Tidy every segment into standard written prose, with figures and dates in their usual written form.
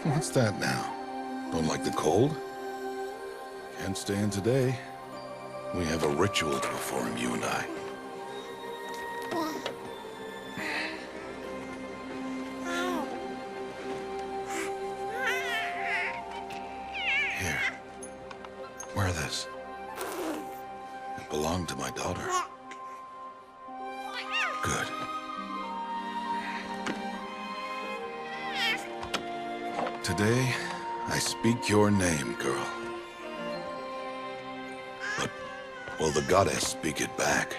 What's that now? Don't like the cold? Can't stay in today. We have a ritual to perform, you and I. Here. Wear this. It belonged to my daughter. Good. Today, I speak your name, girl. But will the goddess speak it back?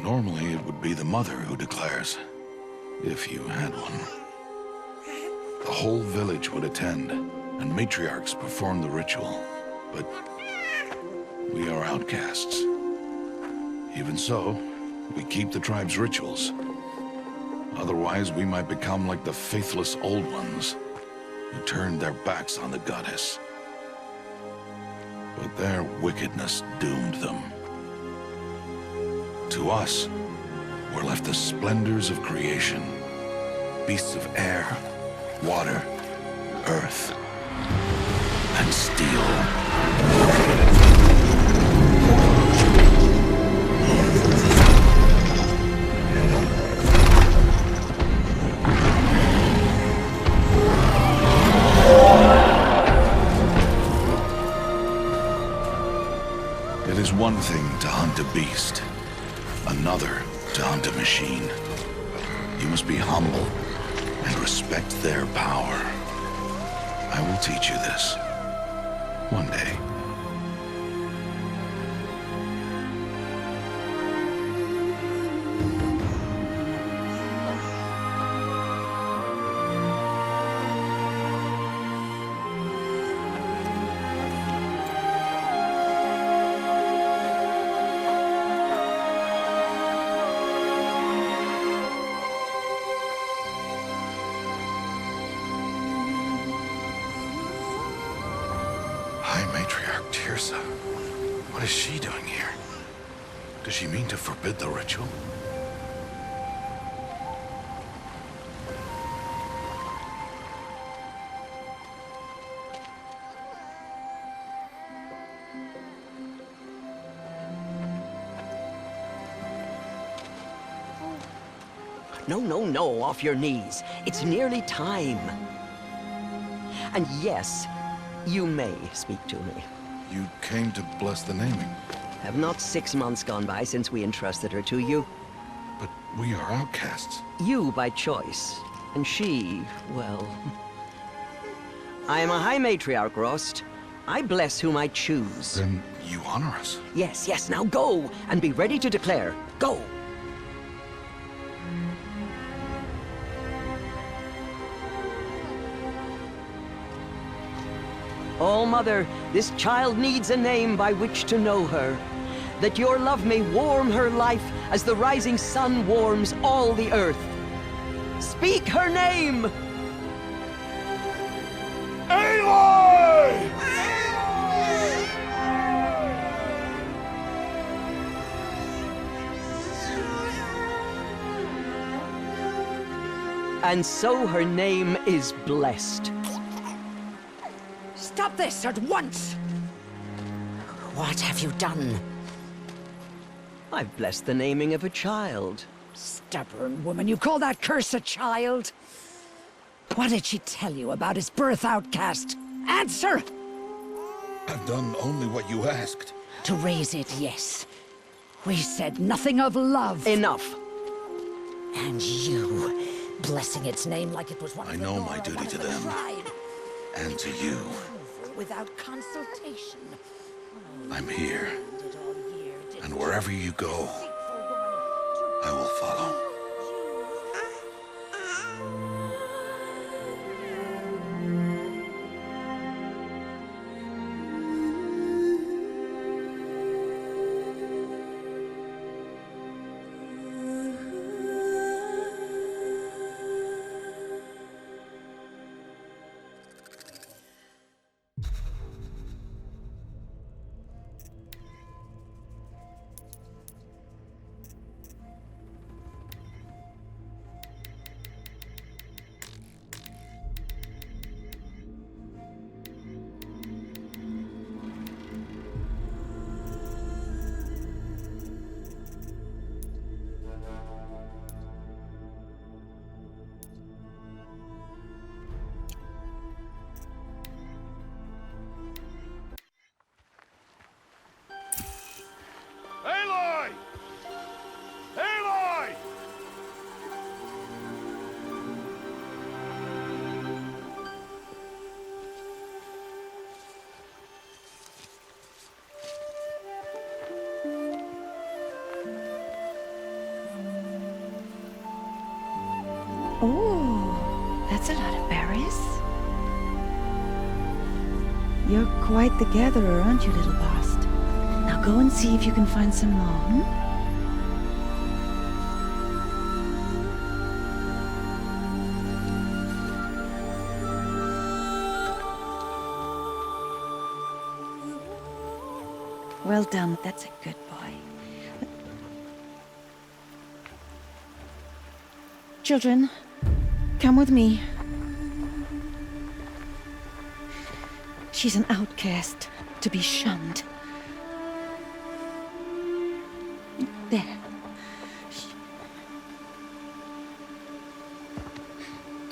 Normally, it would be the mother who declares, if you had one. The whole village would attend, and matriarchs perform the ritual. But we are outcasts. Even so, we keep the tribe's rituals. Otherwise, we might become like the faithless old ones, who turned their backs on the goddess. But their wickedness doomed them. To us, were left the splendors of creation, beasts of air, water, earth, and steel. It is one thing to hunt a beast, another to hunt a machine. You must be humble and respect their power. I will teach you this. One day. What is she doing here? Does she mean to forbid the ritual? No, off your knees. It's nearly time. And yes, you may speak to me. You came to bless the naming. Have not 6 months gone by since we entrusted her to you? But we are outcasts. You by choice, and she, well... I am a High Matriarch, Rost. I bless whom I choose. Then you honor us. Yes, now go, and be ready to declare. Go! Oh, Mother, this child needs a name by which to know her. That your love may warm her life as the rising sun warms all the earth. Speak her name! Aloy! And so her name is blessed. Stop this at once! What have you done? I've blessed the naming of a child. Stubborn woman, you call that curse a child? What did she tell you about his birth, outcast? Answer! I've done only what you asked. To raise it, yes. We said nothing of love. Enough. And you, blessing its name like it was one I of the know Nora, my duty one of to the them. tribe. And to you. Without consultation. I'm here. Did all year, did And wherever you go, I will follow. Oh, that's a lot of berries. You're quite the gatherer, aren't you, little Bast? Now go and see if you can find some more, hmm? Well done, that's a good boy. Children, come with me. She's an outcast, to be shunned. There.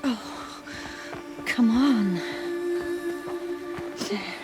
Oh, come on. There.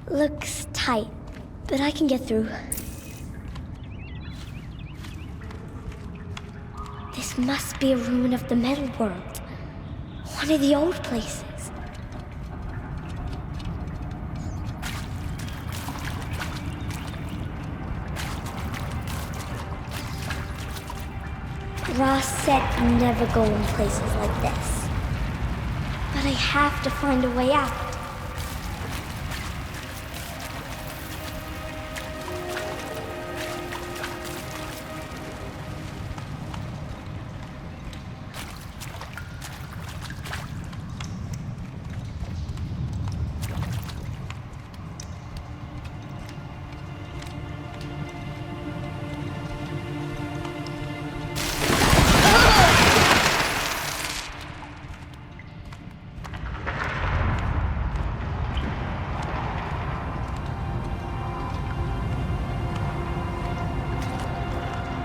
Looks tight, but I can get through. This must be a ruin of the metal world. One of the old places. Ross said never go in places like this. But I have to find a way out.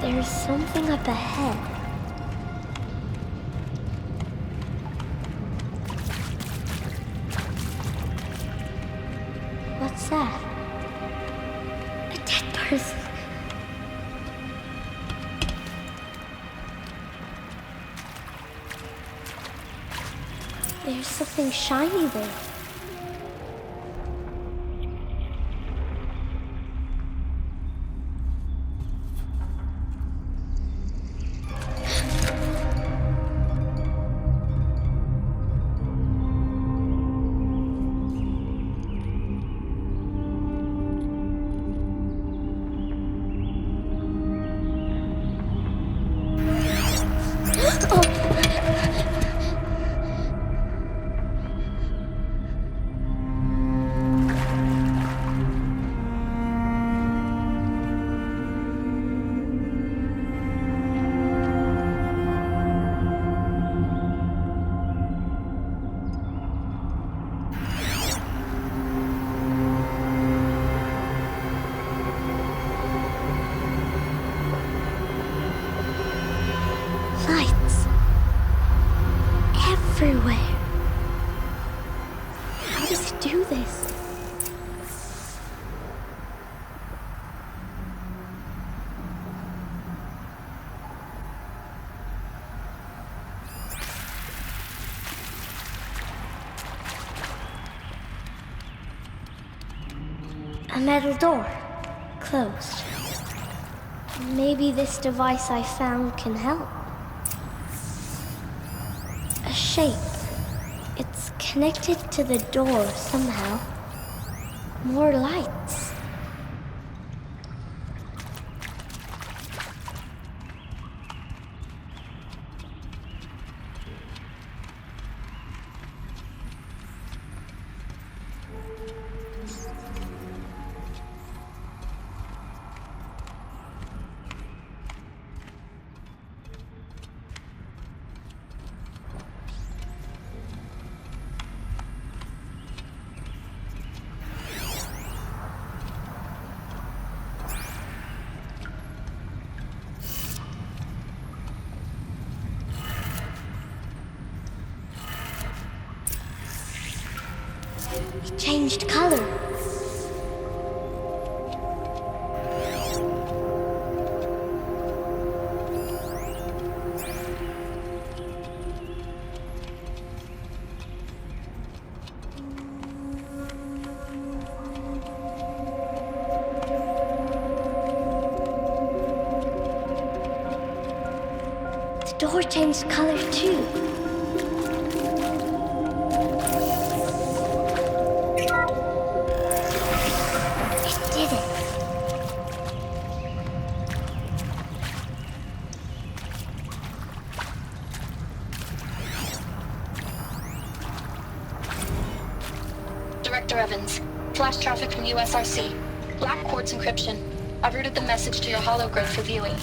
There's something up ahead. What's that? A dead person. There's something shiny there. Lights. Everywhere. How does it do this? A metal door. Closed. Maybe this device I found can help. A shape. It's connected to the door somehow. More lights. It changed color. The door changed color too. Director Evans, flash traffic from USRC. Black quartz encryption. I've routed the message to your hologrid for viewing.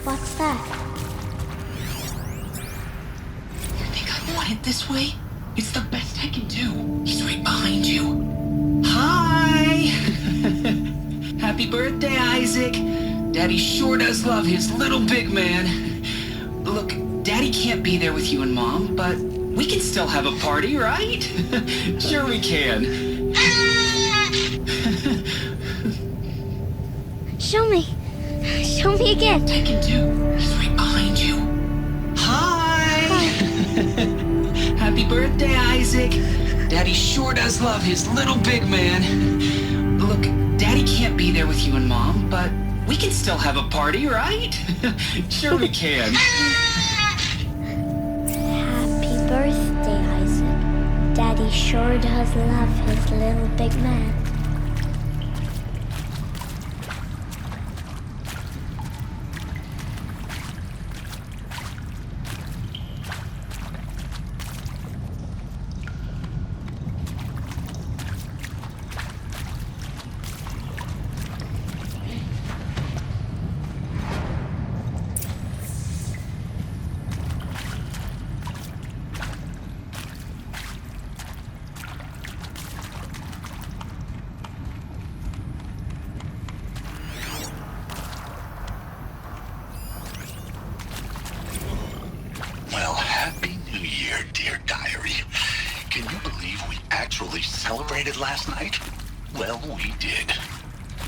What's that? It this way? It's the best I can do. He's right behind you. Hi! Happy birthday, Isaac. Daddy sure does love his little big man. Look, Daddy can't be there with you and Mom, but we can still have a party, right? Sure we can. Show me. Show me again. I can do. He's right behind you. Hi! Happy birthday, Isaac. Daddy sure does love his little big man. Look, Daddy can't be there with you and Mom, but we can still have a party, right? Sure we can. Happy birthday, Isaac. Daddy sure does love his little big man. Well, Happy New Year, dear diary. Can you believe we actually celebrated last night? Well, we did.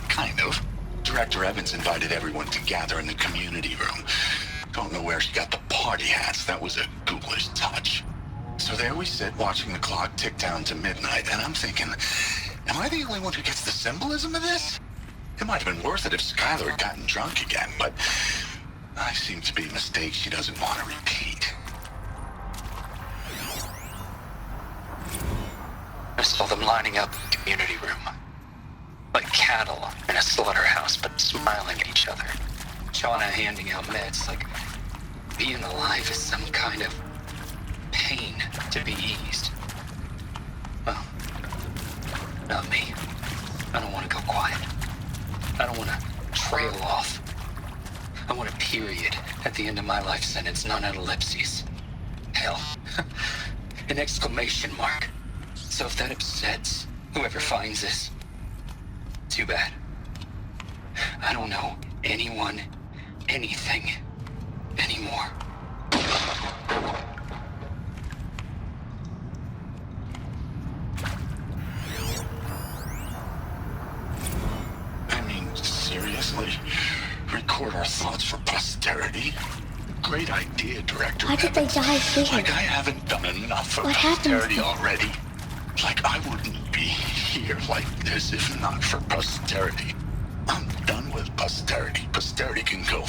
Kind of. Director Evans invited everyone to gather in the community room. Don't know where she got the party hats. That was a ghoulish touch. So there we sit, watching the clock tick down to midnight, and I'm thinking, am I the only one who gets the symbolism of this? It might have been worth it if Skylar had gotten drunk again, but I seem to be a mistake she doesn't want to repeat. I saw them lining up in the community room. Like cattle in a slaughterhouse, but smiling at each other. Shauna handing out meds, like being alive is some kind of pain to be eased. Well, not me. I don't want to go quiet. I don't want to trail off. I want a period at the end of my life sentence, not an ellipses. Hell, an exclamation mark. So if that upsets whoever finds this, too bad. I don't know anyone, anything, anymore. record our thoughts for posterity. Great idea, Director. Why did they die here? Like I haven't done enough for What happened? posterity already. Like I wouldn't be here like this if not for posterity. I'm done with posterity. Posterity can go.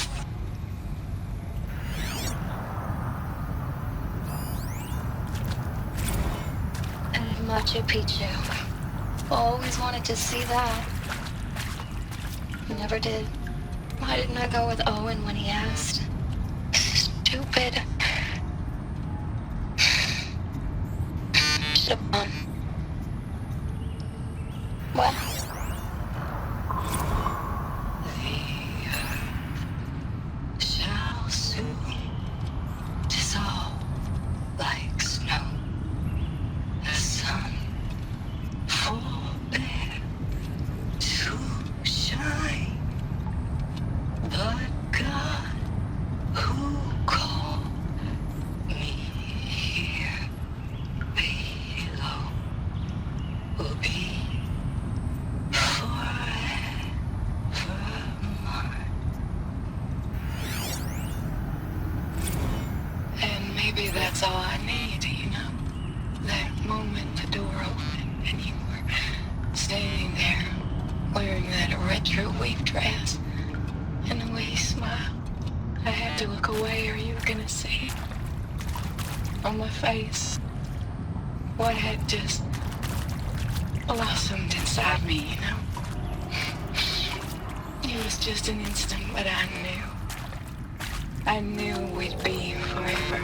And Machu Picchu. Always wanted to see that. Never did. Why didn't I go with Owen when he asked? Stupid. Should have gone. Well. The earth shall soon dissolve like snow. The sun forbear to shine. But God, who called me here below, will be forever mine. And maybe that's all I need, you know? That moment the door opened and you were standing there wearing that retro weave dress. And the way you smiled, I had to look away or you were gonna see it on my face what had just blossomed inside me, you know? It was just an instant, but I knew we'd be forever.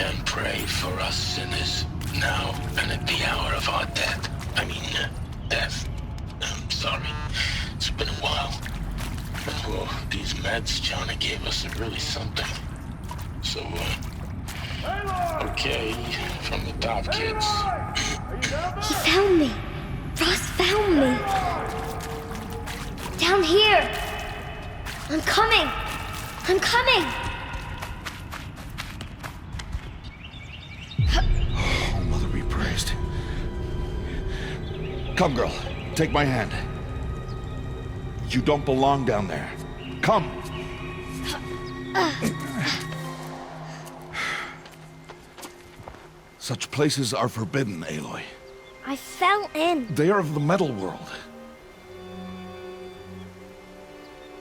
And pray for us sinners, now and at the hour of our death. Death. I'm sorry. It's been a while. Well, these meds Johnny gave us are really something. So, okay, from the top, kids. He found me. Ross found me. Down here. I'm coming. I'm coming. Oh, Mother be praised. Come, girl. Take my hand. You don't belong down there. Come. Such places are forbidden, Aloy. I fell in. They are of the metal world.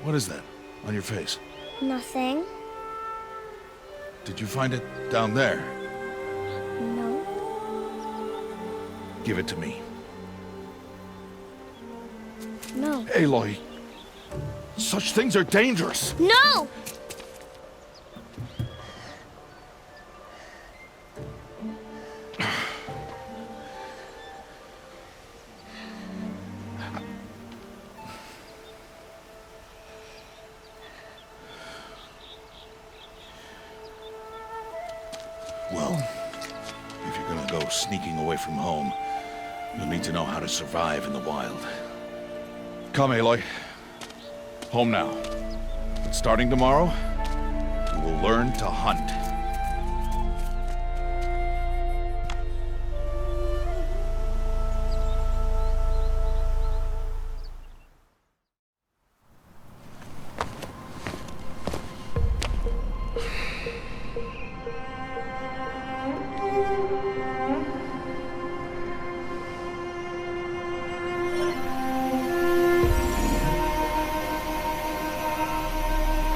What is that on your face? Nothing. Did you find it down there? No. Give it to me. No. Aloy, such things are dangerous. No! Well, if you're gonna go sneaking away from home, you'll need to know how to survive in the wild. Come, Aloy. Home now. But starting tomorrow, you will learn to hunt.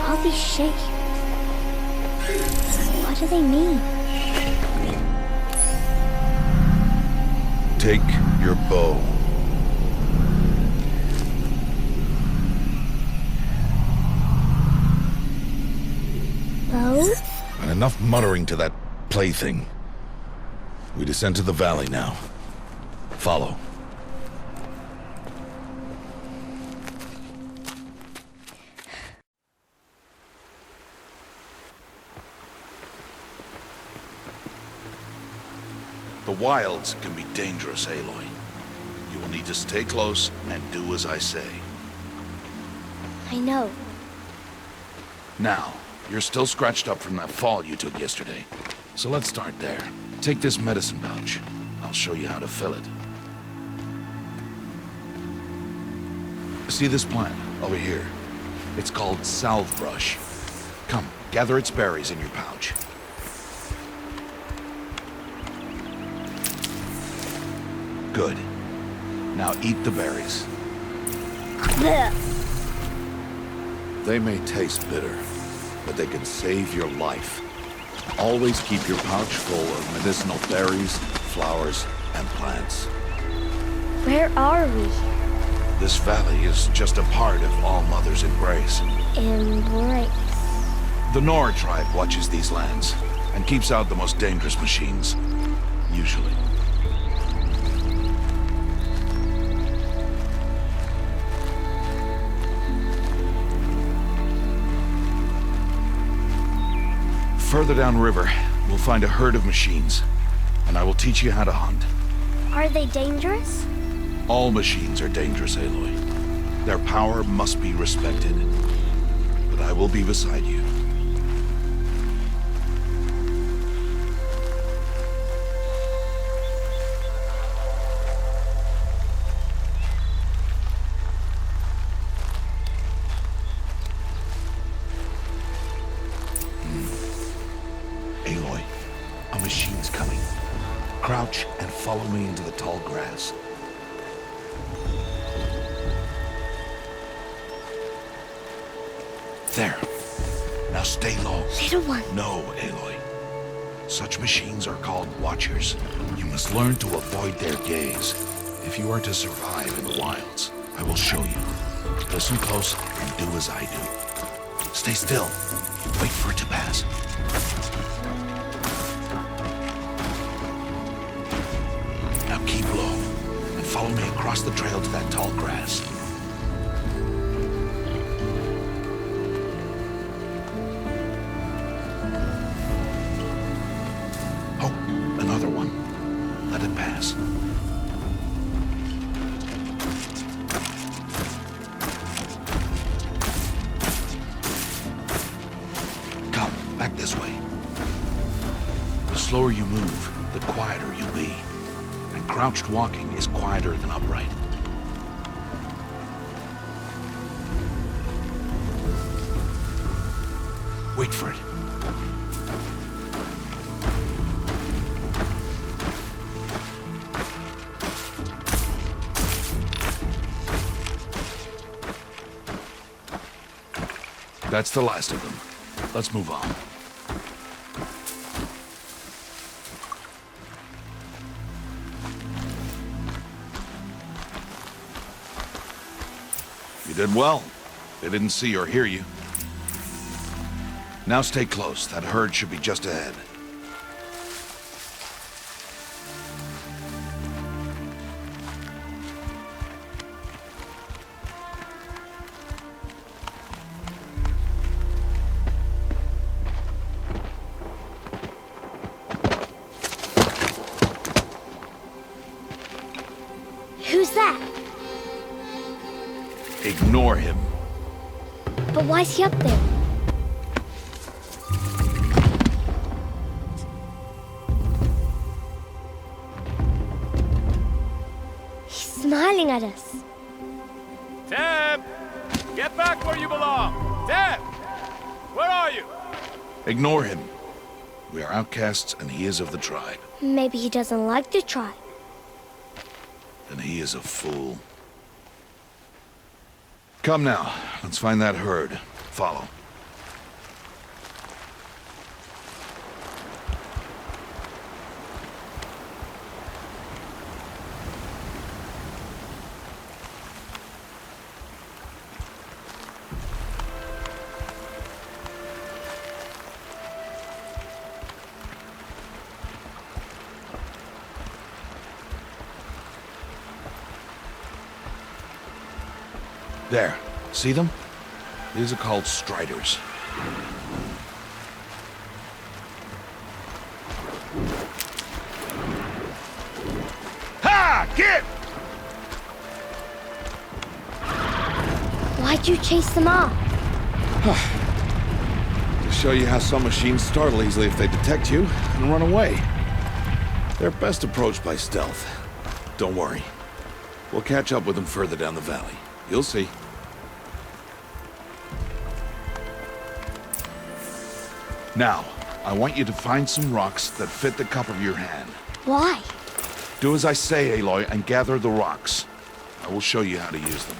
All these shapes. What do they mean? Take your bow. Bow? And enough muttering to that plaything. We descend to the valley now. Follow. The wilds can be dangerous, Aloy. You will need to stay close and do as I say. I know. Now, you're still scratched up from that fall you took yesterday. So let's start there. Take this medicine pouch. I'll show you how to fill it. See this plant over here? It's called salve brush. Come, gather its berries in your pouch. Good. Now eat the berries. They may taste bitter, but they can save your life. Always keep your pouch full of medicinal berries, flowers, and plants. Where are we? This valley is just a part of All Mother's embrace. Embrace. The Nora tribe watches these lands and keeps out the most dangerous machines. Usually. Further downriver, we'll find a herd of machines, and I will teach you how to hunt. Are they dangerous? All machines are dangerous, Aloy. Their power must be respected. But I will be beside you. Aloy, a machine's coming. Crouch and follow me into the tall grass. There. Now stay low. Little one. No, Aloy. Such machines are called Watchers. You must learn to avoid their gaze if you are to survive in the wilds. I will show you. Listen close and do as I do. Stay still. Wait for it to pass. Now keep low and follow me across the trail to that tall grass. Oh, another one. Let it pass. Come, back this way. The slower you move, the quieter you'll be. And crouched walking is quieter than upright. Wait for it. That's the last of them. Let's move on. You did well. They didn't see or hear you. Now stay close. That herd should be just ahead. Who's that? Ignore him. But why's he up there? He's smiling at us. Teb! Get back where you belong! Teb! Where are you? Ignore him. We are outcasts and he is of the tribe. Maybe he doesn't like the tribe. Then he is a fool. Come now, let's find that herd. Follow. There. See them? These are called striders. Ha! Get! Why'd you chase them off? To show you how some machines startle easily if they detect you and run away. They're best approached by stealth. Don't worry. We'll catch up with them further down the valley. You'll see. Now, I want you to find some rocks that fit the cup of your hand. Why? Do as I say, Aloy, and gather the rocks. I will show you how to use them.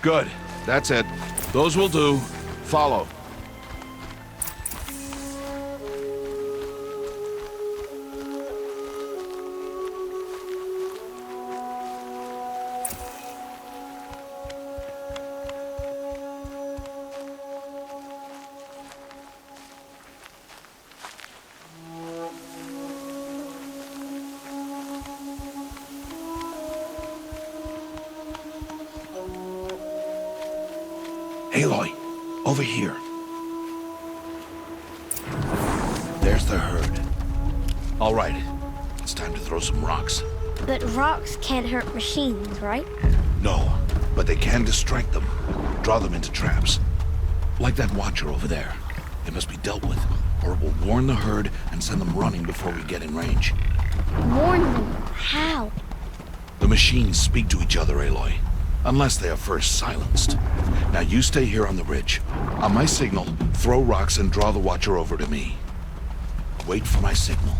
Good. That's it. Those will do. Follow. Aloy, over here. There's the herd. All right, it's time to throw some rocks. But rocks can't hurt machines, right? No, but they can distract them, draw them into traps. Like that watcher over there. It must be dealt with, or it will warn the herd and send them running before we get in range. Warn them? How? The machines speak to each other, Aloy. Unless they are first silenced. Now you stay here on the ridge. On my signal, throw rocks and draw the watcher over to me. Wait for my signal.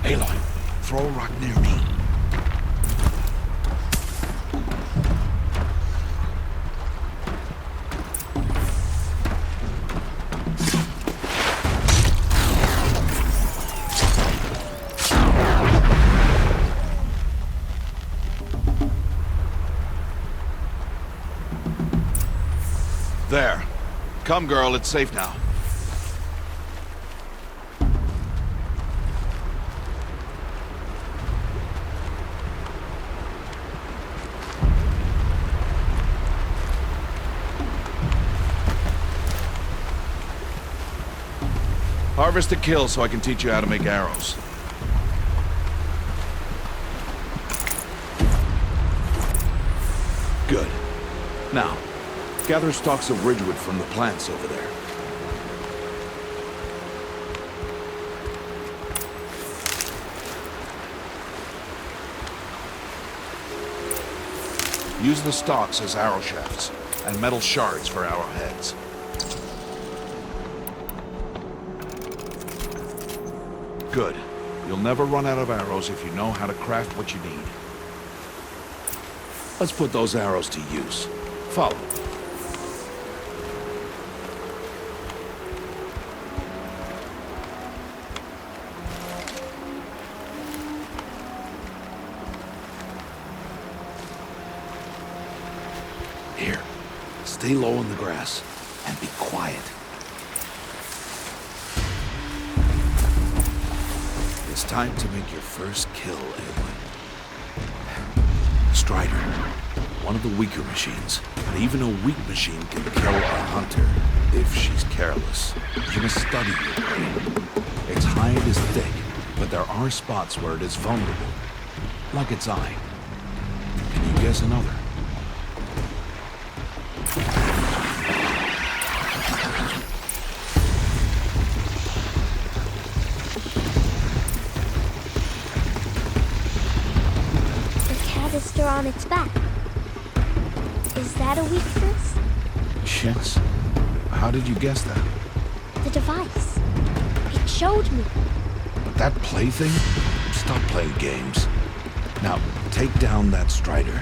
Aloy, throw a rock near me. There. Come, girl, it's safe now. Harvest a kill so I can teach you how to make arrows. Good. Now, gather stalks of ridgewood from the plants over there. Use the stalks as arrow shafts, and metal shards for arrowheads. Good. You'll never run out of arrows if you know how to craft what you need. Let's put those arrows to use. Follow. Here, stay low in the grass and be quiet. It's time to make your first kill, Aloy. Strider, one of the weaker machines, but even a weak machine can kill a hunter if she's careless. You must study your prey. Its hide is thick, but there are spots where it is vulnerable, like its eye. Can you guess another? Canister on its back. Is that a weakness? Yes. How did you guess that? The device. It showed me. But that plaything? Stop playing games. Now, take down that strider.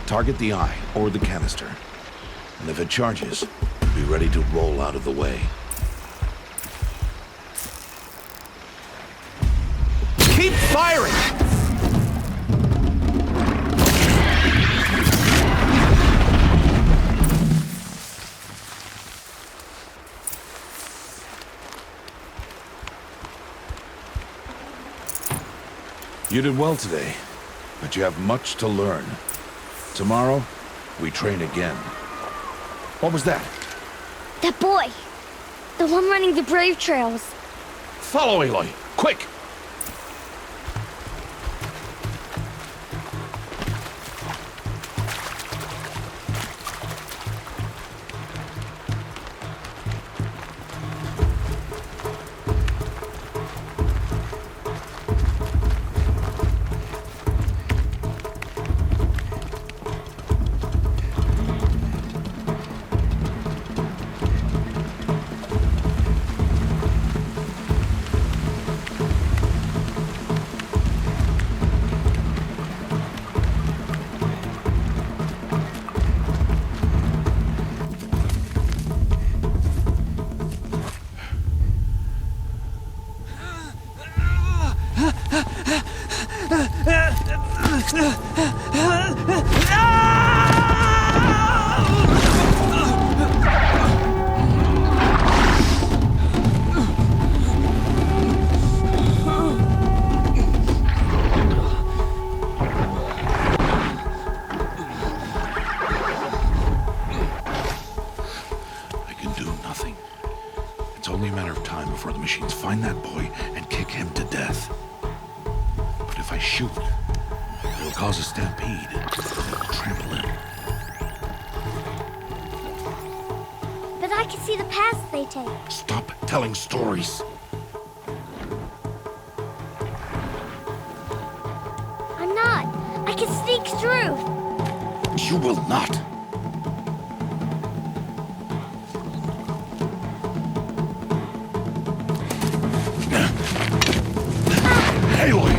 Target the eye or the canister. And if it charges, be ready to roll out of the way. Keep firing! You did well today, but you have much to learn. Tomorrow, we train again. What was that? That boy. The one running the brave trails. Follow, Aloy. Quick! Find that boy and kick him to death. But if I shoot, it'll cause a stampede. It'll trample him. But I can see the paths they take. Stop telling stories. I'm not. I can sneak through. You will not. Aloy!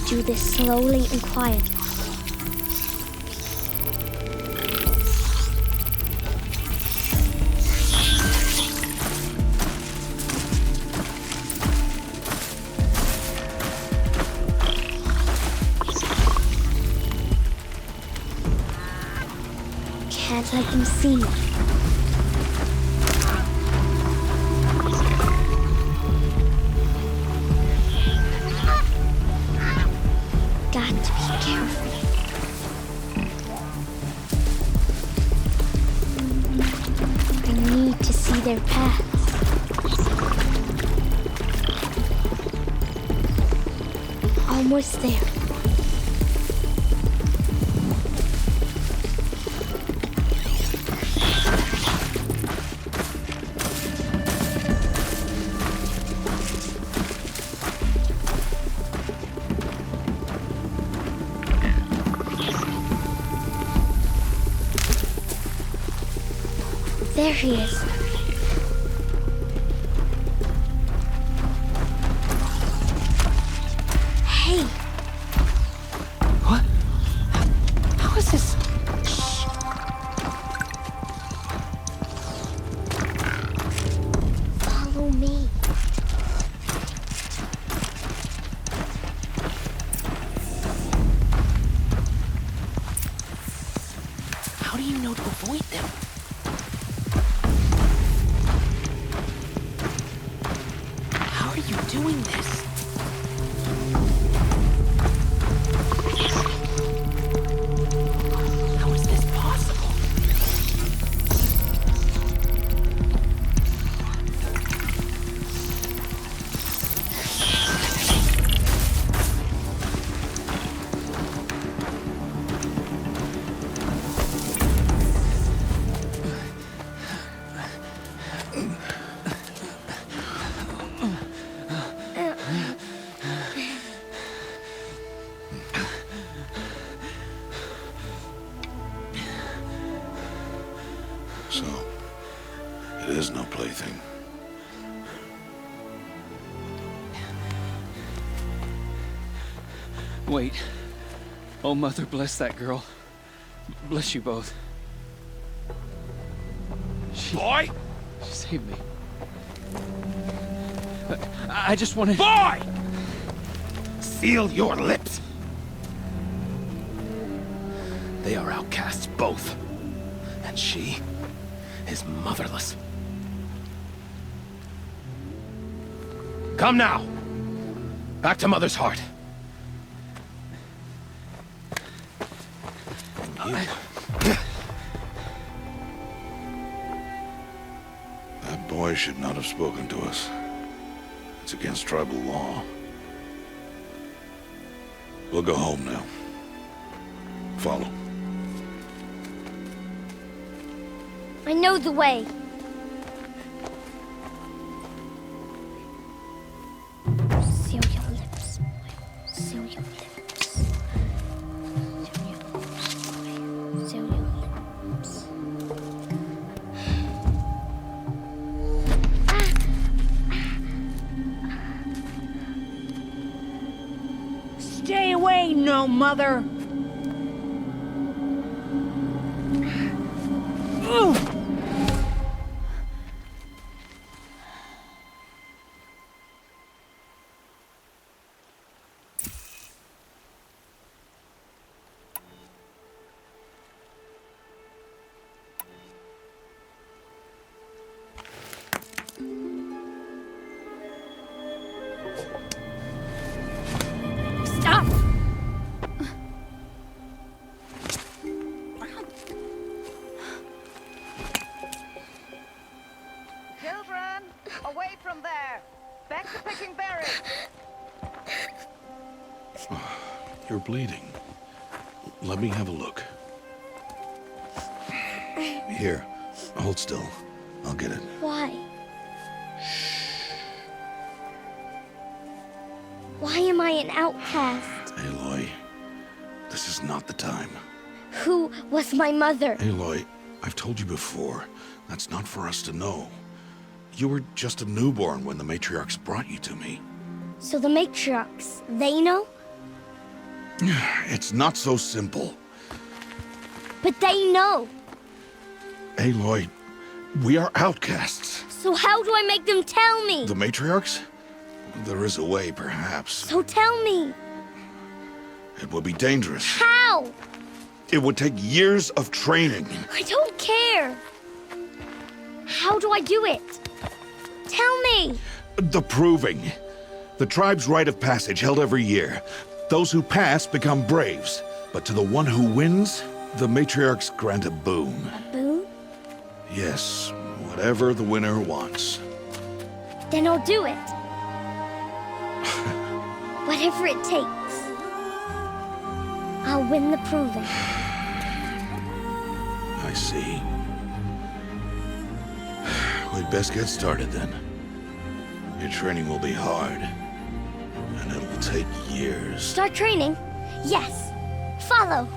Do this slowly and quietly. Can't let them see me. Their paths. Almost there. There he is. So, it is no plaything. Wait. Oh, Mother, bless that girl. Bless you both. Boy! She saved me. I just wanted... Boy! Seal your lips! They are outcasts, both. And she is motherless. Come now! Back to Mother's heart. And you... That boy should not have spoken to us. It's against tribal law. We'll go home now. Follow. I know the way. Seal your lips, boy. Seal your lips. Seal your lips, boy. ain't no mother. Stop! Children, away from there. Back to picking berries. You're bleeding. Let me have a look. Here, hold still. I'll get it. Why? Why am I an outcast? Aloy, this is not the time. Who was my mother? Aloy, I've told you before, that's not for us to know. You were just a newborn when the matriarchs brought you to me. So the matriarchs, they know? It's not so simple. But they know. Aloy, we are outcasts. So how do I make them tell me? The matriarchs? There is a way, perhaps. So tell me. It would be dangerous. How? It would take years of training. I don't care. How do I do it? Tell me. The proving. The tribe's rite of passage held every year. Those who pass become braves. But to the one who wins, the matriarchs grant a boon. A boon? Yes, whatever the winner wants. Then I'll do it. Whatever it takes. I'll win the proving. I see. We'd best get started then. Your training will be hard, and it will take years. Start training? Yes. Follow.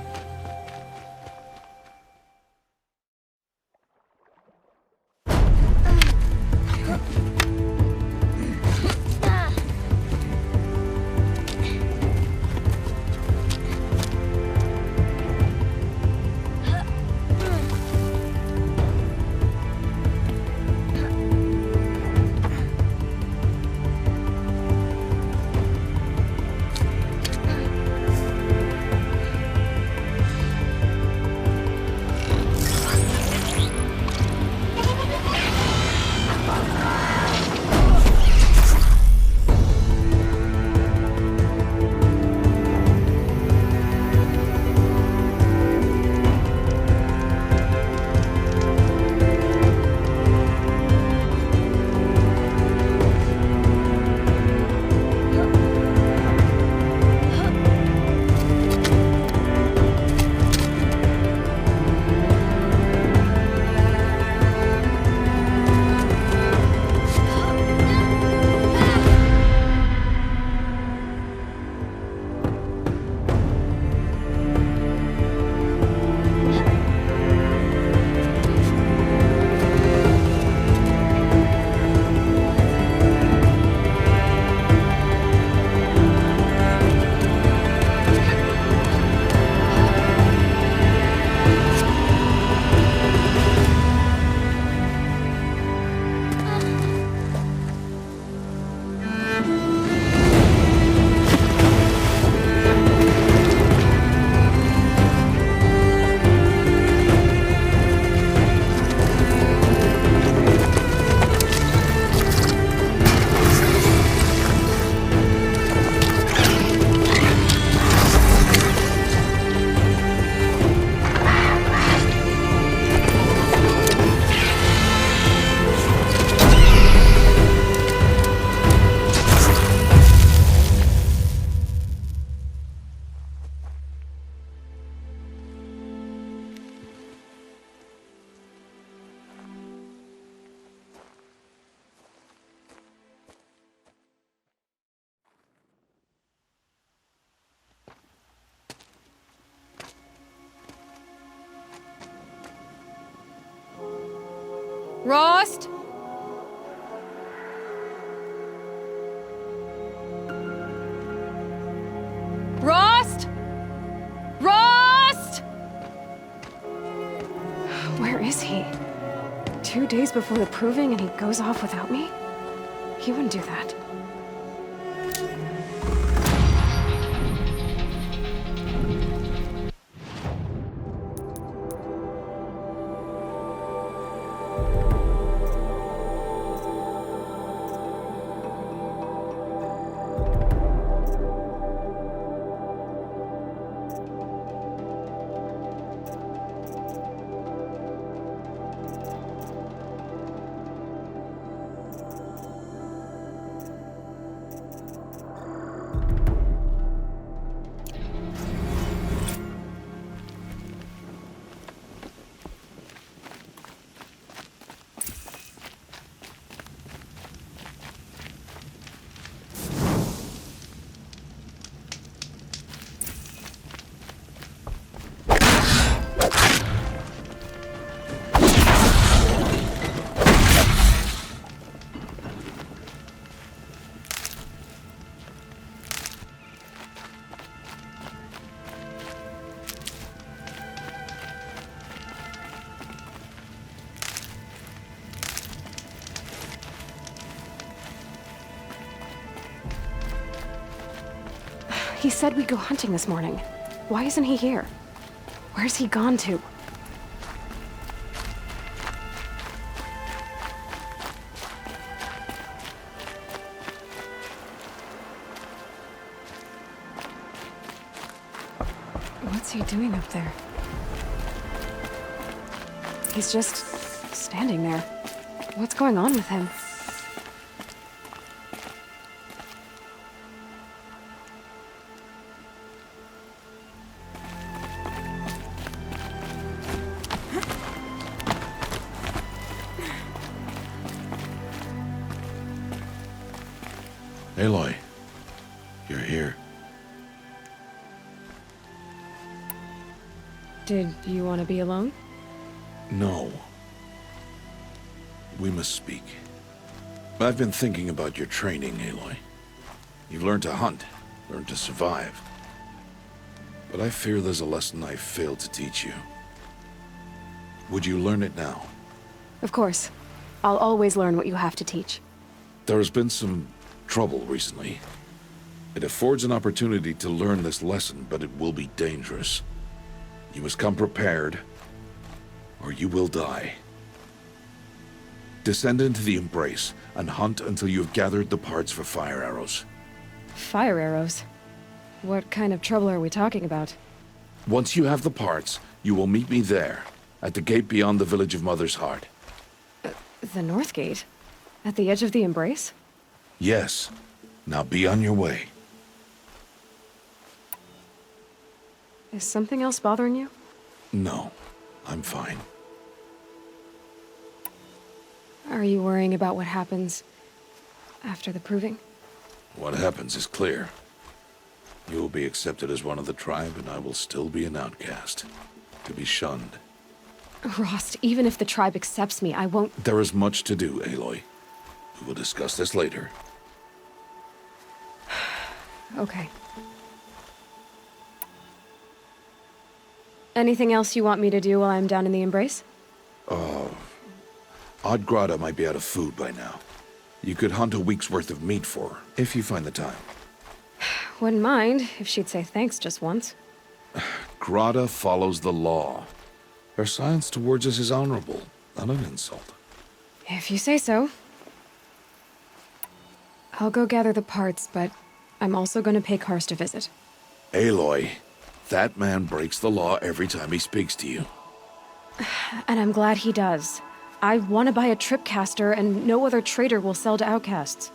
Rost? Rost? is he? 2 days before the proving and he goes off without me? He wouldn't do that. He said we'd go hunting this morning. Why isn't he here? Where's he gone to? What's he doing up there? He's just standing there. What's going on with him? Aloy, you're here. Did you want to be alone? No. We must speak. I've been thinking about your training, Aloy. You've learned to hunt, learned to survive. But I fear there's a lesson I failed to teach you. Would you learn it now? Of course. I'll always learn what you have to teach. There has been some trouble recently. It affords an opportunity to learn this lesson, but it will be dangerous. You must come prepared, or you will die. Descend into the Embrace and hunt until you have gathered the parts for fire arrows. Fire arrows? What kind of trouble are we talking about? Once you have the parts, you will meet me there, at the gate beyond the village of Mother's Heart. The North Gate? At the edge of the Embrace? Yes. Now be on your way. Is something else bothering you? No, I'm fine. Are you worrying about what happens after the proving? What happens is clear. You will be accepted as one of the tribe, and I will still be an outcast, to be shunned. Rost, even if the tribe accepts me, I won't— There is much to do, Aloy. We will discuss this later. Okay. Anything else you want me to do while I'm down in the Embrace? Odd Grata might be out of food by now. You could hunt a week's worth of meat for her, if you find the time. Wouldn't mind if she'd say thanks just once. Grata follows the law. Her silence towards us is honorable, not an insult. If you say so. I'll go gather the parts, but I'm also going to pay Karst a visit. Aloy, that man breaks the law every time he speaks to you. And I'm glad he does. I want to buy a tripcaster, and no other trader will sell to outcasts.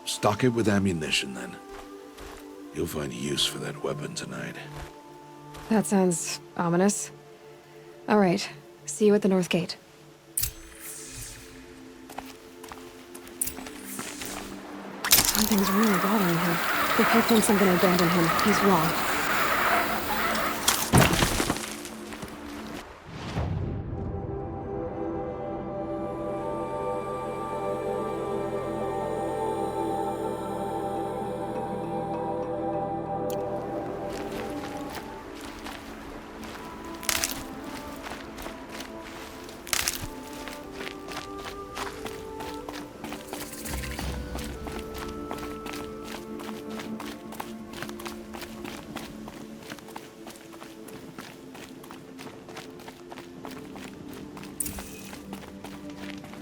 Stock it with ammunition, then. You'll find use for that weapon tonight. That sounds ominous. All right. See you at the North Gate. Something's really bothering him. If he thinks I'm gonna abandon him, he's wrong.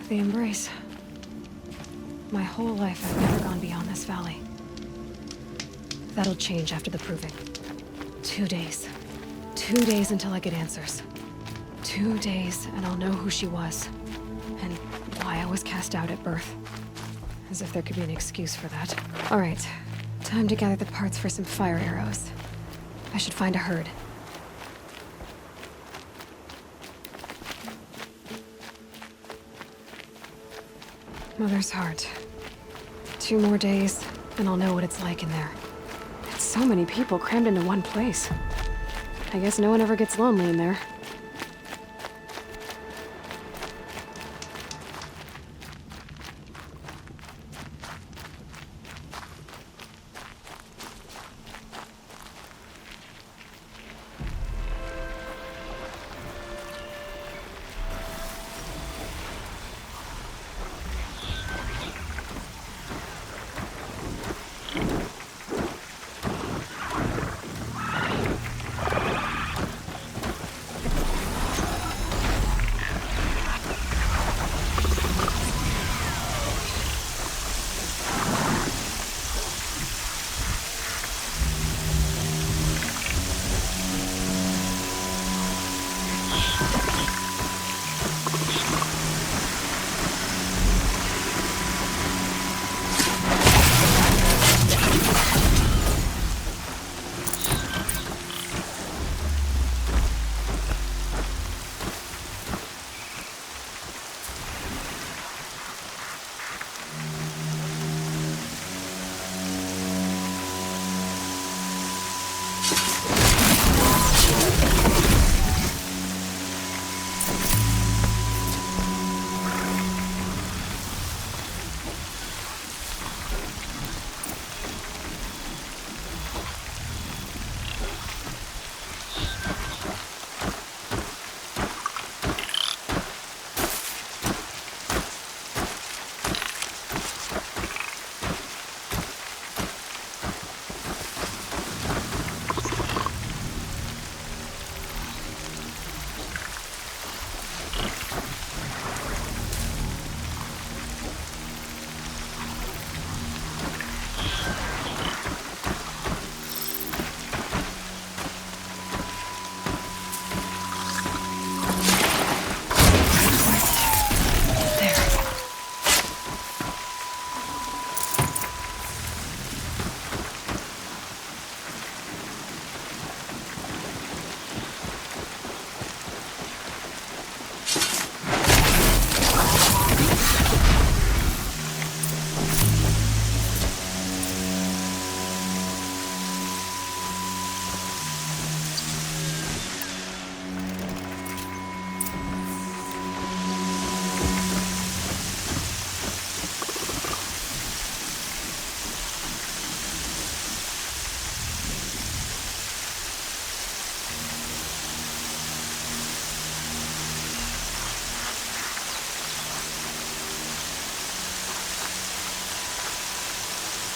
The embrace. My whole life I've never gone beyond this valley. That'll change after the proving. 2 days. 2 days until I get answers. 2 days and I'll know who she was. And why I was cast out at birth. As if there could be an excuse for that. Alright, time to gather the parts for some fire arrows. I should find a herd. Mother's heart. 2 more days, and I'll know what it's like in there. It's so many people crammed into one place. I guess no one ever gets lonely in there.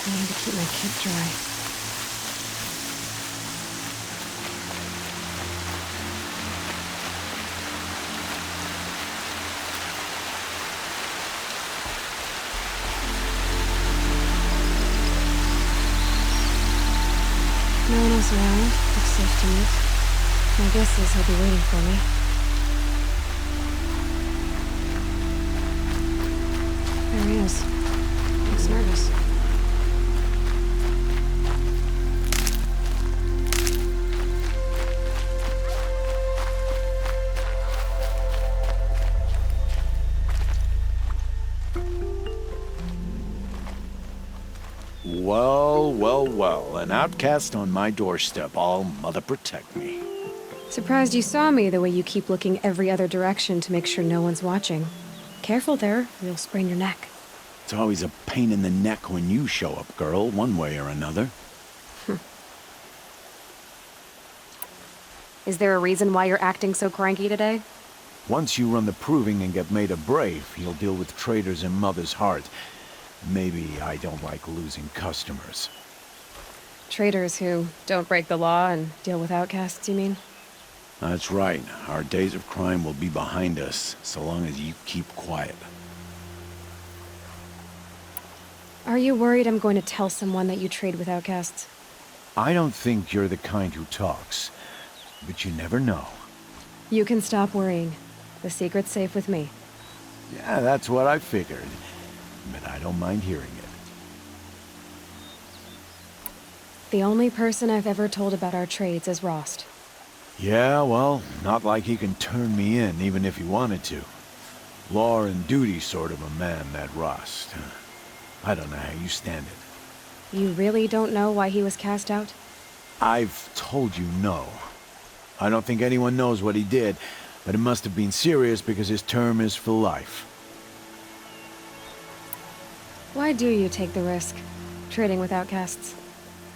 I need to keep my kit dry. No one else around. Looks safe to meet. My guess is he'll be waiting for me. There he is. Looks nervous. Well, well, well. An outcast on my doorstep. All mother protect me. Surprised you saw me the way you keep looking every other direction to make sure no one's watching. Careful there, or you'll sprain your neck. It's always a pain in the neck when you show up, girl, one way or another. Is there a reason why you're acting so cranky today? Once you run the proving and get made a brave, you'll deal with traitors in Mother's heart. Maybe I don't like losing customers. Traitors who don't break the law and deal with outcasts, you mean? That's right. Our days of crime will be behind us, so long as you keep quiet. Are you worried I'm going to tell someone that you trade with outcasts? I don't think you're the kind who talks, but you never know. You can stop worrying. The secret's safe with me. Yeah, that's what I figured. But I don't mind hearing it. The only person I've ever told about our trades is Rost. Yeah, well, not like he can turn me in, even if he wanted to. Law and duty sort of a man, that Rost. I don't know how you stand it. You really don't know why he was cast out? I've told you no. I don't think anyone knows what he did, but it must have been serious because his term is for life. Why do you take the risk, trading with outcasts?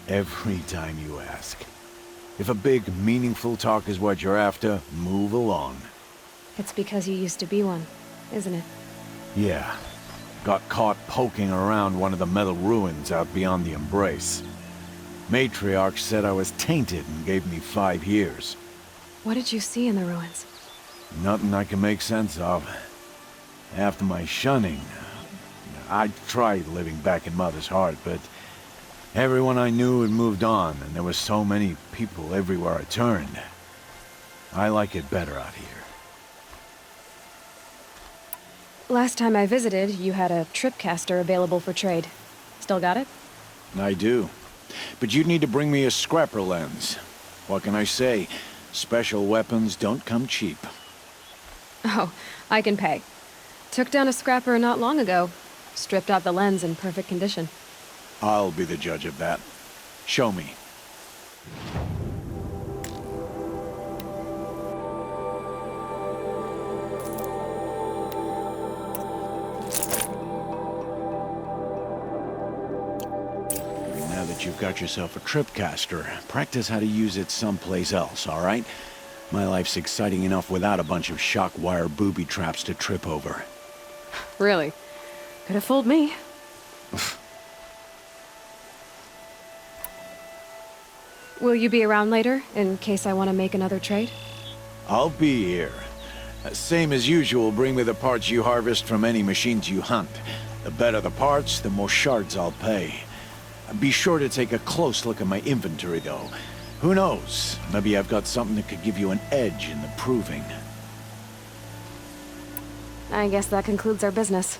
Every time you ask. If a big, meaningful talk is what you're after, move along. It's because you used to be one, isn't it? Yeah. Got caught poking around one of the metal ruins out beyond the Embrace. Matriarch said I was tainted and gave me 5 years. What did you see in the ruins? Nothing I can make sense of. After my shunning, I tried living back in Mother's Heart, but everyone I knew had moved on, and there were so many people everywhere I turned. I like it better out here. Last time I visited, you had a tripcaster available for trade. Still got it? I do. But you'd need to bring me a scrapper lens. What can I say? Special weapons don't come cheap. Oh, I can pay. Took down a scrapper not long ago. Stripped out the lens in perfect condition. I'll be the judge of that. Show me. Now that you've got yourself a tripcaster, practice how to use it someplace else, all right? My life's exciting enough without a bunch of shock wire booby traps to trip over. Really? Could have fooled me. Will you be around later, in case I want to make another trade? I'll be here. Same as usual, bring me the parts you harvest from any machines you hunt. The better the parts, the more shards I'll pay. Be sure to take a close look at my inventory, though. Who knows? Maybe I've got something that could give you an edge in the proving. I guess that concludes our business.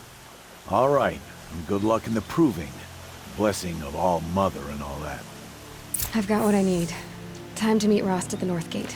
All right. Good luck in the proving. Blessing of All Mother and all that. I've got what I need. Time to meet Rost at the North Gate.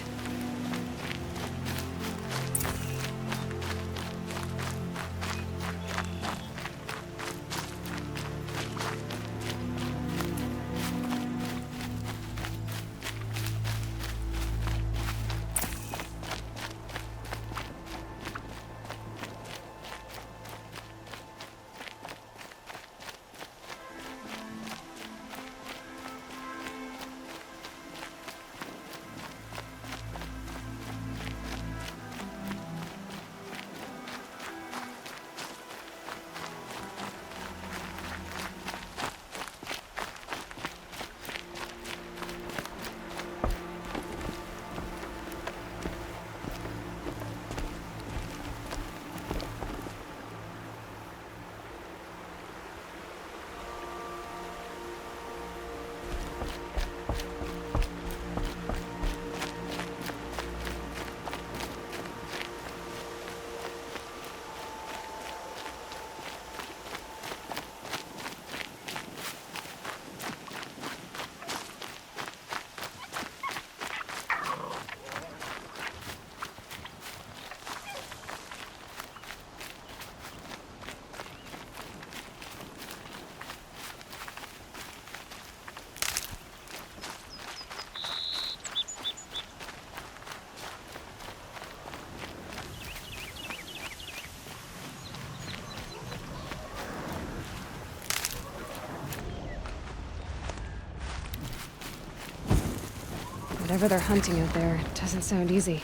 Whatever they're hunting out there doesn't sound easy.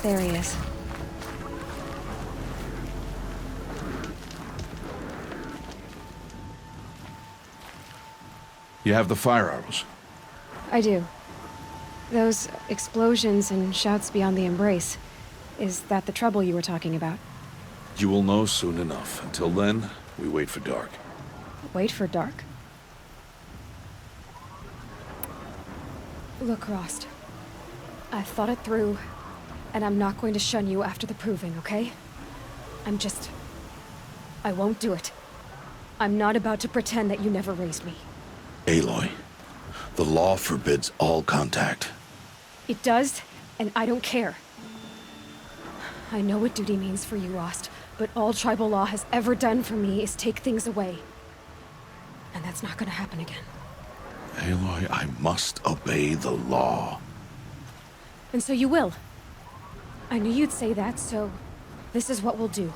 There he is. You have the fire arrows? I do. Those explosions and shouts beyond the embrace. Is that the trouble you were talking about? You will know soon enough. Until then, we wait for dark. Wait for dark? Look, Rost. I've thought it through, and I'm not going to shun you after the proving, okay? I won't do it. I'm not about to pretend that you never raised me. Aloy, the law forbids all contact. It does, and I don't care. I know what duty means for you, Rost, but all tribal law has ever done for me is take things away. And that's not gonna happen again. Aloy, I must obey the law. And so you will. I knew you'd say that, so this is what we'll do.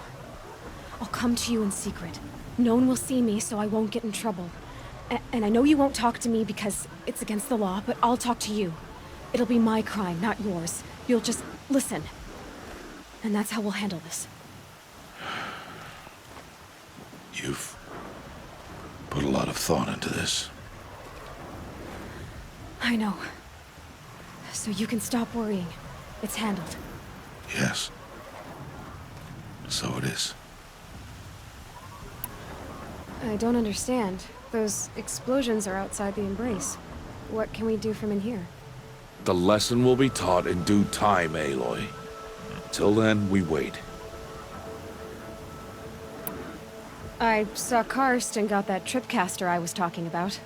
I'll come to you in secret. No one will see me, so I won't get in trouble. And I know you won't talk to me because it's against the law, but I'll talk to you. It'll be my crime, not yours. You'll just listen. And that's how we'll handle this. You've put a lot of thought into this. I know. So you can stop worrying. It's handled. Yes. So it is. I don't understand. Those explosions are outside the embrace. What can we do from in here? The lesson will be taught in due time, Aloy. Till then, we wait. I saw Karst and got that tripcaster I was talking about.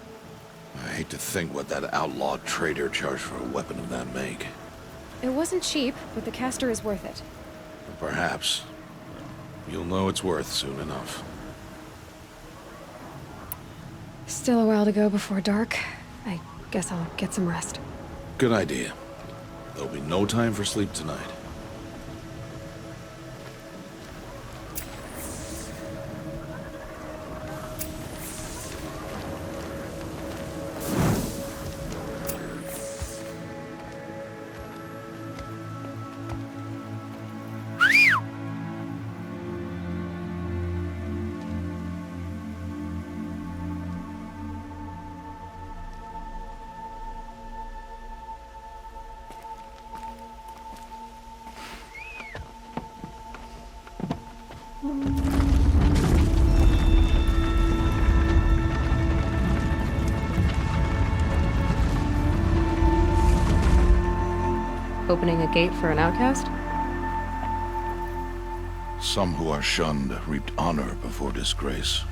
I hate to think what that outlawed trader charged for a weapon of that make. It wasn't cheap, but the caster is worth it. Perhaps. You'll know it's worth soon enough. Still a while to go before dark. I guess I'll get some rest. Good idea. There'll be no time for sleep tonight. Opening a gate for an outcast? Some who are shunned reaped honor before disgrace.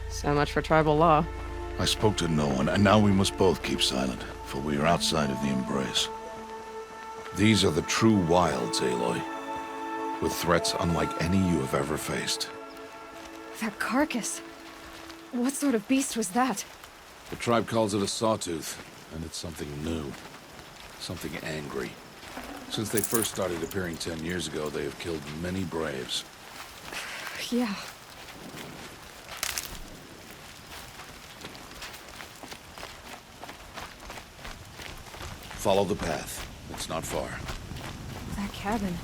So much for tribal law. I spoke to no one, and now we must both keep silent, for we are outside of the embrace. These are the true wilds, Aloy, with threats unlike any you have ever faced. That carcass. What sort of beast was that? The tribe calls it a sawtooth, and it's something new. Something angry. Since they first started appearing 10 years ago, they have killed many braves. Yeah. Follow the path. It's not far. That cabin.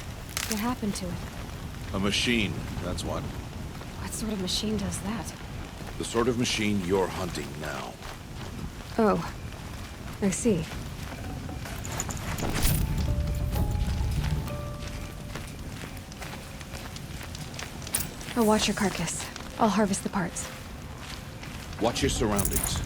What happened to it? A machine, that's what. What sort of machine does that? The sort of machine you're hunting now. Oh. I see. I'll watch your carcass. I'll harvest the parts. Watch your surroundings.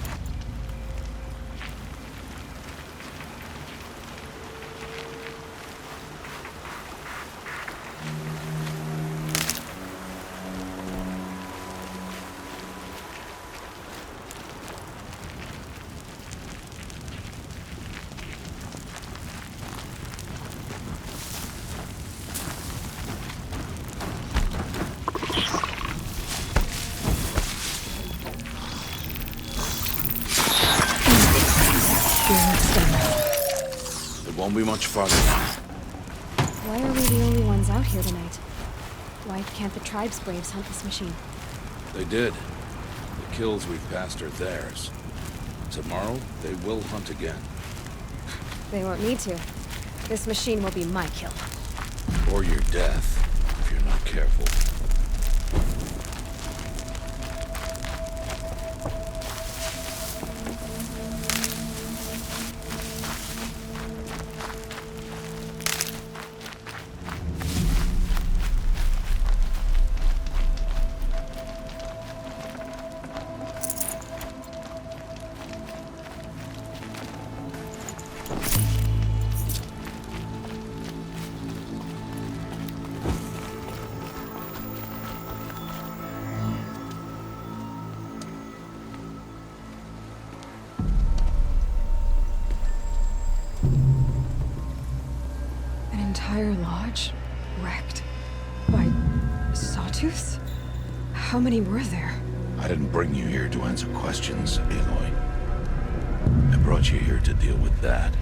It won't be much farther now. Why are we the only ones out here tonight? Why can't the tribe's braves hunt this machine? They did. The kills we've passed are theirs. Tomorrow, they will hunt again. They won't need to. This machine will be my kill. Or your death, if you're not careful. sawtooths? How many were there? I didn't bring you here to answer questions, Aloy. I brought you here to deal with that.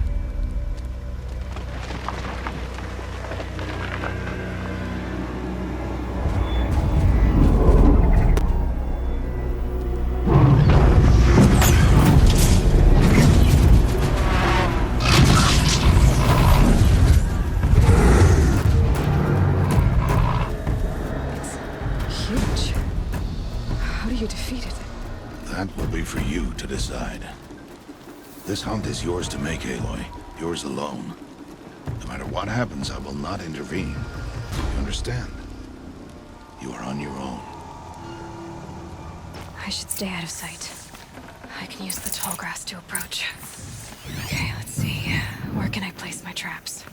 For you to decide. This hunt is yours to make, Aloy. Yours alone. No matter what happens, I will not intervene. You understand? You are on your own. I should stay out of sight. I can use the tall grass to approach. Okay, let's see. Where can I place my traps?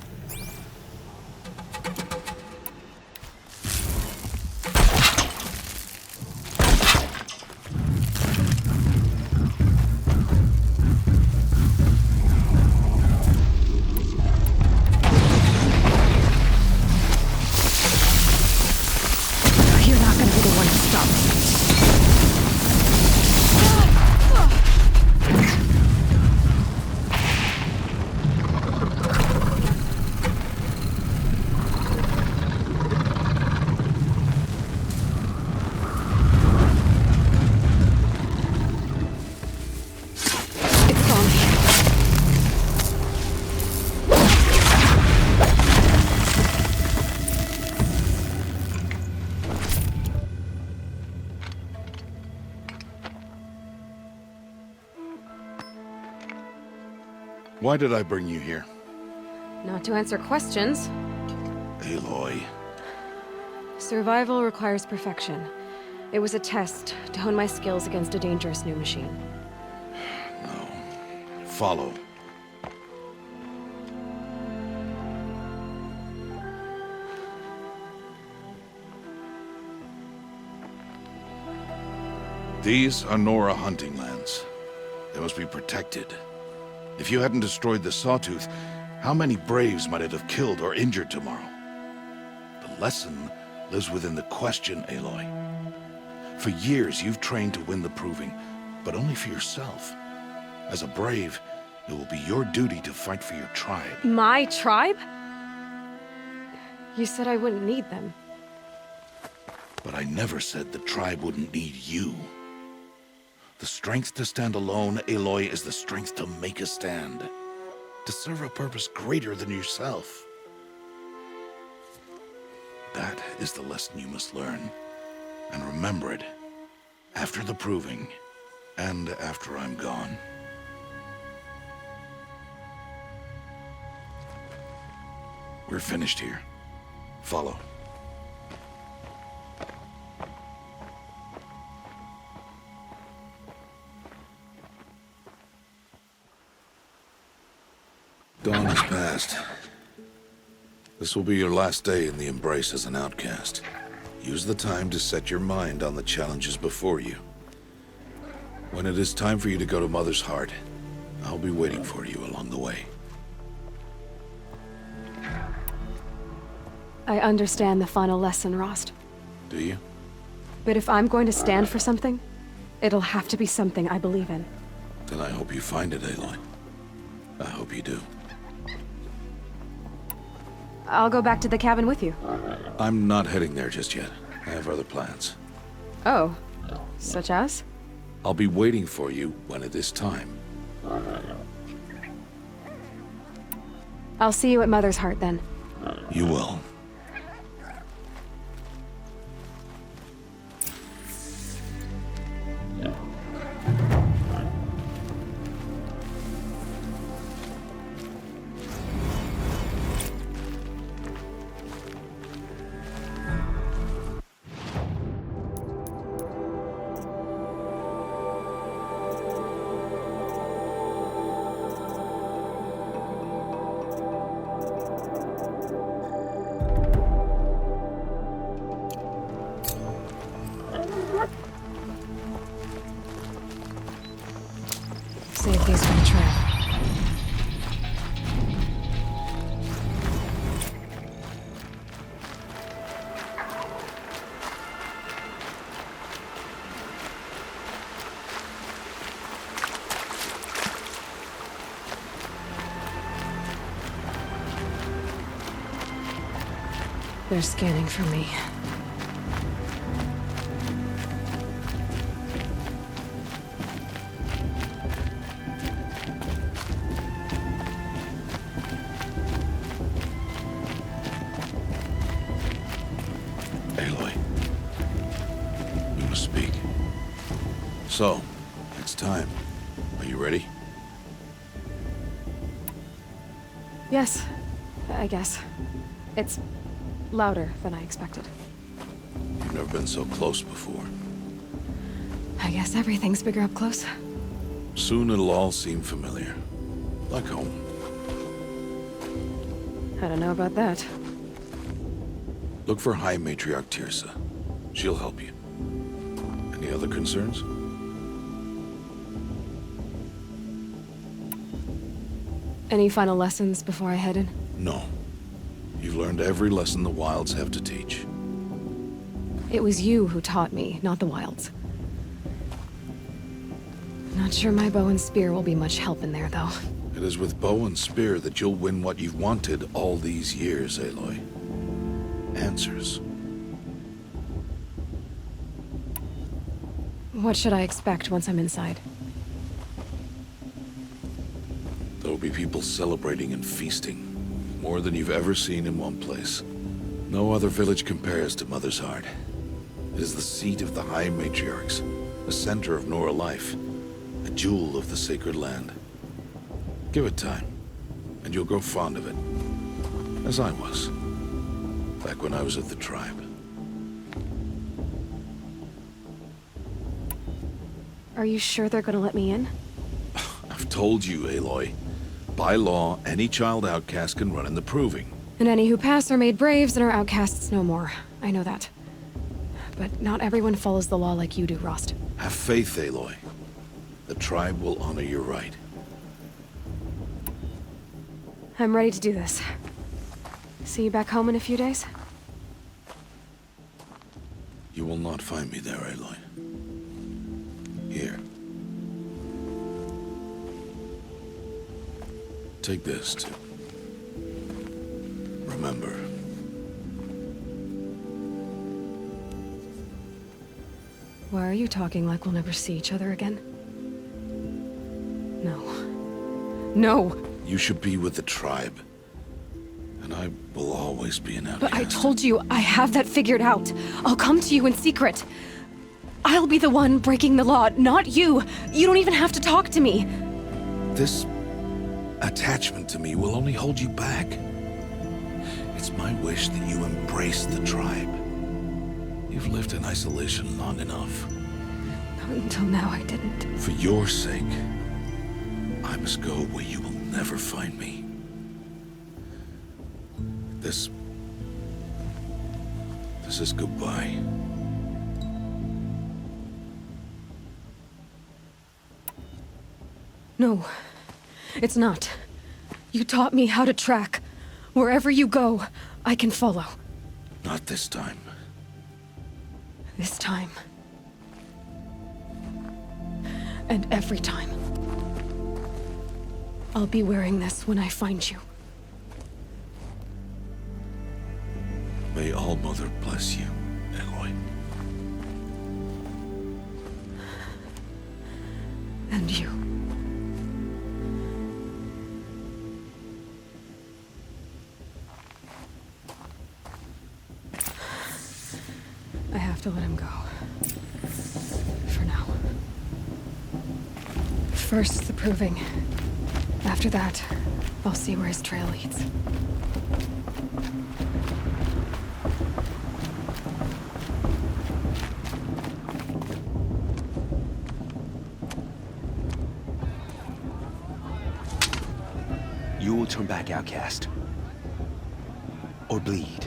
Why did I bring you here? Not to answer questions. Aloy. Survival requires perfection. It was a test to hone my skills against a dangerous new machine. No. Follow. These are Nora hunting lands. They must be protected. If you hadn't destroyed the Sawtooth, how many Braves might it have killed or injured tomorrow? The lesson lives within the question, Aloy. For years, you've trained to win the Proving, but only for yourself. As a Brave, it will be your duty to fight for your tribe. My tribe? You said I wouldn't need them. But I never said the tribe wouldn't need you. The strength to stand alone, Aloy, is the strength to make a stand. To serve a purpose greater than yourself. That is the lesson you must learn. And remember it. After the Proving. And after I'm gone. We're finished here. Follow. Dawn has passed. This will be your last day in the Embrace as an outcast. Use the time to set your mind on the challenges before you. When it is time for you to go to Mother's Heart, I'll be waiting for you along the way. I understand the final lesson, Rost. Do you? But if I'm going to stand for something, it'll have to be something I believe in. Then I hope you find it, Aloy. I hope you do. I'll go back to the cabin with you. I'm not heading there just yet. I have other plans. Oh, such as? I'll be waiting for you when it is time. I'll see you at Mother's Heart then. You will. They're scanning for me. Aloy. We must speak. So, it's time. Are you ready? Yes, I guess. It's louder than I expected. You've never been so close before. I guess everything's bigger up close. Soon it'll all seem familiar. Like home. I don't know about that. Look for High Matriarch Tirsa. She'll help you. Any other concerns? Any final lessons before I head in? No. You've learned every lesson the Wilds have to teach. It was you who taught me, not the Wilds. Not sure my bow and spear will be much help in there, though. It is with bow and spear that you'll win what you've wanted all these years, Aloy. Answers. What should I expect once I'm inside? There will be people celebrating and feasting. More than you've ever seen in one place. No other village compares to Mother's Heart. It is the seat of the High Matriarchs, the center of Nora life, a jewel of the sacred land. Give it time, and you'll grow fond of it. As I was, back when I was at the tribe. Are you sure they're gonna let me in? I've told you, Aloy. By law, any child outcast can run in the proving. And any who pass are made braves and are outcasts no more. I know that. But not everyone follows the law like you do, Rost. Have faith, Aloy. The tribe will honor your right. I'm ready to do this. See you back home in a few days? You will not find me there, Aloy. Here. Take this, too. Remember. Why are you talking like we'll never see each other again? No. No! You should be with the tribe. And I will always be an outcast. But I told you, I have that figured out. I'll come to you in secret. I'll be the one breaking the law, not you. You don't even have to talk to me. This attachment to me will only hold you back. It's my wish that you embrace the tribe. You've lived in isolation long enough. Until now, I didn't. For your sake, I must go where you will never find me. This is goodbye. No, it's not. You taught me how to track. Wherever you go, I can follow. Not this time. This time. And every time. I'll be wearing this when I find you. May All-Mother bless you, Aloy. And you. I have to let him go. For now. First, the proving. After that, I'll see where his trail leads. You will turn back outcast. Or bleed.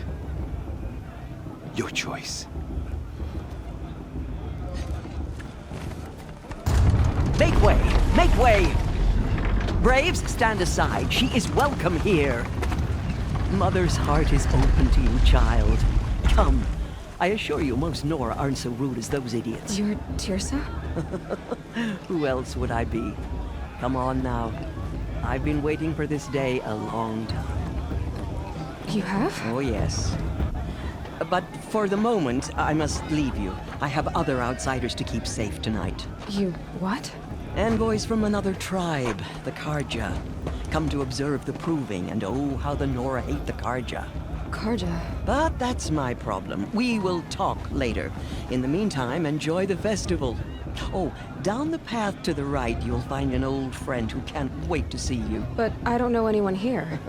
Your choice. Make way! Make way! Braves, stand aside. She is welcome here. Mother's heart is open to you, child. Come. I assure you, most Nora aren't so rude as those idiots. You're Tirsa? Who else would I be? Come on now. I've been waiting for this day a long time. You have? Oh, yes. But for the moment, I must leave you. I have other outsiders to keep safe tonight. You what? Envoys from another tribe, the Karja. Come to observe the proving, and oh, how the Nora hate the Karja. Karja? But that's my problem. We will talk later. In the meantime, enjoy the festival. Oh, down the path to the right, you'll find an old friend who can't wait to see you. But I don't know anyone here.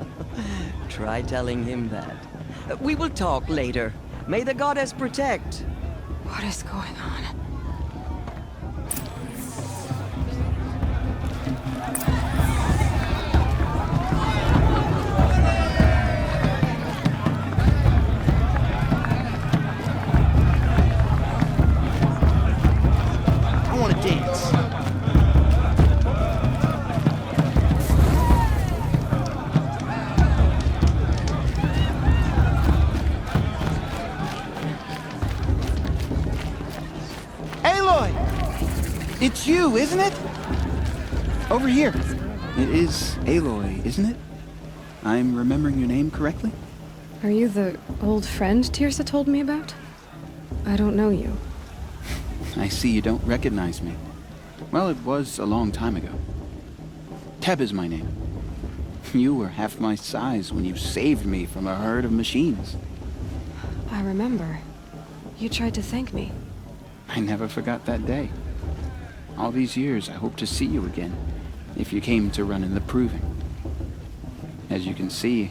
Try telling him that. We will talk later. May the goddess protect. What is going on? I want to dance. Aloy! It's you, isn't it? Over here. It is Aloy, isn't it? I'm remembering your name correctly? Are you the old friend Tirsa told me about? I don't know you. I see you don't recognize me. Well, it was a long time ago. Teb is my name. You were half my size when you saved me from a herd of machines. I remember. You tried to thank me. I never forgot that day. All these years, I hope to see you again, if you came to run in the proving. As you can see,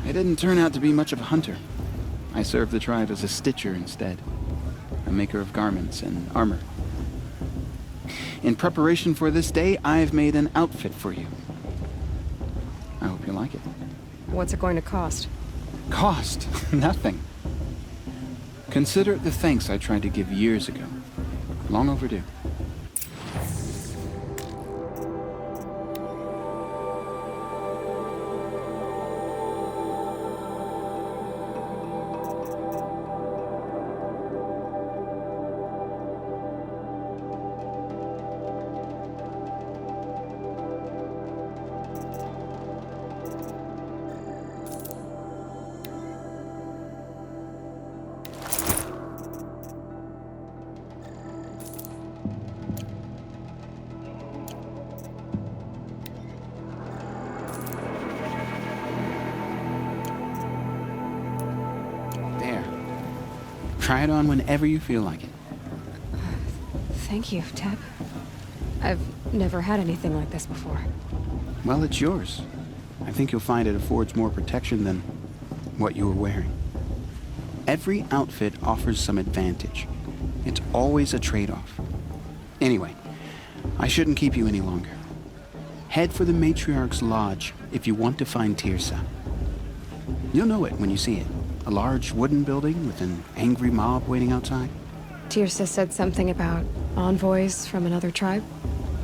I didn't turn out to be much of a hunter. I served the tribe as a stitcher instead, a maker of garments and armor. In preparation for this day, I've made an outfit for you. I hope you like it. What's it going to cost? Cost? Nothing. Consider it the thanks I tried to give years ago. Long overdue. Try it on whenever you feel like it. Thank you, Teb. I've never had anything like this before. Well, it's yours. I think you'll find it affords more protection than what you were wearing. Every outfit offers some advantage. It's always a trade-off. Anyway, I shouldn't keep you any longer. Head for the Matriarch's Lodge if you want to find Tirsa. You'll know it when you see it. A large wooden building with an angry mob waiting outside. Tirsa said something about envoys from another tribe?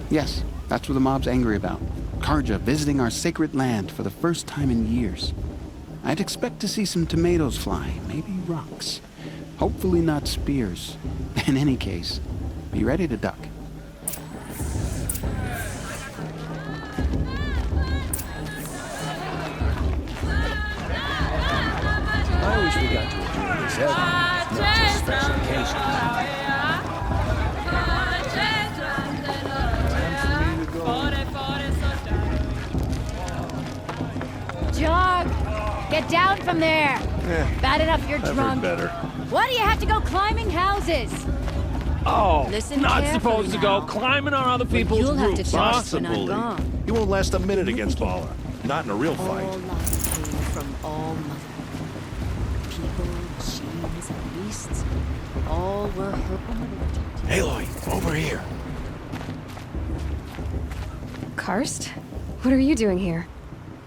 Yes, that's what the mob's angry about. Karja visiting our sacred land for the first time in years. I'd expect to see some tomatoes fly, maybe rocks. Hopefully not spears. In any case, be ready to duck. I always forgot to enjoy this every, not just special occasions. Jog! Get down from there! Bad enough you're I've drunk. heard better. Why do you have to go climbing houses? Oh, Listen not carefully supposed to go now. climbing on other people's You'll have roofs, to huh? trust when I'm gone. He won't last a minute against Paula. Not in a real fight. All life came from all mother. People, machines, and beasts, all were her. Aloy, over here. Karst? What are you doing here?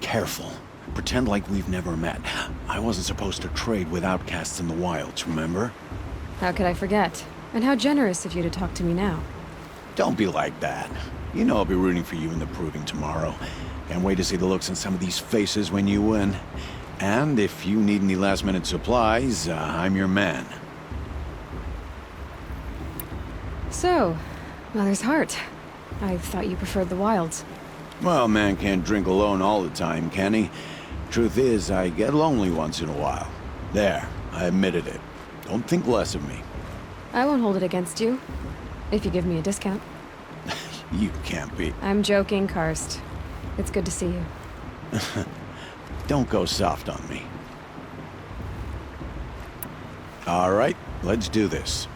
Careful. Pretend like we've never met. I wasn't supposed to trade with outcasts in the wilds, remember? How could I forget? And how generous of you to talk to me now. Don't be like that. You know I'll be rooting for you in the proving tomorrow. Can't wait to see the looks on some of these faces when you win. And if you need any last-minute supplies, I'm your man. So, Mother's Heart. I thought you preferred the wilds. Well, man can't drink alone all the time, can he? Truth is, I get lonely once in a while. There. I admitted it. Don't think less of me. I won't hold it against you, if you give me a discount. You can't be. I'm joking, Karst. It's good to see you. Don't go soft on me. All right, let's do this.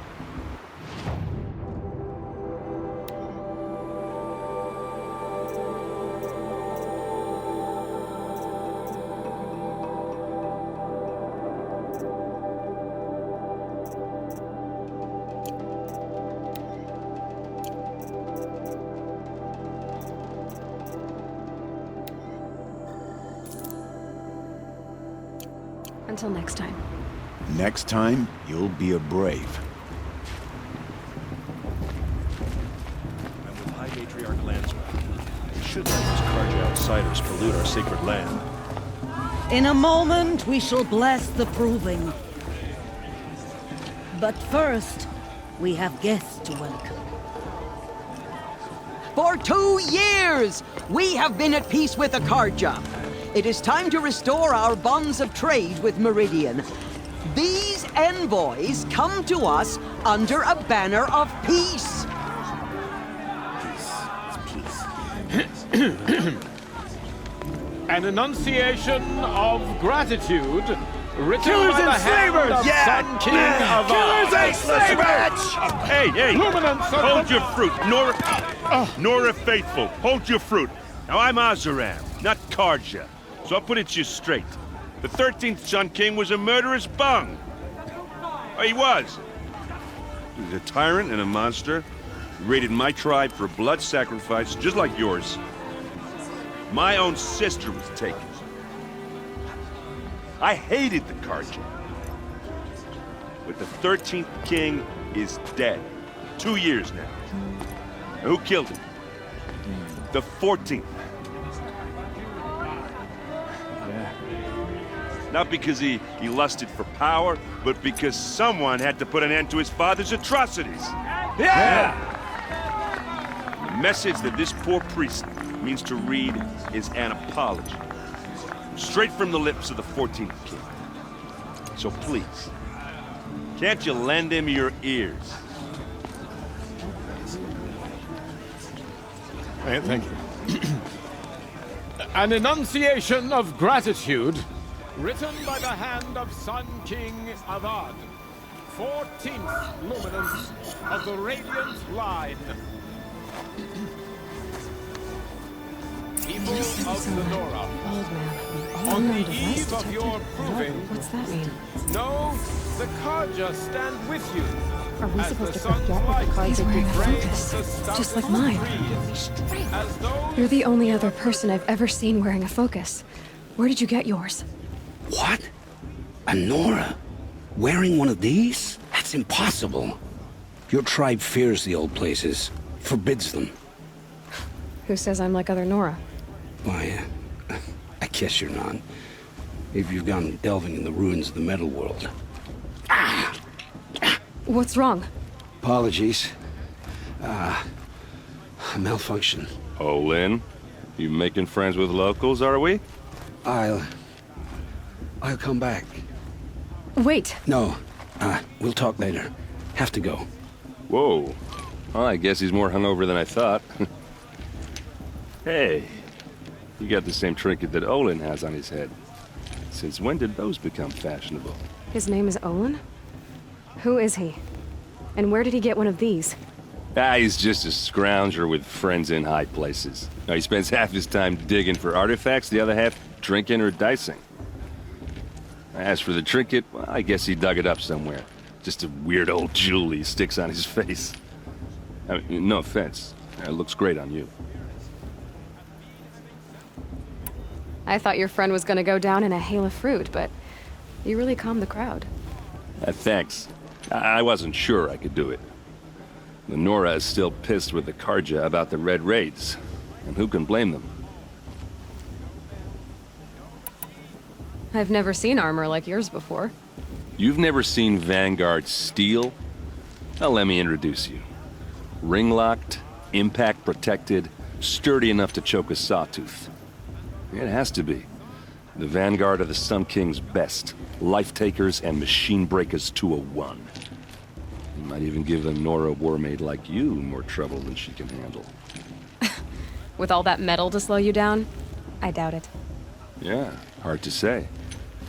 Until next time. Next time, you'll be a brave. I'm with High Matriarch Landsman. We should let these Karja outsiders pollute our sacred land. In a moment, we shall bless the proving. But first, we have guests to welcome. For 2 years, we have been at peace with the Karja. It is time to restore our bonds of trade with Meridian. These envoys come to us under a banner of peace. An enunciation of gratitude written Killers by the and hand slavers! of Yeah! Sun King of Killers and slavers! Hey, hey! Luminance of Hold the- your fruit, Nora Faithful. Hold your fruit. Now I'm Azaram, not Karja. So I'll put it to you straight. The 13th Sun King was a murderous bung. Oh, he was. He was a tyrant and a monster. He raided my tribe for blood sacrifice, just like yours. My own sister was taken. I hated the Karja. But the 13th king is dead. 2 years now. And who killed him? The 14th. Not because he lusted for power, but because someone had to put an end to his father's atrocities. Yeah! The message that this poor priest means to read is an apology. Straight from the lips of the 14th king. So please, can't you lend him your ears? Thank you. An enunciation of gratitude written by the hand of Sun King Avad, 14th luminance of the Radiant Line. People of Lenora, on the eve of your proving, What's that mean? know the Karja stand with you. Are we supposed to forget that the cards are wearing a focus? Just like mine. You're the only other person I've ever seen wearing a focus. Where did you get yours? What? A Nora? Wearing one of these? That's impossible. Your tribe fears the old places, forbids them. Who says I'm like other Nora? Why, I guess you're not. If you've gone delving in the ruins of the metal world. What's wrong? Apologies. A malfunction. Oh, Lynn, you making friends with locals, are we? I'll come back. Wait. No, we'll talk later. Have to go. Whoa. Well, I guess he's more hungover than I thought. Hey, you got the same trinket that Olin has on his head. Since when did those become fashionable? His name is Olin? Who is he? And where did he get one of these? He's just a scrounger with friends in high places. Now, he spends half his time digging for artifacts, the other half drinking or dicing. As for the trinket, well, I guess he dug it up somewhere. Just a weird old jewel he sticks on his face. I mean, no offense. It looks great on you. I thought your friend was gonna go down in a hail of fruit, but you really calmed the crowd. Thanks. I wasn't sure I could do it. Lenora is still pissed with the Karja about the Red Raids, and who can blame them? I've never seen armor like yours before. You've never seen Vanguard steel? Well, let me introduce you. Ring-locked, impact-protected, sturdy enough to choke a sawtooth. It has to be. The vanguard of the Sun King's best. Life takers and machine breakers to a one. You might even give a Nora warmaid like you more trouble than she can handle. With all that metal to slow you down? I doubt it. Yeah, hard to say.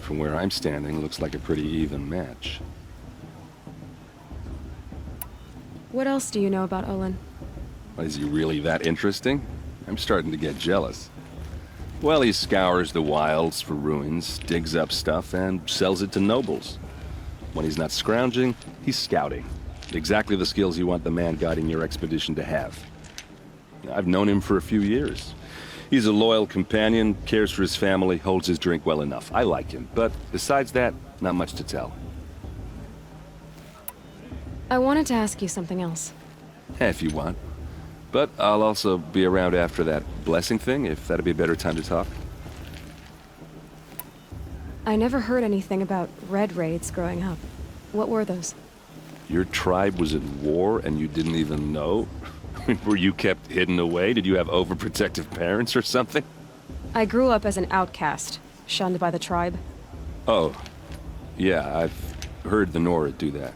From where I'm standing, looks like a pretty even match. What else do you know about Olin? Is he really that interesting? I'm starting to get jealous. Well, he scours the wilds for ruins, digs up stuff, and sells it to nobles. When he's not scrounging, he's scouting. Exactly the skills you want the man guiding your expedition to have. I've known him for a few years. He's a loyal companion, cares for his family, holds his drink well enough. I like him, but besides that, not much to tell. I wanted to ask you something else. If you want. But I'll also be around after that blessing thing, if that'd be a better time to talk. I never heard anything about red raids growing up. What were those? Your tribe was at war and you didn't even know? Were you kept hidden away? Did you have overprotective parents or something? I grew up as an outcast, shunned by the tribe. Oh, yeah, I've heard the Nora do that.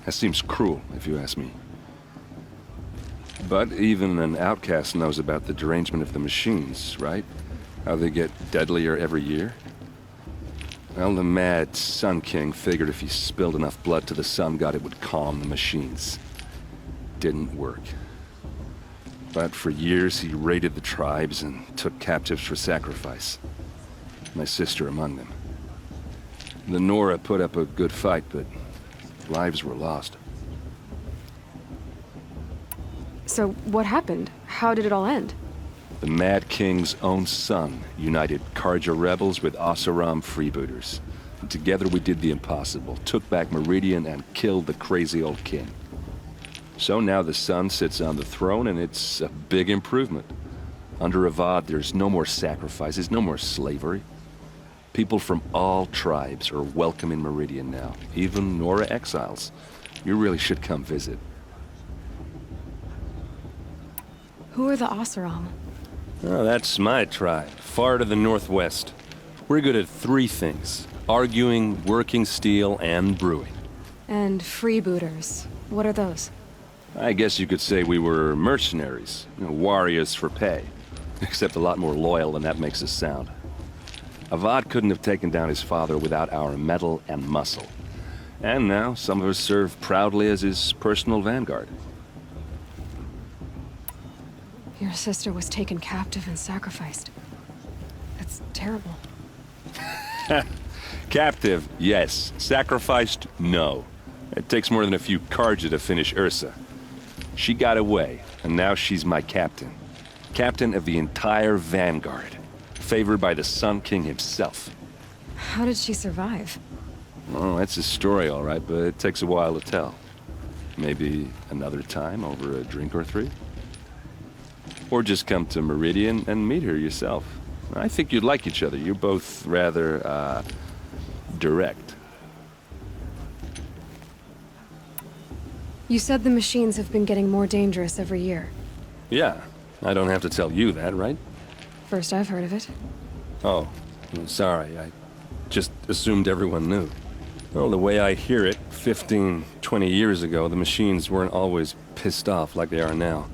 That seems cruel, if you ask me. But even an outcast knows about the derangement of the machines, right? How they get deadlier every year? Well, the mad Sun King figured if he spilled enough blood to the Sun God, it would calm the machines. Didn't work. But for years, he raided the tribes and took captives for sacrifice. My sister among them. The Nora put up a good fight, but lives were lost. So what happened? How did it all end? The Mad King's own son united Karja rebels with Oseram freebooters. And together we did the impossible, took back Meridian and killed the crazy old king. So now the son sits on the throne and it's a big improvement. Under Avad, there's no more sacrifices, no more slavery. People from all tribes are welcome in Meridian now, even Nora exiles. You really should come visit. Who are the Oseram? Oh, that's my tribe, far to the northwest. We're good at three things: arguing, working steel, and brewing. And freebooters. What are those? I guess you could say we were mercenaries, warriors for pay. Except a lot more loyal than that makes us sound. Avad couldn't have taken down his father without our metal and muscle. And now some of us serve proudly as his personal vanguard. Your sister was taken captive and sacrificed. That's terrible. Captive, yes. Sacrificed, no. It takes more than a few Karja to finish Ursa. She got away, and now she's my captain. Captain of the entire vanguard. Favored by the Sun King himself. How did she survive? Oh, that's a story, all right, but it takes a while to tell. Maybe another time over a drink or three? Or just come to Meridian and meet her yourself. I think you'd like each other. You're both rather, direct. You said the machines have been getting more dangerous every year. Yeah, I don't have to tell you that, right? First I've heard of it. Oh, I'm sorry. I just assumed everyone knew. Well, the way I hear it, 15, 20 years ago, the machines weren't always pissed off like they are now.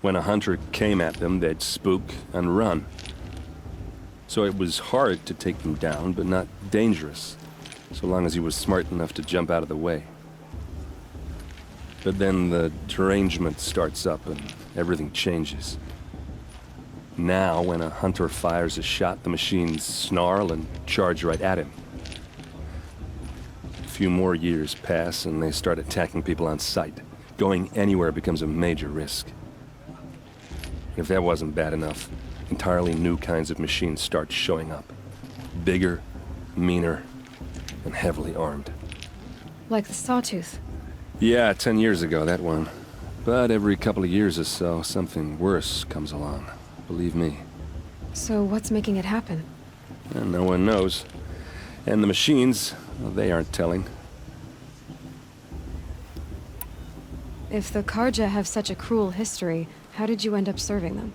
When a hunter came at them, they'd spook and run. So it was hard to take them down, but not dangerous, so long as he was smart enough to jump out of the way. But then the derangement starts up and everything changes. Now, when a hunter fires a shot, the machines snarl and charge right at him. A few more years pass and they start attacking people on sight. Going anywhere becomes a major risk. If that wasn't bad enough, entirely new kinds of machines start showing up. Bigger, meaner, and heavily armed. Like the Sawtooth. Yeah, 10 years ago, that one. But every couple of years or so, something worse comes along. Believe me. So what's making it happen? And no one knows. And the machines, well, they aren't telling. If the Karja have such a cruel history, how did you end up serving them?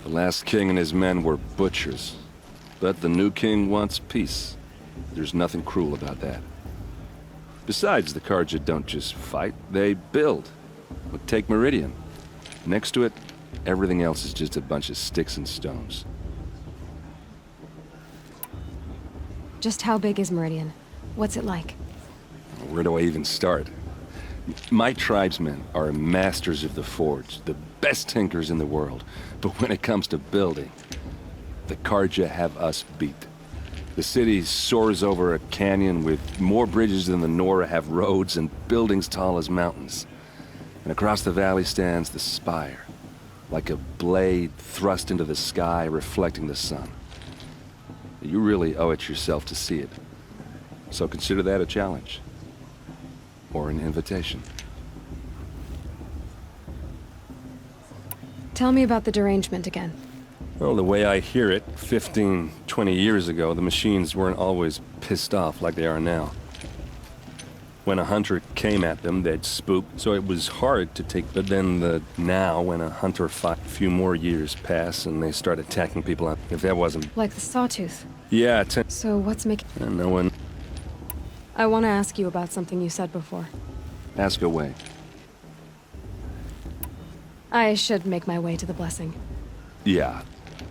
The last king and his men were butchers. But the new king wants peace. There's nothing cruel about that. Besides, the Carja don't just fight, they build. But take Meridian. Next to it, everything else is just a bunch of sticks and stones. Just how big is Meridian? What's it like? Where do I even start? My tribesmen are masters of the forge, the best tinkers in the world. But when it comes to building, the Carja have us beat. The city soars over a canyon with more bridges than the Nora have roads and buildings tall as mountains. And across the valley stands the spire, like a blade thrust into the sky reflecting the sun. You really owe it yourself to see it. So consider that a challenge. Or an invitation. Tell me about the derangement again. Well, the way I hear it, 15, 20 years ago, the machines weren't always pissed off like they are now. When a hunter came at them, they'd spook, so it was hard to take. But then now, when a hunter fought, a few more years pass and they start attacking people, if that wasn't... Like the sawtooth? Yeah, So what's making... no one... I want to ask you about something you said before. Ask away. I should make my way to the blessing. Yeah.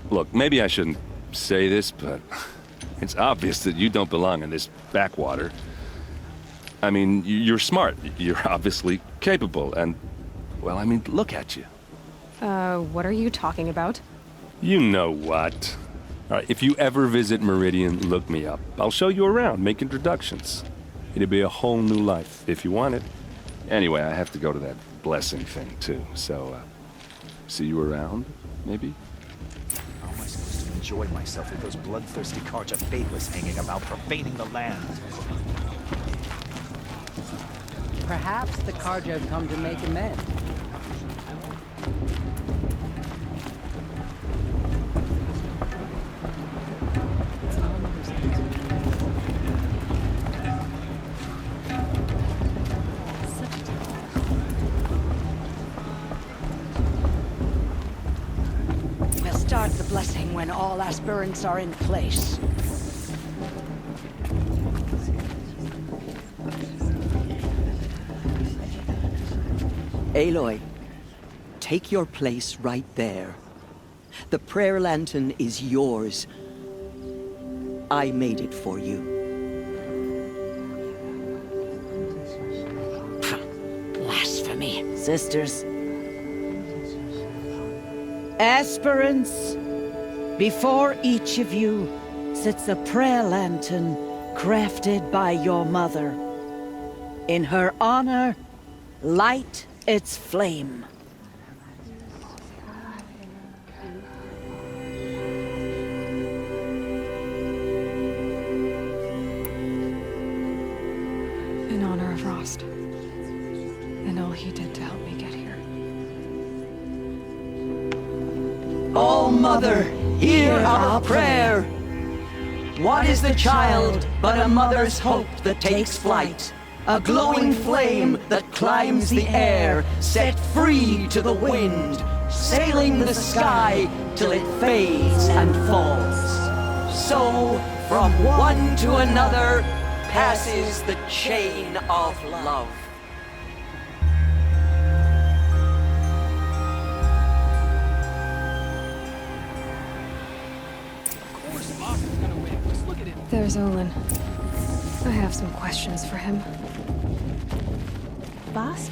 Look, maybe I shouldn't say this, but it's obvious that you don't belong in this backwater. I mean, you're smart. You're obviously capable, and... well, I mean, look at you. What are you talking about? You know what. All right, if you ever visit Meridian, look me up. I'll show you around, make introductions. It'll be a whole new life, if you want it. Anyway, I have to go to that blessing thing, too, so, see you around, maybe? How am I supposed to enjoy myself with those bloodthirsty Carja faithless hanging about, profaning the land? Perhaps the Carja have come to make amends. We'll start the blessing when all aspirants are in place. Aloy, take your place right there. The prayer lantern is yours. I made it for you. Blasphemy. Sisters. Aspirants, before each of you sits a prayer lantern crafted by your mother. In her honor, light its flame. In honor of Rost. And all he did to help me get here. All Mother, hear our prayer. What is the child but a mother's hope that takes flight? A glowing flame that climbs the air, set free to the wind, sailing the sky till it fades and falls. So, from one to another, passes the chain of love. There's Olin. I have some questions for him. Bast.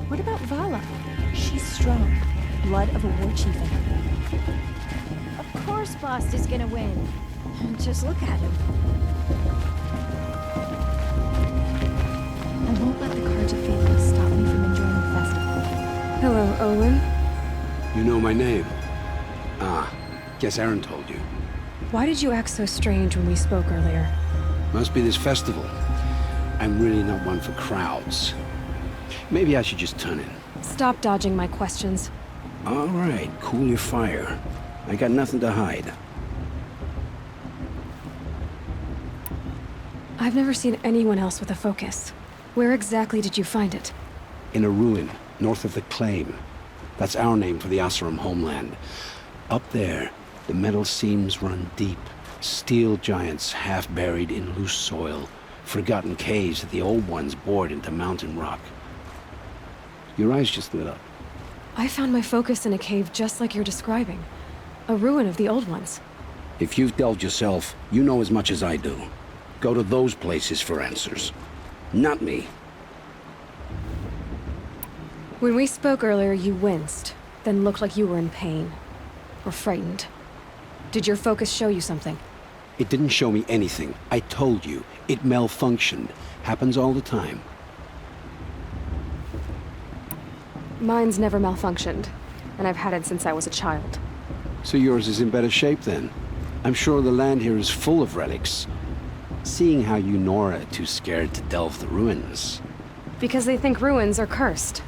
What about Vala? She's strong. Blood of a war chieftain. Of course Bast is gonna win. Just look at him. I won't let the Carja faithless stop me from enjoying the festival. Hello, Olin. You know my name? Ah, guess Aaron told you. Why did you act so strange when we spoke earlier? Must be this festival. I'm really not one for crowds. Maybe I should just turn in. Stop dodging my questions. All right, cool your fire. I got nothing to hide. I've never seen anyone else with a focus. Where exactly did you find it? In a ruin, north of the Claim. That's our name for the Asuram homeland. Up there, The metal seams run deep. Steel giants half buried in loose soil. Forgotten caves that the old ones bored into mountain rock. Your eyes just lit up. I found my focus in a cave just like you're describing. A ruin of the old ones. If you've delved yourself, you know as much as I do. Go to those places for answers. Not me. When we spoke earlier, you winced, then looked like you were in pain. Or frightened. Did your focus show you something? It didn't show me anything. I told you. It malfunctioned. Happens all the time. Mine's never malfunctioned, and I've had it since I was a child. So yours is in better shape then. I'm sure the land here is full of relics. Seeing how you Nora are too scared to delve the ruins. Because they think ruins are cursed.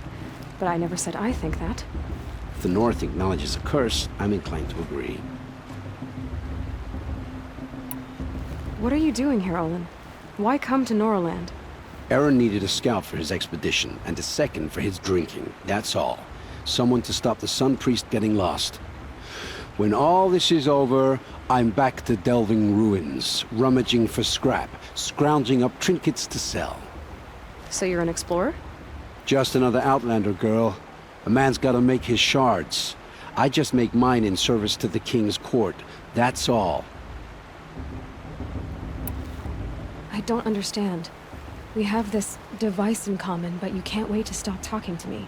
But I never said I think that. If the North acknowledges a curse, I'm inclined to agree. What are you doing here, Olin? Why come to Noraland? Aaron needed a scout for his expedition, and a second for his drinking. That's all. Someone to stop the Sun Priest getting lost. When all this is over, I'm back to delving ruins, rummaging for scrap, scrounging up trinkets to sell. So you're an explorer? Just another Outlander, girl. A man's gotta make his shards. I just make mine in service to the King's court. That's all. I don't understand. We have this device in common, but you can't wait to stop talking to me.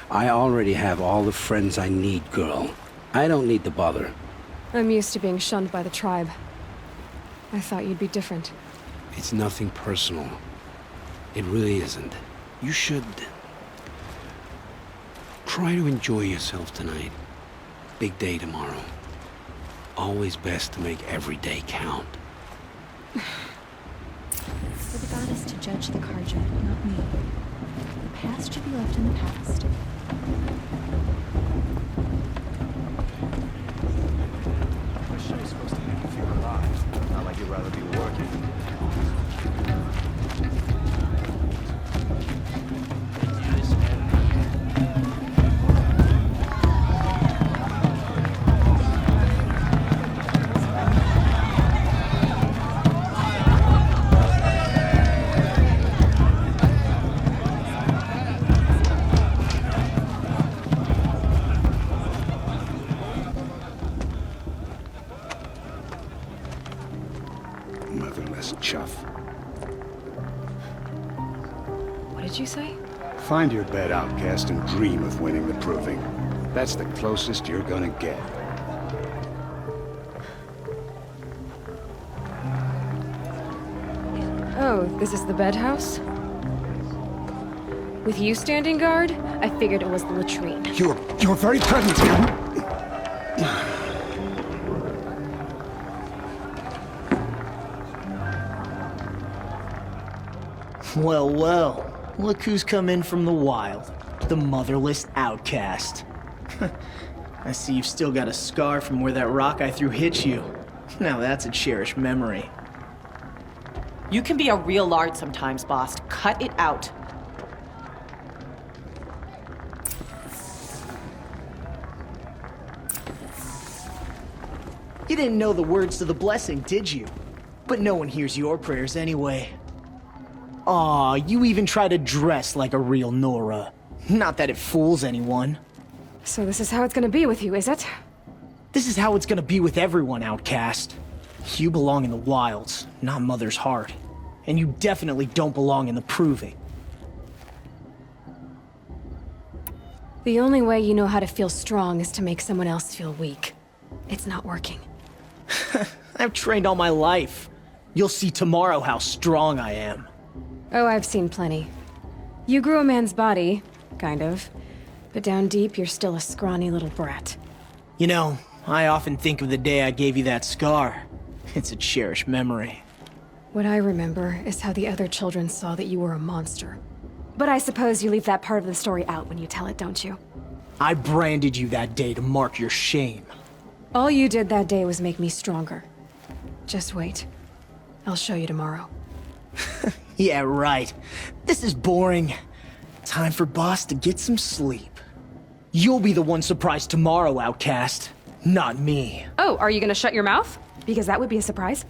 I already have all the friends I need, girl. I don't need to bother. I'm used to being shunned by the tribe. I thought you'd be different. It's nothing personal. It really isn't. You should... try to enjoy yourself tonight. Big day tomorrow. Always best to make every day count. For the goddess to judge the Karja, not me. The past should be left in the past. What show is supposed to make you feel alive? Not like you'd rather be working. Motherless chuff. What did you say? Find your bed, outcast, and dream of winning the proving. That's the closest you're gonna get. Oh, this is the bed house? With you standing guard, I figured it was the latrine. You're very present. Well, well. Look who's come in from the wild. The motherless outcast. I see you've still got a scar from where that rock I threw hit you. Now that's a cherished memory. You can be a real lard sometimes, boss. Cut it out. You didn't know the words to the blessing, did you? But no one hears your prayers anyway. Aw, you even try to dress like a real Nora. Not that it fools anyone. So this is how it's gonna be with you, is it? This is how it's gonna be with everyone, outcast. You belong in the wilds, not Mother's heart. And you definitely don't belong in the proving. The only way you know how to feel strong is to make someone else feel weak. It's not working. I've trained all my life. You'll see tomorrow how strong I am. Oh, I've seen plenty. You grew a man's body, kind of. But down deep, you're still a scrawny little brat. You know, I often think of the day I gave you that scar. It's a cherished memory. What I remember is how the other children saw that you were a monster. But I suppose you leave that part of the story out when you tell it, don't you? I branded you that day to mark your shame. All you did that day was make me stronger. Just wait. I'll show you tomorrow. Yeah, right. This is boring. Time for Boss to get some sleep. You'll be the one surprised tomorrow, outcast. Not me. Oh, are you gonna shut your mouth? Because that would be a surprise.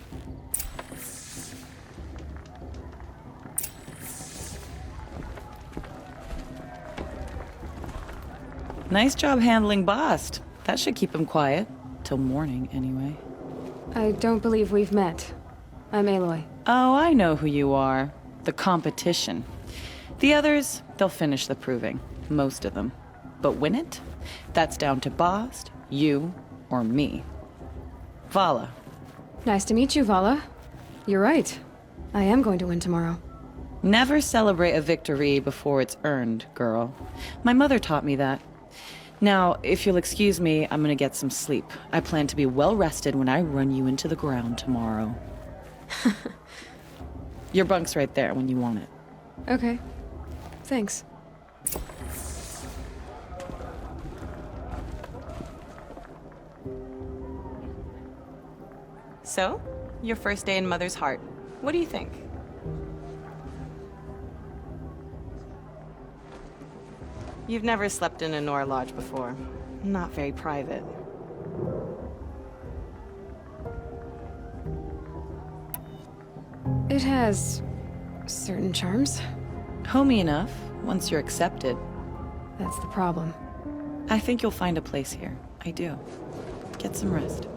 Nice job handling Bast. That should keep him quiet. Till morning, anyway. I don't believe we've met. I'm Aloy. Oh, I know who you are. The competition. The others, they'll finish the proving. Most of them. But win it? That's down to Bast, you, or me. Vala. Nice to meet you, Vala. You're right. I am going to win tomorrow. Never celebrate a victory before it's earned, girl. My mother taught me that. Now, if you'll excuse me, I'm gonna get some sleep. I plan to be well rested when I run you into the ground tomorrow. Your bunk's right there when you want it. Okay. Thanks. So, your first day in Mother's Heart. What do you think? You've never slept in a Nora lodge before. Not very private. It has certain charms. Homey enough, once you're accepted. That's the problem. I think you'll find a place here. I do. Get some rest.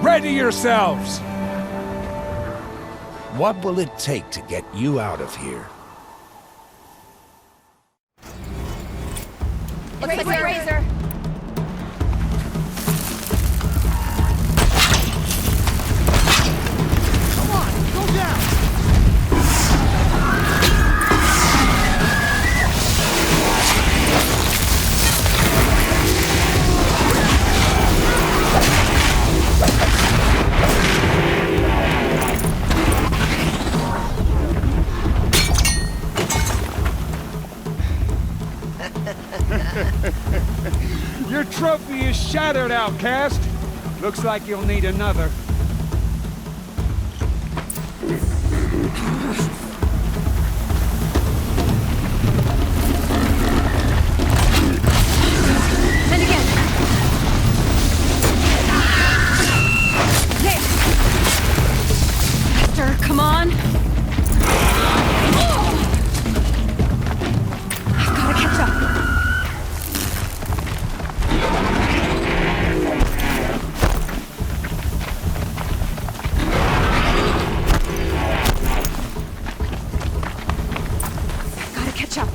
Ready yourselves! What will it take to get you out of here? Razor! Come on, go down! Your trophy is shattered, outcast. Looks like you'll need another. And again. There. Faster, come on. I've gotta catch up.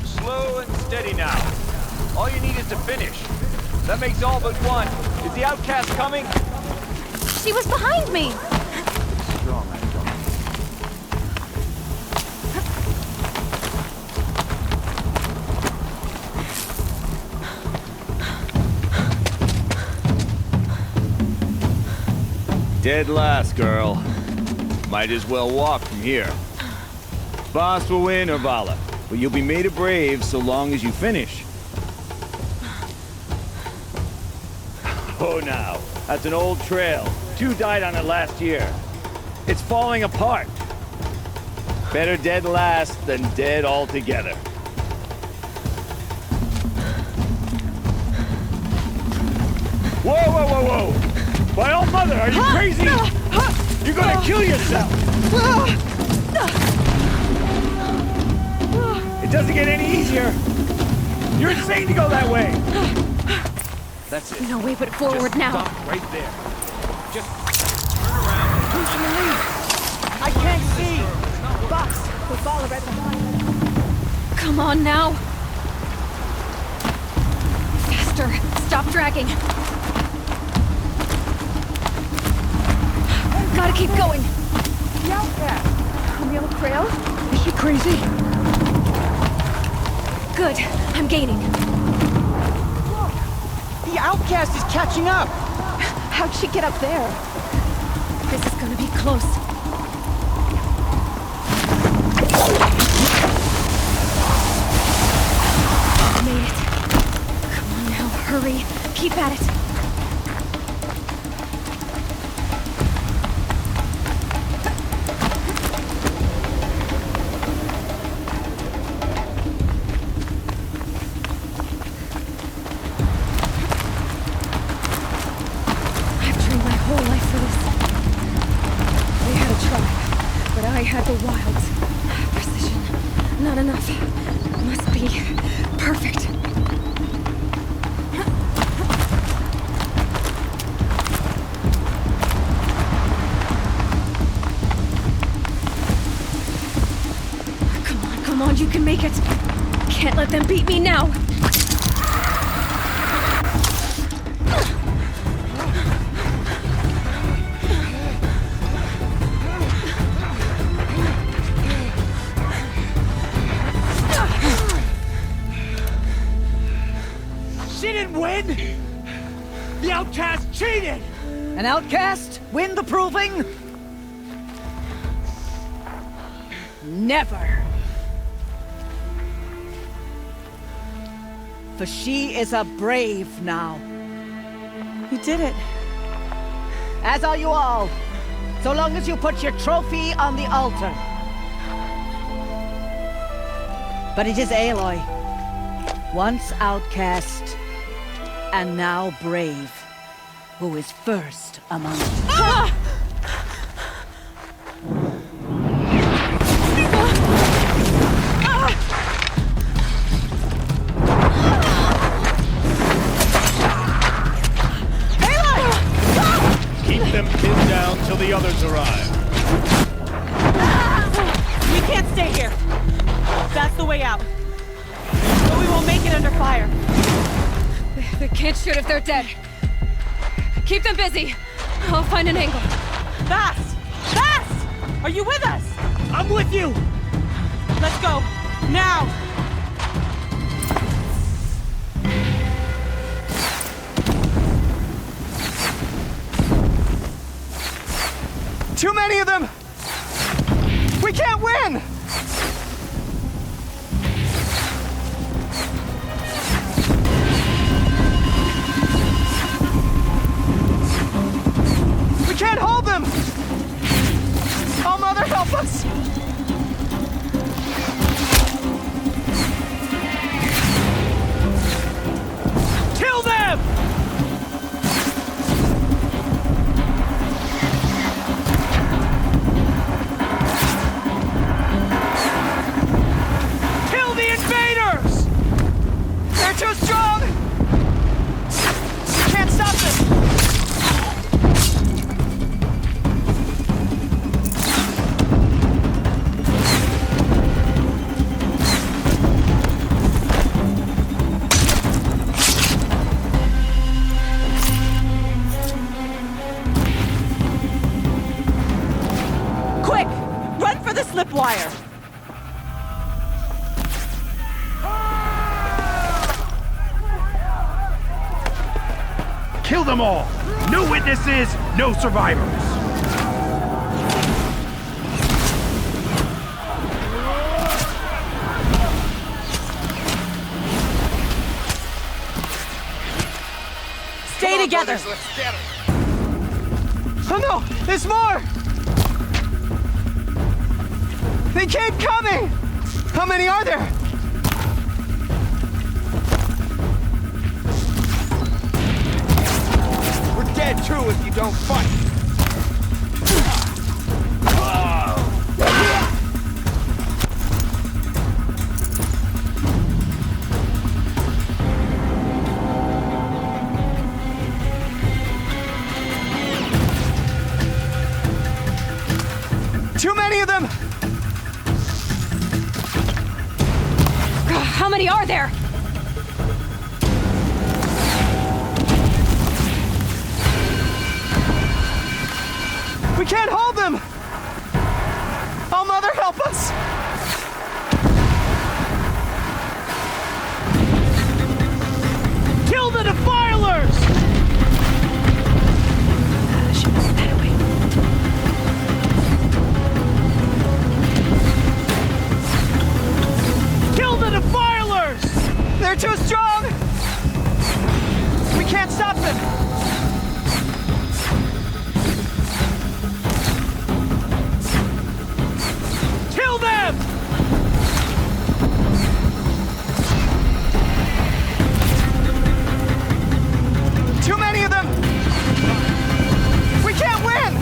Slow and steady now. All you need is to finish. That makes all but one. Is the outcast coming? She was behind me! Strong, Dead last, girl. Might as well walk from here. Boss will win or Vala, but you'll be made a brave so long as you finish. Oh, now, that's an old trail. 2 died on it last year. It's falling apart. Better dead last than dead altogether. Whoa, whoa, whoa, whoa! My old mother, are you crazy? You're gonna kill yourself! It doesn't get any easier. You're insane to go that way. That's it. No way but forward Just now. Stop right there. Just turn around. Pushing the lead. I can't see. Box, with Vala right behind. Come on now. Faster. Stop dragging. Gotta keep going. The outcast. Camille Crail? Is she crazy? Good. I'm gaining. The outcast is catching up. How'd she get up there? This is gonna be close. Made it. Come on now, hurry. Keep at it. I had the wilds. Precision. Not enough. Must be perfect. Come on, you can make it. Can't let them beat me now. The outcast cheated! An outcast win the proving? Never. For she is a brave now. You did it. As are you all. So long as you put your trophy on the altar. But it is Aloy. Once outcast, and now brave, who is first among us. Ah! Keep them pinned down till the others arrive. We can't stay here. That's the way out. But we won't make it under fire. They can't shoot if they're dead. Keep them busy. I'll find an angle. Fast! Fast! Are you with us? I'm with you! Let's go. Now! Too many of them! We can't win! We can't hold them! Oh, Mother, help us! Kill them! Kill the invaders! They're too strong! We can't stop them! Quick! Run for the slip wire! Kill them all! No witnesses, no survivors! Stay together! Oh no! There's more! They keep coming! How many are there? We're dead too if you don't fight. Too many of them! How many are there? We can't hold them! Oh, Mother, help us! Kill the defilers! Kill the defilers! They're too strong! We can't stop them! Kill them! Too many of them! We can't win!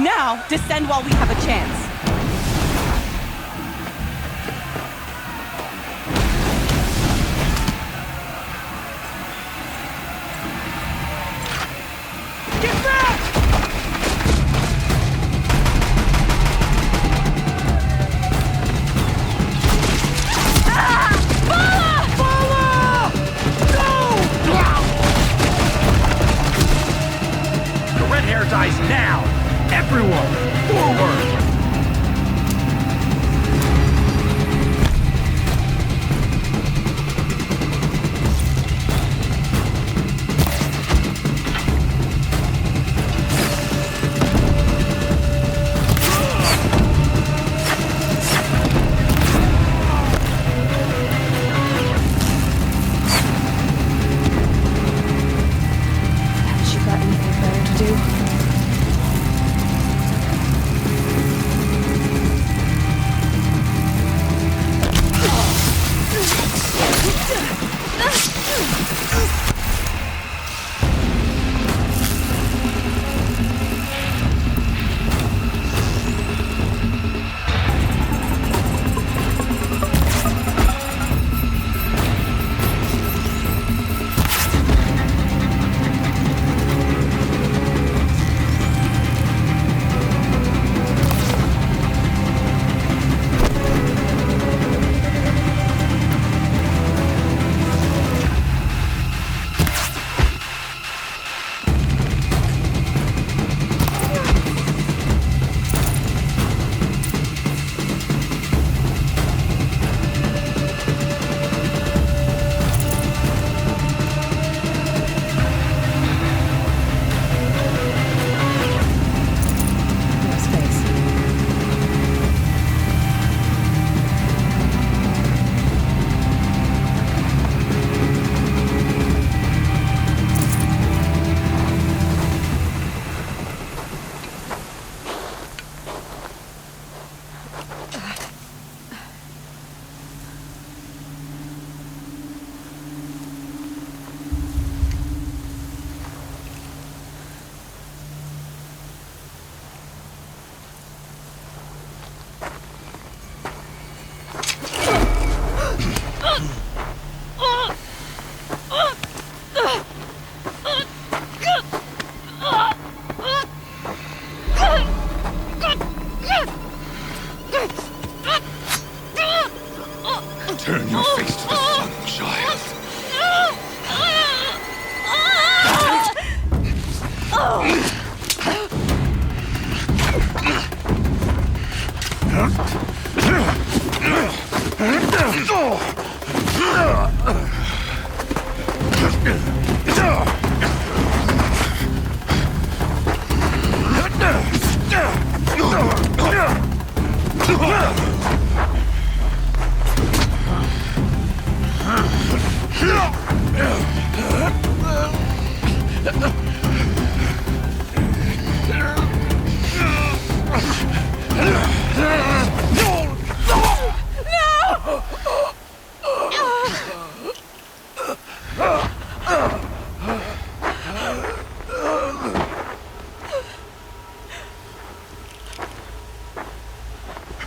Now, descend while we have a chance. Get back! The red hair dies now! Everyone, forward! Haven't you got anything better to do?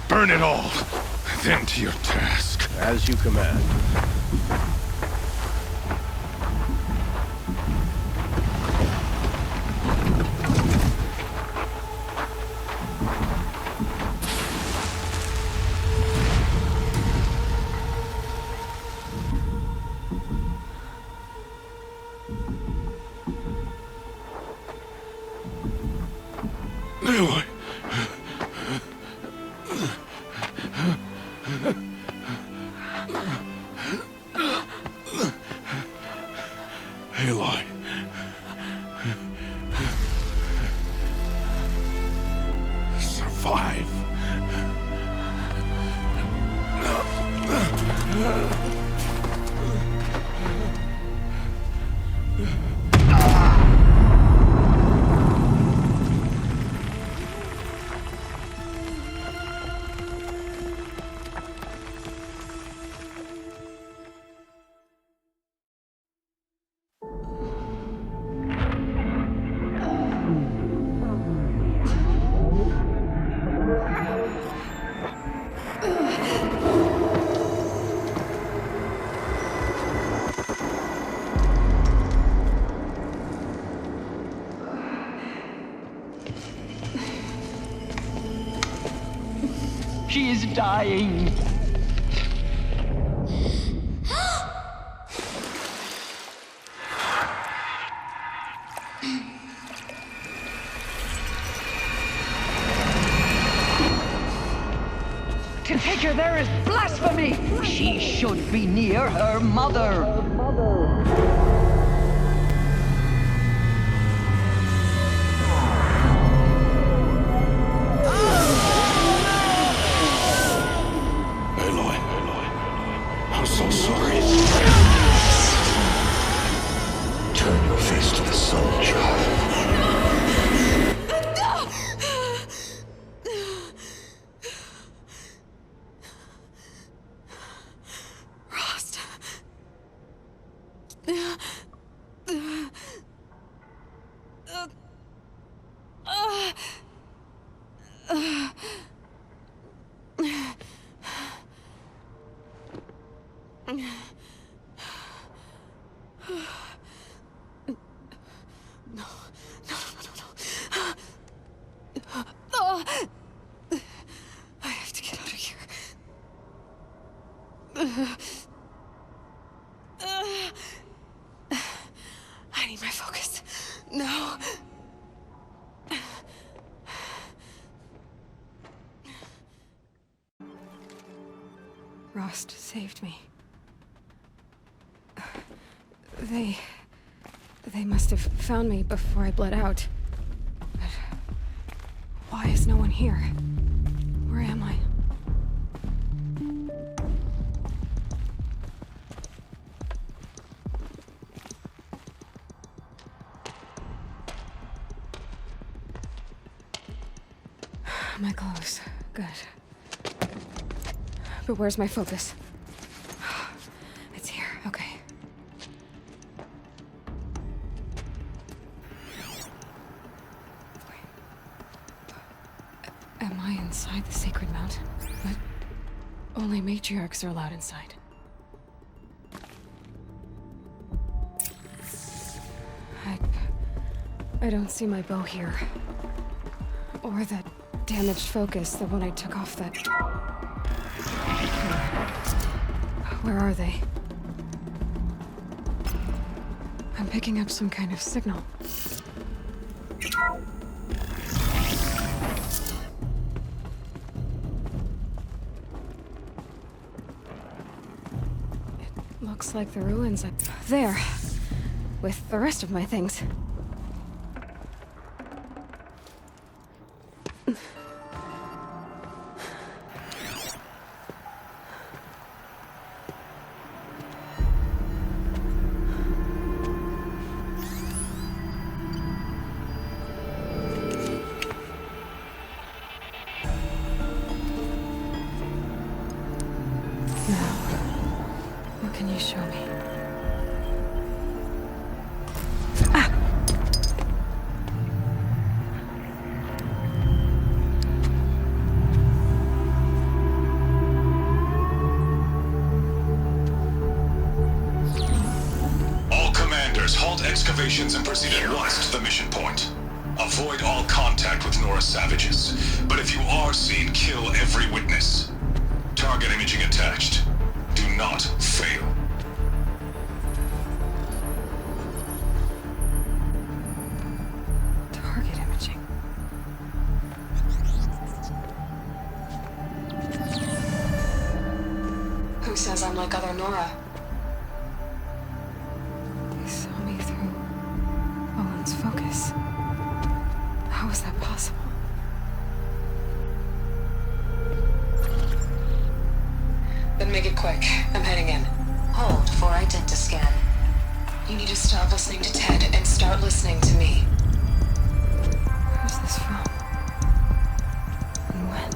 Burn it all, then to your task. As you command. Aloy. Aloy. Survive. She is dying. To take her there is blasphemy. She should be near her mother. I'm so sorry. Turn your face to the sun, child. Rost. I have to get out of here. I need my focus. No. Rost saved me. They must have found me before I bled out. But why is no one here? Where am I? My clothes. Good. But where's my focus? It's here. Okay. Am I inside the sacred mountain? But only matriarchs are allowed inside. I don't see my bow here. Or that damaged focus, the one I took off that... Where are they? I'm picking up some kind of signal. It looks like the ruins up there, with the rest of my things. activations and proceed at once to the mission point. Avoid all contact with Nora savages, but if you are seen, kill every witness. Target imaging attached. Do not fail. Target imaging. Who says I'm like other Nora? They saw me through Owen's focus. How is that possible? Then make it quick. I'm heading in. Hold for identiscan. You need to stop listening to Ted and start listening to me. Who's this from? And when?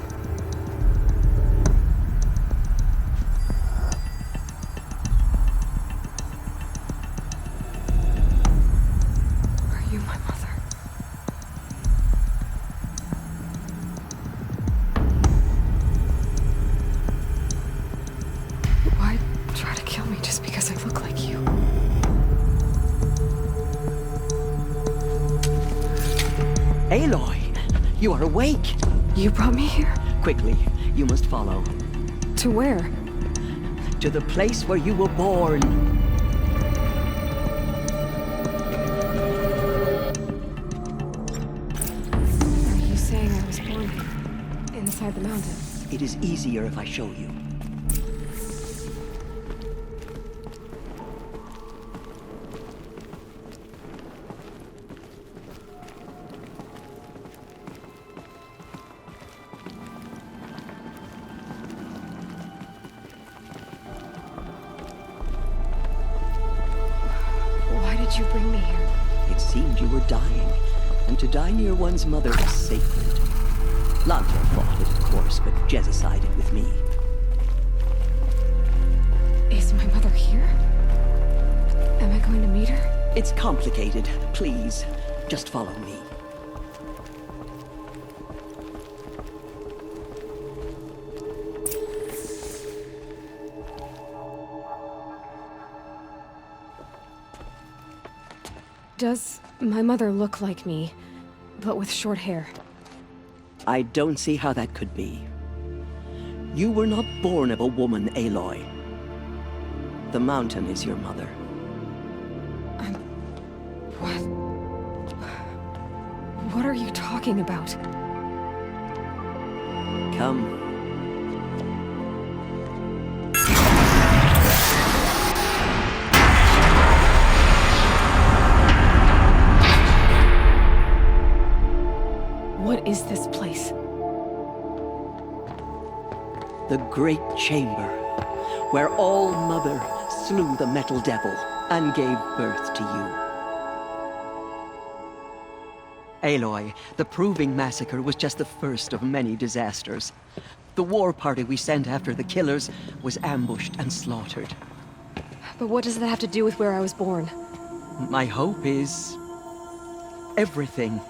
Are you my mother? Why try to kill me just because I look like you? Aloy, you are awake. You brought me here? Quickly, you must follow. To where? To the place where you were born. Are you saying I was born inside the mountain? It is easier if I show you. Why did you bring me here? It seemed you were dying, and to die near one's mother is sacred. Lanta fought it, of course, but Jezza sided with me. Is my mother here? Am I going to meet her? It's complicated. Please, just follow me. Does my mother look like me, but with short hair? I don't see how that could be. You were not born of a woman, Aloy. The mountain is your mother. What? What are you talking about? Come. What is this place? The Great Chamber, where All Mother slew the Metal Devil and gave birth to you. Aloy, the Proving Massacre was just the first of many disasters. The war party we sent after the killers was ambushed and slaughtered. But what does that have to do with where I was born? My hope is everything.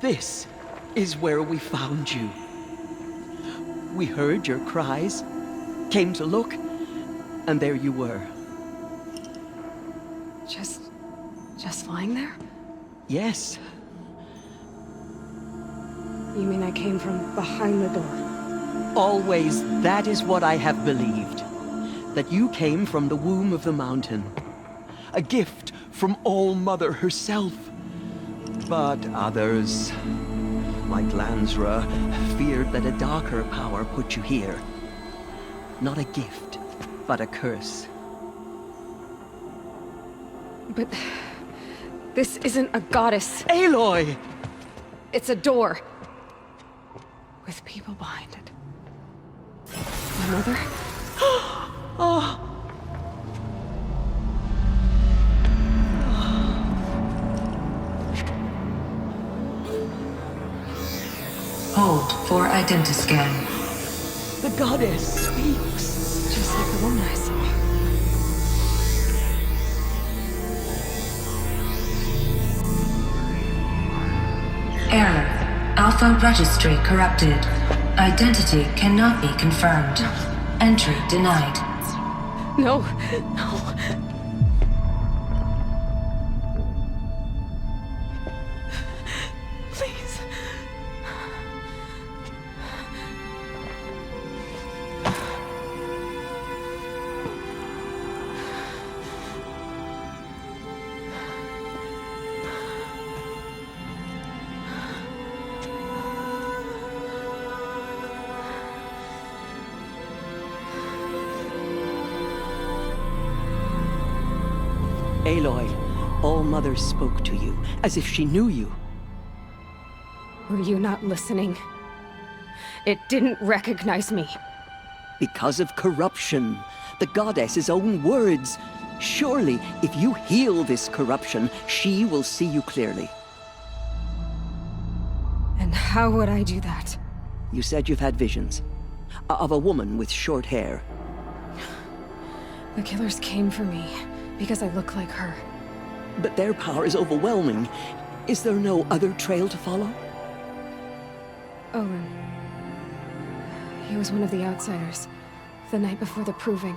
This is where we found you. We heard your cries, came to look, and there you were. Just lying there? Yes. You mean I came from behind the door? Always, that is what I have believed. That you came from the womb of the mountain. A gift from All Mother herself. But others, like Lansra, feared that a darker power put you here. Not a gift, but a curse. But this isn't a goddess. Aloy! It's a door. With people behind it. My mother? Oh! Hold for identiscan. The goddess speaks. Just like the woman I saw. Error. Alpha registry corrupted. Identity cannot be confirmed. Entry denied. No. Aloy, All Mother spoke to you, as if she knew you. Were you not listening? It didn't recognize me. Because of corruption. The goddess's own words. Surely, if you heal this corruption, she will see you clearly. And how would I do that? You said you've had visions. Of a woman with short hair. The killers came for me because I look like her. But their power is overwhelming. Is there no other trail to follow? Owen. He was one of the outsiders. The night before the proving.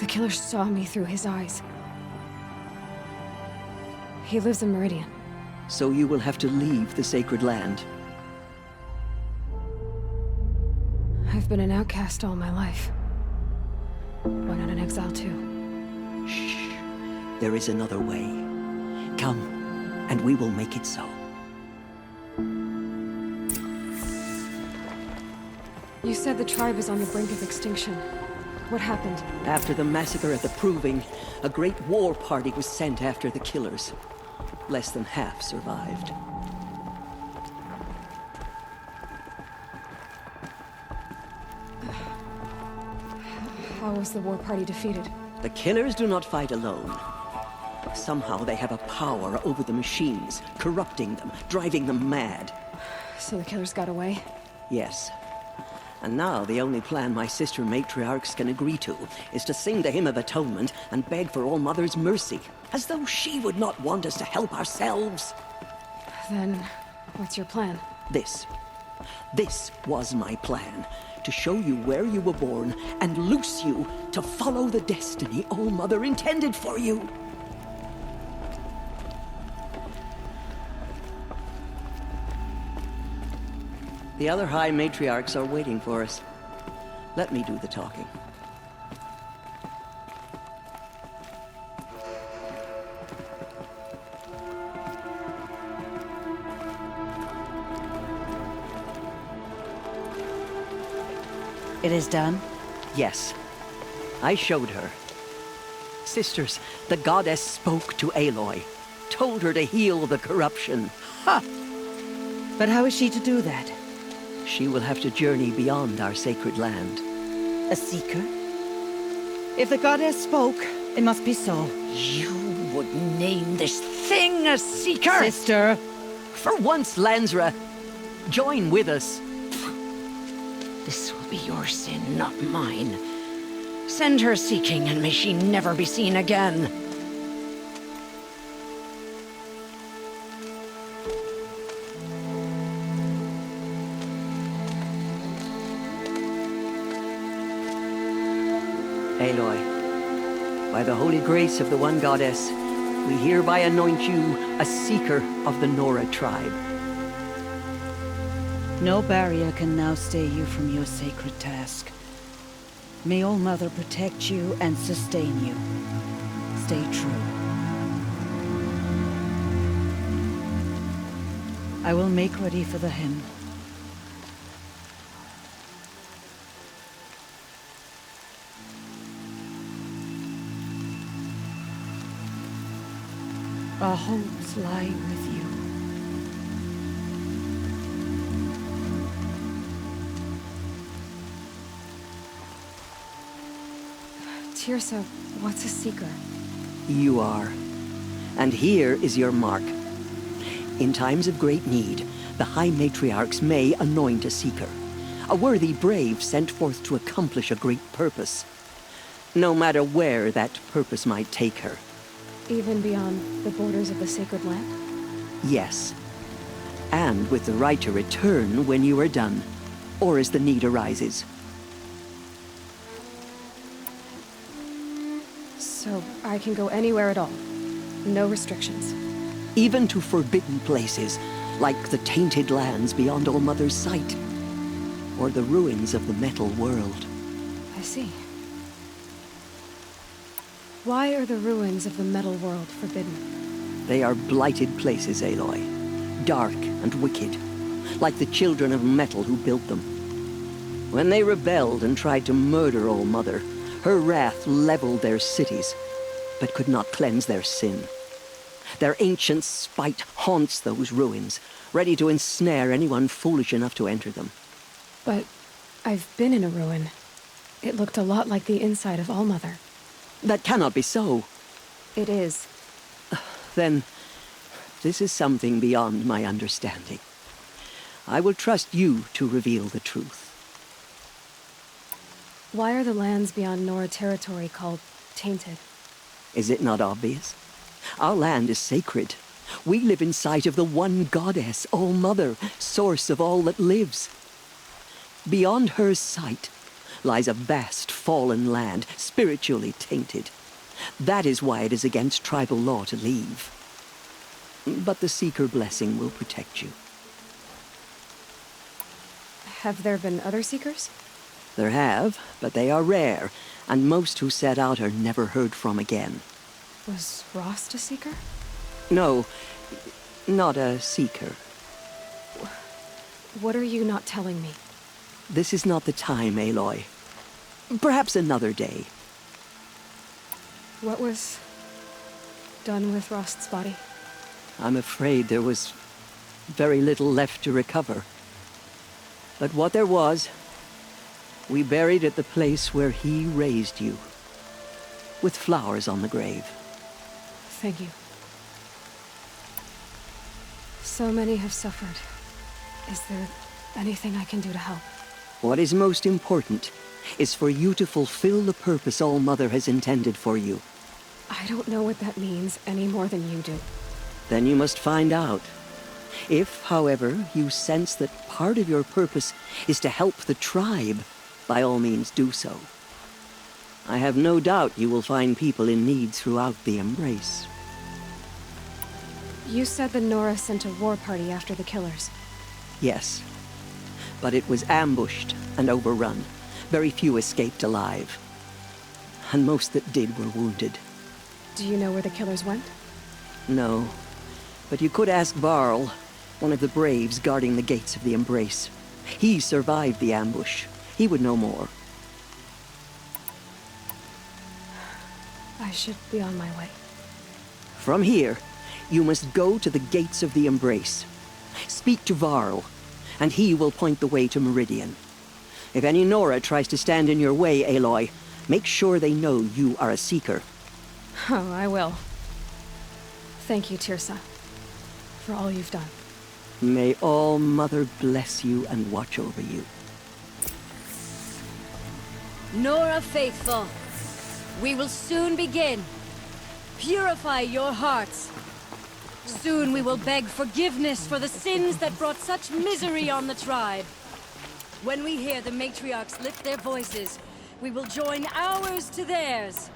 The killer saw me through his eyes. He lives in Meridian. So you will have to leave the sacred land. I've been an outcast all my life. Why not an exile too? Shh. There is another way. Come, and we will make it so. You said the tribe is on the brink of extinction. What happened? After the massacre at the Proving, a great war party was sent after the killers. Less than half survived. How was the war party defeated? The killers do not fight alone. Somehow they have a power over the machines, corrupting them, driving them mad. So the killers got away? Yes. And now the only plan my sister matriarchs can agree to is to sing the Hymn of Atonement and beg for All Mother's mercy, as though she would not want us to help ourselves. Then, what's your plan? This was my plan. To show you where you were born and loose you to follow the destiny All Mother intended for you. The other High Matriarchs are waiting for us. Let me do the talking. It is done? Yes. I showed her. Sisters, the goddess spoke to Aloy. Told her to heal the corruption. Ha! But how is she to do that? She will have to journey beyond our sacred land. A seeker? If the goddess spoke, it must be so. You would name this thing a seeker? Sister! For once, Lansra, join with us. This will be your sin, not mine. Send her seeking, and may she never be seen again. Aloy, by the holy grace of the one goddess, we hereby anoint you a seeker of the Nora tribe. No barrier can now stay you from your sacred task. May All Mother protect you and sustain you. Stay true. I will make ready for the hymn. Our hopes lie with you. Tirsa, what's a seeker? You are. And here is your mark. In times of great need, the High Matriarchs may anoint a seeker. A worthy brave sent forth to accomplish a great purpose. No matter where that purpose might take her. Even beyond the borders of the sacred land? Yes. And with the right to return when you are done, or as the need arises. So I can go anywhere at all? No restrictions? Even to forbidden places, like the tainted lands beyond All Mother's sight. Or the ruins of the metal world. I see. Why are the ruins of the metal world forbidden? They are blighted places, Aloy. Dark and wicked. Like the children of metal who built them. When they rebelled and tried to murder All Mother, her wrath leveled their cities. but could not cleanse their sin. Their ancient spite haunts those ruins, ready to ensnare anyone foolish enough to enter them. But I've been in a ruin. It looked a lot like the inside of Allmother. That cannot be so. It is. Then, this is something beyond my understanding. I will trust you to reveal the truth. Why are the lands beyond Nora territory called tainted? Is it not obvious? Our land is sacred. We live in sight of the one goddess, All-Mother, source of all that lives. Beyond her sight lies a vast fallen land, spiritually tainted. That is why it is against tribal law to leave. But the Seeker blessing will protect you. Have there been other Seekers? There have, but they are rare, and most who set out are never heard from again. Was Rost a Seeker? No, not a Seeker. What are you not telling me? This is not the time, Aloy. Perhaps another day. What was done with Rost's body? I'm afraid there was very little left to recover. But what there was, we buried at the place where he raised you, with flowers on the grave. Thank you. So many have suffered. Is there anything I can do to help? What is most important is for you to fulfill the purpose All-Mother has intended for you. I don't know what that means any more than you do. Then you must find out. If, however, you sense that part of your purpose is to help the tribe, by all means do so. I have no doubt you will find people in need throughout the Embrace. You said the Nora sent a war party after the killers. Yes, but it was ambushed and overrun. Very few escaped alive. And most that did were wounded. Do you know where the killers went? No, but you could ask Varl, one of the braves guarding the gates of the Embrace. He survived the ambush. He would know more. I should be on my way. From here, you must go to the gates of the Embrace. Speak to Varl, and he will point the way to Meridian. If any Nora tries to stand in your way, Aloy, make sure they know you are a Seeker. Oh, I will. Thank you, Tirsa, for all you've done. May All-Mother bless you and watch over you. Nora faithful, we will soon begin. Purify your hearts. Soon we will beg forgiveness for the sins that brought such misery on the tribe. When we hear the matriarchs lift their voices, we will join ours to theirs.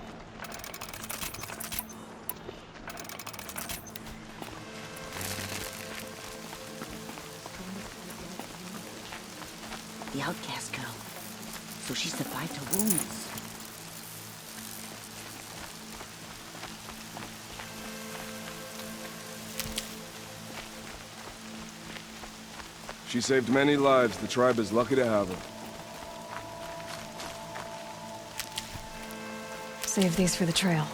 The outcast girl. So she survived her wounds. She saved many lives. The tribe is lucky to have her. Save these for the trail.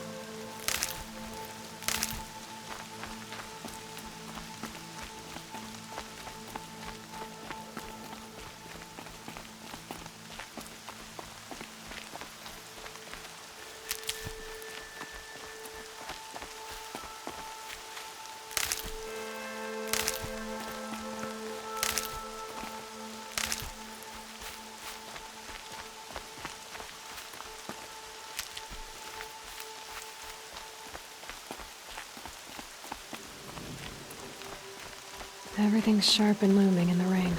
Everything's sharp and looming in the rain.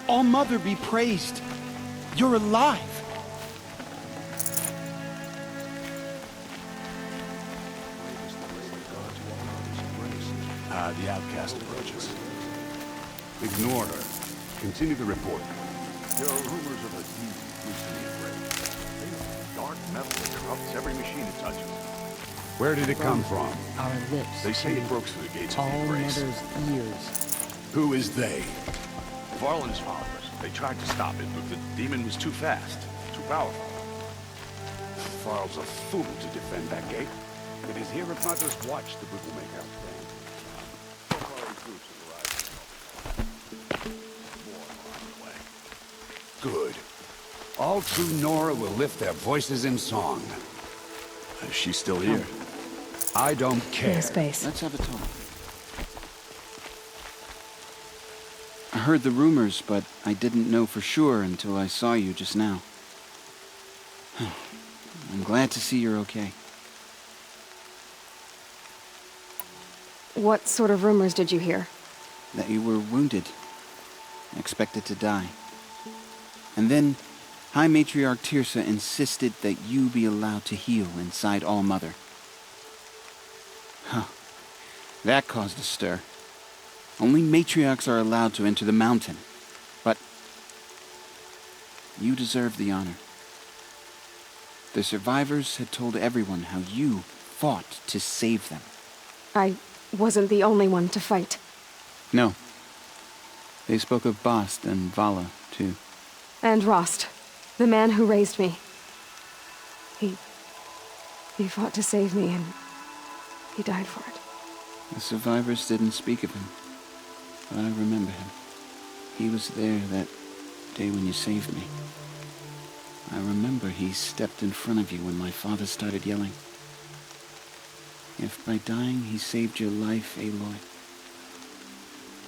All-Mother be praised. You're alive. The outcast approaches. Ignore her. Continue the report. There are rumors of a deep recently engraved. Dark metal that corrupts every machine it touches. Where did it come from? Our lips. They say it broke through the gates of the All embrace. Mother's ears. Who is they? Varlin's followers. They tried to stop it, but the demon was too fast, too powerful. Varl's a fool to defend that gate. It is here if Mother's watch the book will make out stand. Good. All true Nora will lift their voices in song. Is she still here? I don't care. Space. Let's have a talk. I heard the rumors, but I didn't know for sure until I saw you just now. I'm glad to see you're okay. What sort of rumors did you hear? That you were wounded. Expected to die. And then, High Matriarch Tirsa insisted that you be allowed to heal inside All-Mother. Huh. That caused a stir. Only matriarchs are allowed to enter the mountain. But you deserve the honor. The survivors had told everyone how you fought to save them. I wasn't the only one to fight. No. They spoke of Bast and Vala, too. And Rost, the man who raised me. He fought to save me, and he died for it. The survivors didn't speak of him, but I remember him. He was there that day when you saved me. I remember he stepped in front of you when my father started yelling. If by dying he saved your life, Aloy,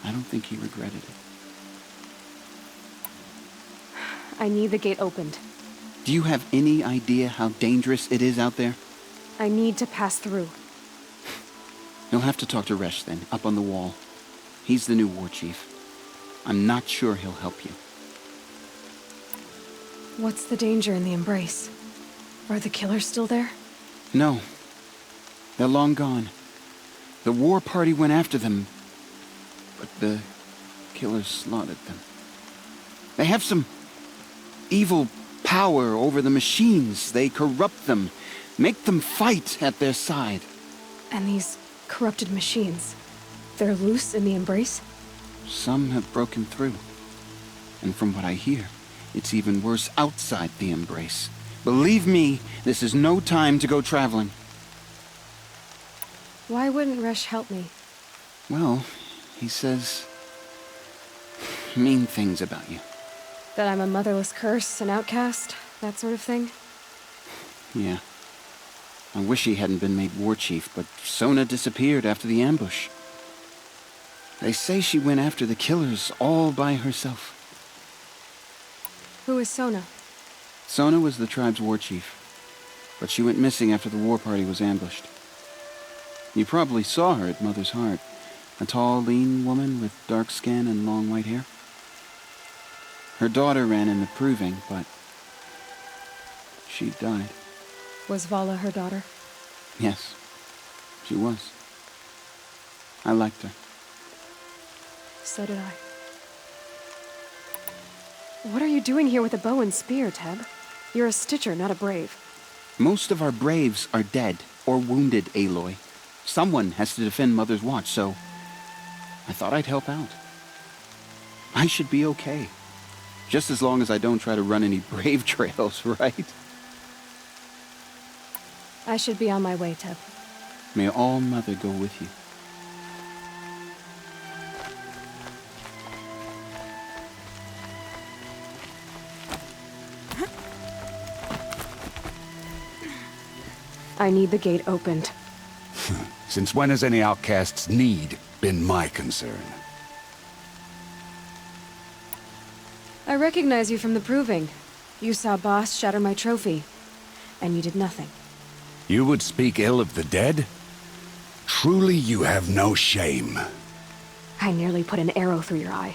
I don't think he regretted it. I need the gate opened. Do you have any idea how dangerous it is out there? I need to pass through. You'll have to talk to Resh then, up on the wall. He's the new war chief. I'm not sure he'll help you. What's the danger in the embrace? Are the killers still there? No. They're long gone. The war party went after them, but the killers slaughtered them. They have some evil power over the machines. They corrupt them, make them fight at their side. And these corrupted machines, they're loose in the embrace? Some have broken through. And from what I hear, it's even worse outside the embrace. Believe me, this is no time to go traveling. Why wouldn't Resh help me? Well, he says mean things about you. That I'm a motherless curse, an outcast, that sort of thing? Yeah. I wish he hadn't been made war chief, but Sona disappeared after the ambush. They say she went after the killers all by herself. Who is Sona? Sona was the tribe's war chief, but she went missing after the war party was ambushed. You probably saw her at Mother's Heart. A tall, lean woman with dark skin and long white hair. Her daughter ran in the proving, but she died. Was Vala her daughter? Yes, she was. I liked her. So did I. What are you doing here with a bow and spear, Teb? You're a Stitcher, not a Brave. Most of our Braves are dead or wounded, Aloy. Someone has to defend Mother's watch, so I thought I'd help out. I should be okay. Just as long as I don't try to run any Brave trails, right? I should be on my way, Teb. May All-Mother go with you. I need the gate opened. Since when has any outcast's need been my concern? I recognize you from the proving. You saw Boss shatter my trophy, and you did nothing. You would speak ill of the dead? Truly you have no shame. I nearly put an arrow through your eye.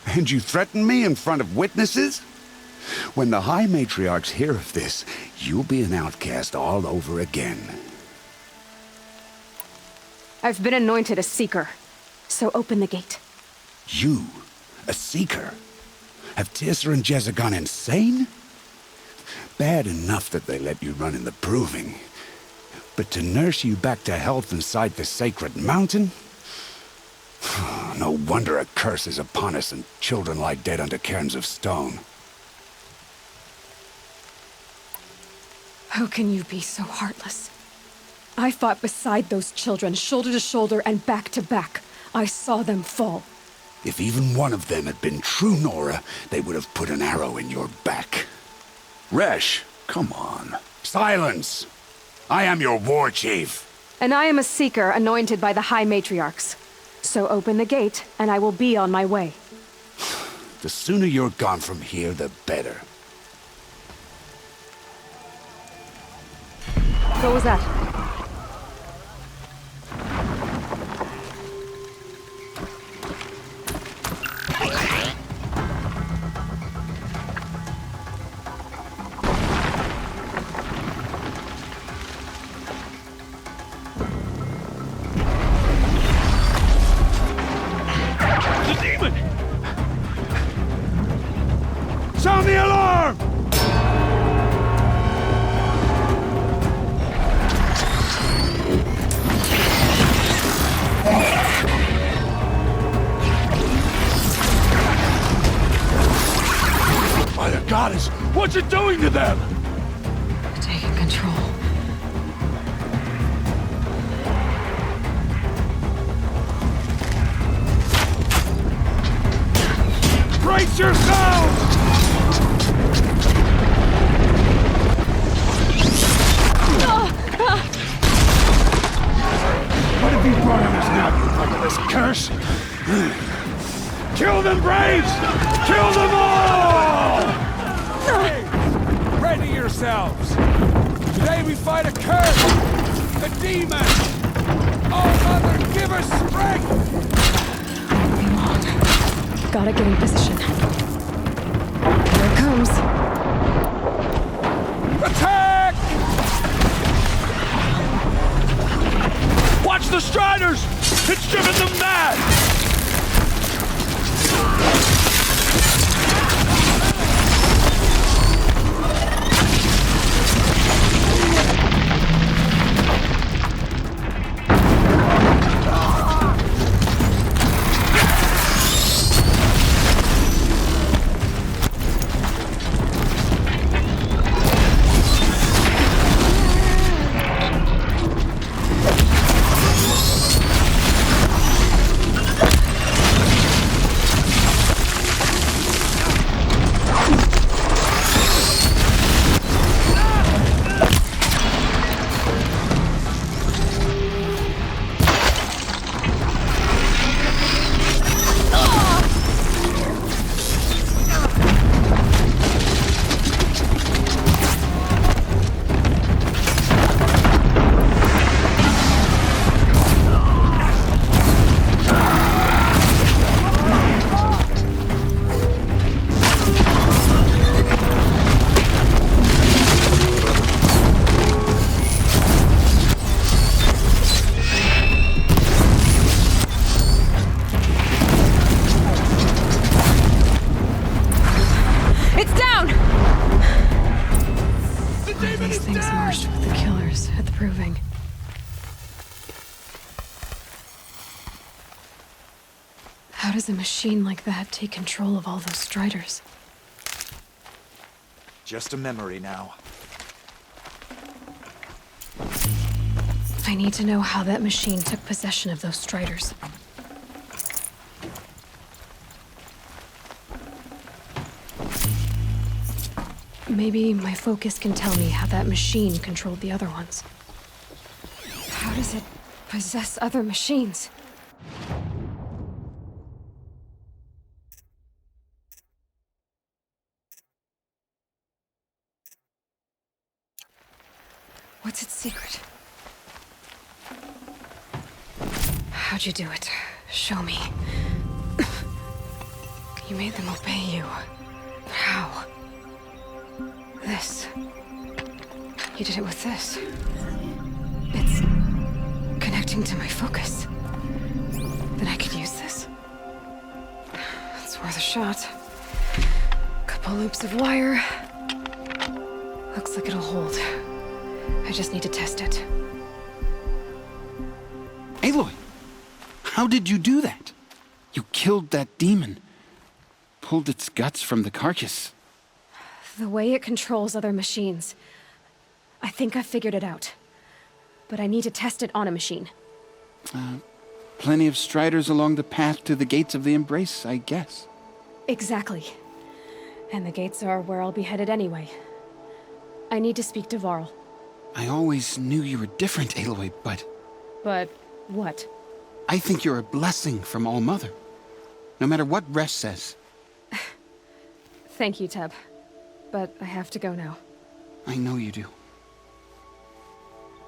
And you threaten me in front of witnesses? When the High Matriarchs hear of this, you'll be an outcast all over again. I've been anointed a Seeker, so open the gate. You? A Seeker? Have Tissa and Jezza gone insane? Bad enough that they let you run in the Proving. But to nurse you back to health inside the Sacred Mountain? No wonder a curse is upon us and children lie dead under cairns of stone. How can you be so heartless? I fought beside those children, shoulder to shoulder and back to back. I saw them fall. If even one of them had been true Nora, they would have put an arrow in your back. Resh, come on. Silence! I am your war chief. And I am a Seeker anointed by the High Matriarchs. So open the gate, and I will be on my way. The sooner you're gone from here, the better. What was that? Sound the alarm! By the goddess, what's it doing to them? Taking control. Brace yourselves! What have you brought on us now, you motherless curse? Kill them, Braves! Kill them all! Hey, ready yourselves! Today we fight a curse! A demon! Oh, Mother, give us strength! Won't be long. Gotta get in position. Here it comes. Attack! Watch the Striders! It's driven them mad! How does a machine like that take control of all those Striders? Just a memory now. I need to know how that machine took possession of those Striders. Maybe my focus can tell me how that machine controlled the other ones. How does it possess other machines? What's its secret? How'd you do it? Show me. You made them obey you. How? This. You did it with this. It's connecting to my focus. Then I could use this. It's worth a shot. Couple loops of wire. Looks like it'll hold. I just need to test it. Aloy, how did you do that? You killed that demon. Pulled its guts from the carcass. The way it controls other machines. I think I've figured it out. But I need to test it on a machine. Plenty of striders along the path to the gates of the Embrace, I guess. Exactly. And the gates are where I'll be headed anyway. I need to speak to Varl. I always knew you were different, Aloy, but... But what? I think you're a blessing from All-Mother. No matter what Resh says. Thank you, Teb. But I have to go now. I know you do.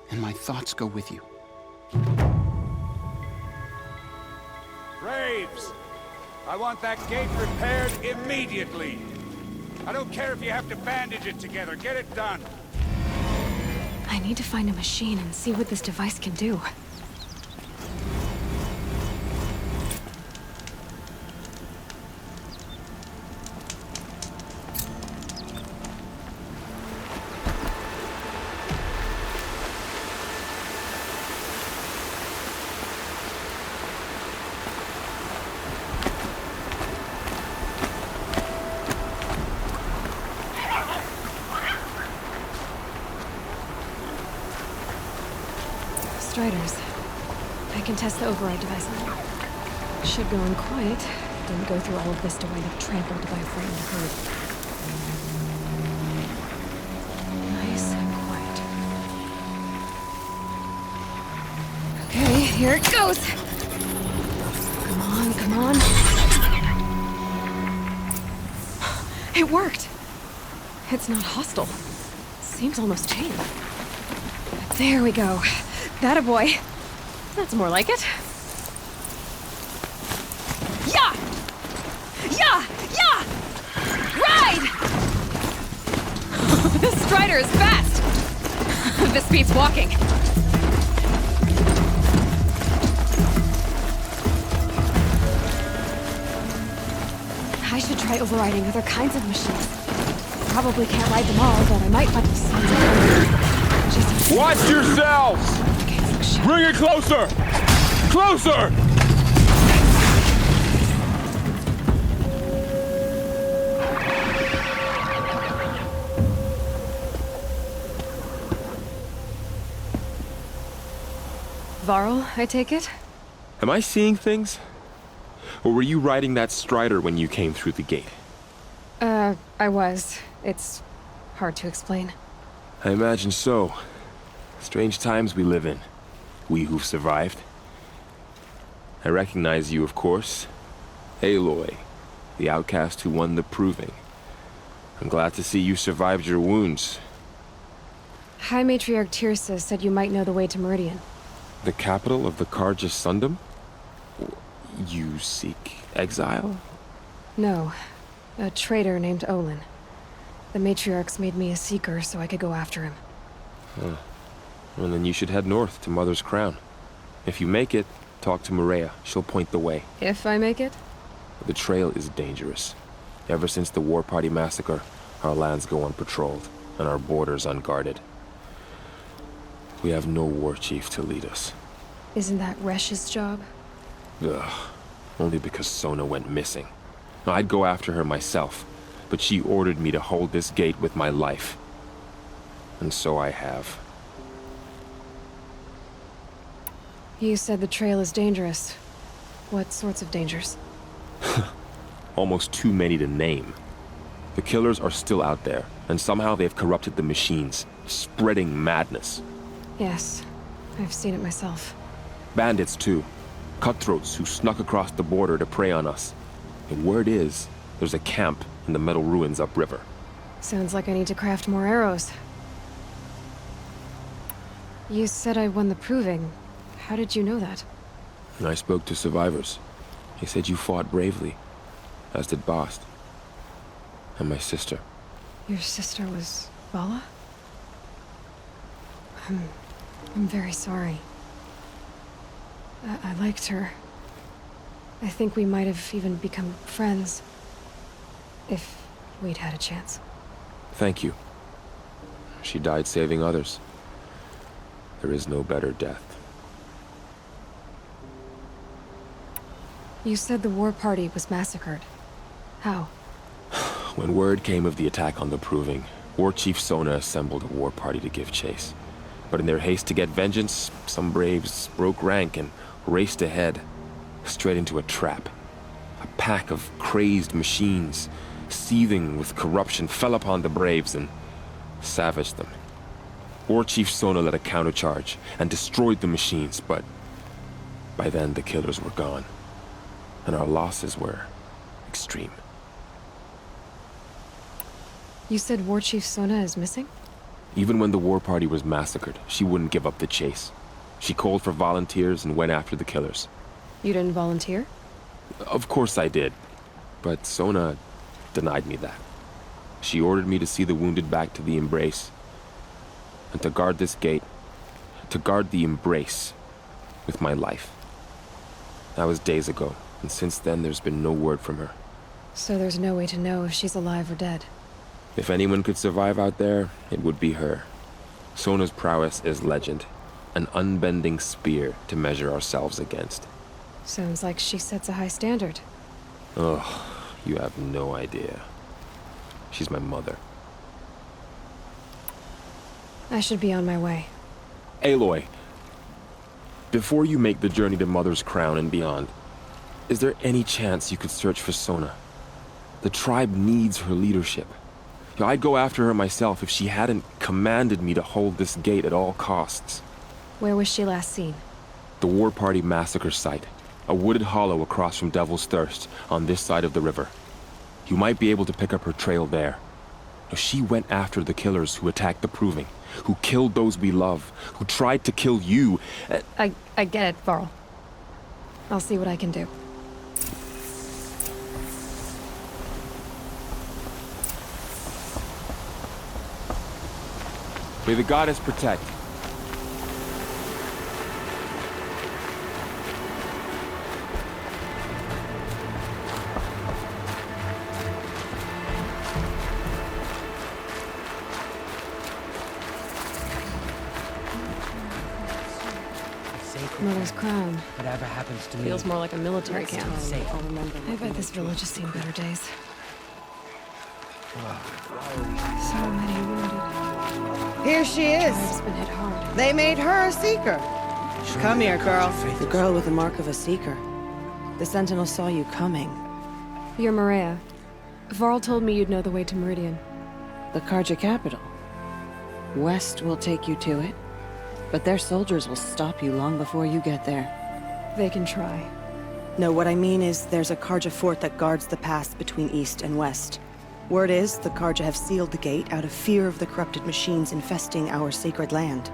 And my thoughts go with you. Braves! I want that gate repaired immediately. I don't care if you have to bandage it together. Get it done. I need to find a machine and see what this device can do. Striders. I can test the override device now. Should go in quiet. Didn't go through all of this to wind up trampled by a frightened herd. Nice and quiet. Okay, here it goes! Come on, come on. It worked! It's not hostile. Seems almost tame. There we go. That a boy. That's more like it. Yeah! Yeah! Yeah! Ride! This strider is fast! This beats walking. I should try overriding other kinds of machines. Probably can't ride them all, but I might find the signs of Watch yourselves! Bring it closer! Closer! Varl, I take it? Am I seeing things? Or were you riding that strider when you came through the gate? I was. It's hard to explain. I imagine so. Strange times we live in. We who've survived. I recognize you, of course. Aloy, the outcast who won the proving. I'm glad to see you survived your wounds. High Matriarch Tirsa said you might know the way to Meridian. The capital of the Carja Sundom? You seek exile? No. A traitor named Olin. The Matriarchs made me a seeker so I could go after him. Huh. Well, then you should head north to Mother's Crown. If you make it, talk to Maria. She'll point the way. If I make it? The trail is dangerous. Ever since the War Party massacre, our lands go unpatrolled, and our borders unguarded. We have no war chief to lead us. Isn't that Resh's job? Ugh. Only because Sona went missing. I'd go after her myself, but she ordered me to hold this gate with my life. And so I have. You said the trail is dangerous. What sorts of dangers? Almost too many to name. The killers are still out there, and somehow they've corrupted the machines, spreading madness. Yes, I've seen it myself. Bandits, too. Cutthroats who snuck across the border to prey on us. The word is, there's a camp in the metal ruins upriver. Sounds like I need to craft more arrows. You said I won the proving. How did you know that? I spoke to survivors. They said you fought bravely. as did Bast. And my sister. Your sister was Vala? I'm very sorry. I liked her. I think we might have even become friends. If we'd had a chance. Thank you. She died saving others. There is no better death. You said the war party was massacred. How? When word came of the attack on the Proving, War Chief Sona assembled a war party to give chase. But in their haste to get vengeance, some braves broke rank and raced ahead, straight into a trap. A pack of crazed machines, seething with corruption, fell upon the braves and savaged them. War Chief Sona led a countercharge and destroyed the machines, but by then the killers were gone, and our losses were extreme. You said War Chief Sona is missing? Even when the war party was massacred, she wouldn't give up the chase. She called for volunteers and went after the killers. You didn't volunteer? Of course I did, but Sona denied me that. She ordered me to see the wounded back to the Embrace, and to guard this gate, to guard the Embrace with my life. That was days ago, and since then there's been no word from her. So there's no way to know if she's alive or dead? If anyone could survive out there, it would be her. Sona's prowess is legend, an unbending spear to measure ourselves against. Sounds like she sets a high standard. Ugh, you have no idea. She's my mother. I should be on my way. Aloy, before you make the journey to Mother's Crown and beyond, is there any chance you could search for Sona? The tribe needs her leadership. I'd go after her myself if she hadn't commanded me to hold this gate at all costs. Where was she last seen? The War Party massacre site. A wooded hollow across from Devil's Thirst, on this side of the river. You might be able to pick up her trail there. She went after the killers who attacked the Proving, who killed those we love, who tried to kill you. I get it, Varl. I'll see what I can do. May the goddess protect. Mother's Crown. Whatever happens to me Feels more like a military camp. I'll remember. I bet this village has seen better days. So many wounded. Here she is. Tribe's been hit hard. They made her a seeker. Come here, girl. The girl with the mark of a seeker. The Sentinel saw you coming. You're Maria. Varl told me you'd know the way to Meridian. The Carja capital. West will take you to it, but their soldiers will stop you long before you get there. They can try. No, what I mean is there's a Carja fort that guards the pass between East and West. Word is the Carja have sealed the gate out of fear of the corrupted machines infesting our sacred land.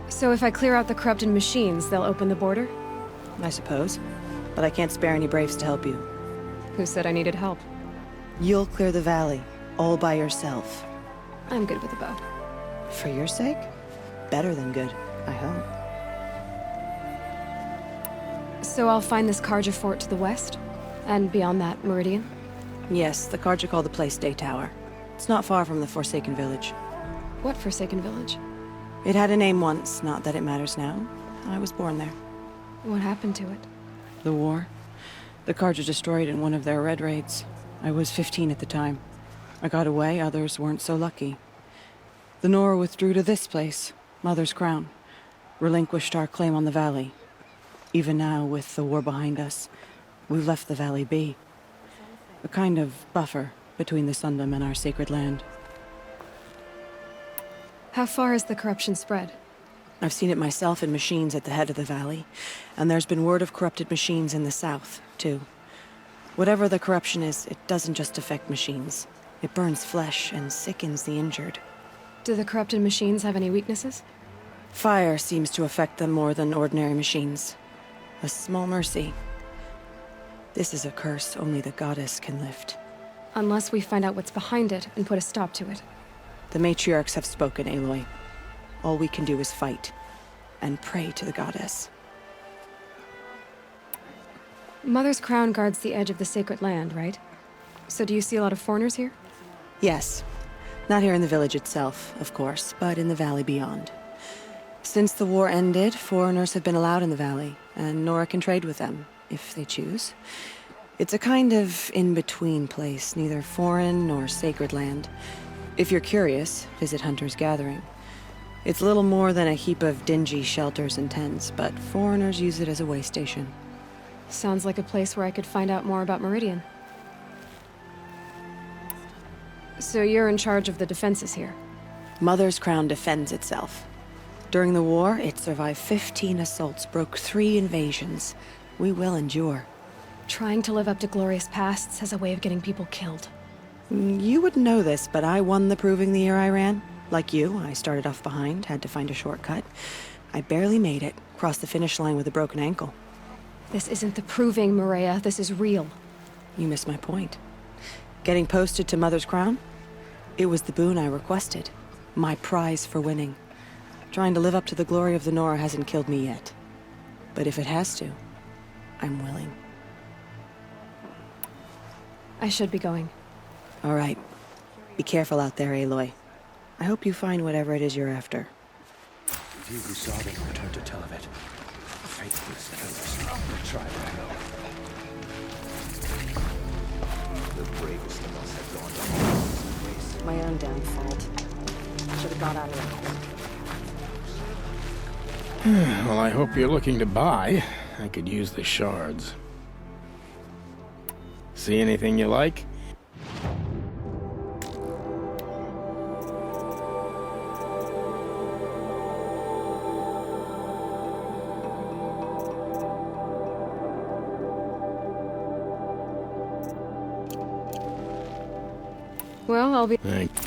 So if I clear out the corrupted machines, they'll open the border? I suppose. But I can't spare any braves to help you. Who said I needed help? You'll clear the valley, all by yourself. I'm good with a bow. For your sake? Better than good, I hope. So I'll find this Carja fort to the west? And beyond that, Meridian? Yes, the Carja call the place Day Tower. It's not far from the Forsaken Village. What Forsaken Village? It had a name once, not that it matters now. I was born there. What happened to it? The war. The Carja destroyed in one of their red raids. I was 15 at the time. I got away, others weren't so lucky. The Nora withdrew to this place, Mother's Crown. Relinquished our claim on the valley. Even now, with the war behind us, we've left the valley be. A kind of buffer between the Sundom and our sacred land. How far has the corruption spread? I've seen it myself in machines at the head of the valley, and there's been word of corrupted machines in the south, too. Whatever the corruption is, it doesn't just affect machines. It burns flesh and sickens the injured. Do the corrupted machines have any weaknesses? Fire seems to affect them more than ordinary machines. A small mercy. This is a curse only the goddess can lift. Unless we find out what's behind it and put a stop to it. The matriarchs have spoken, Aloy. All we can do is fight, and pray to the goddess. Mother's crown guards the edge of the sacred land, right? So do you see a lot of foreigners here? Yes. Not here in the village itself, of course, but in the valley beyond. Since the war ended, foreigners have been allowed in the valley, and Nora can trade with them, if they choose. It's a kind of in-between place, neither foreign nor sacred land. If you're curious, visit Hunter's Gathering. It's little more than a heap of dingy shelters and tents, but foreigners use it as a way station. Sounds like a place where I could find out more about Meridian. So you're in charge of the defenses here? Mother's crown defends itself. During the war, it survived 15 assaults, broke 3 invasions. We will endure. Trying to live up to glorious pasts has a way of getting people killed. You wouldn't know this, but I won the proving the year I ran. Like you, I started off behind, had to find a shortcut. I barely made it, crossed the finish line with a broken ankle. This isn't the proving, Maria. This is real. You missed my point. Getting posted to Mother's Crown? It was the boon I requested. My prize for winning. Trying to live up to the glory of the Nora hasn't killed me yet. But if it has to, I'm willing. I should be going. All right. Be careful out there, Aloy. I hope you find whatever it is you're after. Few who saw them returned to tell of it. Faithless killers. Try to know. The bravest of us have gone down this race. My own damn fault. Should have got out of it. Well, I hope you're looking to buy. I could use the shards. See anything you like? Well, I'll be... Thank you.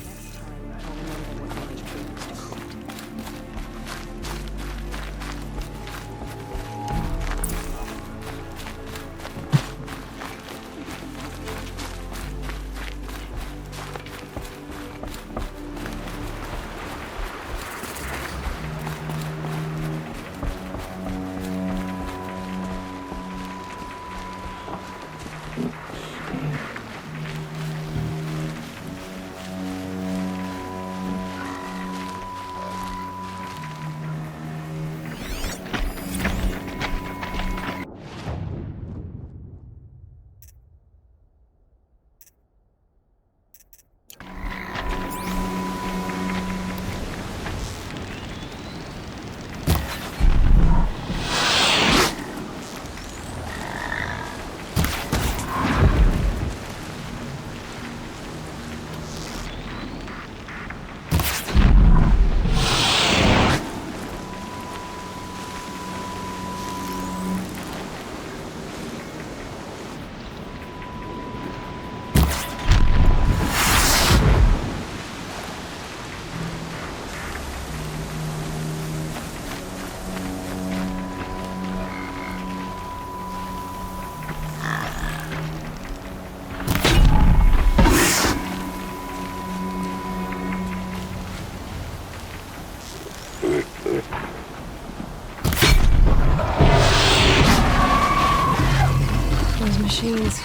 Machines.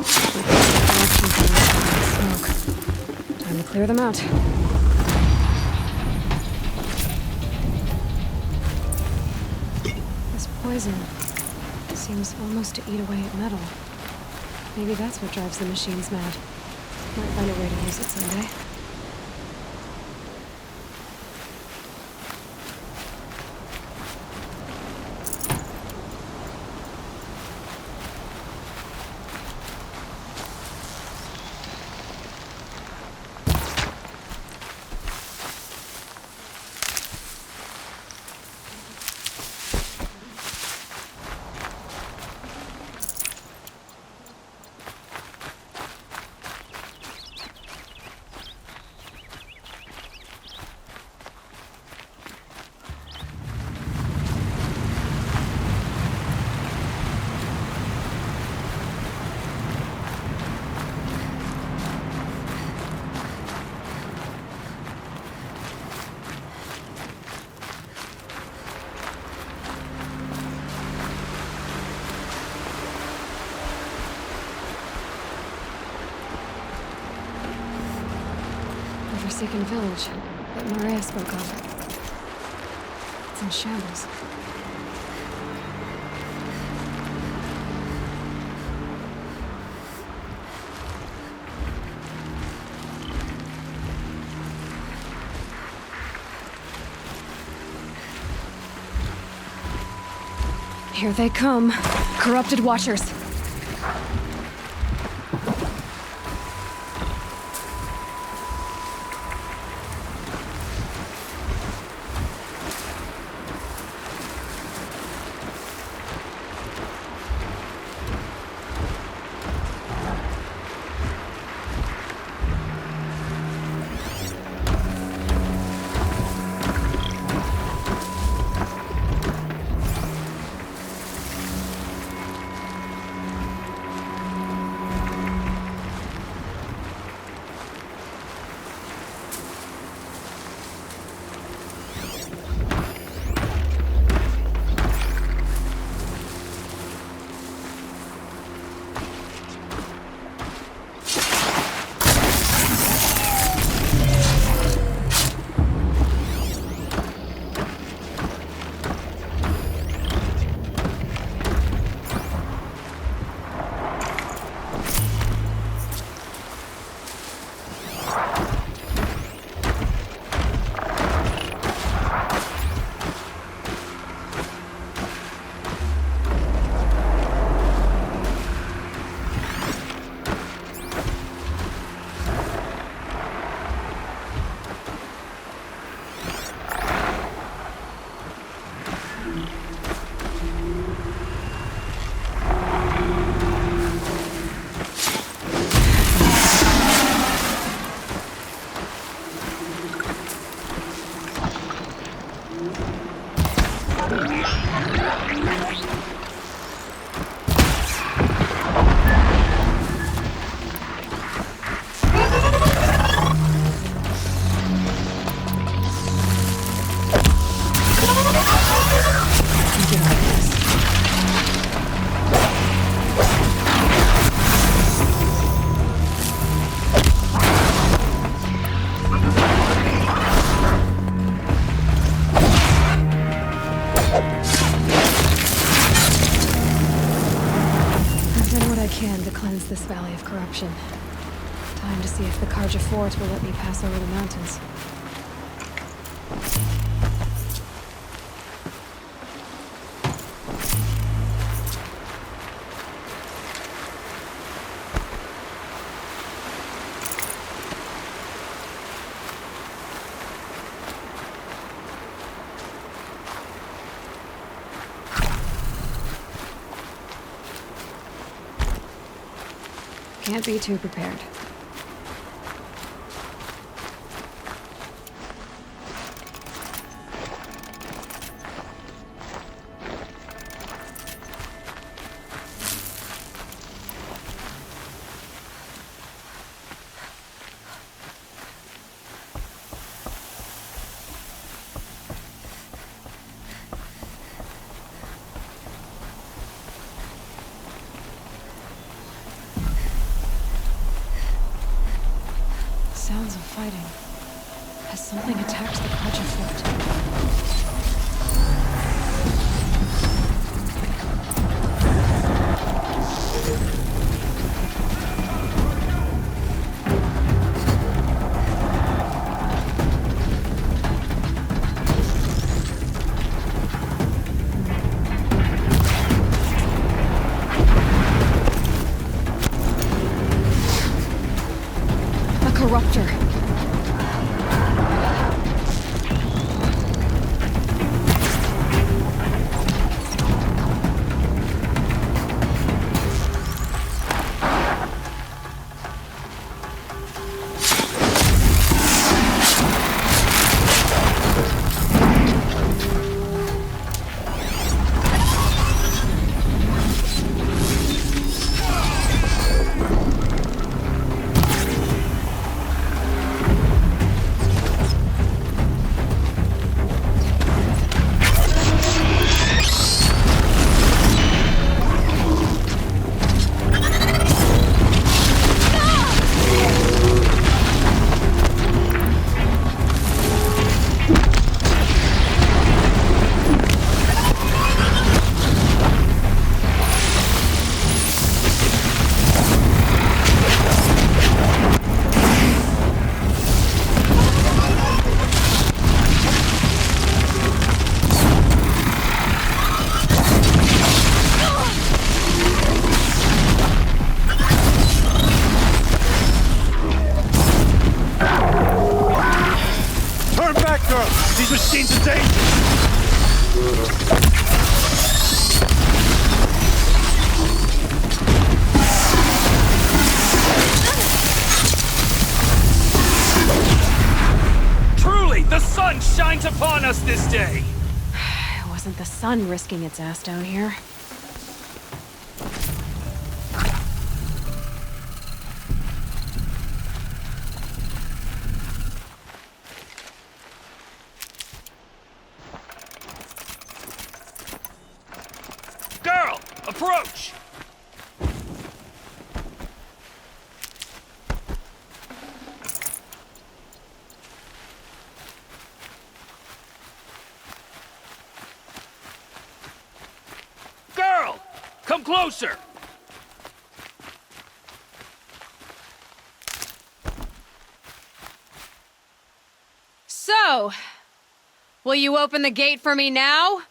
Smoke. Time to clear them out. This poison seems almost to eat away at metal. Maybe that's what drives the machines mad. Might find a way to use it someday. The Forsaken Village that Maria spoke of. It's in shambles. Here they come. Corrupted Watchers. This valley of corruption. Time to see if the Karja Fort will let me pass over the mountains. Can't be too prepared. Sounds of fighting. Has something attacked the Karja Fort? Corruptor. girl! These machines are dangerous! Truly, the sun shines upon us this day! It wasn't the sun risking its ass down here. Girl, approach! Girl, come closer! So, will you open the gate for me now?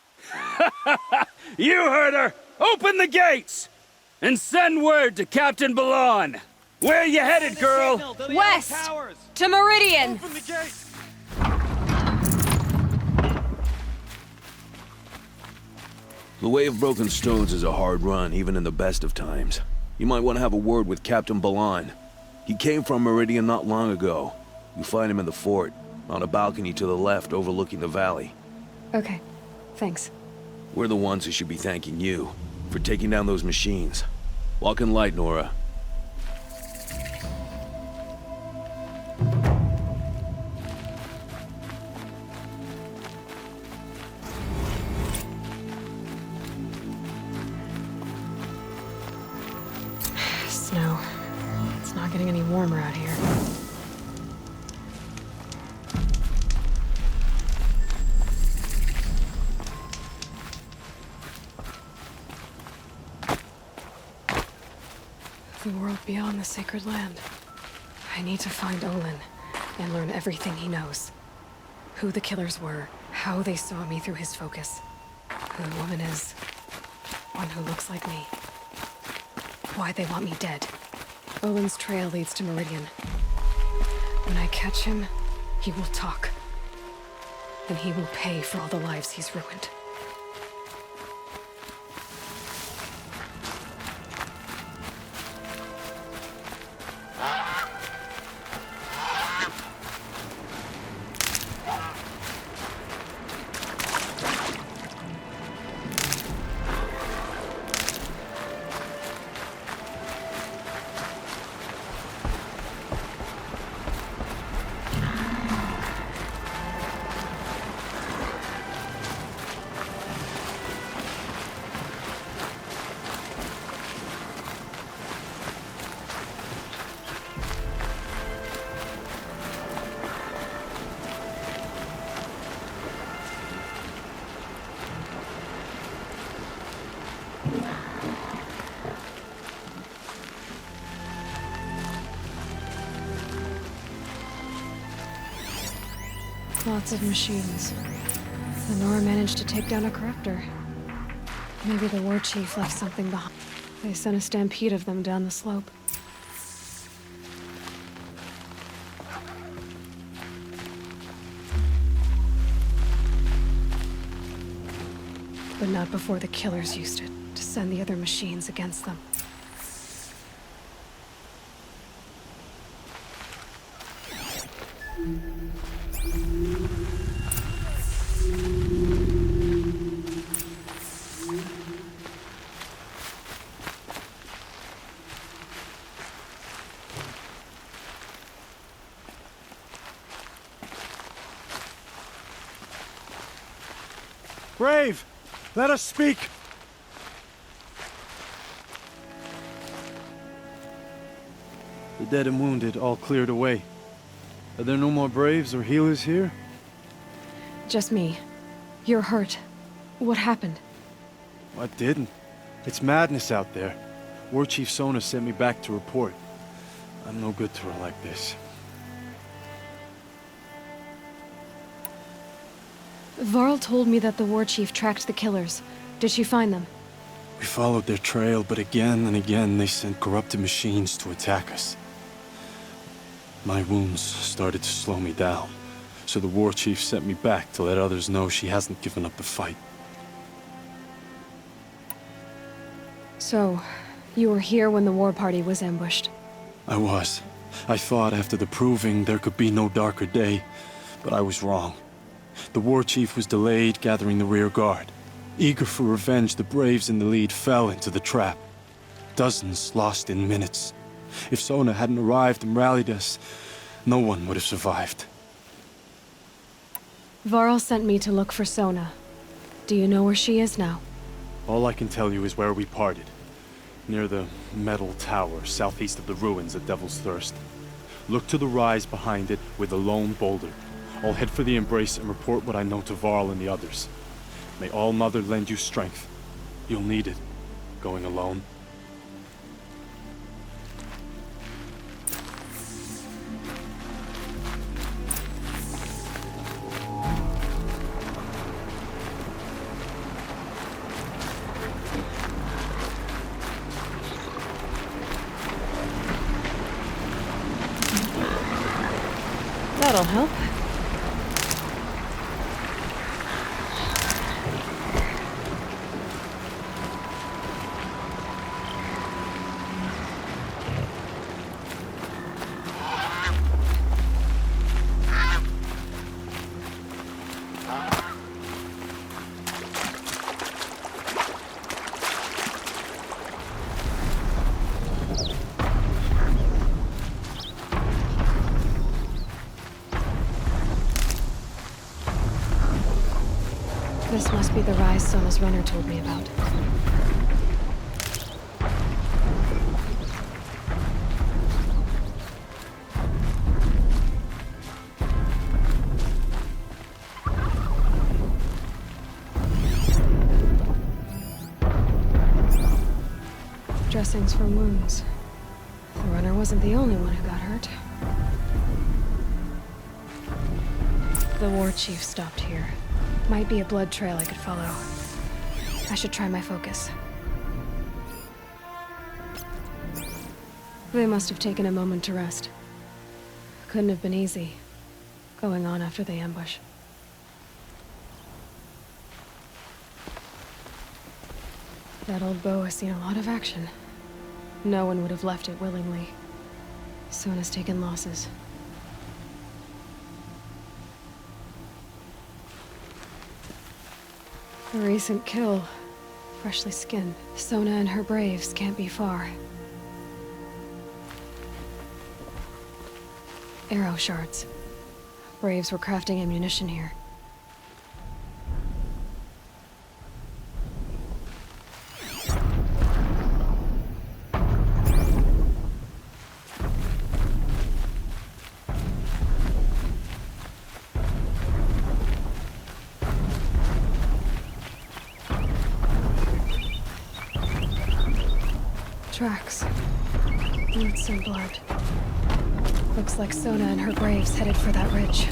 You heard her! Open the gates! And send word to Captain Balan! Where you headed, girl? West! To Meridian! The Way of Broken Stones is a hard run, even in the best of times. You might want to have a word with Captain Balan. He came from Meridian not long ago. You find him in the fort, on a balcony to the left overlooking the valley. Okay, thanks. We're the ones who should be thanking you for taking down those machines. Walk in light, Nora. Snow. It's not getting any warmer out here. The world beyond the sacred land. I need to find Olin and learn everything he knows. Who the killers were, how they saw me through his focus, who the woman is, one who looks like me, why they want me dead. Olin's trail leads to Meridian. When I catch him, he will talk. And he will pay for all the lives he's ruined. Lots of machines. Lenora managed to take down a corruptor. Maybe the war chief left something behind. They sent a stampede of them down the slope. But not before the killers used it to send the other machines against them. Brave! Let us speak! The dead and wounded all cleared away. Are there no more Braves or healers here? Just me. You're hurt. What happened? I didn't. It's madness out there. War Chief Sona sent me back to report. I'm no good to her like this. Varl told me that the war chief tracked the killers. Did she find them? We followed their trail, but again and again they sent corrupted machines to attack us. My wounds started to slow me down, So the war chief sent me back to let others know she hasn't given up the fight. So, you were here when the war party was ambushed? I was. I thought after the proving there could be no darker day, but I was wrong. The war chief was delayed gathering the rear guard. Eager for revenge, the braves in the lead fell into the trap. Dozens lost in minutes. If Sona hadn't arrived and rallied us, no one would have survived. Varl sent me to look for Sona. Do you know where she is now? All I can tell you is where we parted. Near the metal tower, southeast of the ruins at Devil's Thirst. Look to the rise behind it with a lone boulder. I'll head for the embrace and report what I know to Varl and the others. May All Mother lend you strength. You'll need it, going alone. That'll help. This must be the rise Sona's runner told me about. Dressings for wounds. The runner wasn't the only one who got hurt. The war chief stopped here. Might be a blood trail I could follow. I should try my focus. They must have taken a moment to rest. Couldn't have been easy, going on after the ambush. That old bow has seen a lot of action. No one would have left it willingly. Sona's taken losses. A recent kill. Freshly skinned. Sona and her braves can't be far. Arrow shards. Braves were crafting ammunition here. Tracks. Roots and blood. Looks like Sona and her braves headed for that ridge.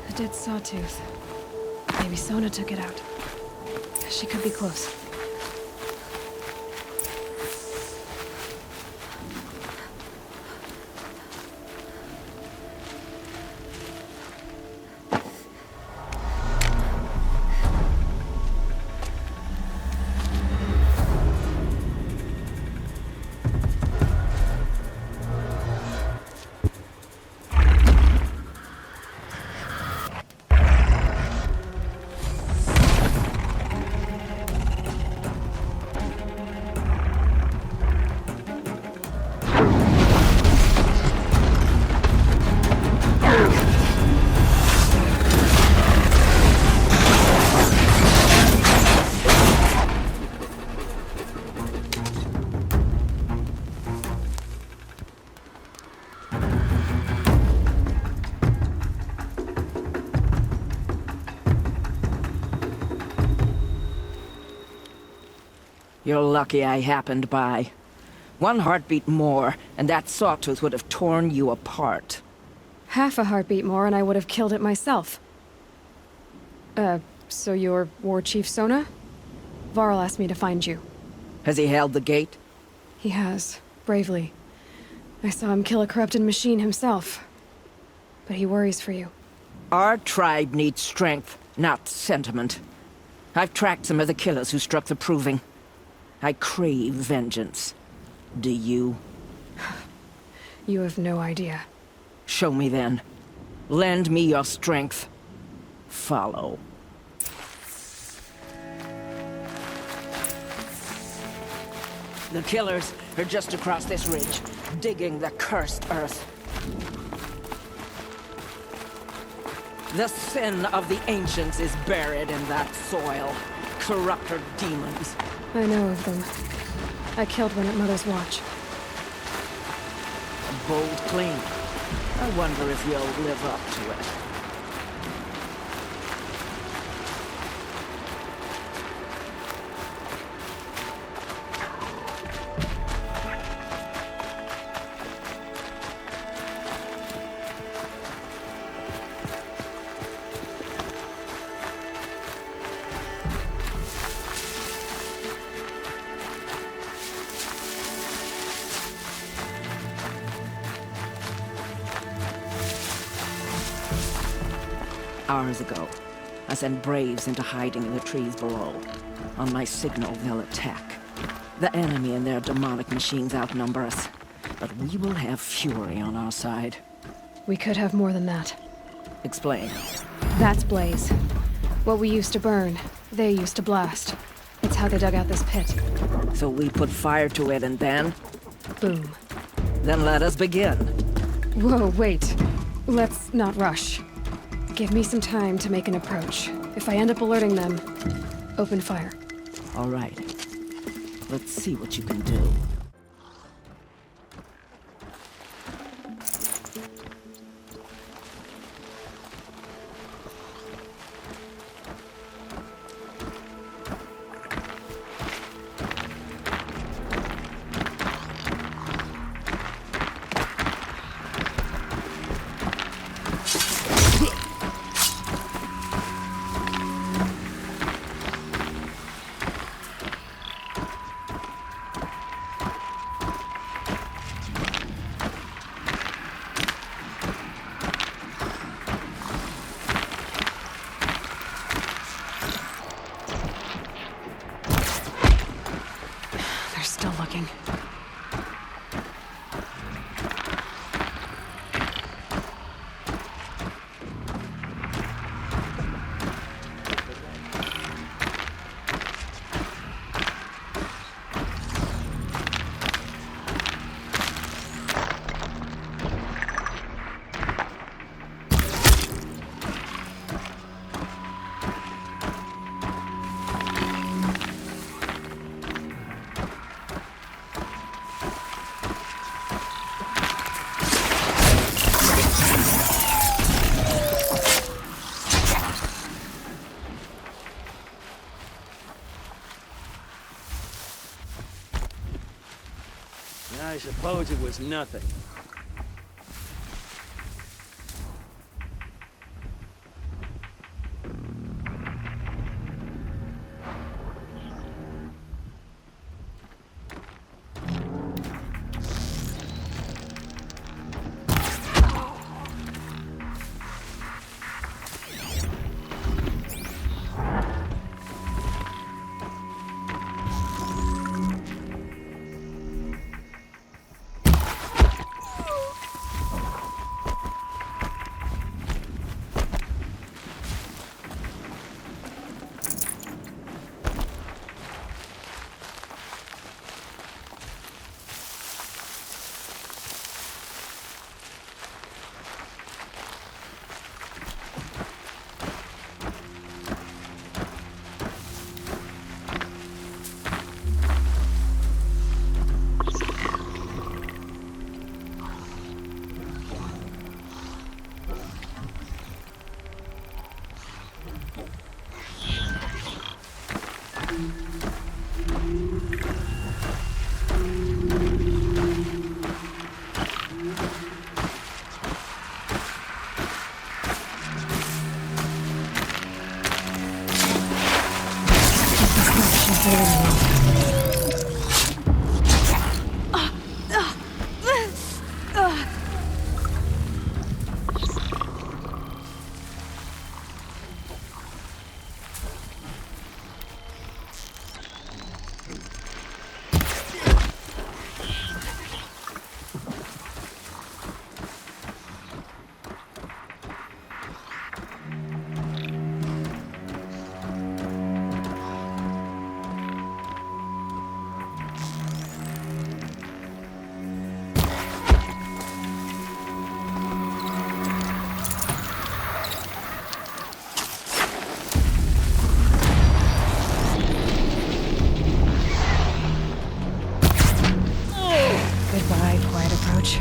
A dead sawtooth. Maybe Sona took it out. She could be close. You're lucky I happened by. One heartbeat more, and that sawtooth would have torn you apart. Half a heartbeat more and I would have killed it myself. So you're War Chief Sona? Varl asked me to find you. Has he held the gate? He has, bravely. I saw him kill a corrupted machine himself. But he worries for you. Our tribe needs strength, not sentiment. I've tracked some of the killers who struck the Proving. I crave vengeance. Do you? You have no idea. Show me then. Lend me your strength. Follow. The killers are just across this ridge, digging the cursed earth. The sin of the ancients is buried in that soil. Corrupter demons. I know of them. I killed one at Mother's Watch. A bold claim. I wonder if you'll live up to it. Hours ago, I sent Braves into hiding in the trees below. On my signal, they'll attack. The enemy and their demonic machines outnumber us, but we will have fury on our side. We could have more than that. Explain. That's Blaze. What we used to burn, they used to blast. It's how they dug out this pit. So we put fire to it and then? Boom. Then let us begin. Whoa, wait. Let's not rush. Give me some time to make an approach. If I end up alerting them, open fire. All right. Let's see what you can do. Still looking. I suppose it was nothing. Goodbye, quiet approach.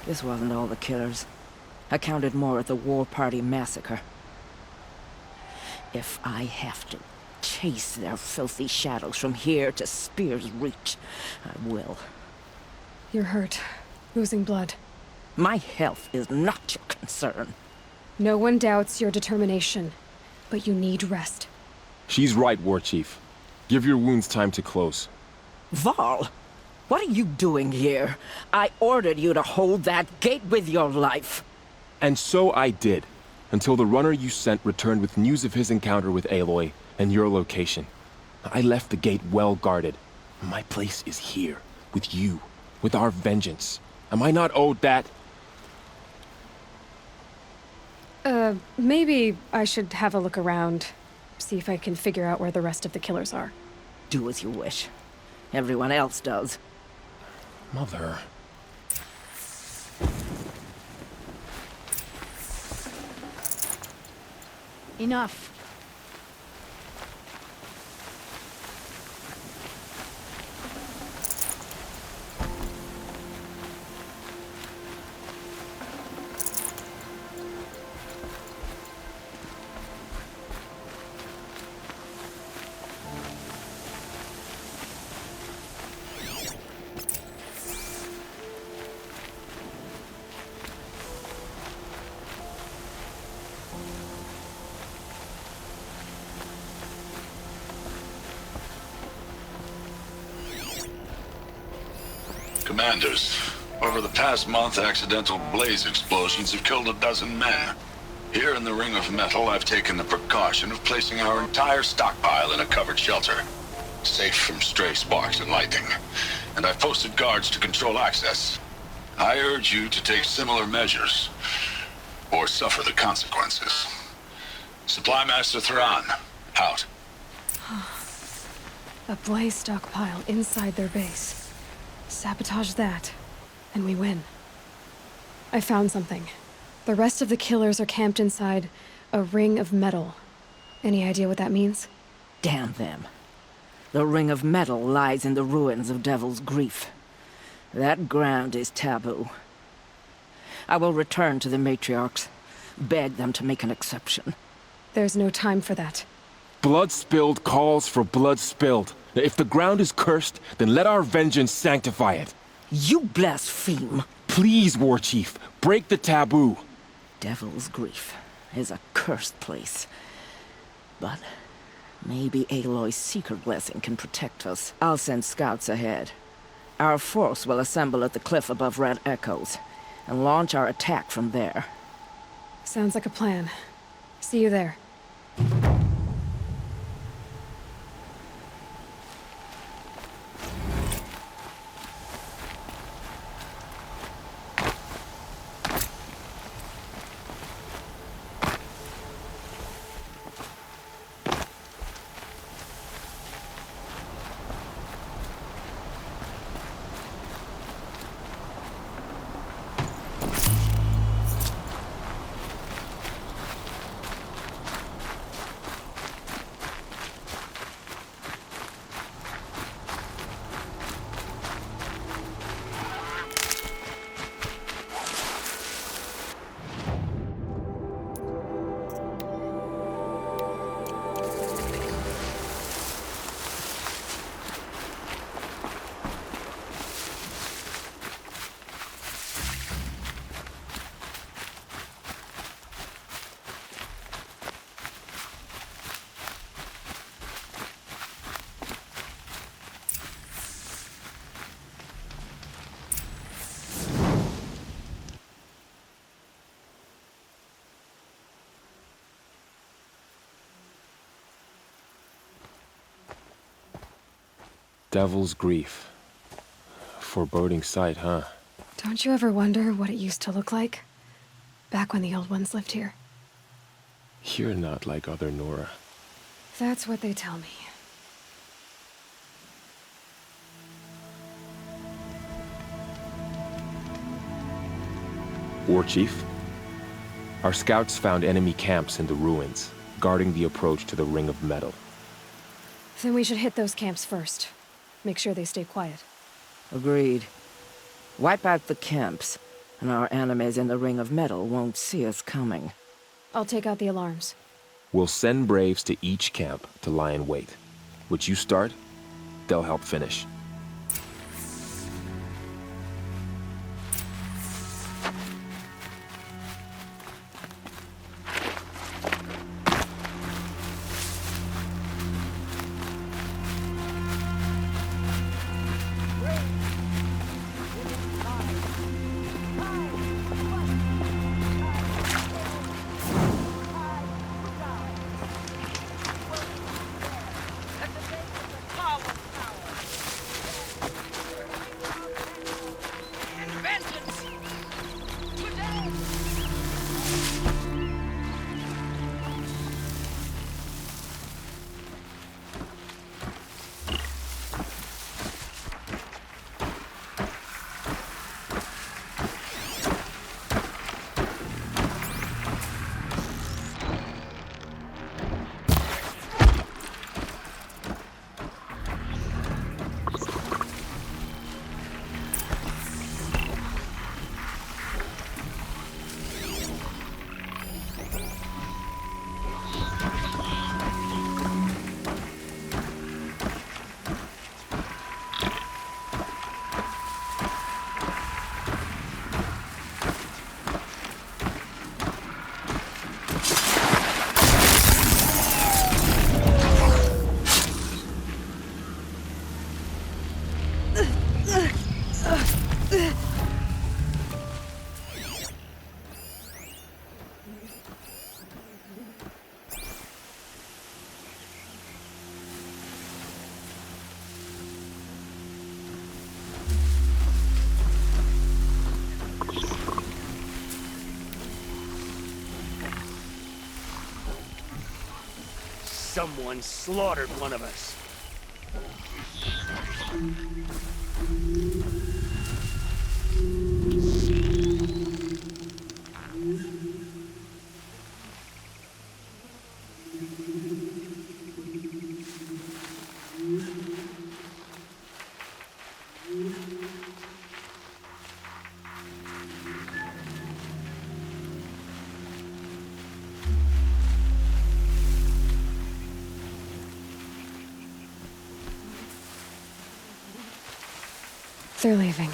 This wasn't all the killers. I counted more at the War Party massacre. If I have to chase their filthy shadows from here to Spear's Reach, I will. You're hurt. Losing blood. My health is not your concern. No one doubts your determination, but you need rest. She's right, War Chief. Give your wounds time to close. Varl, what are you doing here? I ordered you to hold that gate with your life. And so I did, until the runner you sent returned with news of his encounter with Aloy and your location. I left the gate well guarded. My place is here, with you, with our vengeance. Am I not owed that? Maybe I should have a look around. See if I can figure out where the rest of the killers are. Do as you wish. Everyone else does. Mother... Enough. Commanders, over the past month, accidental blaze explosions have killed 12 men. Here in the Ring of Metal, I've taken the precaution of placing our entire stockpile in a covered shelter, safe from stray sparks and lightning. And I've posted guards to control access. I urge you to take similar measures, or suffer the consequences. Supply Master Thran, out. A blaze stockpile inside their base. Sabotage that, and we win. I found something. The rest of the killers are camped inside a ring of metal. Any idea what that means? Damn them. The Ring of Metal lies in the ruins of Devil's Grief. That ground is taboo. I will return to the matriarchs, beg them to make an exception. There's no time for that. Blood spilled calls for blood spilled. If the ground is cursed, then let our vengeance sanctify it. You blaspheme. Please, War Chief, break the taboo. Devil's Grief is a cursed place. But maybe Aloy's secret blessing can protect us. I'll send scouts ahead. Our force will assemble at the cliff above Red Echoes, and launch our attack from there. Sounds like a plan. See you there. Devil's Grief. Foreboding sight, huh? Don't you ever wonder what it used to look like? Back when the old ones lived here. You're not like other Nora. That's what they tell me. War Chief? Our scouts found enemy camps in the ruins, guarding the approach to the Ring of Metal. Then we should hit those camps first. Make sure they stay quiet. Agreed. Wipe out the camps, and our enemies in the Ring of Metal won't see us coming. I'll take out the alarms. We'll send Braves to each camp to lie in wait. Which you start, they'll help finish. Someone slaughtered one of us. They're leaving.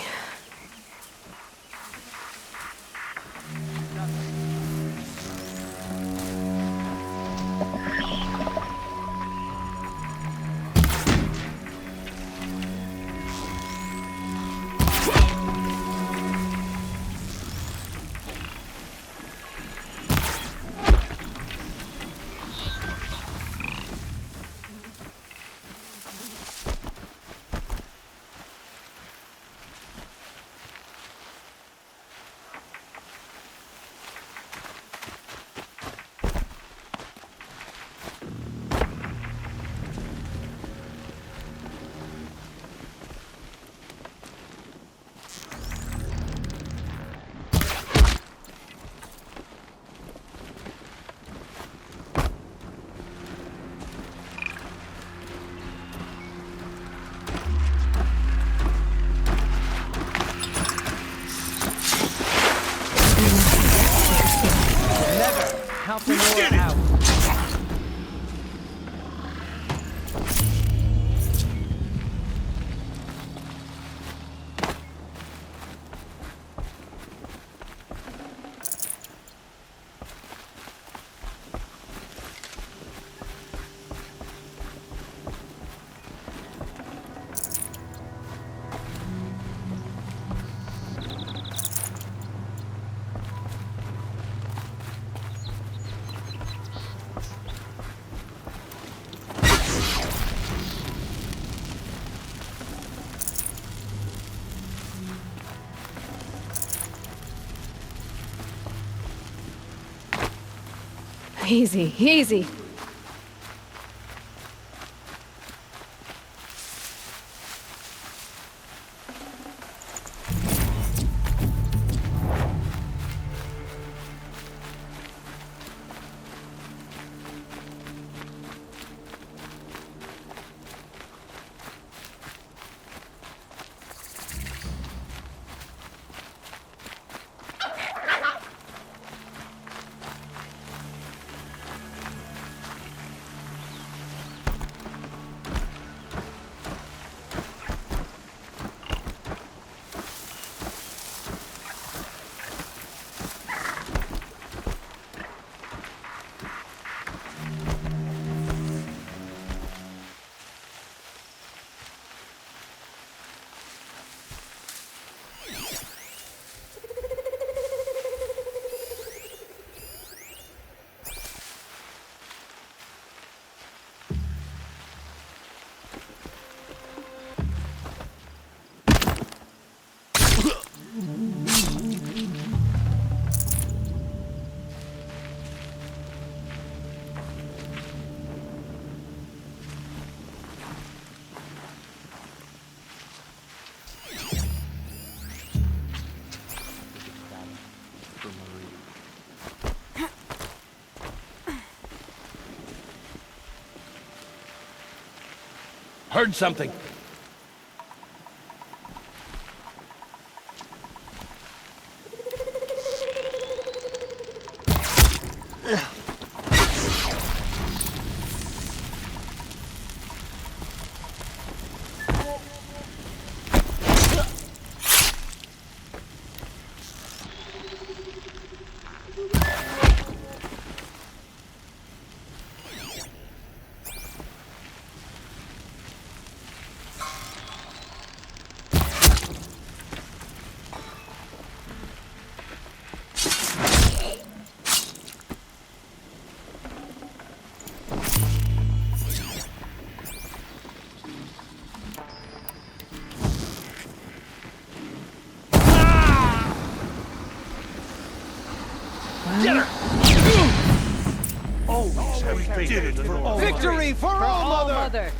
Help Nora out. Easy, easy. Heard something. Get her! Oh, we did it for all. Victory for all, Mother!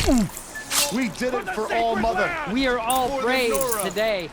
We did it for All Mother. We are all For the braves Nora. today.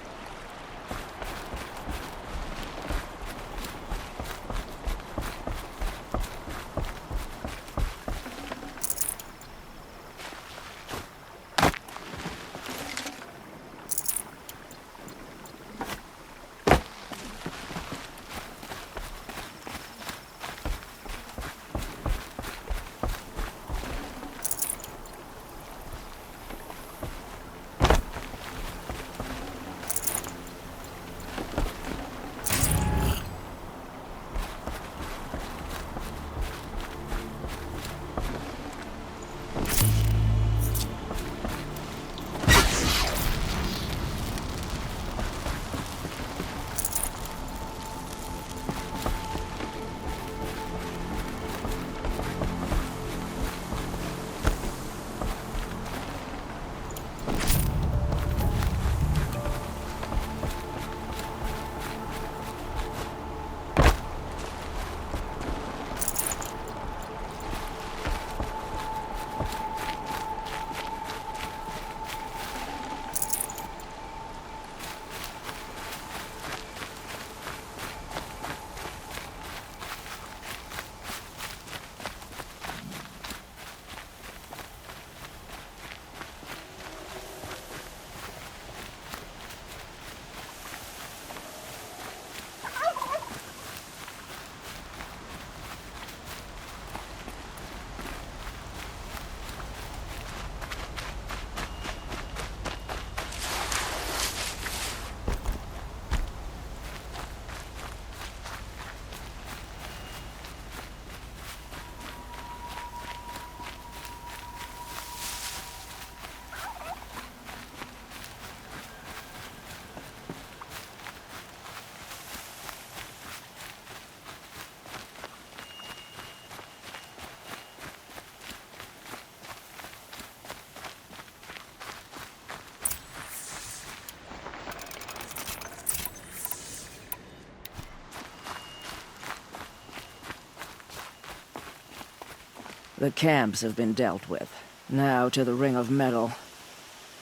The camps have been dealt with. Now to the Ring of Metal.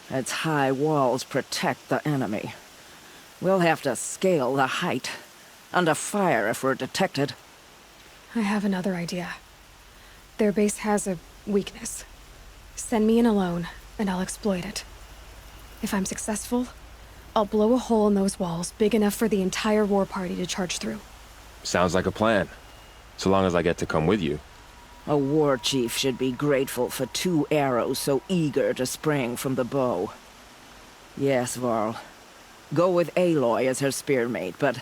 Its high walls protect the enemy. We'll have to scale the height. Under fire if we're detected. I have another idea. Their base has a weakness. Send me in alone, and I'll exploit it. If I'm successful, I'll blow a hole in those walls big enough for the entire war party to charge through. Sounds like a plan. So long as I get to come with you. A war chief should be grateful for 2 arrows so eager to spring from the bow. Yes, Varl. Go with Aloy as her spearmate, but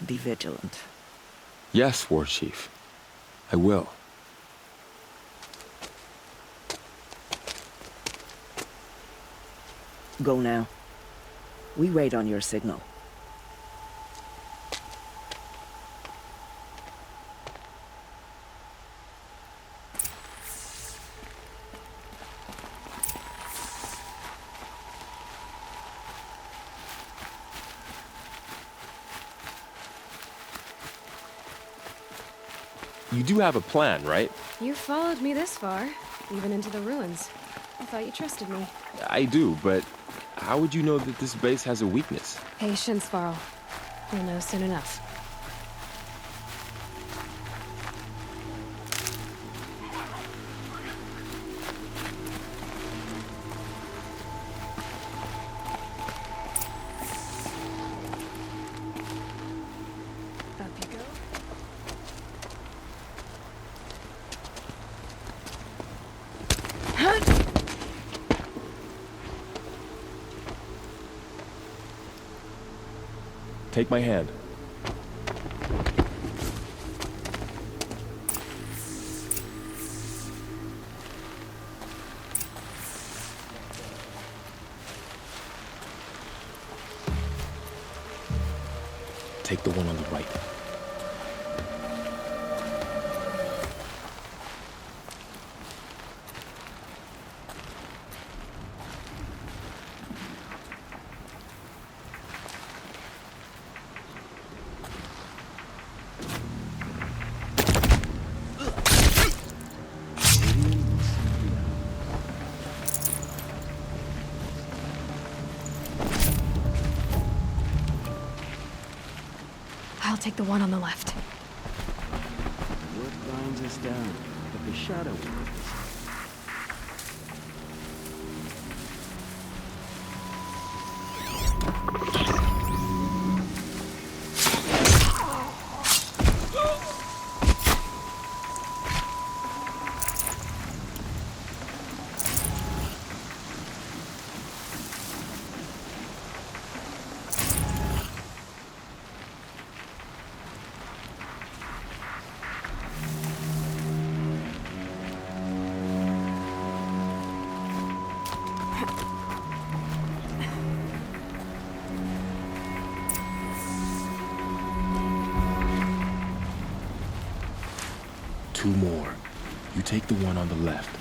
be vigilant. Yes, War Chief. I will. Go now. We wait on your signal. You do have a plan, right? You followed me this far, even into the ruins. I thought you trusted me. I do, but how would you know that this base has a weakness? Patience, Varl. You'll know soon enough. Take my hand. Take the one on the right. take the one on the left. What binds us down? But the shadow. Two more. You take the one on the left.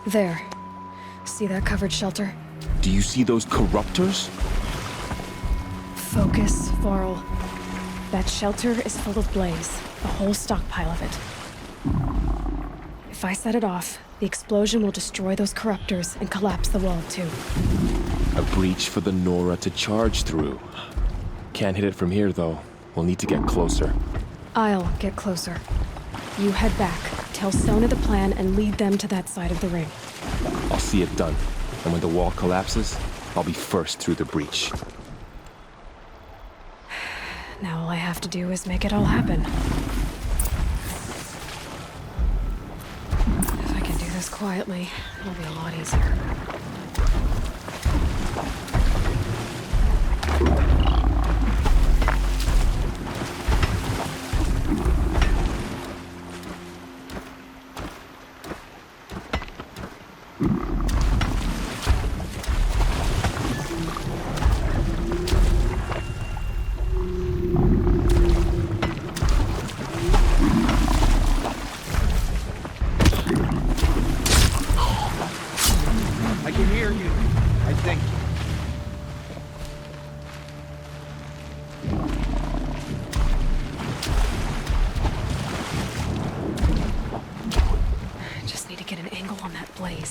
There. See that covered shelter? Do you see those corruptors? Focus, Varl. That shelter is full of blaze, a whole stockpile of it. If I set it off, the explosion will destroy those corruptors and collapse the wall too. A breach for the Nora to charge through. Can't hit it from here though. We'll need to get closer. I'll get closer. You head back, tell Sona the plan, and lead them to that side of the ring. I'll see it done. And when the wall collapses, I'll be first through the breach. Now all I have to do is make it all happen. If I can do this quietly, it'll be a lot easier.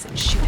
And shoot it.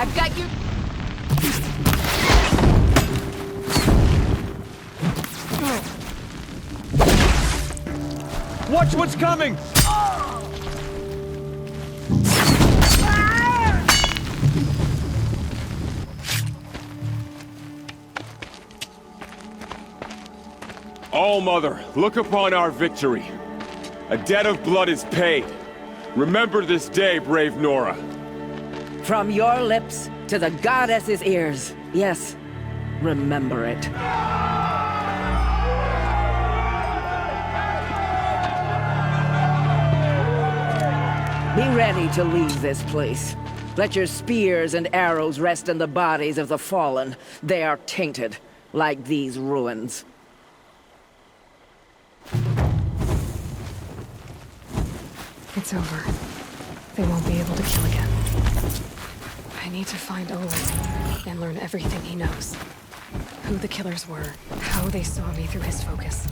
I've got you. Watch what's coming! All-Mother, look upon our victory. A debt of blood is paid. Remember this day, brave Nora. From your lips to the goddess's ears. Yes, remember it. Be ready to leave this place. Let your spears and arrows rest in the bodies of the fallen. They are tainted, like these ruins. It's over. They won't be able to kill again. I need to find Aloy and learn everything he knows. Who the killers were, how they saw me through his focus.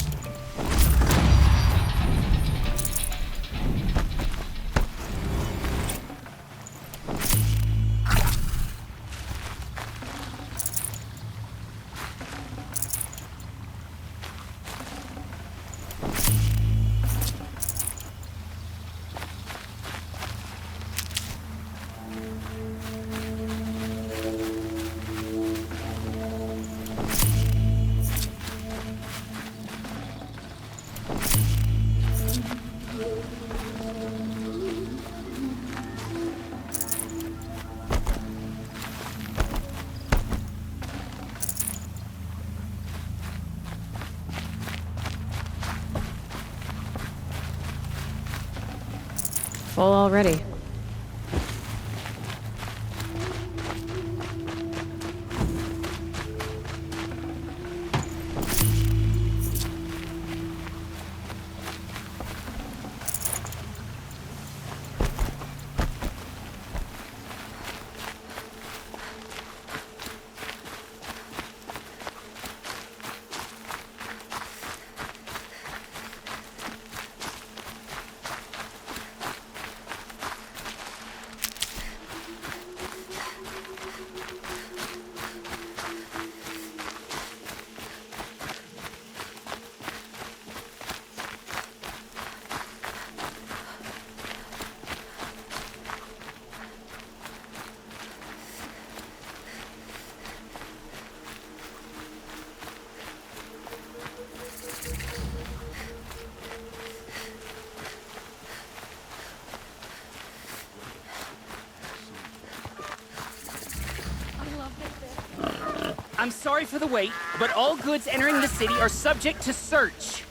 Full already. I'm sorry for the wait, but all goods entering the city are subject to search.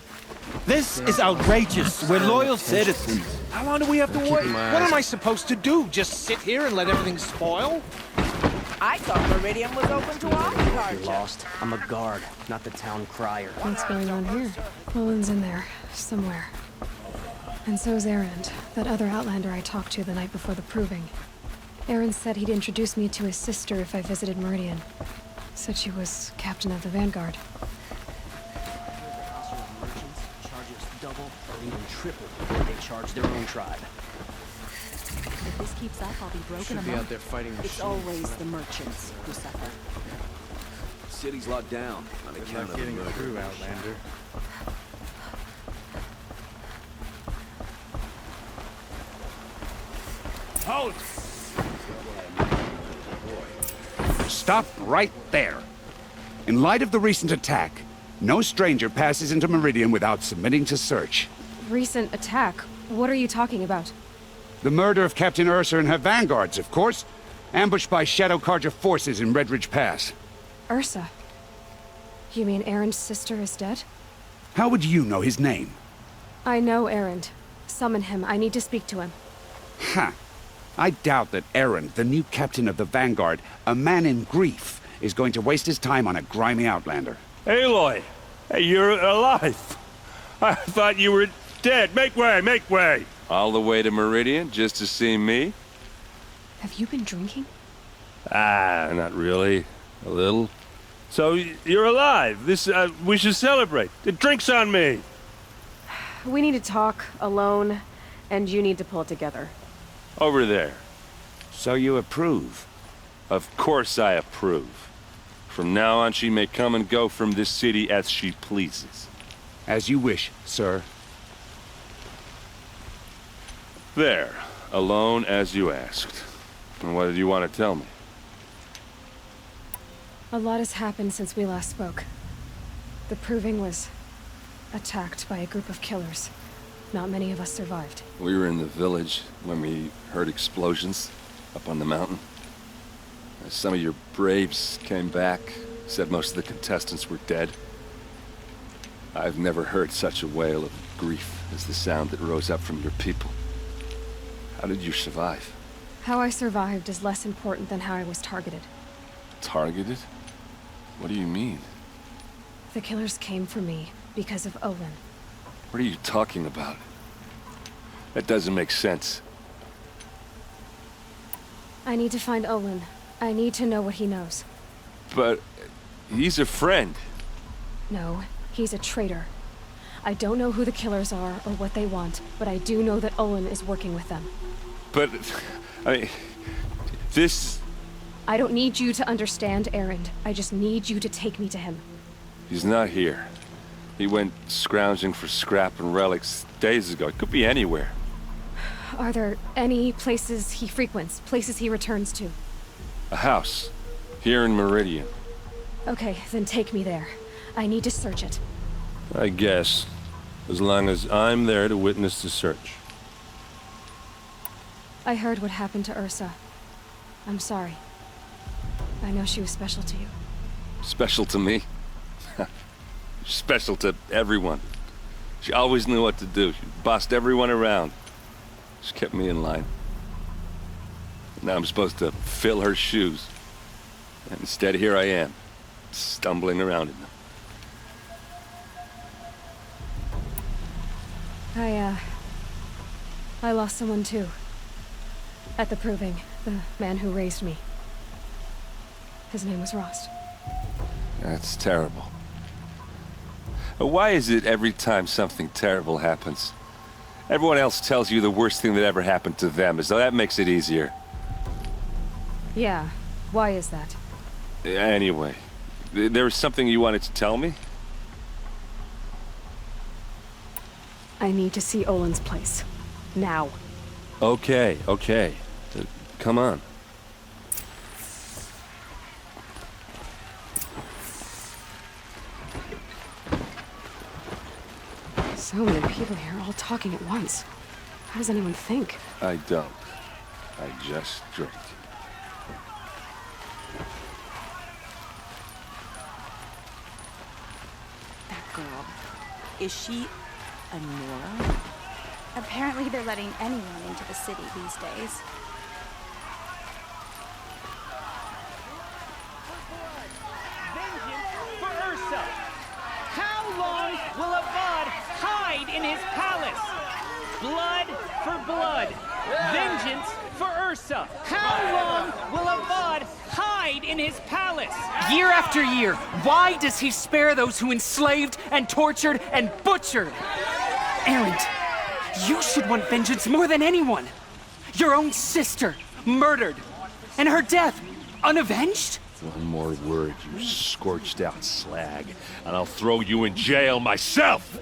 This is outrageous. We're loyal citizens. How long do we have to wait? What am I supposed to do? Just sit here and let everything spoil? I thought Meridian was open to all You're cards. lost. I'm a guard, not the town crier. What's going on here? Mullen's in there, somewhere. And so's Erend, that other Outlander I talked to the night before the proving. Erend said he'd introduce me to his sister if I visited Meridian. Said she was captain of the Vanguard. Charges double or even triple what they charge their own tribe. If this keeps up, I'll be broken Should be among. out there fighting It's machines. always the merchants who suffer. The city's locked down. On account of getting through, Outlander. Halt! Stop right there. In light of the recent attack, no stranger passes into Meridian without submitting to search. Recent attack? What are you talking about? The murder of Captain Ursa and her vanguards, of course. Ambushed by Shadow Carja forces in Red Ridge Pass. Ursa? You mean Erend's sister is dead? How would you know his name? I know Erend. Summon him. I need to speak to him. Ha! I doubt that Erend, the new captain of the Vanguard, a man in grief, is going to waste his time on a grimy outlander. Aloy! Hey, you're alive! I thought you were dead. Make way, make way! All the way to Meridian just to see me? Have you been drinking? Ah, not really. A little. So, you're alive. We should celebrate. The drink's on me. We need to talk, alone, and you need to pull it together. Over there. So you approve? Of course I approve. From now on, she may come and go from this city as she pleases. As you wish, sir. There. Alone as you asked. And what did you want to tell me? A lot has happened since we last spoke. The Proving was attacked by a group of killers. Not many of us survived. We were in the village when we heard explosions up on the mountain. Some of your braves came back, said most of the contestants were dead. I've never heard such a wail of grief as the sound that rose up from your people. How did you survive? How I survived is less important than how I was targeted. Targeted? What do you mean? The killers came for me because of Olin. What are you talking about? That doesn't make sense. I need to find Olin. I need to know what he knows. But he's a friend. No, he's a traitor. I don't know who the killers are or what they want, but I do know that Olin is working with them. But, I mean, this... I don't need you to understand, Erend. I just need you to take me to him. He's not here. He went scrounging for scrap and relics days ago. It could be anywhere. Are there any places he frequents, places he returns to? A house. Here in Meridian. Okay, then take me there. I need to search it. I guess. As long as I'm there to witness the search. I heard what happened to Ursa. I'm sorry. I know she was special to you. Special to me? Special to everyone. She always knew what to do. She bossed everyone around. She kept me in line. Now I'm supposed to fill her shoes. And instead, here I am, stumbling around in them. I lost someone too. At the Proving, the man who raised me. His name was Rost. That's terrible. Why is it every time something terrible happens, everyone else tells you the worst thing that ever happened to them, as though that makes it easier? Yeah, why is that? Anyway, there was something you wanted to tell me? I need to see Olin's place. Now. Okay. Come on. So many people here, all talking at once. How does anyone think? I don't. I just drink. That girl. Is she a Nora? Apparently they're letting anyone into the city these days. Vengeance for Ursa! How long will Avad hide in his palace? Blood for blood. Vengeance for Ursa. How long will Avad hide in his palace? Year after year, why does he spare those who enslaved and tortured and butchered? Erend, you should want vengeance more than anyone. Your own sister, murdered. And her death, unavenged? One more word, you scorched out slag, and I'll throw you in jail myself!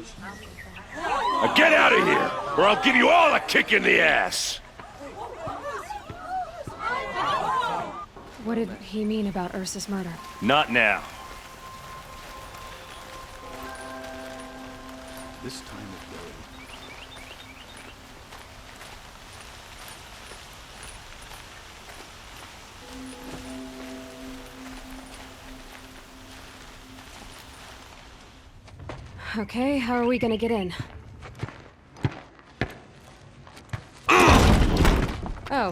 Now get out of here, or I'll give you all a kick in the ass! What did he mean about Ursa's murder? Not now. This time of day. Okay, how are we gonna get in? Oh,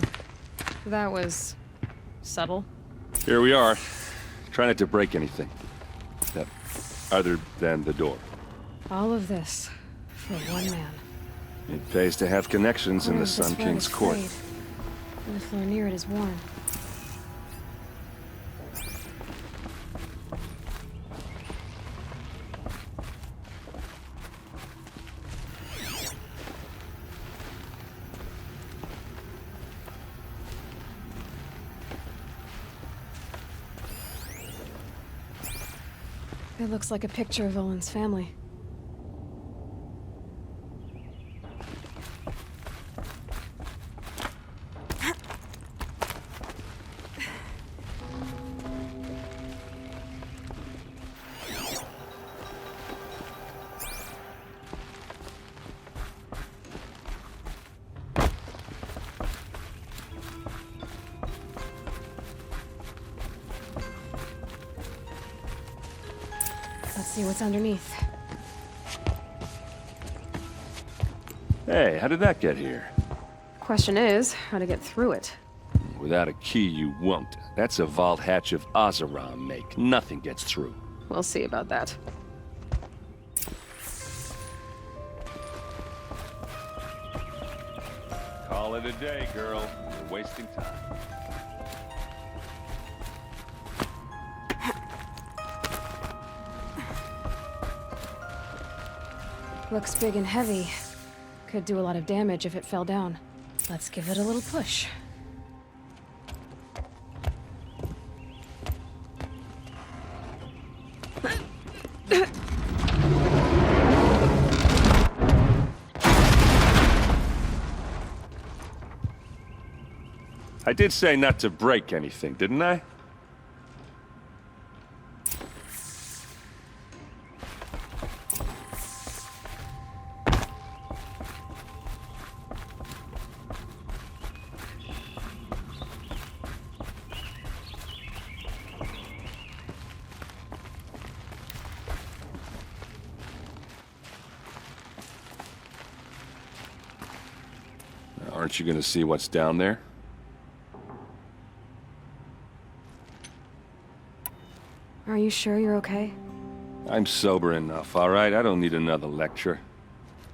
that was subtle. Here we are. Try not to break anything. Other than the door. All of this for one man. It pays to have connections in the Sun King's court. And the floor near it is worn. It looks like a picture of Olin's family. Let's see what's underneath. Hey, how did that get here? Question is, how to get through it. Without a key, you won't. That's a vault hatch of Ozeram make. Nothing gets through. We'll see about that. Call it a day, girl. You're wasting time. Looks big and heavy. Could do a lot of damage if it fell down. Let's give it a little push. I did say not to break anything, didn't I? Aren't you gonna see what's down there? Are you sure you're okay? I'm sober enough, all right? I don't need another lecture.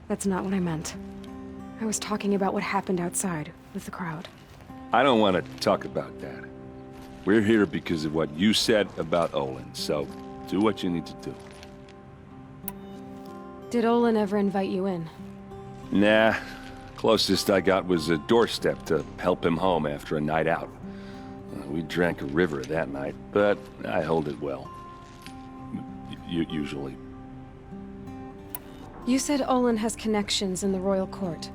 That's not what I meant. I was talking about what happened outside with the crowd. I don't want to talk about that. We're here because of what you said about Olin, so do what you need to do. Did Olin ever invite you in? Nah. Closest I got was a doorstep to help him home after a night out. We drank a river that night, but I hold it well. Usually. You said Olin has connections in the royal court.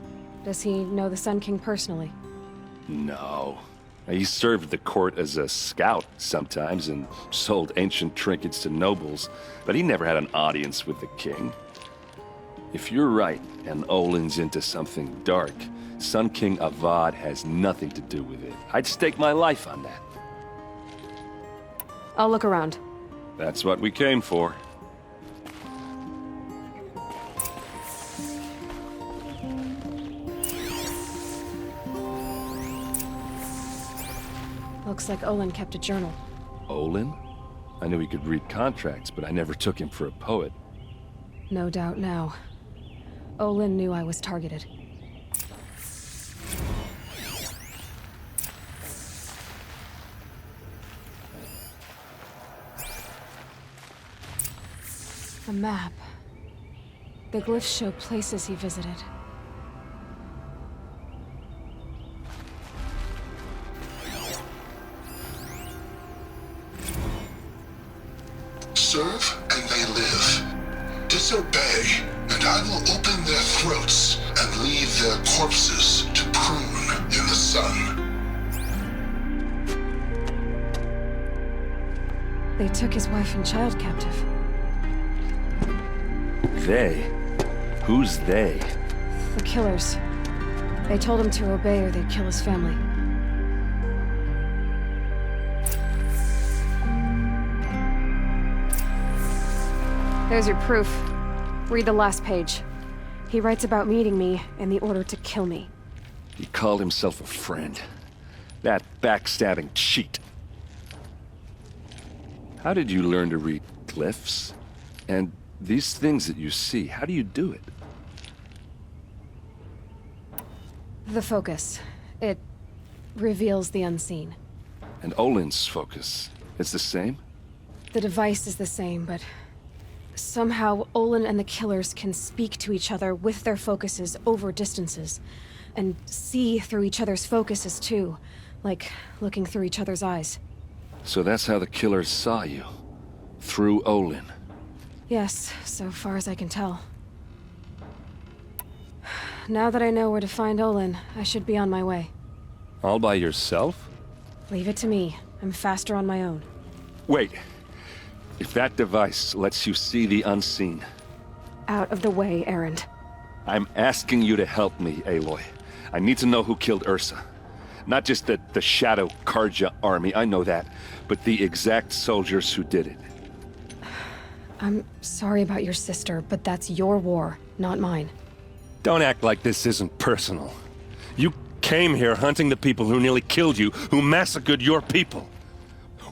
Does he know the Sun King personally? No. He served the court as a scout sometimes and sold ancient trinkets to nobles, but he never had an audience with the king. If you're right, and Olin's into something dark, Sun King Avad has nothing to do with it. I'd stake my life on that. I'll look around. That's what we came for. Looks like Olin kept a journal. Olin? I knew he could read contracts, but I never took him for a poet. No doubt now. Olin knew I was targeted. A map. The glyphs show places he visited. Serve and they live. Disobey, and I will open their throats and leave their corpses to prune in the sun. They took his wife and child captive. They? Who's they? The killers. They told him to obey or they'd kill his family. There's your proof. Read the last page. He writes about meeting me and the order to kill me. He called himself a friend. That backstabbing cheat. How did you learn to read glyphs? And these things that you see, how do you do it? The focus. It reveals the unseen. And Olin's focus, it's the same? The device is the same, but somehow Olin and the killers can speak to each other with their focuses over distances. And see through each other's focuses too. Like looking through each other's eyes. So that's how the killers saw you. Through Olin. Yes, so far as I can tell. Now that I know where to find Olin, I should be on my way. All by yourself? Leave it to me. I'm faster on my own. Wait. If that device lets you see the unseen... Out of the way, Erend. I'm asking you to help me, Aloy. I need to know who killed Ursa. Not just the Shadow Karja army, I know that, but the exact soldiers who did it. I'm sorry about your sister, but that's your war, not mine. Don't act like this isn't personal. You came here hunting the people who nearly killed you, who massacred your people.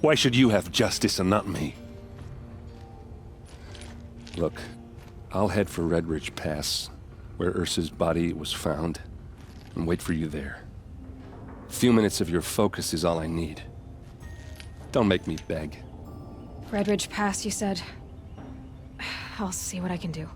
Why should you have justice and not me? Look, I'll head for Red Ridge Pass, where Ursa's body was found, and wait for you there. A few minutes of your focus is all I need. Don't make me beg. Red Ridge Pass, you said? I'll see what I can do.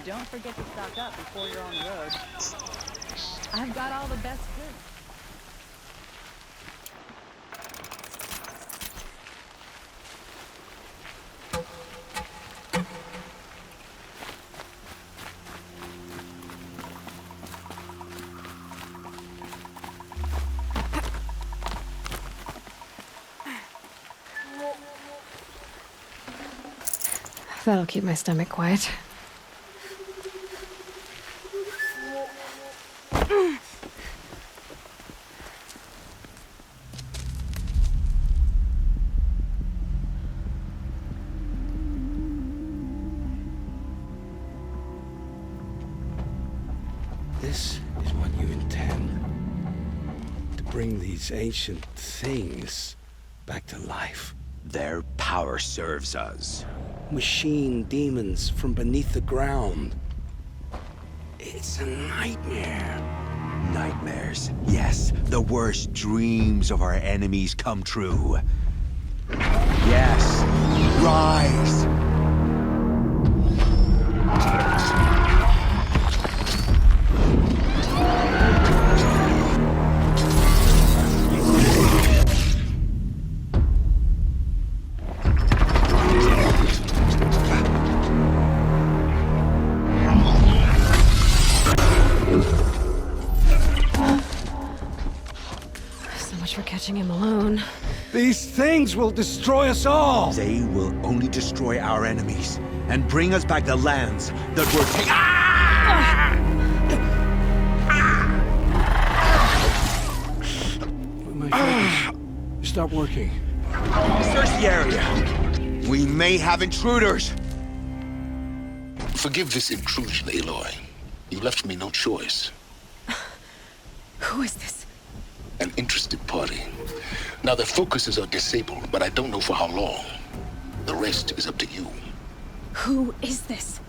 Don't forget to stock up before you're on the road. I've got all the best goods. That'll keep my stomach quiet. This is what you intend. To bring these ancient things back to life. Their power serves us. Machine demons from beneath the ground. It's a nightmare. Nightmares. Yes, the worst dreams of our enemies come true. Yes, rise! Him alone. These things will destroy us all! They will only destroy our enemies and bring us back the lands that were taken. My focus. Stop working. Search the area. We may have intruders. Forgive this intrusion, Aloy. You left me no choice. Who is this? An interested party. Now their focuses are disabled, but I don't know for how long. The rest is up to you. Who is this?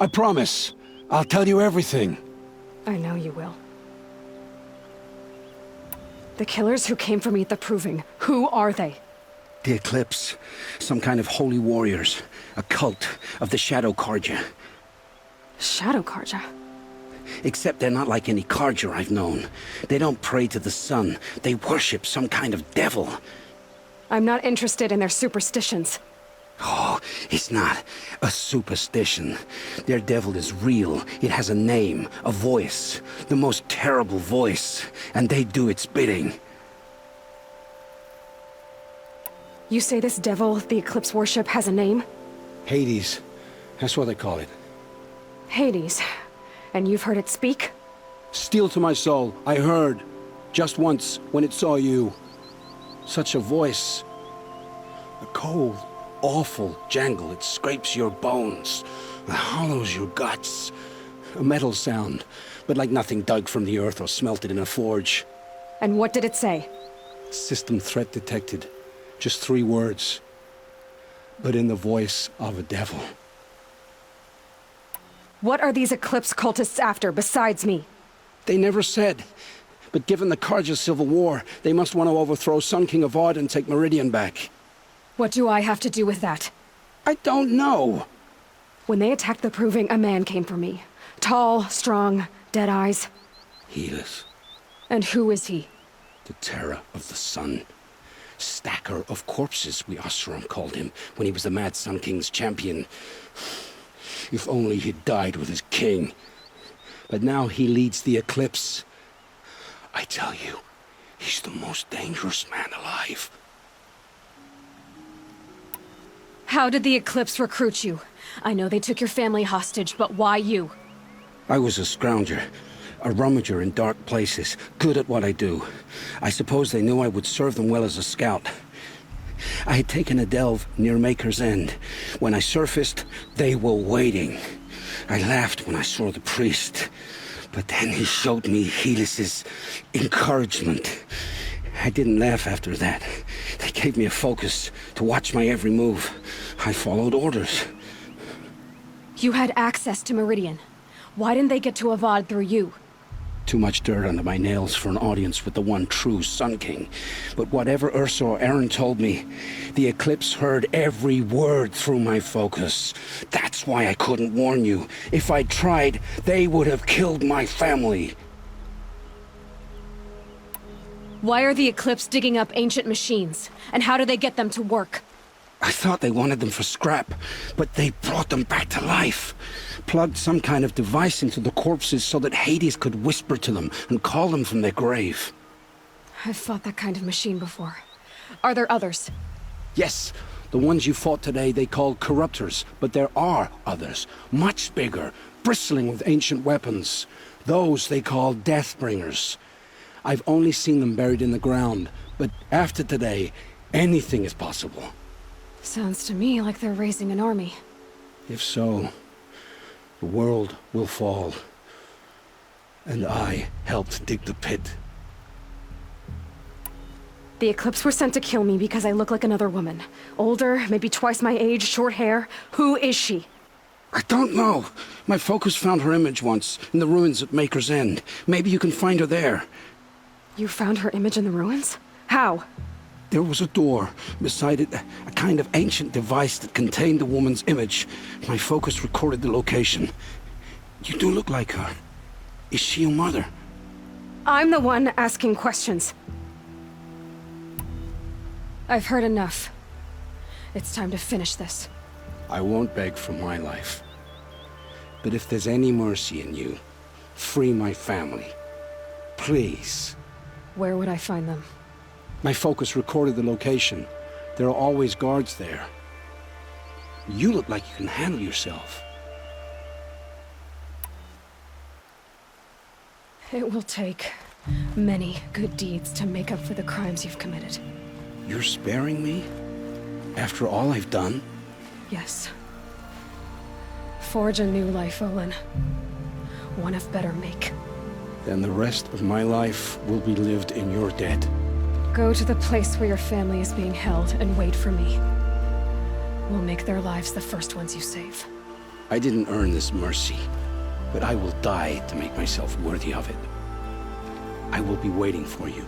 I promise. I'll tell you everything. I know you will. The killers who came for me at the Proving, who are they? The Eclipse. Some kind of holy warriors. A cult of the Shadow Carja. Shadow Carja? Except they're not like any Carja I've known. They don't pray to the sun. They worship some kind of devil. I'm not interested in their superstitions. Oh, it's not a superstition. Their devil is real. It has a name, a voice. The most terrible voice. And they do its bidding. You say this devil the Eclipse worship has a name? Hades. That's what they call it. Hades. And you've heard it speak? Steel to my soul. I heard. Just once, when it saw you. Such a voice. A cold, awful jangle. It scrapes your bones. It hollows your guts. A metal sound, but like nothing dug from the earth or smelted in a forge. And what did it say? System threat detected. Just 3 words. But in the voice of a devil. What are these Eclipse cultists after, besides me? They never said. But given the Carja civil war, they must want to overthrow Sun King Avad and take Meridian back. What do I have to do with that? I don't know. When they attacked the Proving, a man came for me. Tall, strong, dead eyes. Helis. And who is he? The terror of the sun. Stacker of corpses, we Oseram called him, when he was the Mad Sun King's champion. If only he'd died with his king. But now he leads the Eclipse. I tell you, he's the most dangerous man alive. How did the Eclipse recruit you? I know they took your family hostage, but why you? I was a scrounger. A rummager in dark places, good at what I do. I suppose they knew I would serve them well as a scout. I had taken a delve near Maker's End. When I surfaced, they were waiting. I laughed when I saw the priest. But then he showed me Helis's encouragement. I didn't laugh after that. They gave me a focus to watch my every move. I followed orders. You had access to Meridian. Why didn't they get to Avad through you? Too much dirt under my nails for an audience with the one true Sun King. But whatever Ursa or Aaron told me, the Eclipse heard every word through my focus. That's why I couldn't warn you. If I'd tried, they would have killed my family. Why are the Eclipse digging up ancient machines? And how do they get them to work? I thought they wanted them for scrap, but they brought them back to life. Plugged some kind of device into the corpses so that Hades could whisper to them and call them from their grave. I've fought that kind of machine before. Are there others? Yes, the ones you fought today they called corruptors, but there are others, much bigger, bristling with ancient weapons. Those they call Deathbringers. I've only seen them buried in the ground, but after today, anything is possible. Sounds to me like they're raising an army. If so, the world will fall. And I helped dig the pit. The Eclipse were sent to kill me because I look like another woman. Older, maybe twice my age, short hair. Who is she? I don't know. My focus found her image once, in the ruins at Maker's End. Maybe you can find her there. You found her image in the ruins? How? There was a door. Beside it, a kind of ancient device that contained the woman's image. My focus recorded the location. You do look like her. Is she your mother? I'm the one asking questions. I've heard enough. It's time to finish this. I won't beg for my life. But if there's any mercy in you, free my family. Please. Where would I find them? My focus recorded the location. There are always guards there. You look like you can handle yourself. It will take many good deeds to make up for the crimes you've committed. You're sparing me? After all I've done? Yes. Forge a new life, Olin. One of better make. Then the rest of my life will be lived in your debt. Go to the place where your family is being held and wait for me. We'll make their lives the first ones you save. I didn't earn this mercy, but I will die to make myself worthy of it. I will be waiting for you.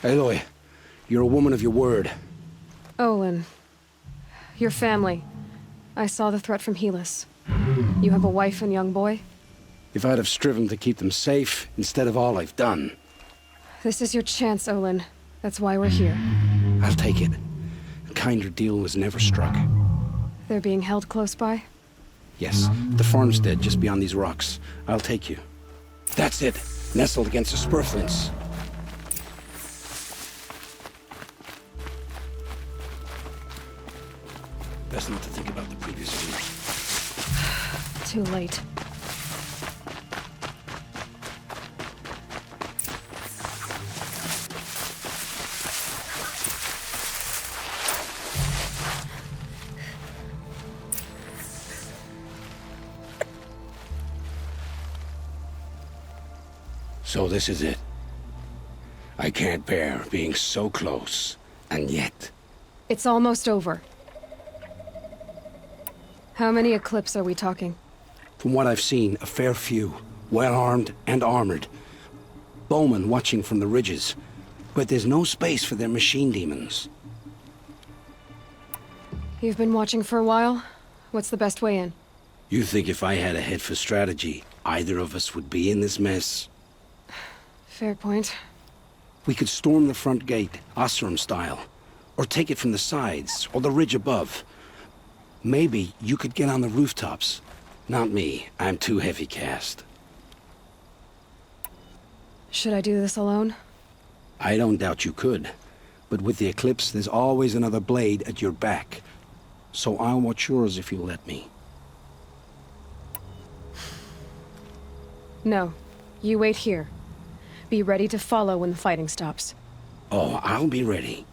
Aloy, you're a woman of your word. Olin. Your family. I saw the threat from Helis. You have a wife and young boy? If I'd have striven to keep them safe, instead of all I've done. This is your chance, Olin. That's why we're here. I'll take it. A kinder deal was never struck. They're being held close by? Yes, the farmstead just beyond these rocks. I'll take you. That's it. Nestled against the spurflints. Best not to think about the previous years. Too late. So this is it. I can't bear being so close, and yet... It's almost over. How many Eclipse are we talking? From what I've seen, a fair few. Well-armed and armored. Bowmen watching from the ridges. But there's no space for their machine demons. You've been watching for a while? What's the best way in? You think if I had a head for strategy, either of us would be in this mess? Fair point. We could storm the front gate, Osram style. Or take it from the sides, or the ridge above. Maybe you could get on the rooftops. Not me. I'm too heavy cast. Should I do this alone? I don't doubt you could. But with the Eclipse, there's always another blade at your back. So I'll watch yours if you'll let me. No. You wait here. Be ready to follow when the fighting stops. Oh, I'll be ready.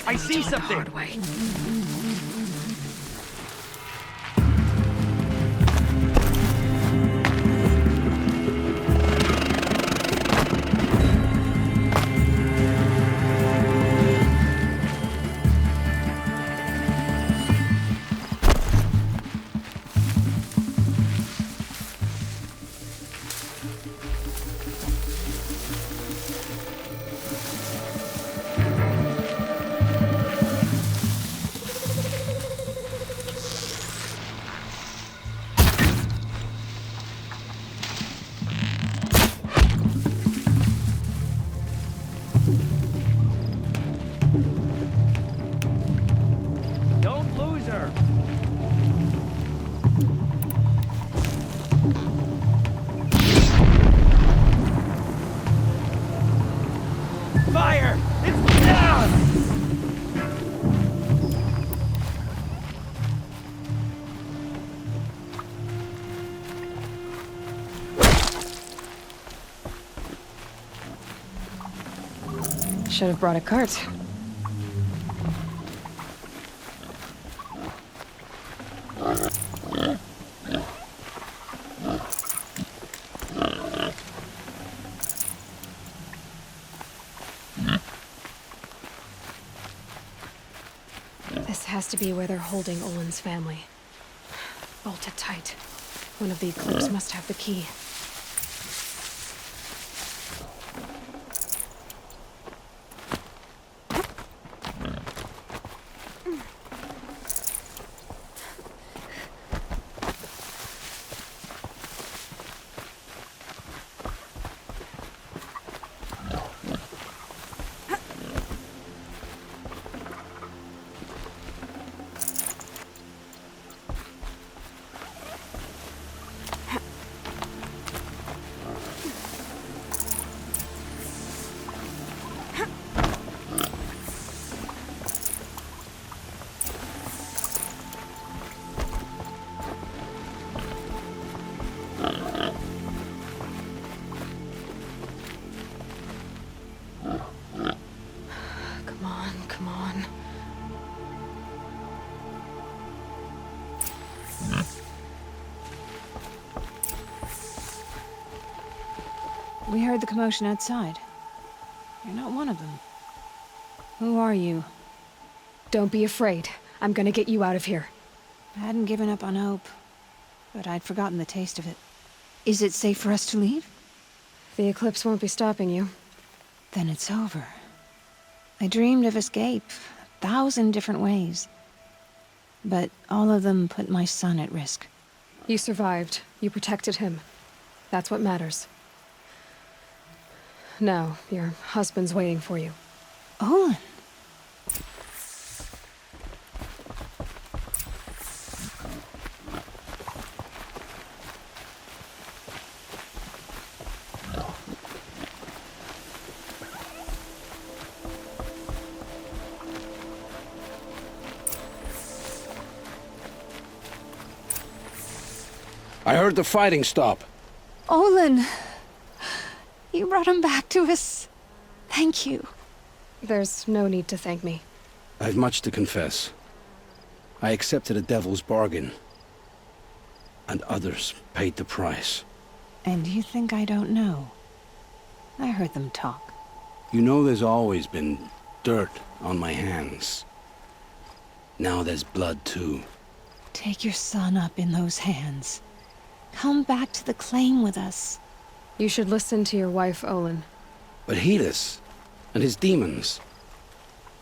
I see something! should have brought a cart. This has to be where they're holding Olin's family. Bolted tight. One of the Eclipse must have the key. Come on. We heard the commotion outside. You're not one of them. Who are you? Don't be afraid. I'm gonna get you out of here. I hadn't given up on hope, but I'd forgotten the taste of it. Is it safe for us to leave? The Eclipse won't be stopping you. Then it's over. I dreamed of escape, 1,000 different ways. But all of them put my son at risk. You survived. You protected him. That's what matters. Now, your husband's waiting for you. Olin! I heard the fighting stop. Olin! You brought him back to us. Thank you. There's no need to thank me. I've much to confess. I accepted a devil's bargain. And others paid the price. And you think I don't know? I heard them talk. You know there's always been dirt on my hands. Now there's blood too. Take your son up in those hands. Come back to the claim with us. You should listen to your wife, Olin. But Helis and his demons.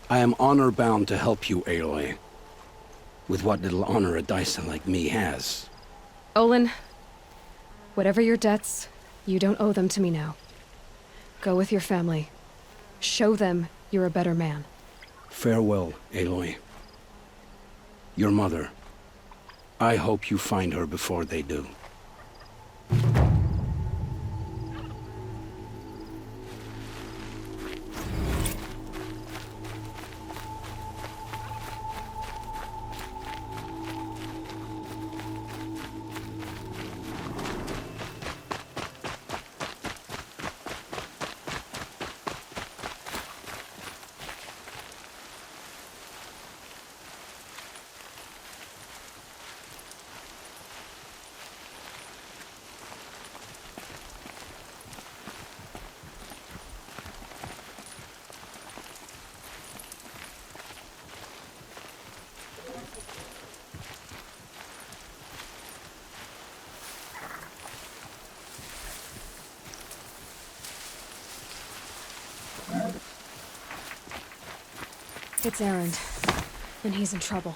I am honor-bound to help you, Aloy. With what little honor a Dyson like me has. Olin, whatever your debts, you don't owe them to me now. Go with your family. Show them you're a better man. Farewell, Aloy. Your mother. I hope you find her before they do. It's Erend, and he's in trouble.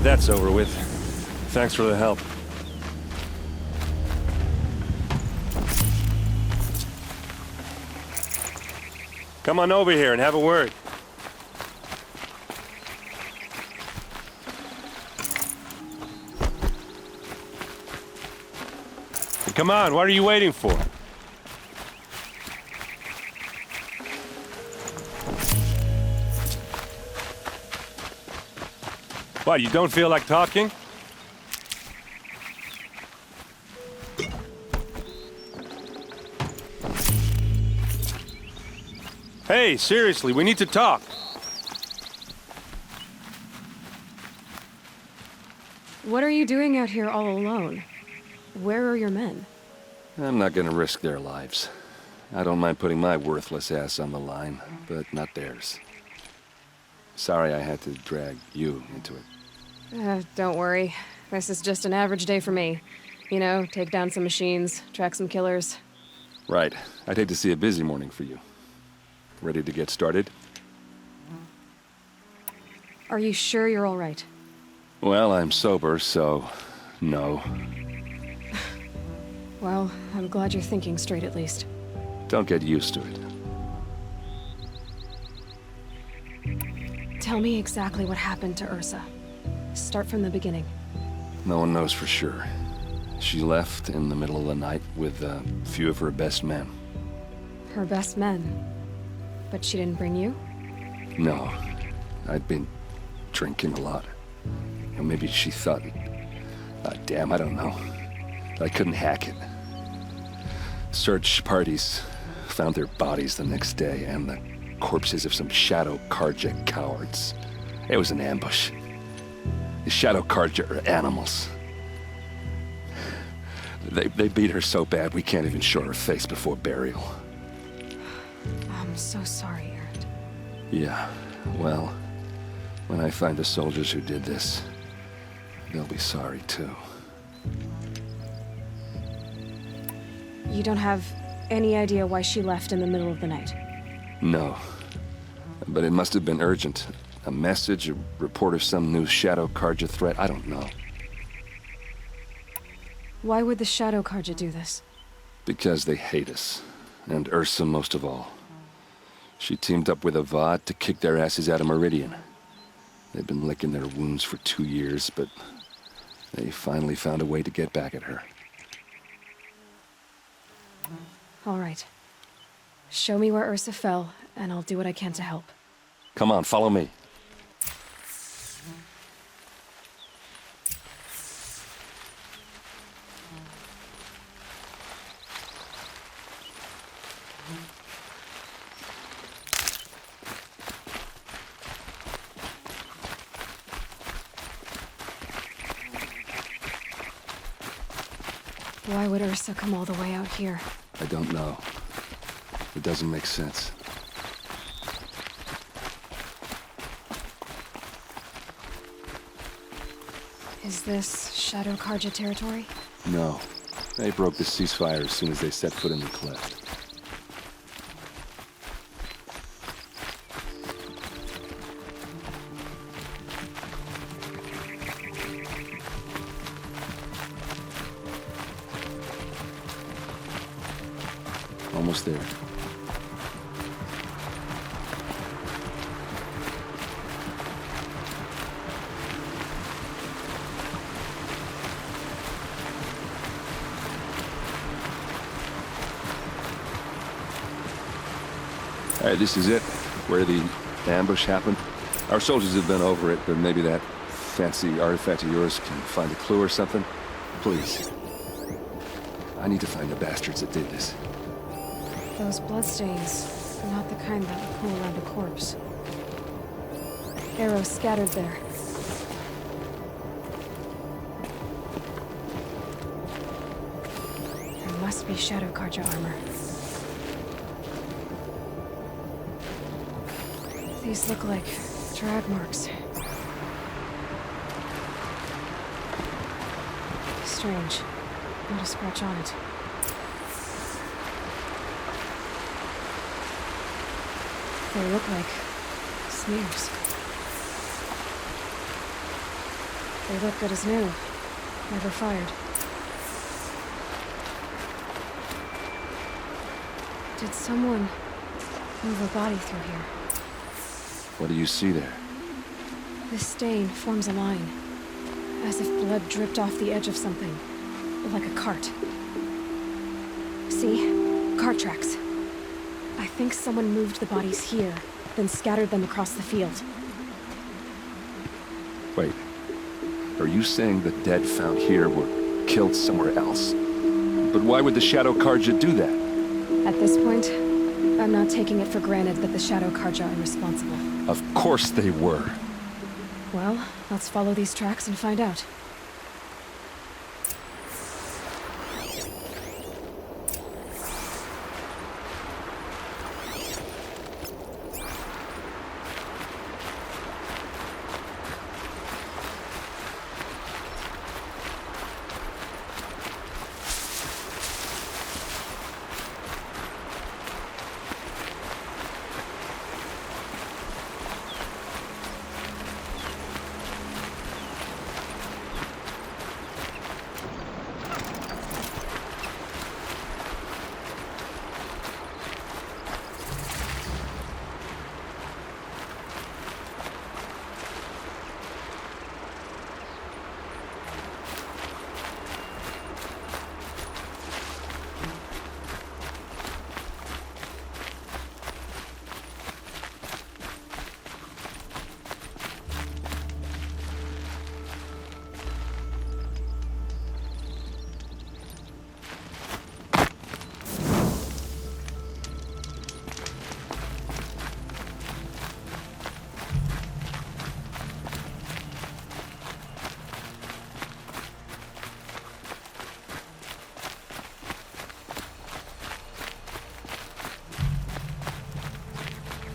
that's over with. Thanks for the help. Come on over here and have a word. Come on, what are you waiting for? What, you don't feel like talking? Hey, seriously, we need to talk. What are you doing out here all alone? Where are your men? I'm not gonna risk their lives. I don't mind putting my worthless ass on the line, but not theirs. Sorry I had to drag you into it. Don't worry. This is just an average day for me. You know, take down some machines, track some killers. Right. I'd hate to see a busy morning for you. Ready to get started? Are you sure you're all right? Well, I'm sober, so no. Well, I'm glad you're thinking straight at least. Don't get used to it. Tell me exactly what happened to Ursa. Start from the beginning. No one knows for sure. She left in the middle of the night with a few of her best men. Her best men? But she didn't bring you? No. I'd been drinking a lot. Or maybe she thought... damn, I don't know. I couldn't hack it. Search parties found their bodies the next day and the corpses of some Shadow Carja cowards. It was an ambush. The Shadow Carja are animals. They beat her so bad we can't even show her face before burial. I'm so sorry, Aaron. Yeah, well, when I find the soldiers who did this, they'll be sorry too. You don't have any idea why she left in the middle of the night? No. But it must have been urgent. A message, a report of some new Shadow Carja threat, I don't know. Why would the Shadow Carja do this? Because they hate us. And Ursa most of all. She teamed up with Avad to kick their asses out of Meridian. They've been licking their wounds for 2 years, but they finally found a way to get back at her. All right. Show me where Ursa fell, and I'll do what I can to help. Come on, follow me. Why would Ursa come all the way out here? I don't know. It doesn't make sense. Is this Shadow Carja territory? No. They broke the ceasefire as soon as they set foot in the cleft. Almost there. All right, this is it, where the ambush happened. Our soldiers have been over it, but maybe that fancy artifact of yours can find a clue or something. Please. I need to find the bastards that did this. Those bloodstains are not the kind that would pool around a corpse. Arrows scattered there. There must be Shadow Carja armor. These look like drag marks. Strange. Not a scratch on it. They look like smears. They look good as new. Never fired. Did someone move a body through here? What do you see there? This stain forms a line, as if blood dripped off the edge of something, like a cart. See? Cart tracks. I think someone moved the bodies here, then scattered them across the field. Wait. Are you saying the dead found here were killed somewhere else? But why would the Shadow Karja do that? At this point, I'm not taking it for granted that the Shadow Karja are responsible. Of course they were. Well, let's follow these tracks and find out.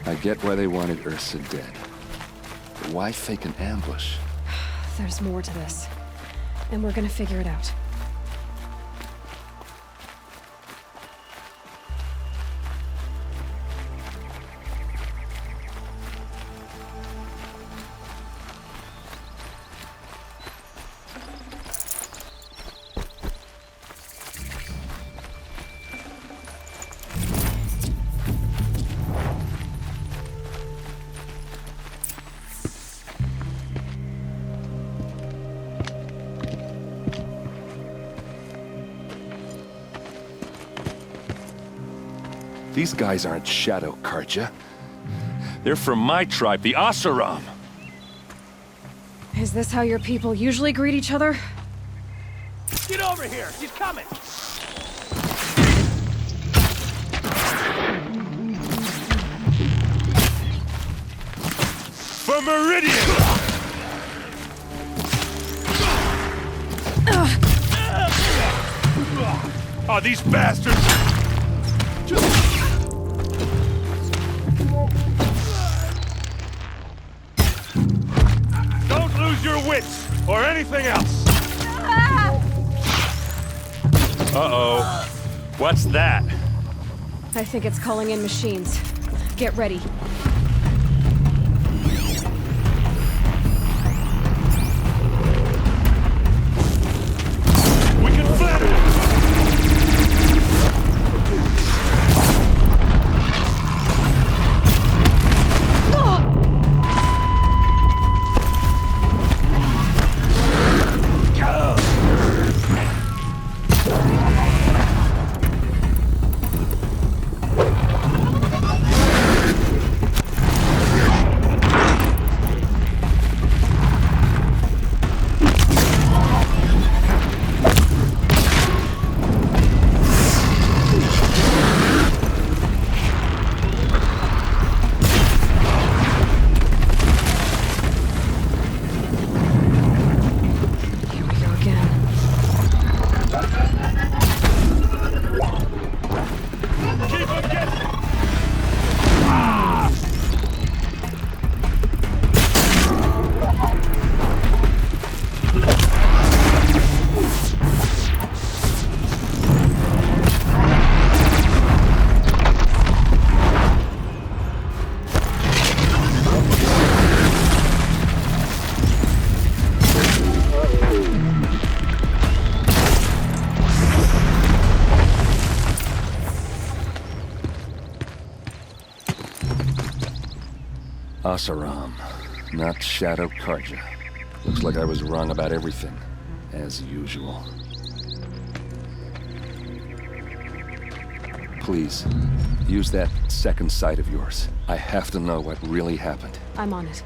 I get why they wanted Ursa dead. But why fake an ambush? There's more to this, and we're gonna figure it out. These guys aren't Shadow Karja. They're from my tribe, the Asaram. Is this how your people usually greet each other? Get over here! She's coming! For Meridian! Oh, these bastards! Don't lose your wits, or anything else! Uh-oh. What's that? I think it's calling in machines. Get ready. We can flatter it! Asaram, not Shadow Karja. Looks like I was wrong about everything, as usual. Please, use that second sight of yours. I have to know what really happened. I'm on it.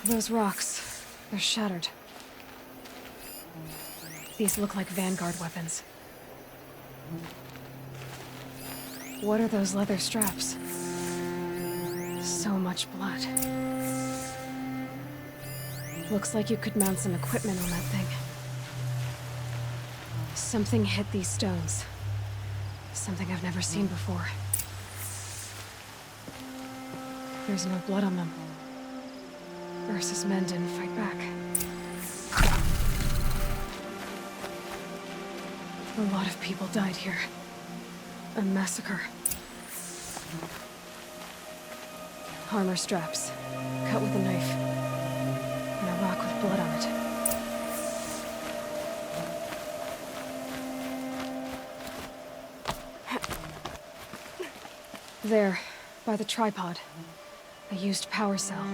Those rocks, they're shattered. These look like Vanguard weapons. What are those leather straps? So much blood. Looks like you could mount some equipment on that thing. Something hit these stones. Something I've never seen before. There's no blood on them. Ursa's men didn't fight back. A lot of people died here. A massacre. Armor straps, cut with a knife. And a rock with blood on it. There, by the tripod. A used power cell.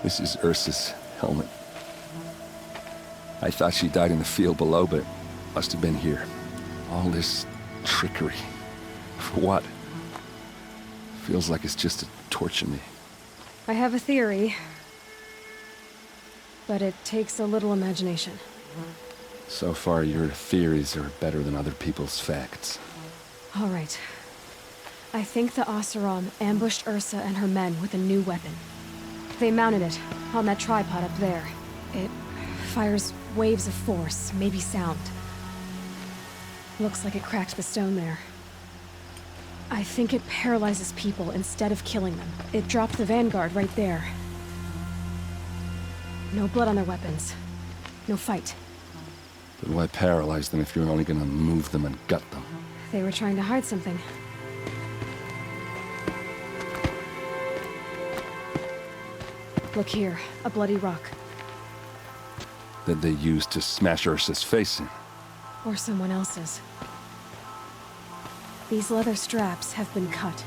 This is Ursa's helmet. I thought she died in the field below, but must have been here. All this trickery. For what? Feels like it's just to torture me. I have a theory, but it takes a little imagination. So far, your theories are better than other people's facts. All right. I think the Oseram ambushed Ursa and her men with a new weapon. They mounted it on that tripod up there. It fires waves of force, maybe sound. Looks like it cracked the stone there. I think it paralyzes people instead of killing them. It dropped the Vanguard right there. No blood on their weapons. No fight. But why paralyze them if you're only gonna move them and gut them? They were trying to hide something. Look here, a bloody rock. That they used to smash Ursa's face in. Or someone else's. These leather straps have been cut,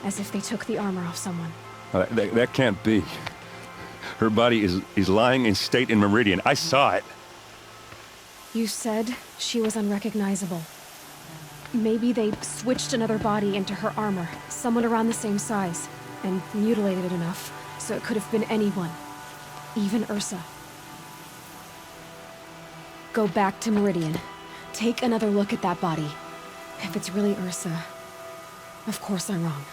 as if they took the armor off someone. That can't be. Her body is lying in state in Meridian. I saw it. You said she was unrecognizable. Maybe they switched another body into her armor, someone around the same size, and mutilated it enough, so it could have been anyone. Even Ursa. Go back to Meridian. Take another look at that body. If it's really Ursa, of course I'm wrong.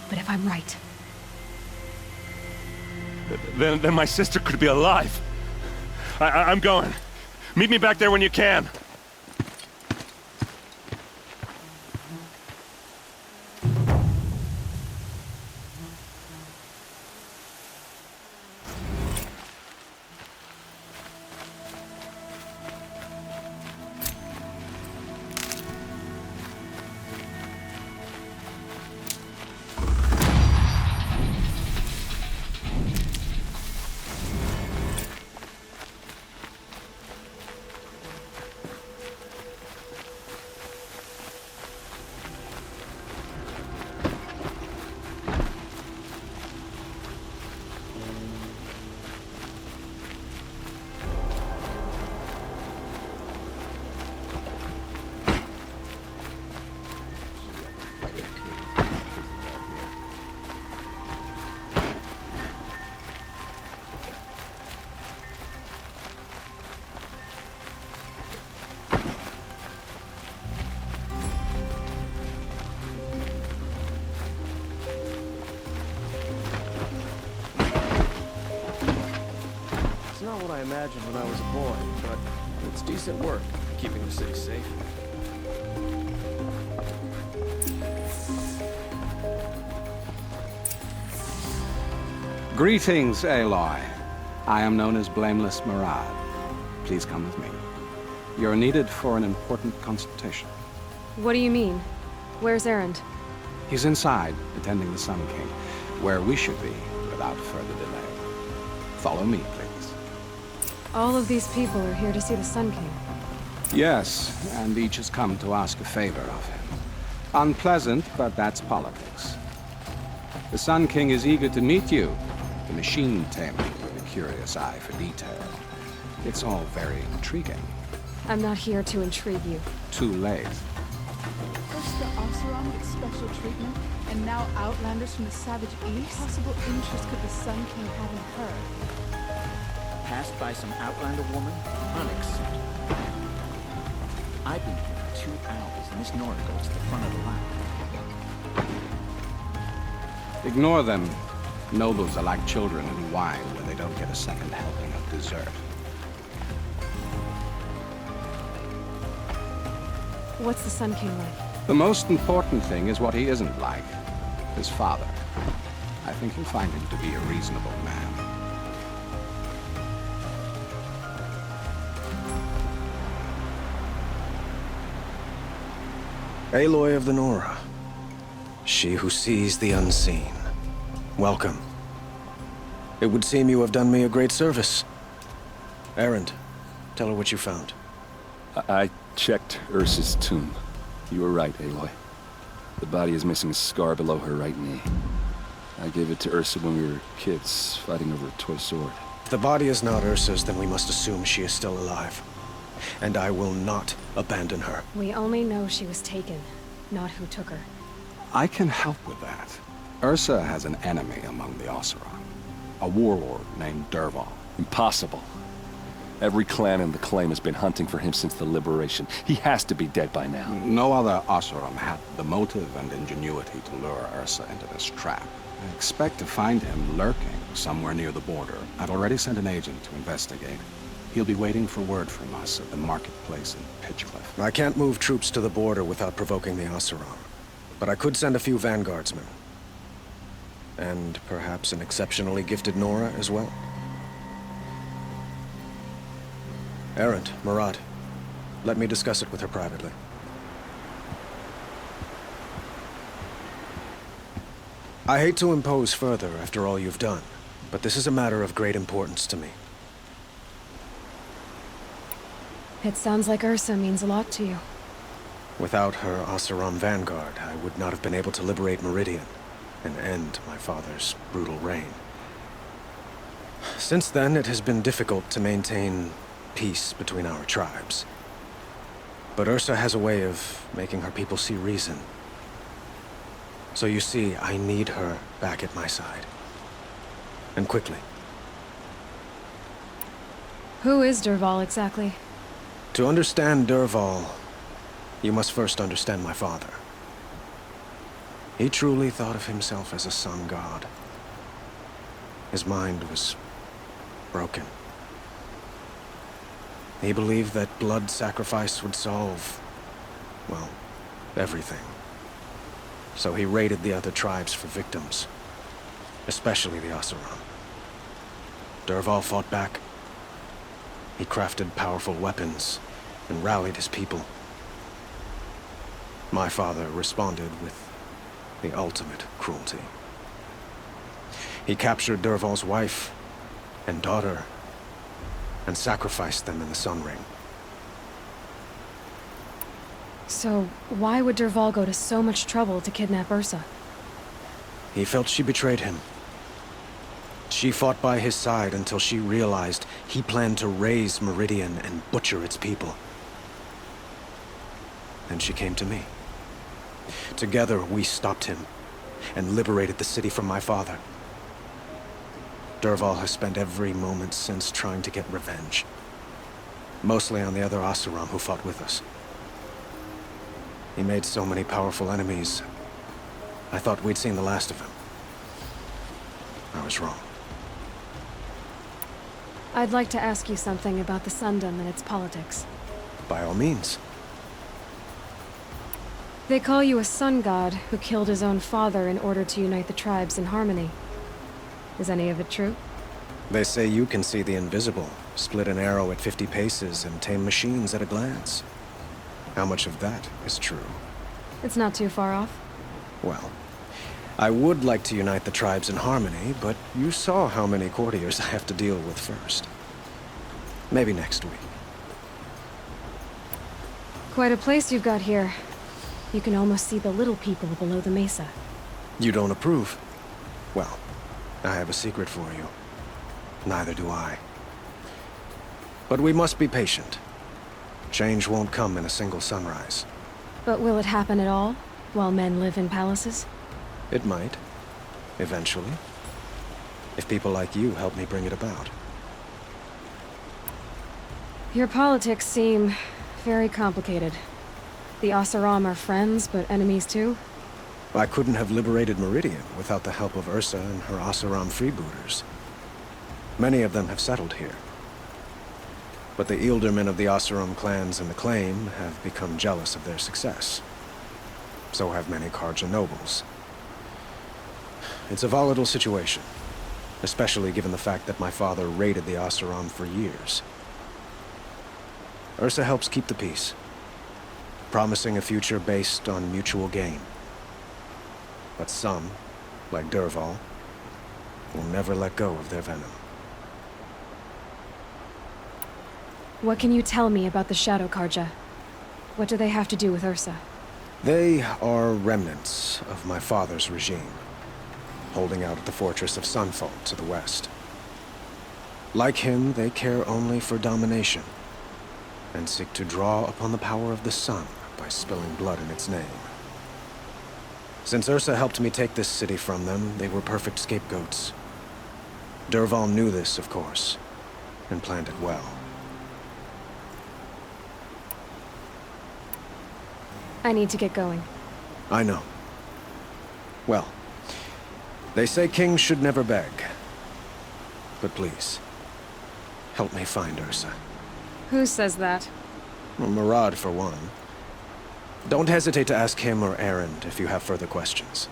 But if I'm right... Then my sister could be alive. I'm going. Meet me back there when you can. what I imagined when I was a boy, but it's decent work, keeping the city safe. Greetings, Aloy. I am known as Blameless Murad. Please come with me. You're needed for an important consultation. What do you mean? Where's Erend? He's inside, attending the Sun King, where we should be without further delay. Follow me, please. All of these people are here to see the Sun King. Yes, and each has come to ask a favor of him. Unpleasant, but that's politics. The Sun King is eager to meet you, the machine tamer with a curious eye for detail. It's all very intriguing. I'm not here to intrigue you. Too late. First the Oseram gets special treatment, and now outlanders from the Savage East? What possible interest could the Sun King have in her? Passed by some outlander woman? Unacceptable. I've been here 2 hours, and Miss Nora goes to the front of the line. Ignore them. Nobles are like children in wine when they don't get a second helping of dessert. What's the Sun King like? The most important thing is what he isn't like. His father. I think you'll find him to be a reasonable man. Aloy of the Nora. She who sees the unseen. Welcome. It would seem you have done me a great service. Erend, tell her what you found. I checked Ursa's tomb. You were right, Aloy. The body is missing a scar below her right knee. I gave it to Ursa when we were kids, fighting over a toy sword. If the body is not Ursa's, then we must assume she is still alive. And I will not abandon her. We only know she was taken, not who took her. I can help with that. Ursa has an enemy among the Oseram. A warlord named Dervahl. Impossible. Every clan in the claim has been hunting for him since the liberation. He has to be dead by now. No other Oseram had the motive and ingenuity to lure Ursa into this trap. I expect to find him lurking somewhere near the border. I've already sent an agent to investigate. He'll be waiting for word from us at the marketplace in Pitchcliff. I can't move troops to the border without provoking the Oseram. But I could send a few vanguardsmen. And perhaps an exceptionally gifted Nora as well. Erend, Murad, let me discuss it with her privately. I hate to impose further after all you've done, but this is a matter of great importance to me. It sounds like Ursa means a lot to you. Without her Oseram vanguard, I would not have been able to liberate Meridian and end my father's brutal reign. Since then, it has been difficult to maintain peace between our tribes. But Ursa has a way of making her people see reason. So you see, I need her back at my side. And quickly. Who is Dervahl exactly? To understand Dervahl, you must first understand my father. He truly thought of himself as a sun god. His mind was broken. He believed that blood sacrifice would solve, well, everything. So he raided the other tribes for victims, especially the Oseram. Dervahl fought back. He crafted powerful weapons and rallied his people. My father responded with the ultimate cruelty. He captured Dervahl's wife and daughter and sacrificed them in the Sun Ring. So, why would Dervahl go to so much trouble to kidnap Ursa? He felt she betrayed him. She fought by his side until she realized he planned to raise Meridian and butcher its people. Then she came to me. Together, we stopped him and liberated the city from my father. Dervahl has spent every moment since trying to get revenge. Mostly on the other Oseram who fought with us. He made so many powerful enemies, I thought we'd seen the last of him. I was wrong. I'd like to ask you something about the Sundom and its politics. By all means. They call you a sun god who killed his own father in order to unite the tribes in harmony. Is any of it true? They say you can see the invisible, split an arrow at 50 paces, and tame machines at a glance. How much of that is true? It's not too far off. Well, I would like to unite the tribes in harmony, but you saw how many courtiers I have to deal with first. Maybe next week. Quite a place you've got here. You can almost see the little people below the mesa. You don't approve? Well, I have a secret for you. Neither do I. But we must be patient. Change won't come in a single sunrise. But will it happen at all, while men live in palaces? It might. Eventually. If people like you help me bring it about. Your politics seem very complicated. The Oseram are friends, but enemies too? I couldn't have liberated Meridian without the help of Ursa and her Oseram freebooters. Many of them have settled here. But the Ealdormen of the Oseram clans and the Claim have become jealous of their success. So have many Carja nobles. It's a volatile situation, especially given the fact that my father raided the Oseram for years. Ursa helps keep the peace, promising a future based on mutual gain. But some, like Dervahl, will never let go of their venom. What can you tell me about the Shadow Carja? What do they have to do with Ursa? They are remnants of my father's regime, holding out at the fortress of Sunfall to the west. Like him, they care only for domination, and seek to draw upon the power of the sun by spilling blood in its name. Since Ursa helped me take this city from them, they were perfect scapegoats. Dervahl knew this, of course, and planned it well. I need to get going. I know. Well, they say kings should never beg. But please, help me find Ursa. Who says that? Well, Murad, for one. Don't hesitate to ask him or Erend if you have further questions.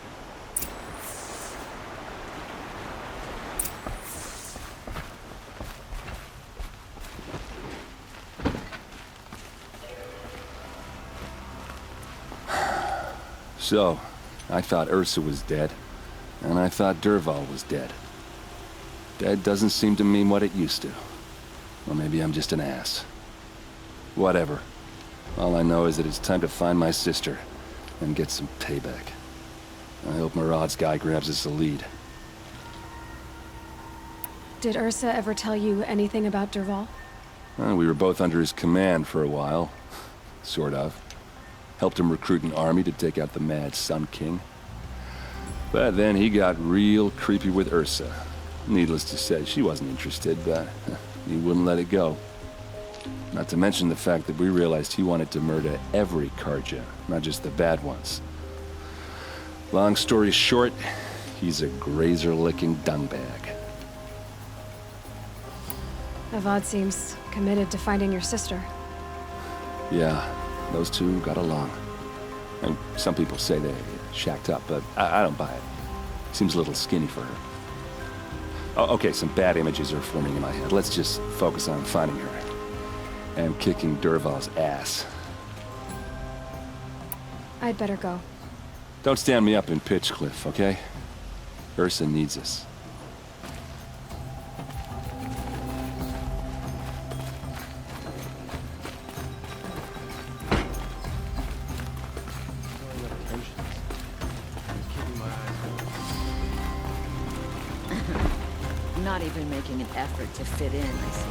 So, I thought Ursa was dead, and I thought Dervahl was dead. Dead doesn't seem to mean what it used to. Or maybe I'm just an ass. Whatever. All I know is that it's time to find my sister and get some payback. I hope Murad's guy grabs us a lead. Did Ursa ever tell you anything about Dervahl? We were both under his command for a while. Sort of. Helped him recruit an army to take out the Mad Sun King. But then he got real creepy with Ursa. Needless to say, she wasn't interested, but he wouldn't let it go. Not to mention the fact that we realized he wanted to murder every Carja, not just the bad ones. Long story short, he's a grazer-licking dungbag. Avad seems committed to finding your sister. Yeah, those two got along. And some people say they shacked up, but I don't buy it. Seems a little skinny for her. Oh, okay, some bad images are forming in my head. Let's just focus on finding her. And kicking Dervahl's ass. I'd better go. Don't stand me up in Pitchcliff, okay? Ursa needs us. Not even making an effort to fit in, I see.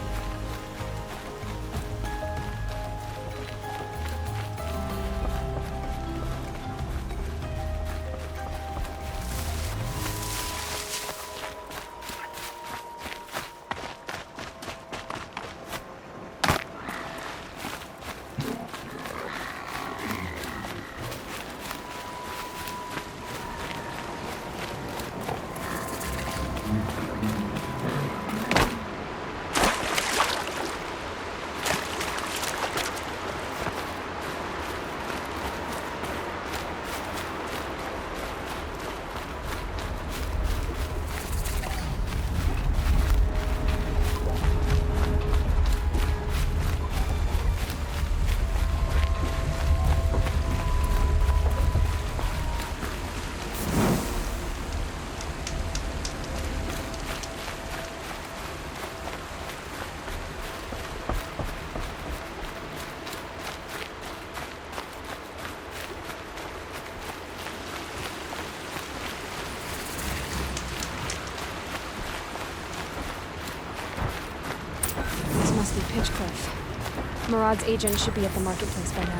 Murad's agent should be at the marketplace by now.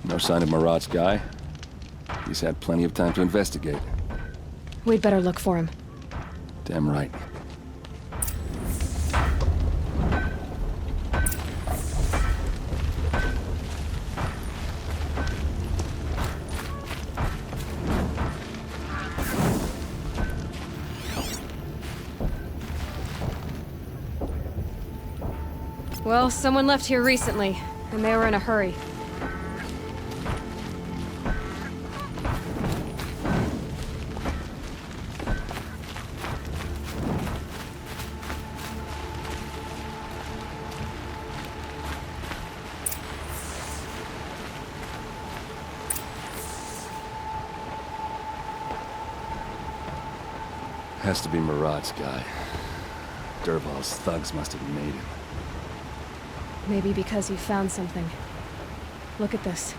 No sign of Murad's guy. He's had plenty of time to investigate. We'd better look for him. Damn right. Well, someone left here recently, and they were in a hurry. Has to be Murad's guy. Dervahl's thugs must have made him. Maybe because he found something. Look at this.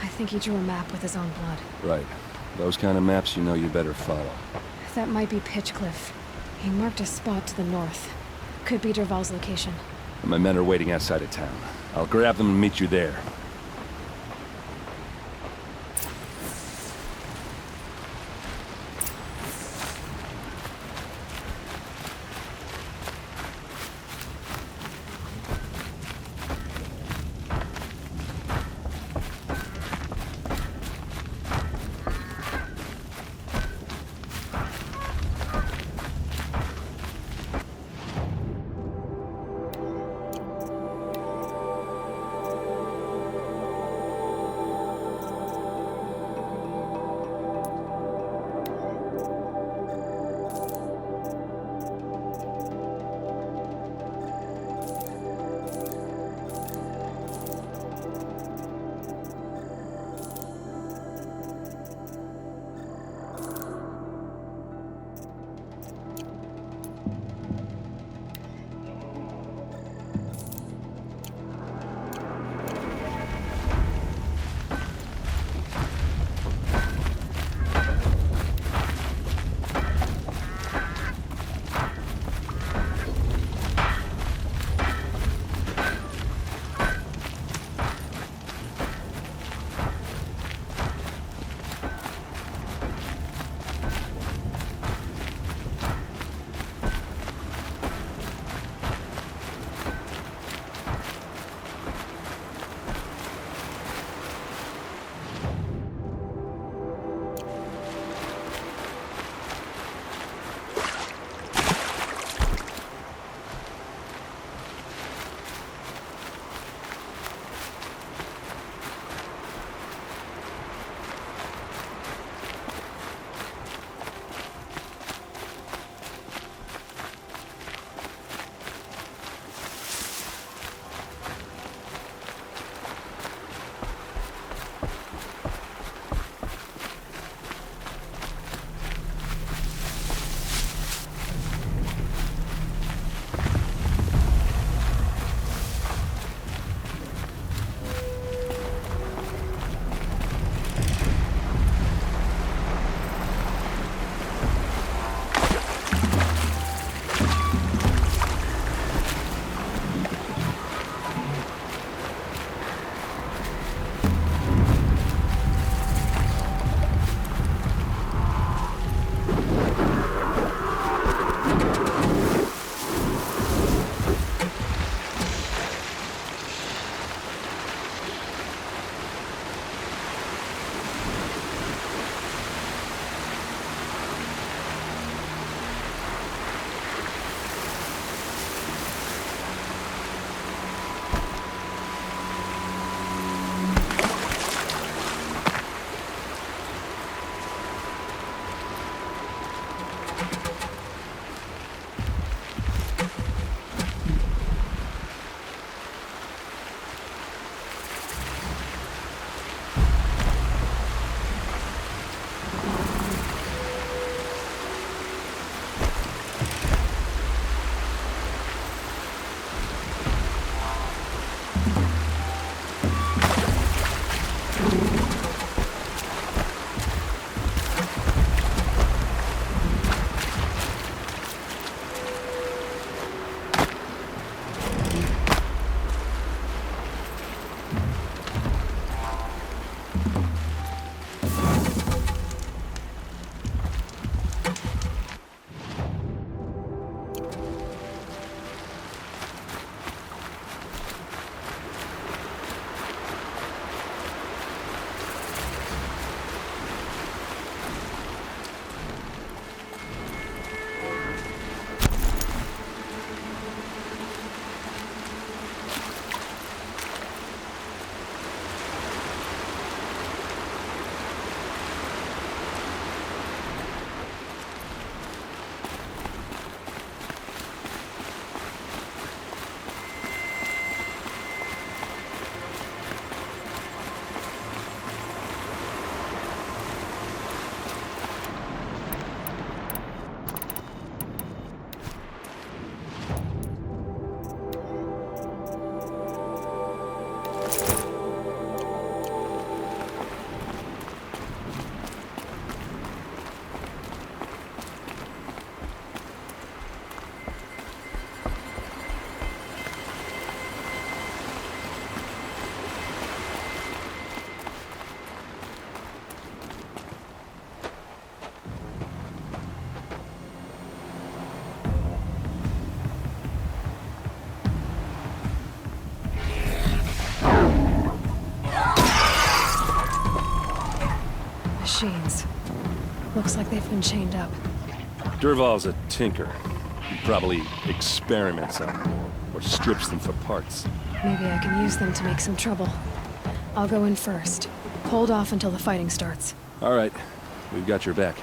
I think he drew a map with his own blood. Right. Those kind of maps you know you better follow. That might be Pitchcliff. He marked a spot to the north. Could be Dervahl's location. And my men are waiting outside of town. I'll grab them and meet you there. machines. Looks like they've been chained up. Durval's a tinker. He probably experiments on them, or strips them for parts. Maybe I can use them to make some trouble. I'll go in first. Hold off until the fighting starts. All right, we've got your back.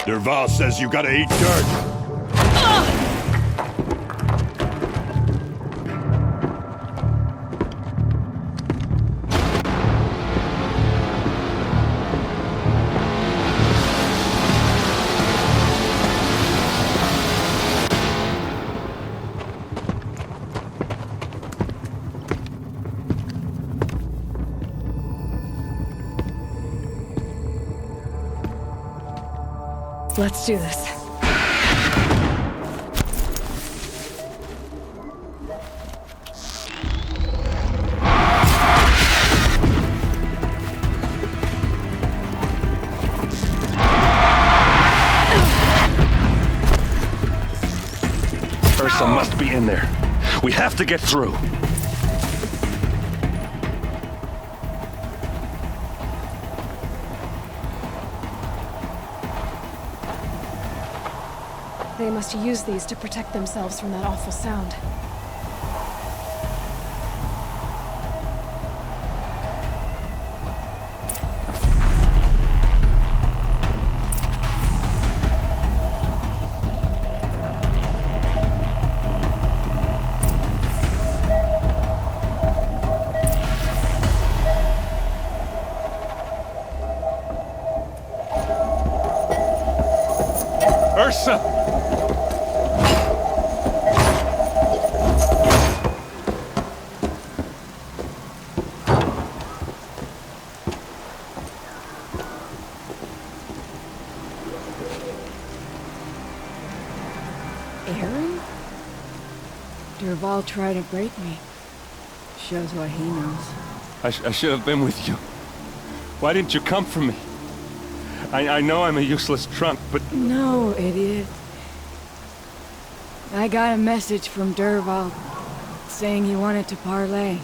Derval says you gotta eat dirt. Let's do this. Ursa must be in there. We have to get through. They must use these to protect themselves from that awful sound. Ursa! Derval tried to break me. Shows what he knows. I should have been with you. Why didn't you come for me? I know I'm a useless trunk, but... No, idiot. I got a message from Derval saying he wanted to parlay.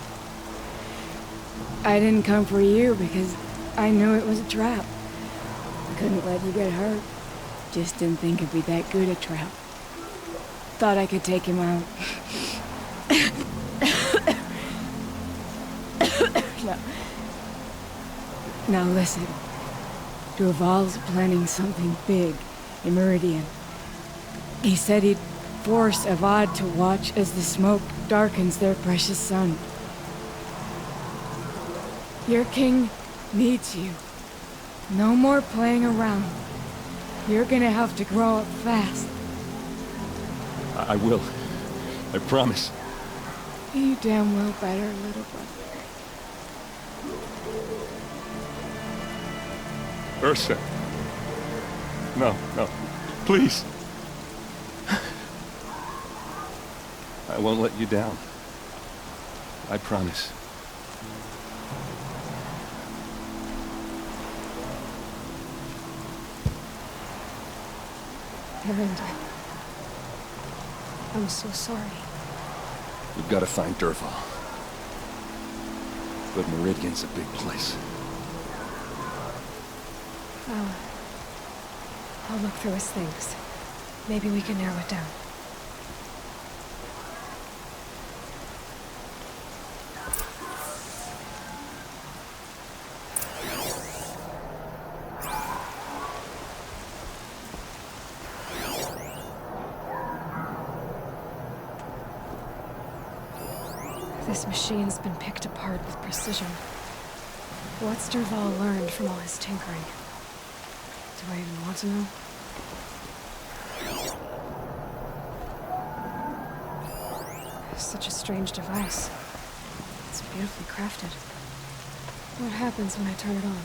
I didn't come for you because I knew it was a trap. Couldn't let you get hurt. Just didn't think it'd be that good a trap. Thought I could take him out. No. Now listen. Derval's planning something big in Meridian. He said he'd force Avad to watch as the smoke darkens their precious sun. Your king needs you. No more playing around. You're gonna have to grow up fast. I will. I promise. You damn well better, little brother. Ursa. No, no. Please. I won't let you down. I promise. Miranda. I'm so sorry. We've got to find Derval. But Meridian's a big place. I'll look through his things. Maybe we can narrow it down. This machine's been picked apart with precision. What's Derval learned from all his tinkering? Do I even want to know? Such a strange device. It's beautifully crafted. What happens when I turn it on?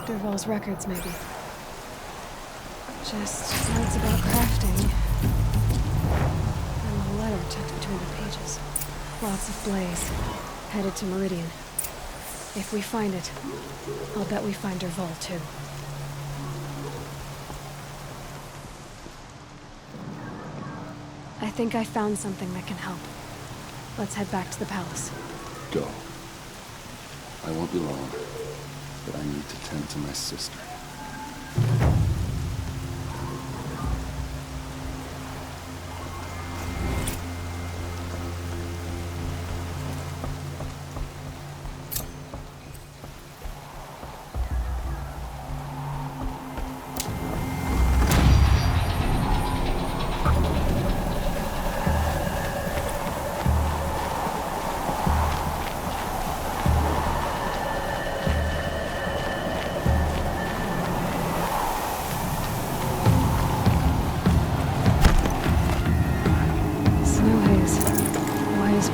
Derval's records, maybe. Just notes about crafting. And a letter tucked between the pages. Lots of blaze. Headed to Meridian. If we find it, I'll bet we find Derval too. I think I found something that can help. Let's head back to the palace. Go. I won't be long, but I need to tend to my sister.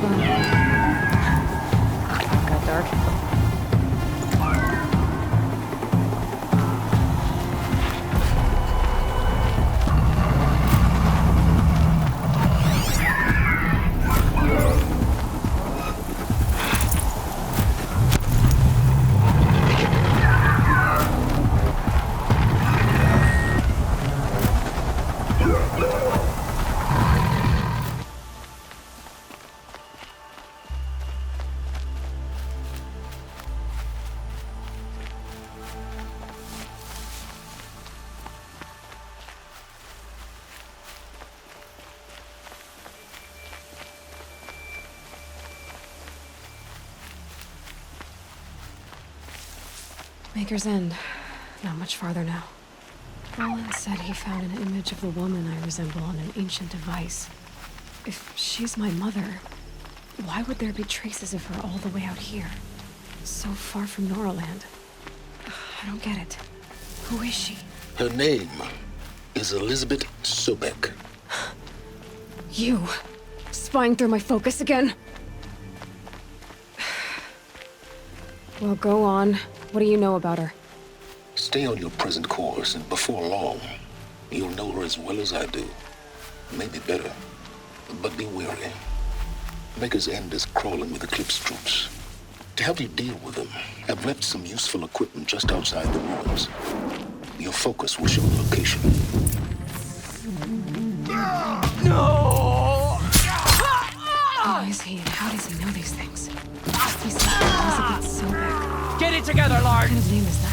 fun. Got dark. Maker's End. Not much farther now. Roland said he found an image of the woman I resemble on an ancient device. If she's my mother, why would there be traces of her all the way out here? So far from Noraland. I don't get it. Who is she? Her name is Elizabeth Sobek. You! Spying through my focus again? Well, go on. What do you know about her? Stay on your present course, and before long, you'll know her as well as I do. Maybe better. But be wary. Maker's End is crawling with Eclipse troops. To help you deal with them, I've left some useful equipment just outside the ruins. Your focus will show the location. No! Who is he and how does he know these things? He said Elizabeth Sobek. Get it together, Lard! What kind of name is that?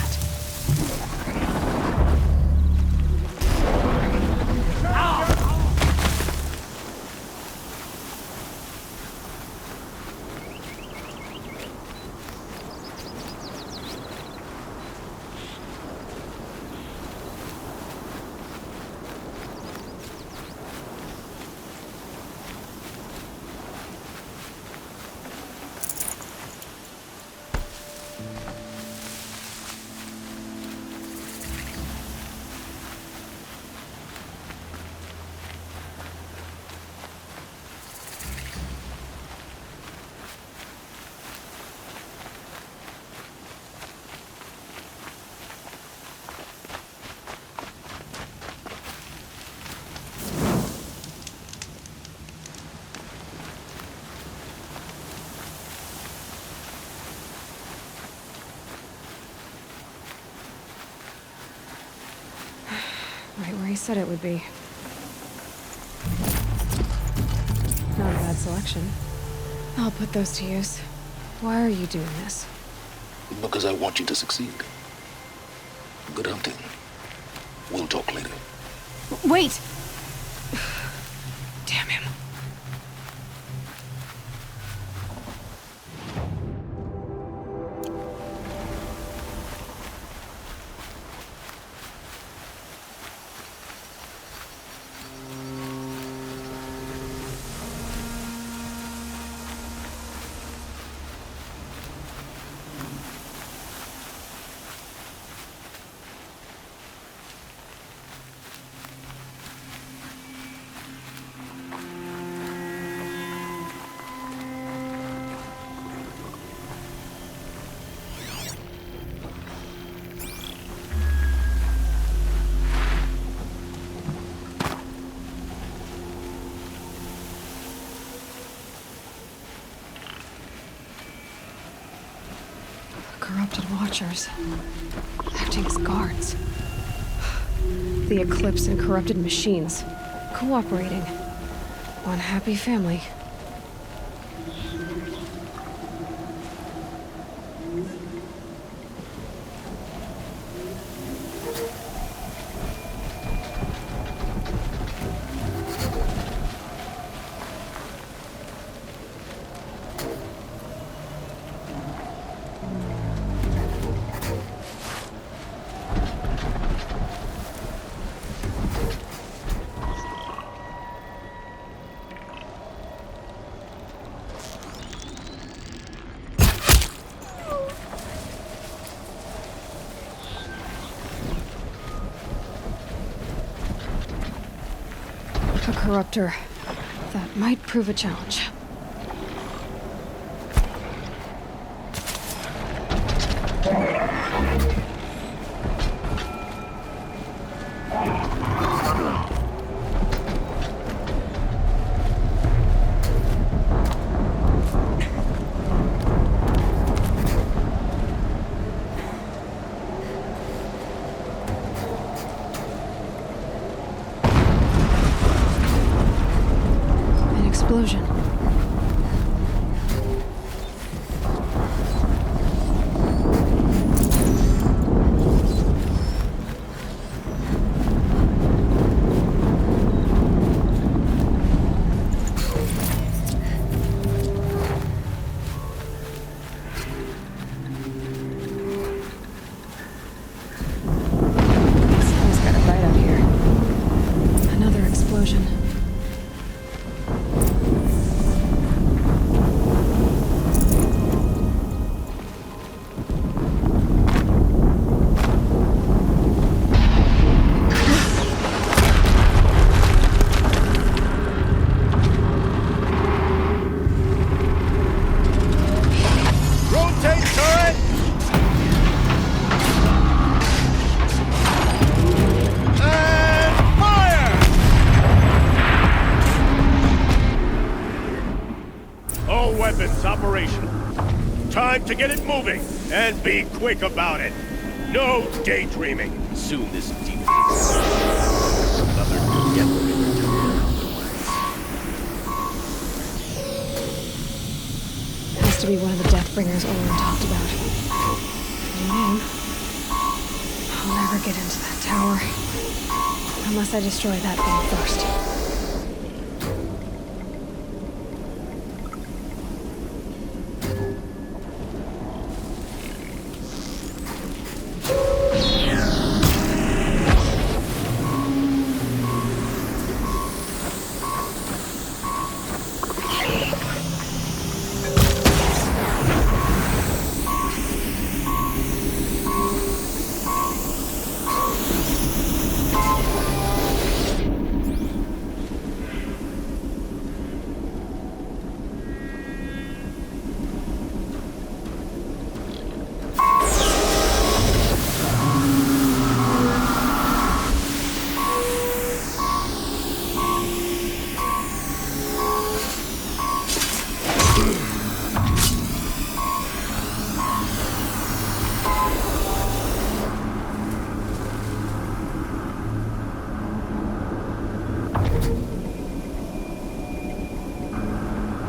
Right where he said it would be. Not a bad selection. I'll put those to use. Why are you doing this? Because I want you to succeed. Good hunting. We'll talk later. Wait! Damn him. Corrupted Watchers. Acting as guards. The Eclipse and corrupted machines. Cooperating. One happy family. A corruptor. That might prove a challenge. explosion. Someone's got a bite out here. Another explosion. Rotate turret! And fire! All weapons operational. Time to get it moving, and be quick about it. No daydreaming. Soon this demon another together. Has to be one of the Deathbringers Olin talked about. New name. I'll never get into that tower. Unless I destroy that thing first.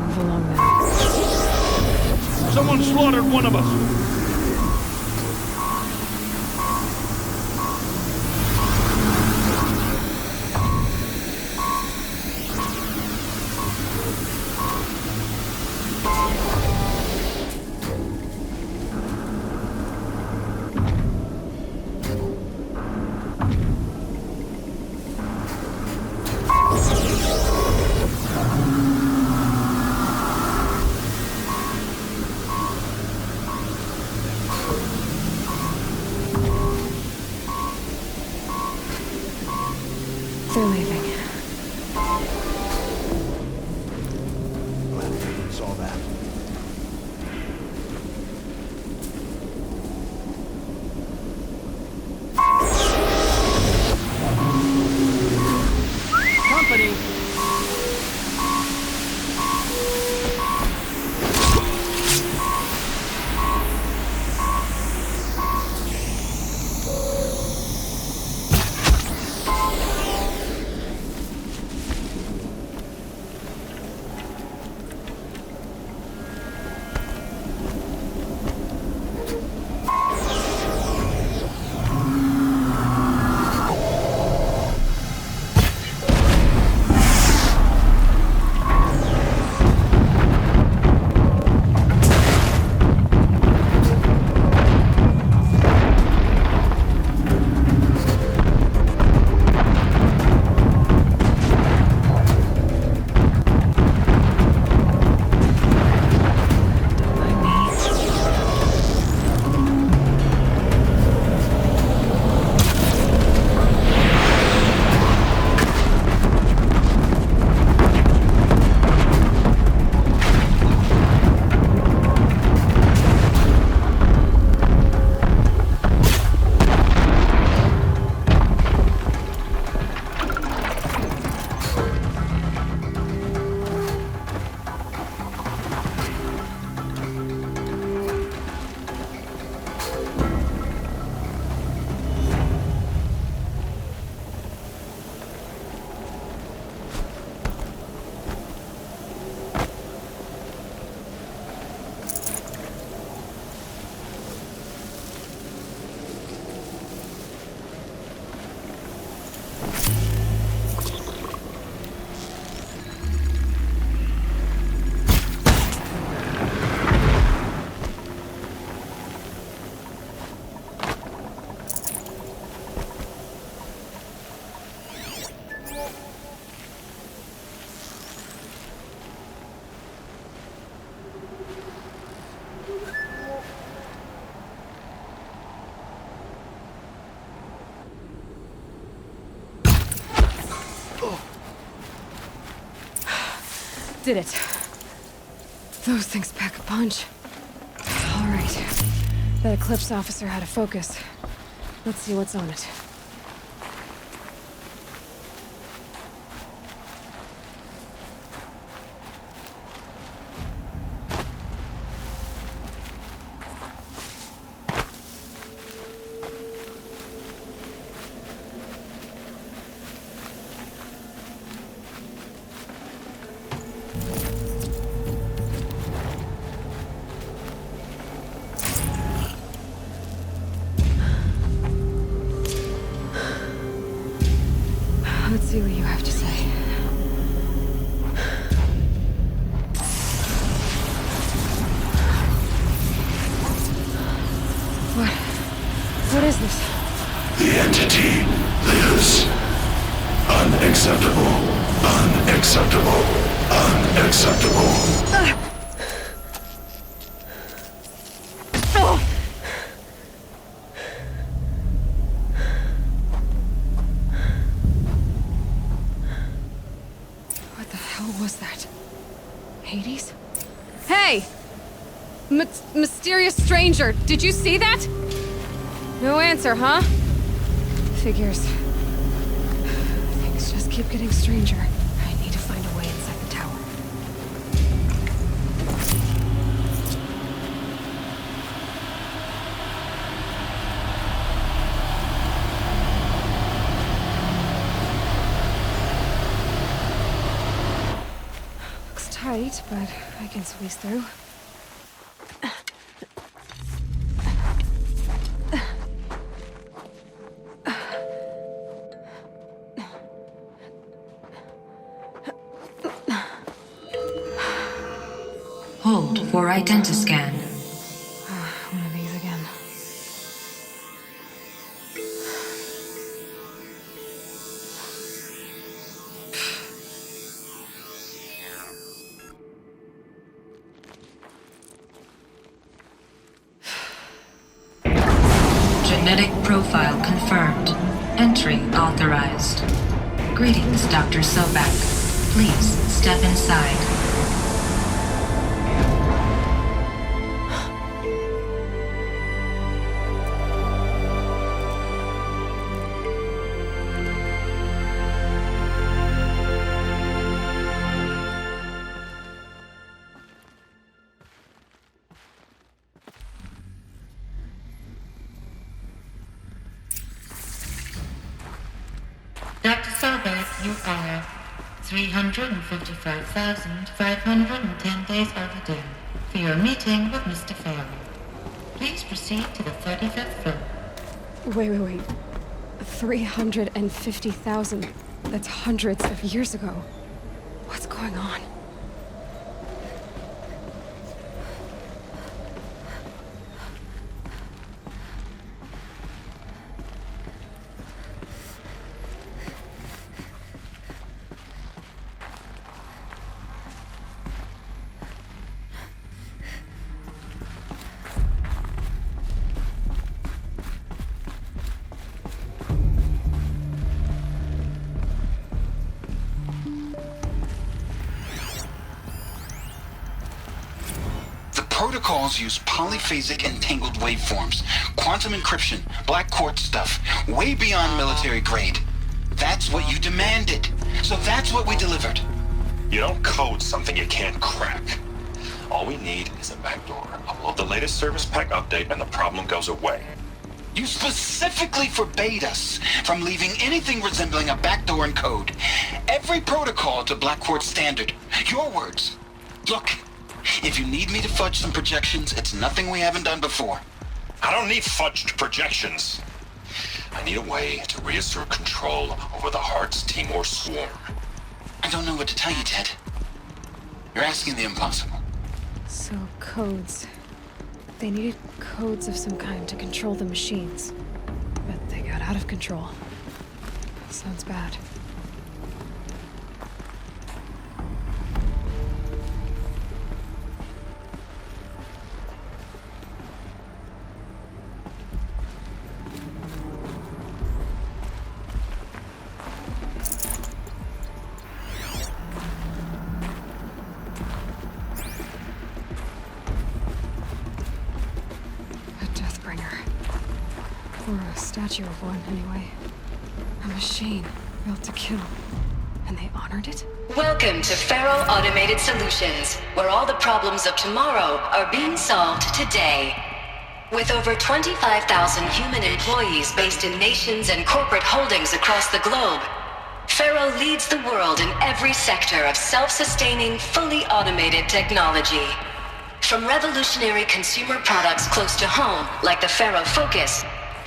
Move along now. Someone slaughtered one of us. They're leaving. Well, saw that. Company! Did it. Those things pack a punch. All right. That Eclipse officer had a focus. Let's see what's on it. Let's see what you have to say. What is this? The entity lives. Unacceptable. Unacceptable. Unacceptable. What the hell was that? Hades? Hey! Mysterious stranger, did you see that? No answer, huh? Figures. Things just keep getting stranger. I need to find a way inside the tower. Looks tight, but I can squeeze through. Hold for identiscan. One of these again. Genetic profile confirmed. Entry authorized. Greetings, Dr. Sobak. Please step inside. Dr. Sobek, you are 355,510 days overdue for your meeting with Mr. Farrell. Please proceed to the 35th floor. Wait. 350,000. That's hundreds of years ago. What's going on? Protocols use polyphasic entangled waveforms, quantum encryption, black quartz stuff, way beyond military grade. That's what you demanded. So that's what we delivered. You don't code something you can't crack. All we need is a backdoor. Upload the latest service pack update and the problem goes away. You specifically forbade us from leaving anything resembling a backdoor in code. Every protocol to black quartz standard. Your words. Look. If you need me to fudge some projections, it's nothing we haven't done before. I don't need fudged projections. I need a way to reassert control over the Heart's Timor swarm. I don't know what to tell you, Ted. You're asking the impossible. So, codes. They needed codes of some kind to control the machines. But they got out of control. Sounds bad. Or a statue of one, anyway. A machine built to kill. And they honored it? Welcome to Faro Automated Solutions, where all the problems of tomorrow are being solved today. With over 25,000 human employees based in nations and corporate holdings across the globe, Faro leads the world in every sector of self-sustaining, fully automated technology. From revolutionary consumer products close to home, like the Faro Focus,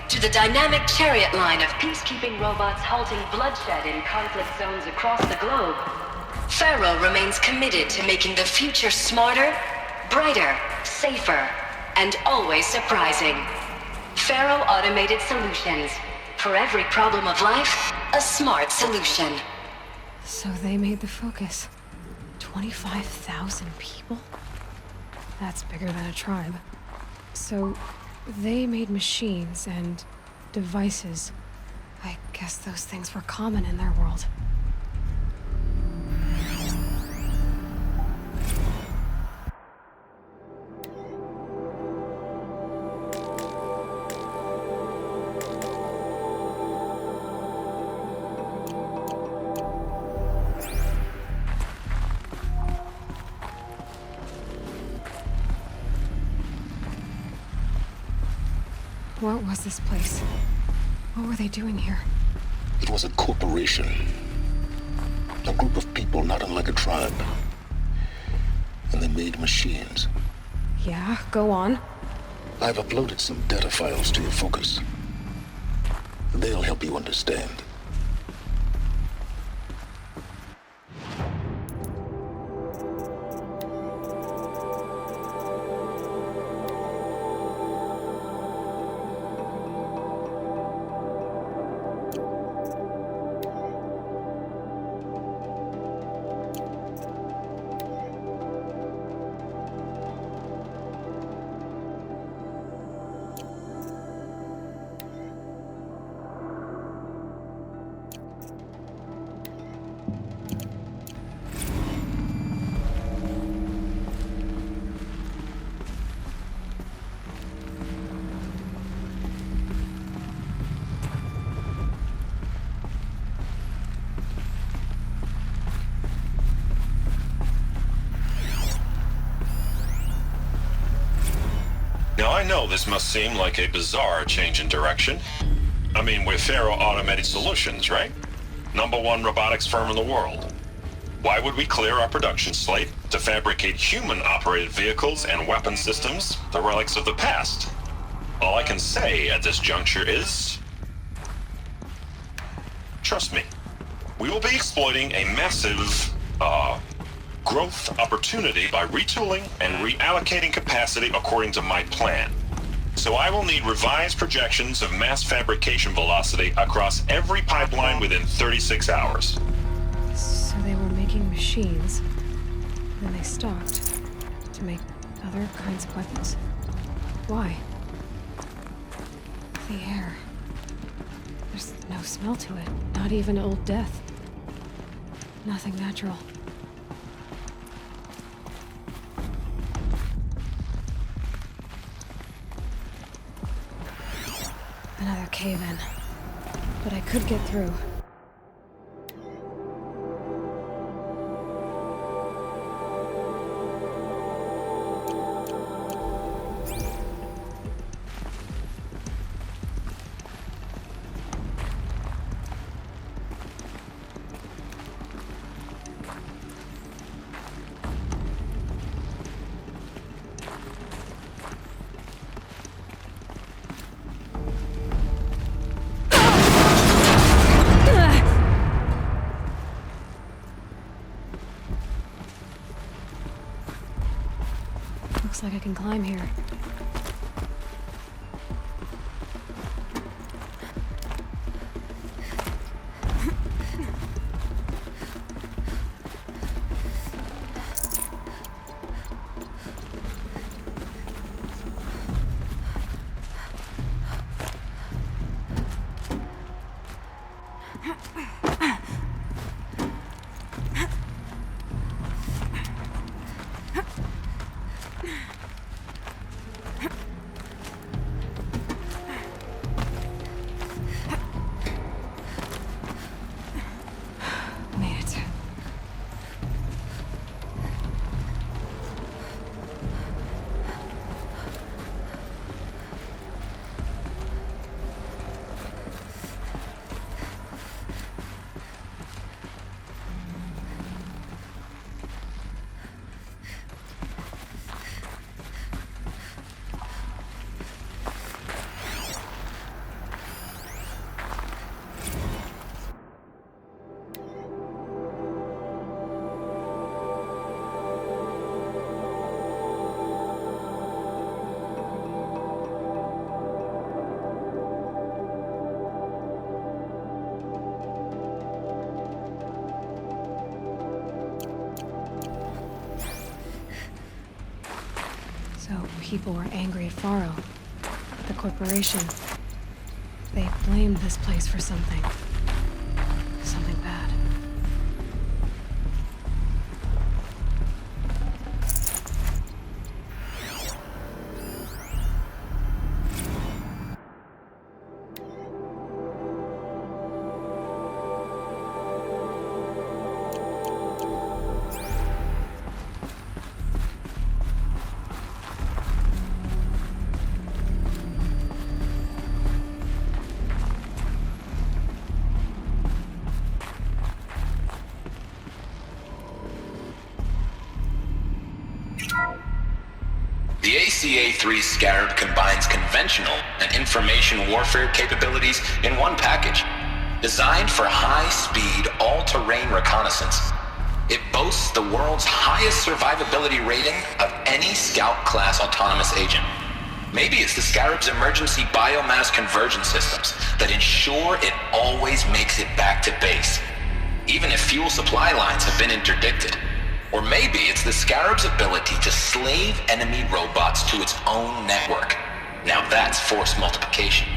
to the dynamic chariot line of peacekeeping robots halting bloodshed in conflict zones across the globe, Faro remains committed to making the future smarter, brighter, safer, and always surprising. Faro Automated Solutions. For every problem of life, a smart solution. So they made the Focus. 25,000 people? That's bigger than a tribe. So they made machines and devices. I guess those things were common in their world. What was this place? What were they doing here? It was a corporation. A group of people not unlike a tribe. And they made machines. Yeah, go on. I've uploaded some data files to your Focus. They'll help you understand. Now I know this must seem like a bizarre change in direction. I mean, we're Faro Automated Solutions, right? #1 robotics firm in the world. Why would we clear our production slate to fabricate human-operated vehicles and weapon systems, the relics of the past? All I can say at this juncture is... trust me, we will be exploiting a massive, growth opportunity by retooling and reallocating capacity according to my plan. So I will need revised projections of mass fabrication velocity across every pipeline within 36 hours. So they were making machines, then they stopped to make other kinds of weapons. Why? The air. There's no smell to it, not even old death. Nothing natural. Another cave-in. But I could get through. Looks like I can climb here. people were angry at Faro. The corporation. They blamed this place for something. Something bad. The ACA-3 Scarab combines conventional and information warfare capabilities in one package. Designed for high-speed, all-terrain reconnaissance, it boasts the world's highest survivability rating of any Scout-class autonomous agent. Maybe it's the Scarab's emergency biomass conversion systems that ensure it always makes it back to base, even if fuel supply lines have been interdicted. Or maybe it's the Scarab's ability to slave enemy robots to its own network. Now that's force multiplication.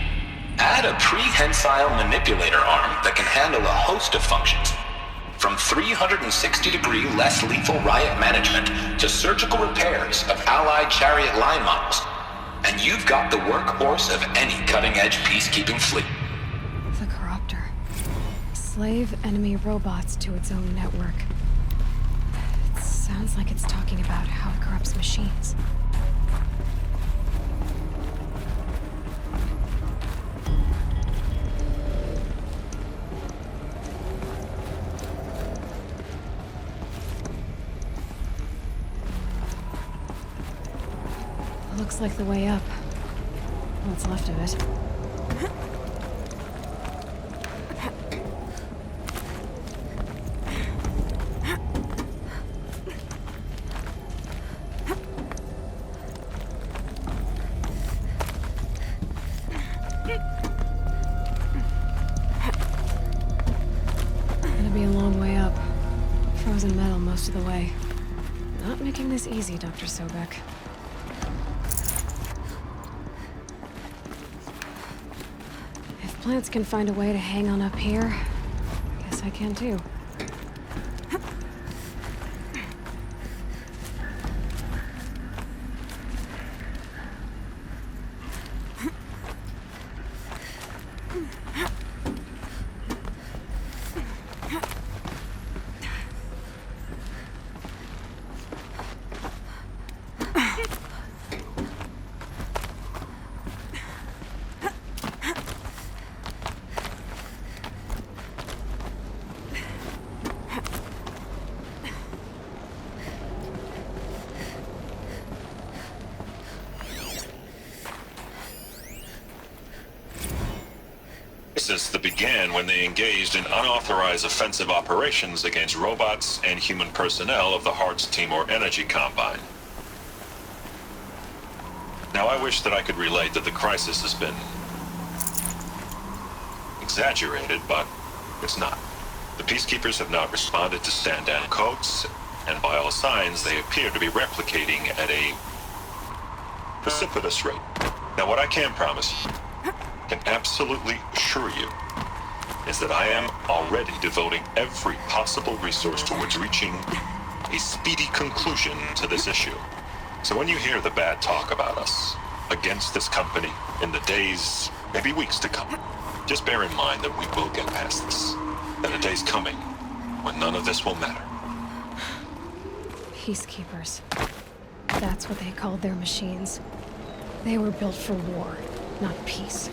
Add a prehensile manipulator arm that can handle a host of functions, from 360-degree less lethal riot management to surgical repairs of Allied chariot line models, and you've got the workhorse of any cutting-edge peacekeeping fleet. The Corruptor. Slave enemy robots to its own network. Sounds like it's talking about how it corrupts machines. Looks like the way up. What's left of it. Most of the way. Not making this easy, Dr. Sobek. If plants can find a way to hang on up here, guess I can too. That began when they engaged in unauthorized offensive operations against robots and human personnel of the Hartz Timor Energy Combine. Now I wish that I could relate that the crisis has been exaggerated, but it's not. The Peacekeepers have not responded to stand-down codes, and by all signs they appear to be replicating at a precipitous rate. Now what I can promise you, can absolutely assure you, is that I am already devoting every possible resource towards reaching a speedy conclusion to this issue. So when you hear the bad talk about us against this company in the days, maybe weeks to come, just bear in mind that we will get past this. That a day's coming when none of this will matter. Peacekeepers. That's what they called their machines. They were built for war, not peace.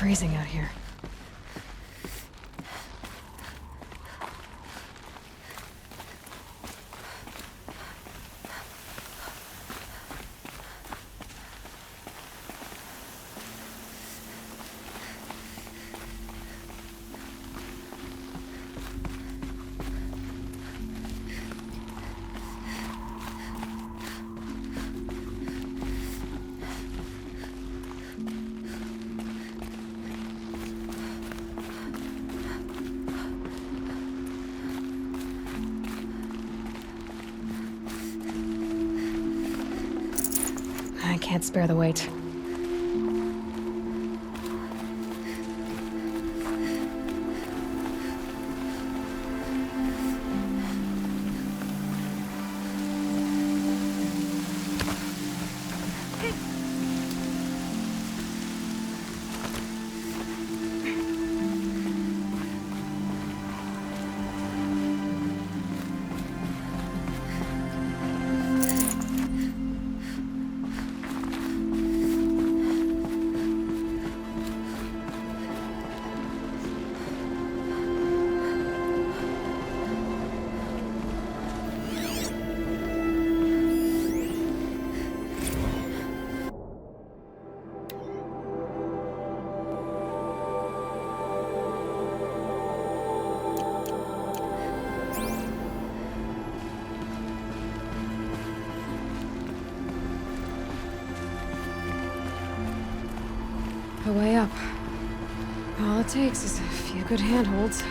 freezing out here. I can't spare the weight. A way up. All it takes is a few good handholds.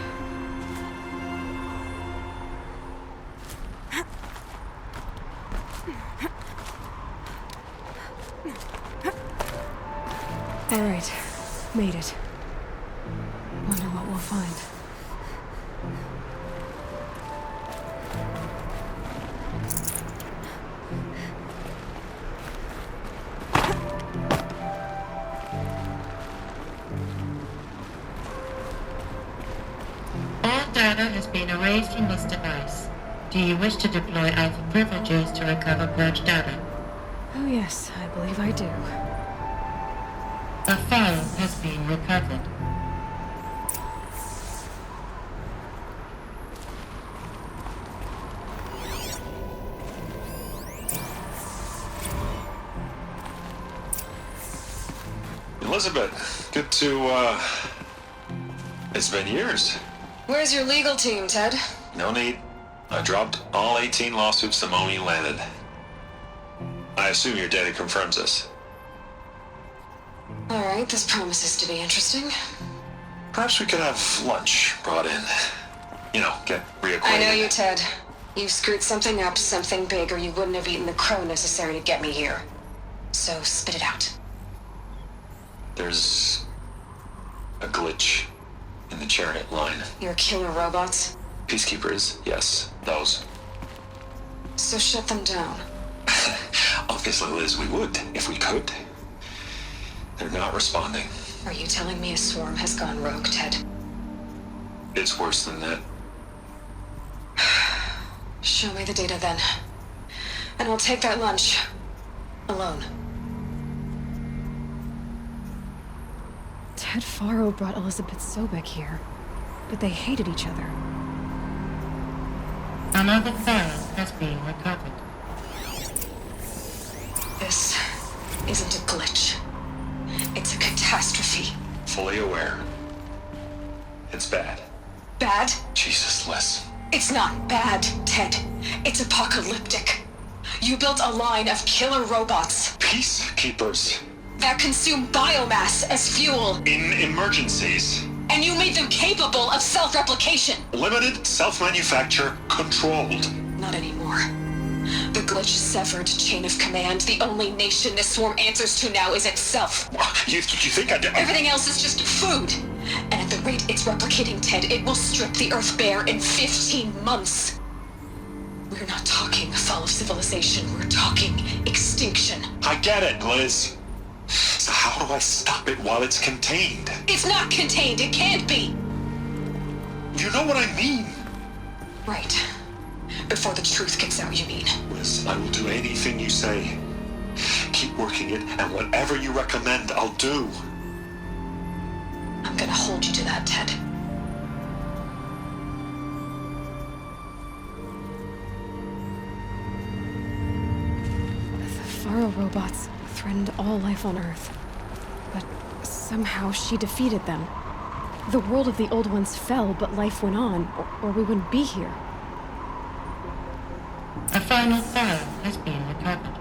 All right, made it. Wonder what we'll find. All data has been erased from this device. Do you wish to deploy Alpha privileges to recover purged data? Oh yes, I believe I do. A file has been recovered. Elizabeth, good to, it's been years. Where's your legal team, Ted? No need. I dropped all 18 lawsuits the moment you landed. I assume your data confirms this. All right, this promises to be interesting. Perhaps we could have lunch brought in. You know, get reacquainted. I know you, Ted. You screwed something up, something big, or you wouldn't have eaten the crow necessary to get me here. So spit it out. There's a glitch in the chariot line. Your killer robots? Peacekeepers, yes, those. So shut them down. Obviously, Liz, we would, if we could. They're not responding. Are you telling me a swarm has gone rogue, Ted? It's worse than that. Show me the data then. And I'll take that lunch. Alone. Ted Faro brought Elizabeth Sobek here, but they hated each other. Another file has been recovered. This isn't a glitch. It's a catastrophe. Fully aware. It's bad. Bad? Jesus, Liz. It's not bad, Ted. It's apocalyptic. You built a line of killer robots. Peacekeepers. That consume biomass as fuel. In emergencies. And you made them capable of self-replication. Limited, self-manufacture, controlled. Not anymore. The glitch severed chain of command. The only nation this swarm answers to now is itself. You think I did? Everything else is just food. And at the rate it's replicating, Ted, it will strip the Earth bare in 15 months. We're not talking fall of civilization. We're talking extinction. I get it, Liz. So how do I stop it while it's contained? It's not contained. It can't be. You know what I mean. Right. Before the truth gets out, you mean? Liz, I will do anything you say. Keep working it, and whatever you recommend, I'll do. I'm gonna hold you to that, Ted. The Faro robots threatened all life on Earth. But somehow she defeated them. The world of the old ones fell, but life went on, or we wouldn't be here. A final file has been recovered.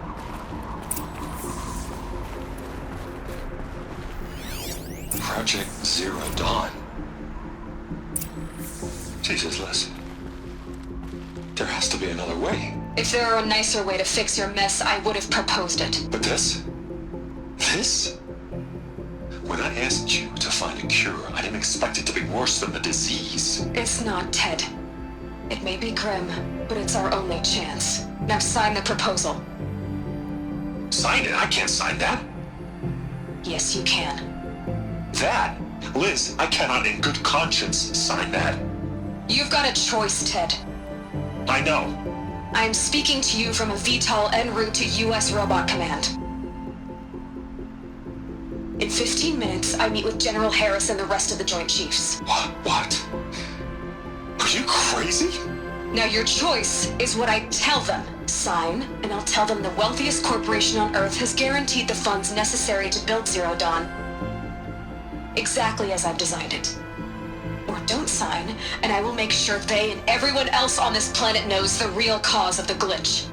Project Zero Dawn. Jesus, Liz. There has to be another way. If there were a nicer way to fix your mess, I would have proposed it. But this? This? When I asked you to find a cure, I didn't expect it to be worse than the disease. It's not, Ted. It may be grim, but it's our only chance. Now sign the proposal. Sign it? I can't sign that. Yes, you can. That? Liz, I cannot in good conscience sign that. You've got a choice, Ted. I know. I am speaking to you from a VTOL en route to U.S. Robot Command. In 15 minutes, I meet with General Harris and the rest of the Joint Chiefs. What? Are you crazy? Now your choice is what I tell them. Sign, and I'll tell them the wealthiest corporation on Earth has guaranteed the funds necessary to build Zero Dawn. Exactly as I've designed it. Or don't sign, and I will make sure they and everyone else on this planet knows the real cause of the glitch.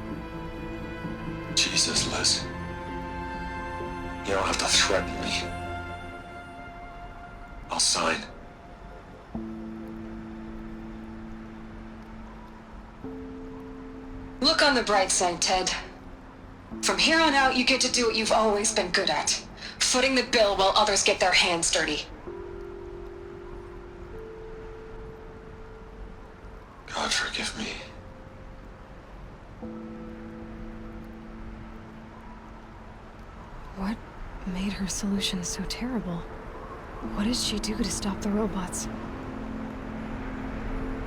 Jesus, Liz. You don't have to threaten me. I'll sign. Look on the bright side, Ted. From here on out, you get to do what you've always been good at. Footing the bill while others get their hands dirty. God forgive me. What made her solution so terrible? What did she do to stop the robots?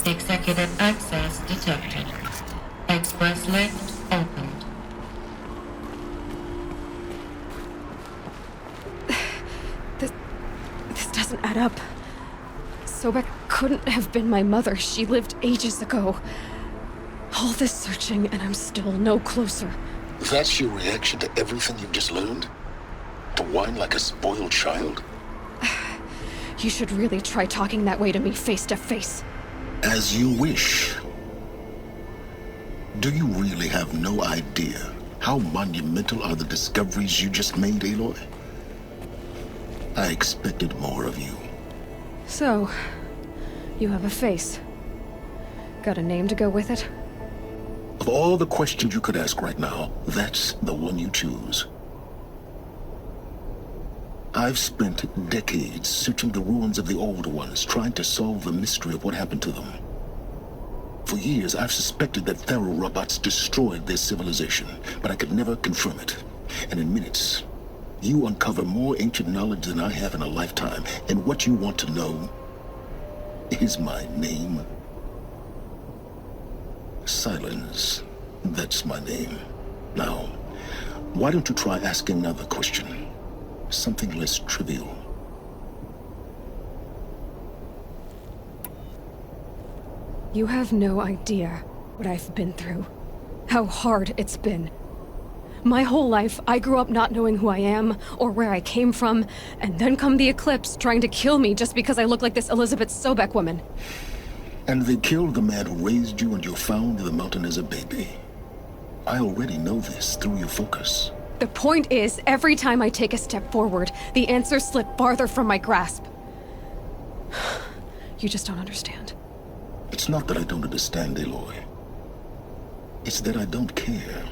Executive access detected. Express lift opened. This doesn't add up. Sobek couldn't have been my mother. She lived ages ago. All this searching, and I'm still no closer. That's your reaction to everything you've just learned? To whine like a spoiled child? You should really try talking that way to me face to face. As you wish. Do you really have no idea how monumental are the discoveries you just made, Aloy? I expected more of you. So, you have a face. Got a name to go with it? Of all the questions you could ask right now, that's the one you choose. I've spent decades searching the ruins of the old ones, trying to solve the mystery of what happened to them. For years, I've suspected that Thero robots destroyed their civilization, but I could never confirm it. And in minutes, you uncover more ancient knowledge than I have in a lifetime, and what you want to know is my name. Silence. That's my name. Now, why don't you try asking another question? Something less trivial. You have no idea what I've been through. How hard it's been. My whole life, I grew up not knowing who I am or where I came from, and then come the Eclipse trying to kill me just because I look like this Elizabeth Sobek woman. And they killed the man who raised you and you found in the mountain as a baby. I already know this through your focus. The point is, every time I take a step forward, the answers slip farther from my grasp. You just don't understand. It's not that I don't understand, Aloy. It's that I don't care.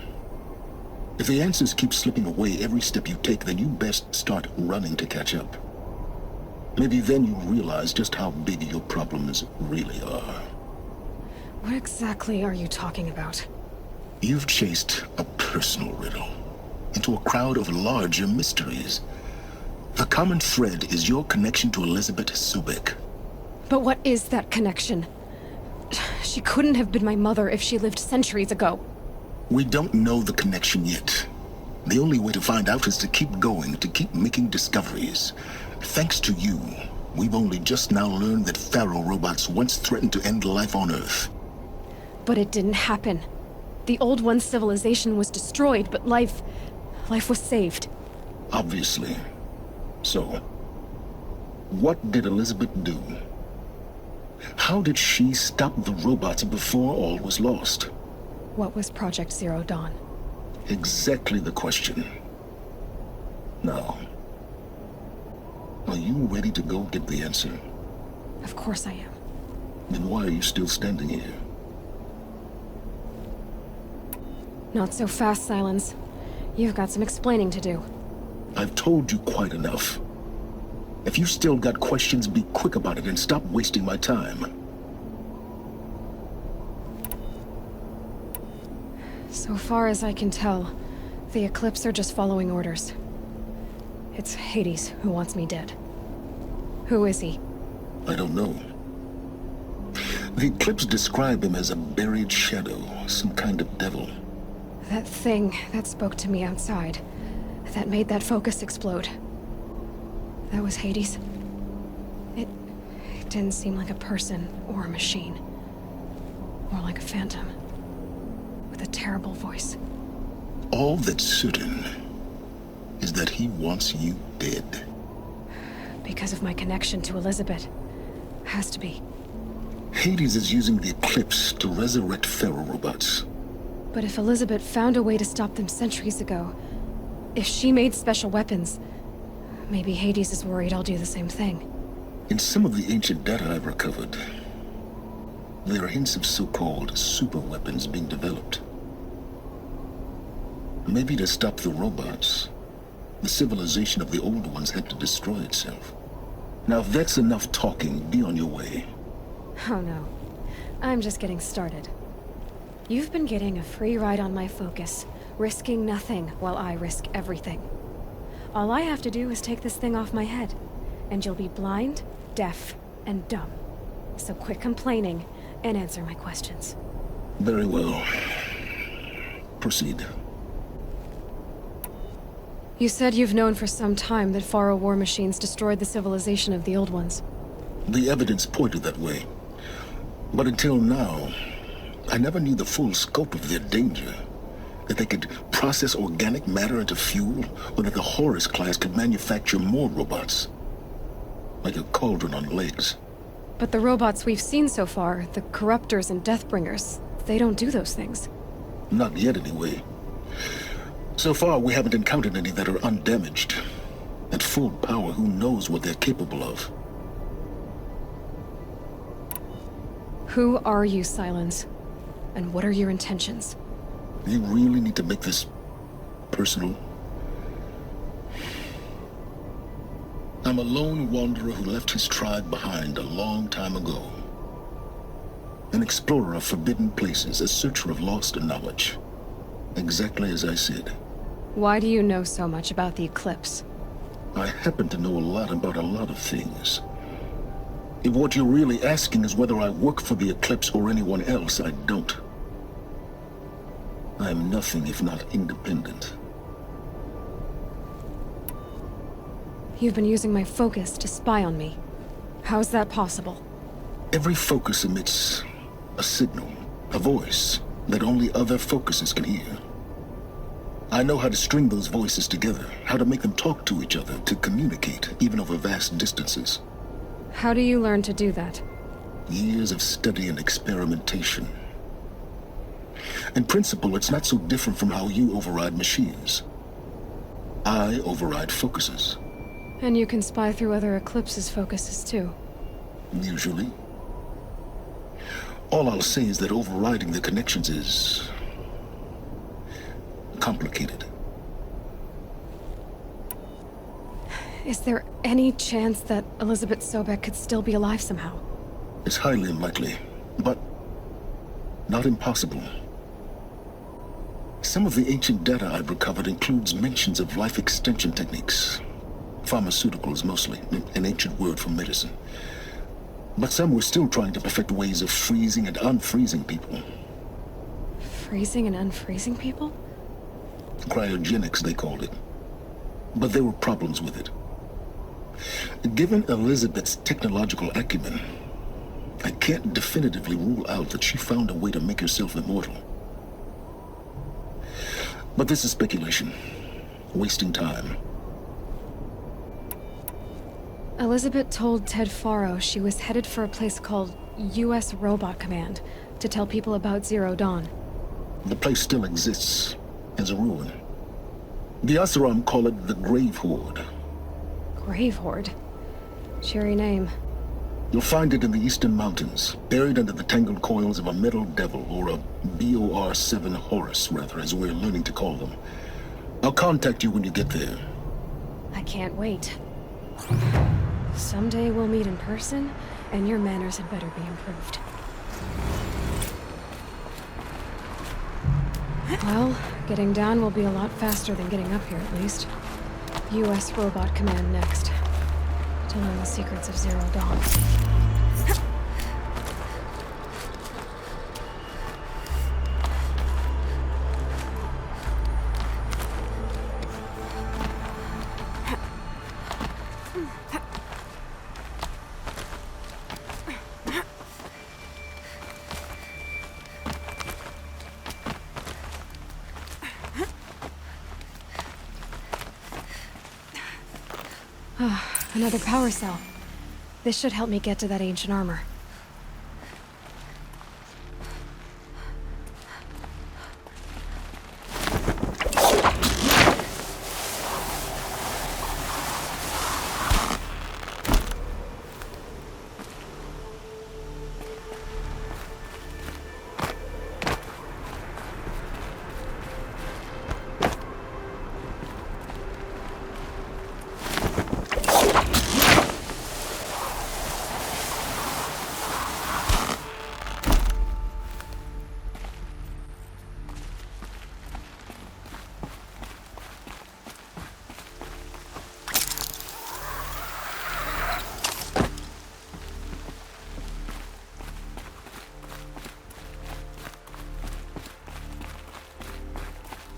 If the answers keep slipping away every step you take, then you best start running to catch up. Maybe then you realize just how big your problems really are. What exactly are you talking about? You've chased a personal riddle into a crowd of larger mysteries. The common thread is your connection to Elizabeth Sobek. But what is that connection? She couldn't have been my mother if she lived centuries ago. We don't know the connection yet. The only way to find out is to keep going, to keep making discoveries. Thanks to you, We've only just now learned that Pharaoh robots once threatened to end life on Earth. But it didn't happen. The Old One's civilization was destroyed, but life was saved. Obviously. So, what did Elizabeth do? How did she stop the robots before all was lost? What was Project Zero Dawn? Exactly the question. Now, are you ready to go get the answer? Of course I am. Then why are you still standing here? Not so fast, Silence. You've got some explaining to do. I've told you quite enough. If you still got questions, be quick about it and stop wasting my time. So far as I can tell, the Eclipse are just following orders. It's Hades who wants me dead. Who is he? I don't know. The Eclipse describe him as a buried shadow, some kind of devil. That thing that spoke to me outside, that made that focus explode. That was Hades. It didn't seem like a person or a machine. More like a phantom. With a terrible voice. All that's certain is that he wants you dead. Because of my connection to Elizabeth. Has to be. Hades is using the Eclipse to resurrect Pharaoh robots. But if Elizabeth found a way to stop them centuries ago, if she made special weapons, maybe Hades is worried I'll do the same thing. In some of the ancient data I've recovered, there are hints of so-called super weapons being developed. Maybe to stop the robots, the civilization of the old ones had to destroy itself. Now if that's enough talking, be on your way. Oh no. I'm just getting started. You've been getting a free ride on my focus, risking nothing while I risk everything. All I have to do is take this thing off my head, and you'll be blind, deaf, and dumb. So quit complaining and answer my questions. Very well. Proceed. You said you've known for some time that Pharaoh war machines destroyed the civilization of the Old Ones. The evidence pointed that way. But until now, I never knew the full scope of their danger. That they could process organic matter into fuel, or that the Horus class could manufacture more robots. Like a cauldron on legs. But the robots we've seen so far, the Corruptors and Deathbringers, they don't do those things. Not yet, anyway. So far, we haven't encountered any that are undamaged. At full power, who knows what they're capable of? Who are you, Silence? And what are your intentions? You really need to make this personal? I'm a lone wanderer who left his tribe behind a long time ago. An explorer of forbidden places, a searcher of lost knowledge. Exactly as I said. Why do you know so much about the Eclipse? I happen to know a lot about a lot of things. If what you're really asking is whether I work for the Eclipse or anyone else, I don't. I am nothing if not independent. You've been using my focus to spy on me. How's that possible? Every focus emits a signal, a voice, that only other focuses can hear. I know how to string those voices together, how to make them talk to each other, to communicate, even over vast distances. How do you learn to do that? Years of study and experimentation. In principle, it's not so different from how you override machines. I override focuses. And you can spy through other Eclipse's focuses too. Usually. All I'll say is that overriding the connections is complicated. Is there any chance that Elizabeth Sobek could still be alive somehow? It's highly unlikely, but not impossible. Some of the ancient data I've recovered includes mentions of life extension techniques. Pharmaceuticals, mostly, an ancient word for medicine. But some were still trying to perfect ways of freezing and unfreezing people. Freezing and unfreezing people? Cryogenics, they called it. But there were problems with it. Given Elizabeth's technological acumen, I can't definitively rule out that she found a way to make herself immortal. But this is speculation. Wasting time. Elizabeth told Ted Faro she was headed for a place called U.S. Robot Command to tell people about Zero Dawn. The place still exists as a ruin. The Oseram call it the Grave Horde. Grave Horde? Cheery name. You'll find it in the Eastern Mountains, buried under the tangled coils of a metal devil, or a BOR-7 Horus, rather, as we're learning to call them. I'll contact you when you get there. I can't wait. Someday we'll meet in person, and your manners had better be improved. Well, getting down will be a lot faster than getting up here, at least. U.S. Robot Command next. To learn the secrets of Zero Dawn. Another power cell. This should help me get to that ancient armor.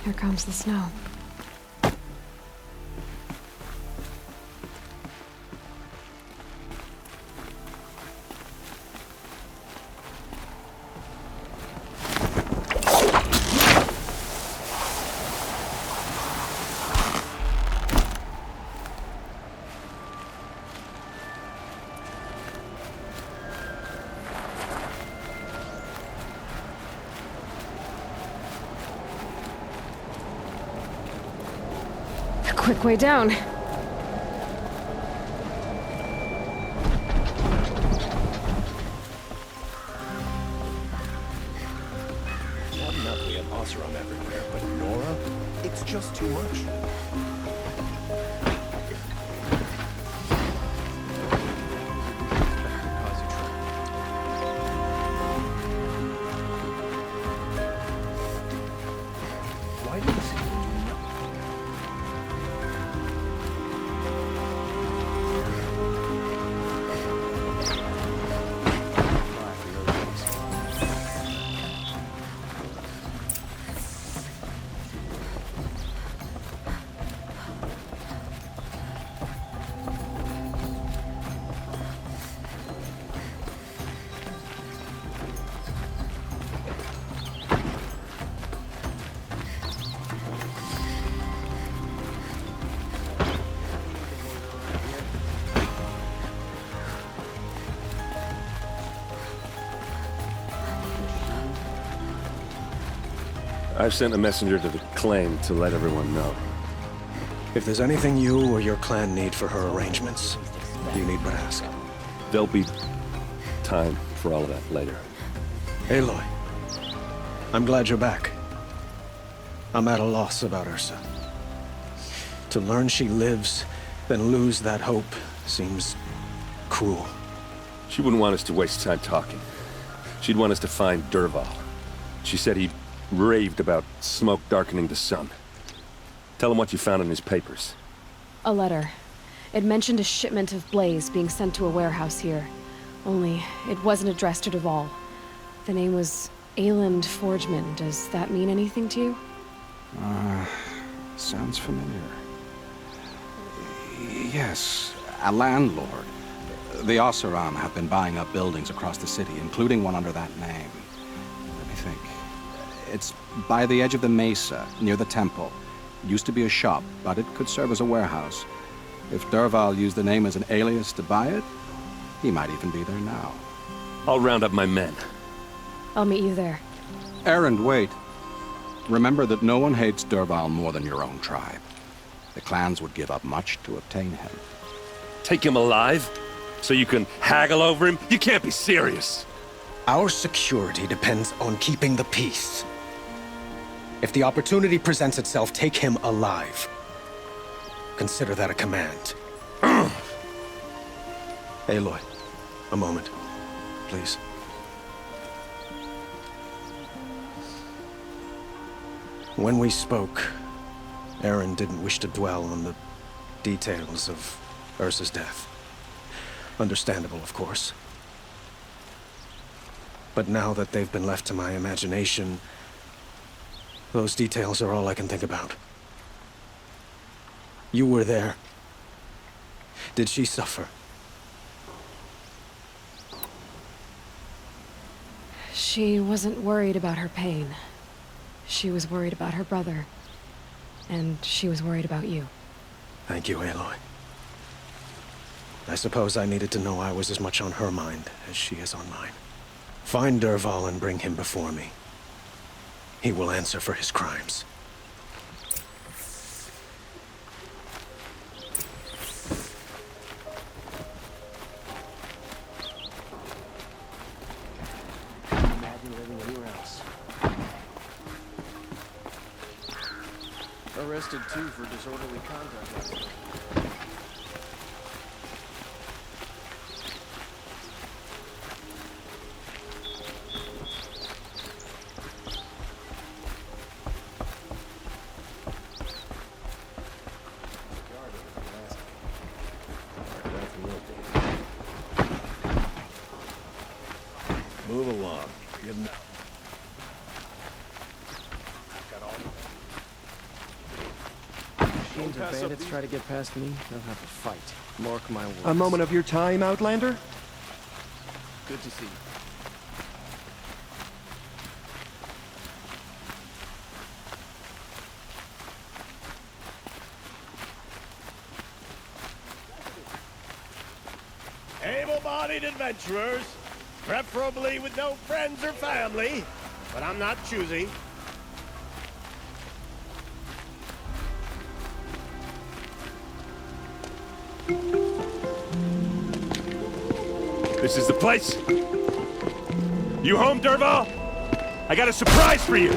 Here comes the snow. Quick way down. Not we have Oseram everywhere, but Nora? It's just too much. Why do you seem to do nothing? I've sent a messenger to the claim to let everyone know. If there's anything you or your clan need for her arrangements, you need but ask. There'll be time for all of that later. Aloy, I'm glad you're back. I'm at a loss about Ursa. To learn she lives, then lose that hope, seems cruel. She wouldn't want us to waste time talking. She'd want us to find Dervahl. She said he raved about smoke darkening the sun. Tell him what you found in his papers. A letter. It mentioned a shipment of blaze being sent to a warehouse here. Only, it wasn't addressed to Dervahl. The name was Ayland Forgeman. Does that mean anything to you? Sounds familiar. Yes, a landlord. The Oseram have been buying up buildings across the city, including one under that name. Let me think. It's by the edge of the mesa, near the temple. Used to be a shop, but it could serve as a warehouse. If Dervahl used the name as an alias to buy it, he might even be there now. I'll round up my men. I'll meet you there. Erend, wait. Remember that no one hates Dervahl more than your own tribe. The clans would give up much to obtain him. Take him alive? So you can haggle over him? You can't be serious. Our security depends on keeping the peace. If the opportunity presents itself, take him alive. Consider that a command. Aloy, a moment, please. When we spoke, Erend didn't wish to dwell on the details of Ursa's death. Understandable, of course. But now that they've been left to my imagination, those details are all I can think about. You were there. Did she suffer? She wasn't worried about her pain. She was worried about her brother. And she was worried about you. Thank you, Aloy. I suppose I needed to know I was as much on her mind as she is on mine. Find Dervahl and bring him before me. He will answer for his crimes. Imagine living anywhere else. Arrested too for disorderly conduct. Move along. Good enough. Machines or bandits try to get past me, they'll have to fight. Mark my words. A moment of your time, Outlander? Good to see you. Able-bodied adventurers, preferably with no friends or family, but I'm not choosy. This is the place. You home, Dervahl? I got a surprise for you.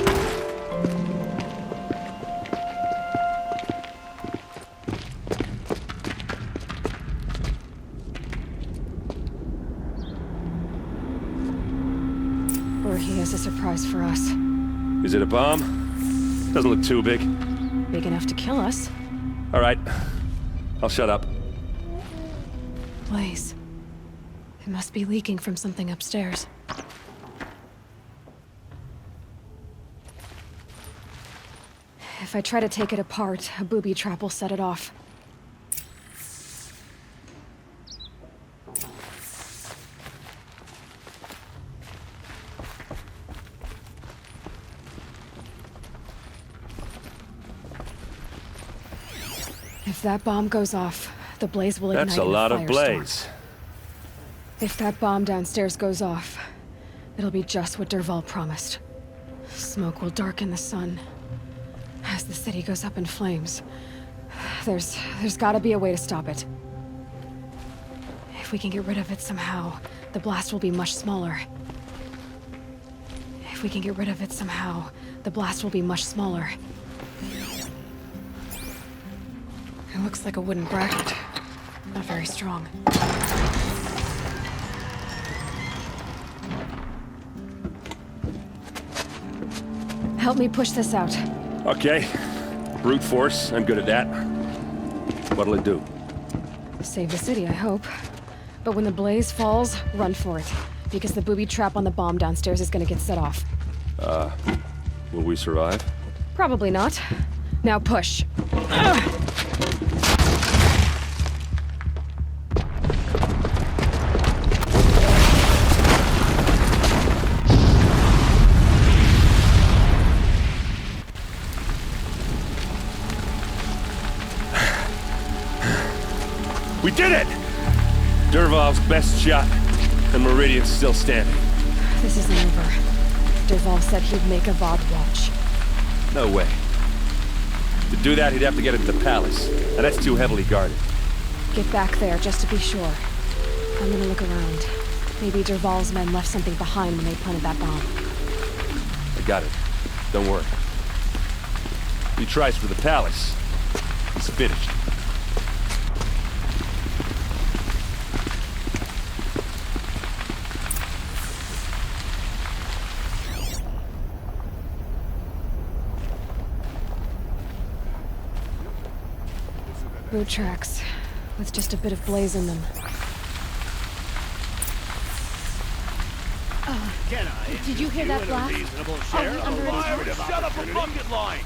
Or he has a surprise for us. Is it a bomb? Doesn't look too big. Big enough to kill us. All right. I'll shut up. Blaze. It must be leaking from something upstairs. If I try to take it apart, a booby trap will set it off. If that bomb goes off, the blaze will ignite. That's a lot of blaze. If that bomb downstairs goes off, it'll be just what Dervahl promised. Smoke will darken the sun. As the city goes up in flames, there's gotta be a way to stop it. If we can get rid of it somehow, the blast will be much smaller. If we can get rid of it somehow, the blast will be much smaller. It looks like a wooden bracket. Not very strong. Help me push this out. Okay. Brute force. I'm good at that. What'll it do? Save the city, I hope. But when the blaze falls, run for it. Because the booby trap on the bomb downstairs is gonna get set off. Will we survive? Probably not. Now push. We did it! Dervahl's best shot, and Meridian's still standing. This isn't over. Dervahl said he'd make Avad watch. No way. To do that, he'd have to get into the palace, and that's too heavily guarded. Get back there, just to be sure. I'm gonna look around. Maybe Dervahl's men left something behind when they planted that bomb. I got it. Don't worry. If he tries for the palace, he's finished. Boot tracks, with just a bit of blaze in them. Did you hear that blast? Are we under attack? Shut up a bucket line!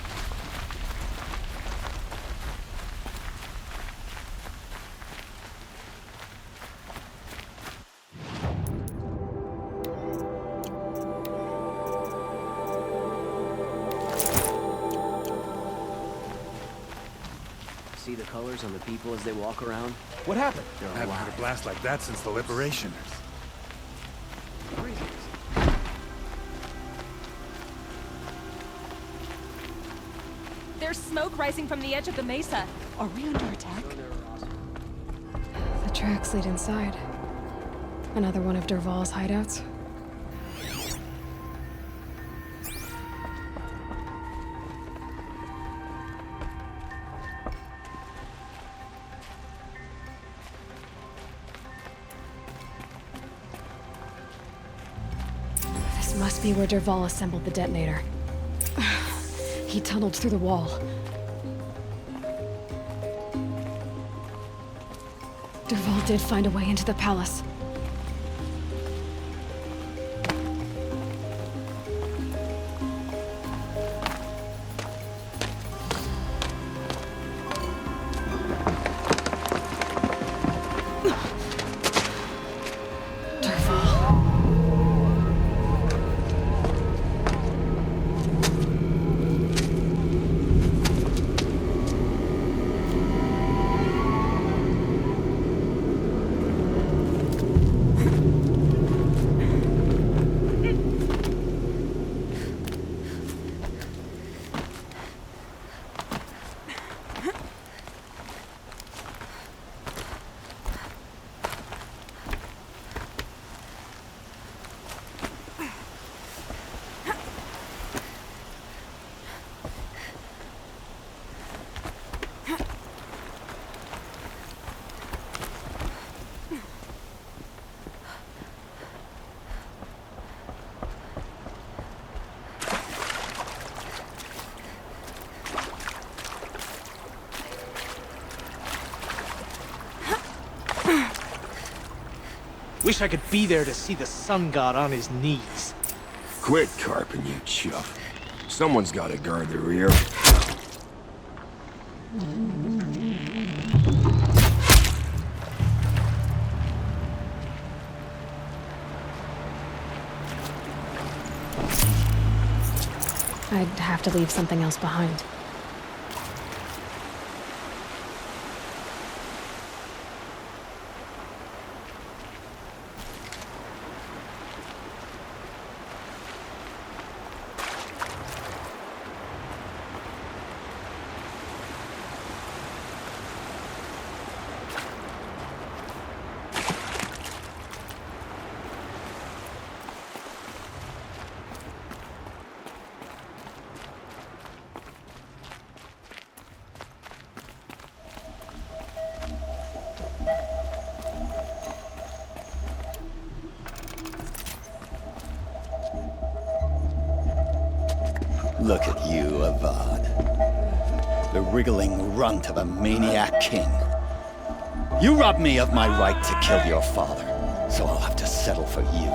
See the colors on the people as they walk around? What happened? I haven't heard a blast like that since the liberation. There's smoke rising from the edge of the mesa. Are we under attack? The tracks lead inside. Another one of Dervahl's hideouts. This must be where Dervahl assembled the detonator. He tunneled through the wall. Dervahl did find a way into the palace. Wish I could be there to see the sun god on his knees. Quit carping, you chuff. Someone's gotta guard the rear. I'd have to leave something else behind. Look at you, Avad. The wriggling runt of a maniac king. You robbed me of my right to kill your father, so I'll have to settle for you.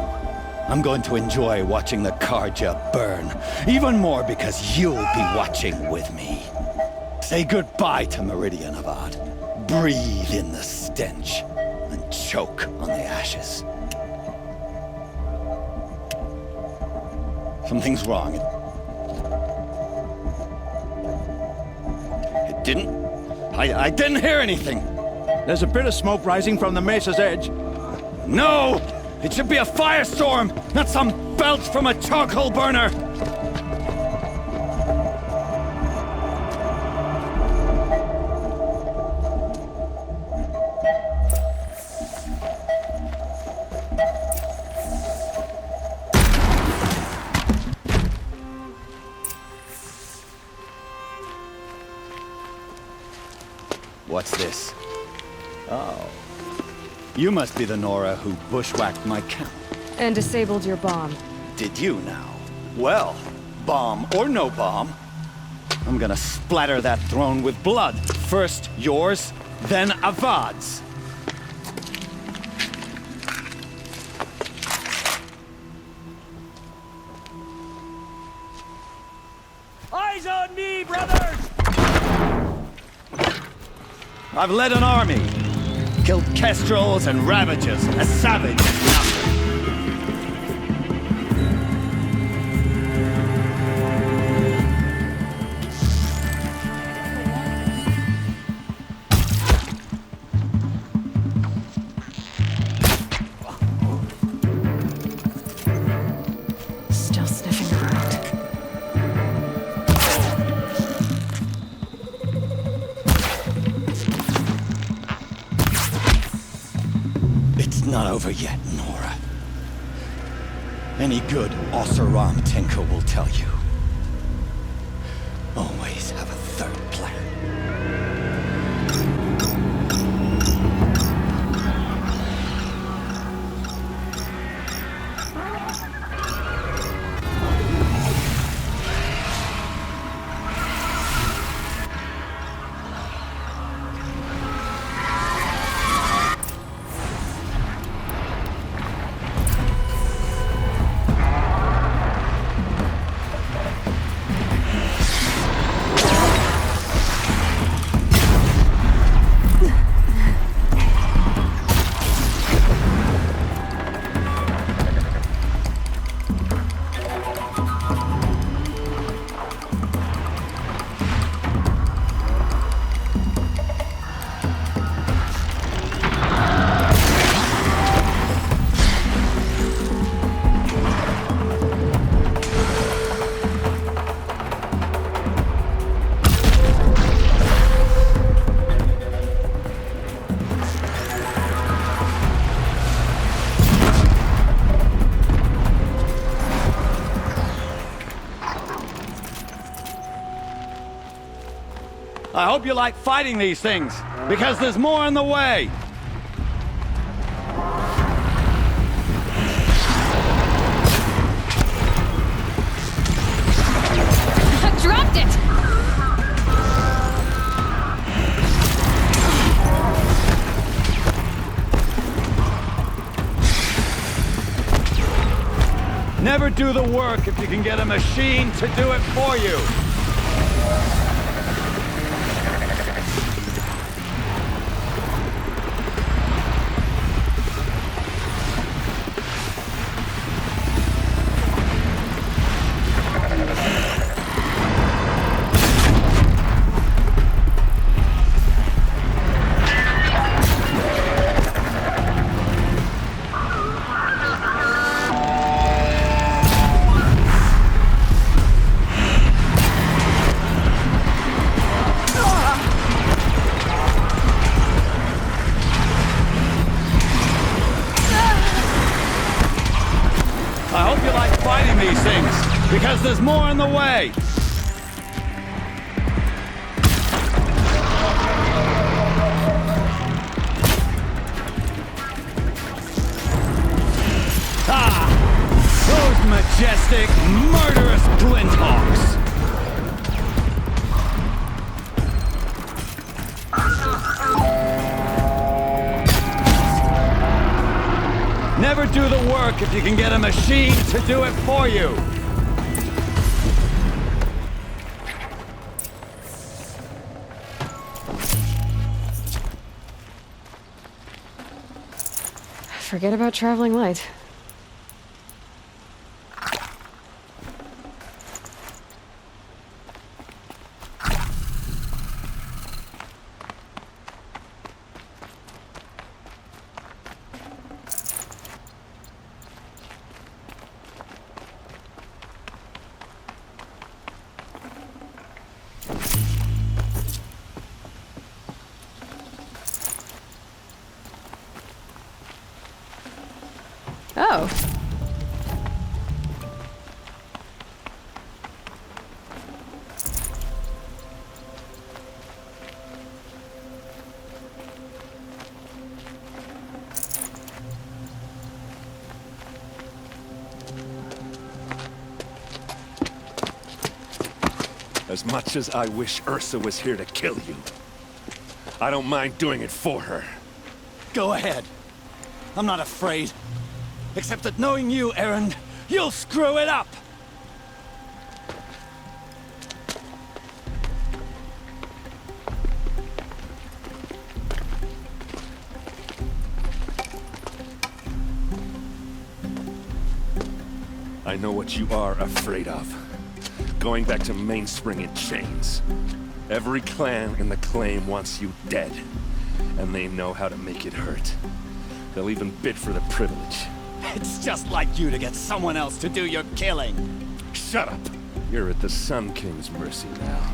I'm going to enjoy watching the Karja burn, even more because you'll be watching with me. Say goodbye to Meridian, Avad. Breathe in the stench, and choke on the ashes. Something's wrong. I didn't hear anything. There's a bit of smoke rising from the mesa's edge. No! It should be a firestorm, not some belch from a charcoal burner! What's this? Oh. You must be the Nora who bushwhacked my camp. And disabled your bomb. Did you now? Well, bomb or no bomb, I'm gonna splatter that throne with blood. First yours, then Avad's. Eyes on me, brothers! I've led an army. Killed kestrels and ravages. A savage. Still sniffing around. It's not over yet, Nora. Any good Oseram tinker will tell you. Always have a third plan. I hope you like fighting these things, because there's more on the way! I dropped it! Never do the work if you can get a machine to do it for you! Because there's more on the way! Ah! Those majestic, murderous glinthawks! Never do the work if you can get a machine to do it for you! Forget about traveling light. As much as I wish Ursa was here to kill you, I don't mind doing it for her. Go ahead. I'm not afraid. Except that knowing you, Aaron, you'll screw it up! I know what you are afraid of. Going back to Mainspring in chains. Every clan in the claim wants you dead. And they know how to make it hurt. They'll even bid for the privilege. It's just like you to get someone else to do your killing. Shut up! You're at the Sun King's mercy now.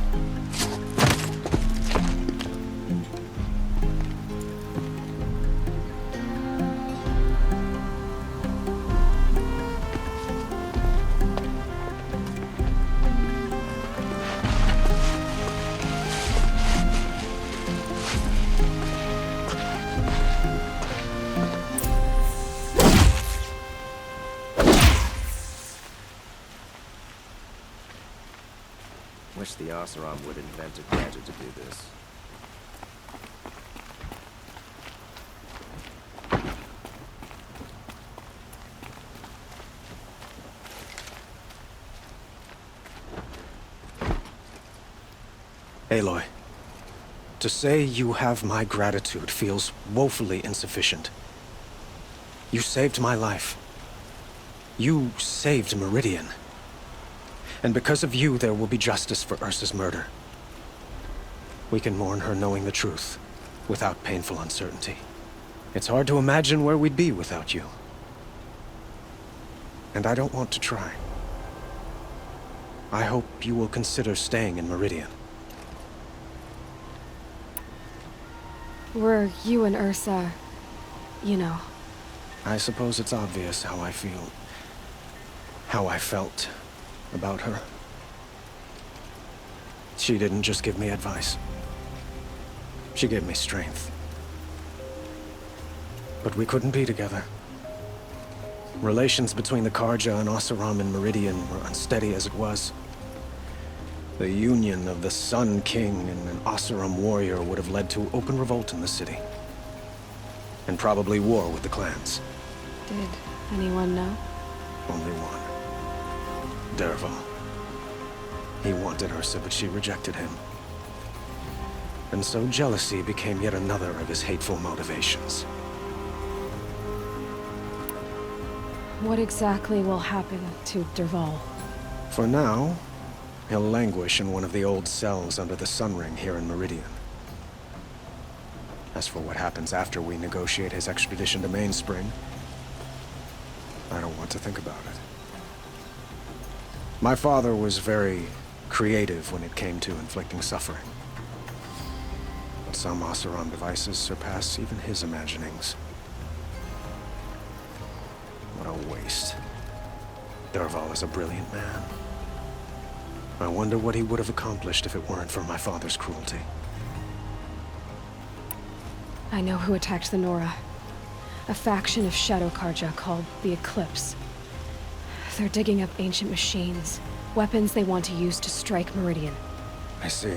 Wish the Oseram would invent a gadget to do this. Aloy, to say you have my gratitude feels woefully insufficient. You saved my life. You saved Meridian. And because of you, there will be justice for Ursa's murder. We can mourn her knowing the truth, without painful uncertainty. It's hard to imagine where we'd be without you. And I don't want to try. I hope you will consider staying in Meridian. Were you and Ursa, you know? I suppose it's obvious how I feel. How I felt about her. She didn't just give me advice. She gave me strength. But we couldn't be together. Relations between the Karja and Oseram and Meridian were unsteady as it was. The union of the Sun King and an Oseram warrior would have led to open revolt in the city. And probably war with the clans. Did anyone know? Only one. Dervahl. He wanted Ursa, but she rejected him. And so jealousy became yet another of his hateful motivations. What exactly will happen to Dervahl? For now, he'll languish in one of the old cells under the Sun Ring here in Meridian. As for what happens after we negotiate his extradition to Mainspring, I don't want to think about it. My father was very creative when it came to inflicting suffering. But some Oseram devices surpass even his imaginings. What a waste. Dervahl is a brilliant man. I wonder what he would have accomplished if it weren't for my father's cruelty. I know who attacked the Nora. A faction of Shadow Karja called the Eclipse. They're digging up ancient machines, weapons they want to use to strike Meridian. I see.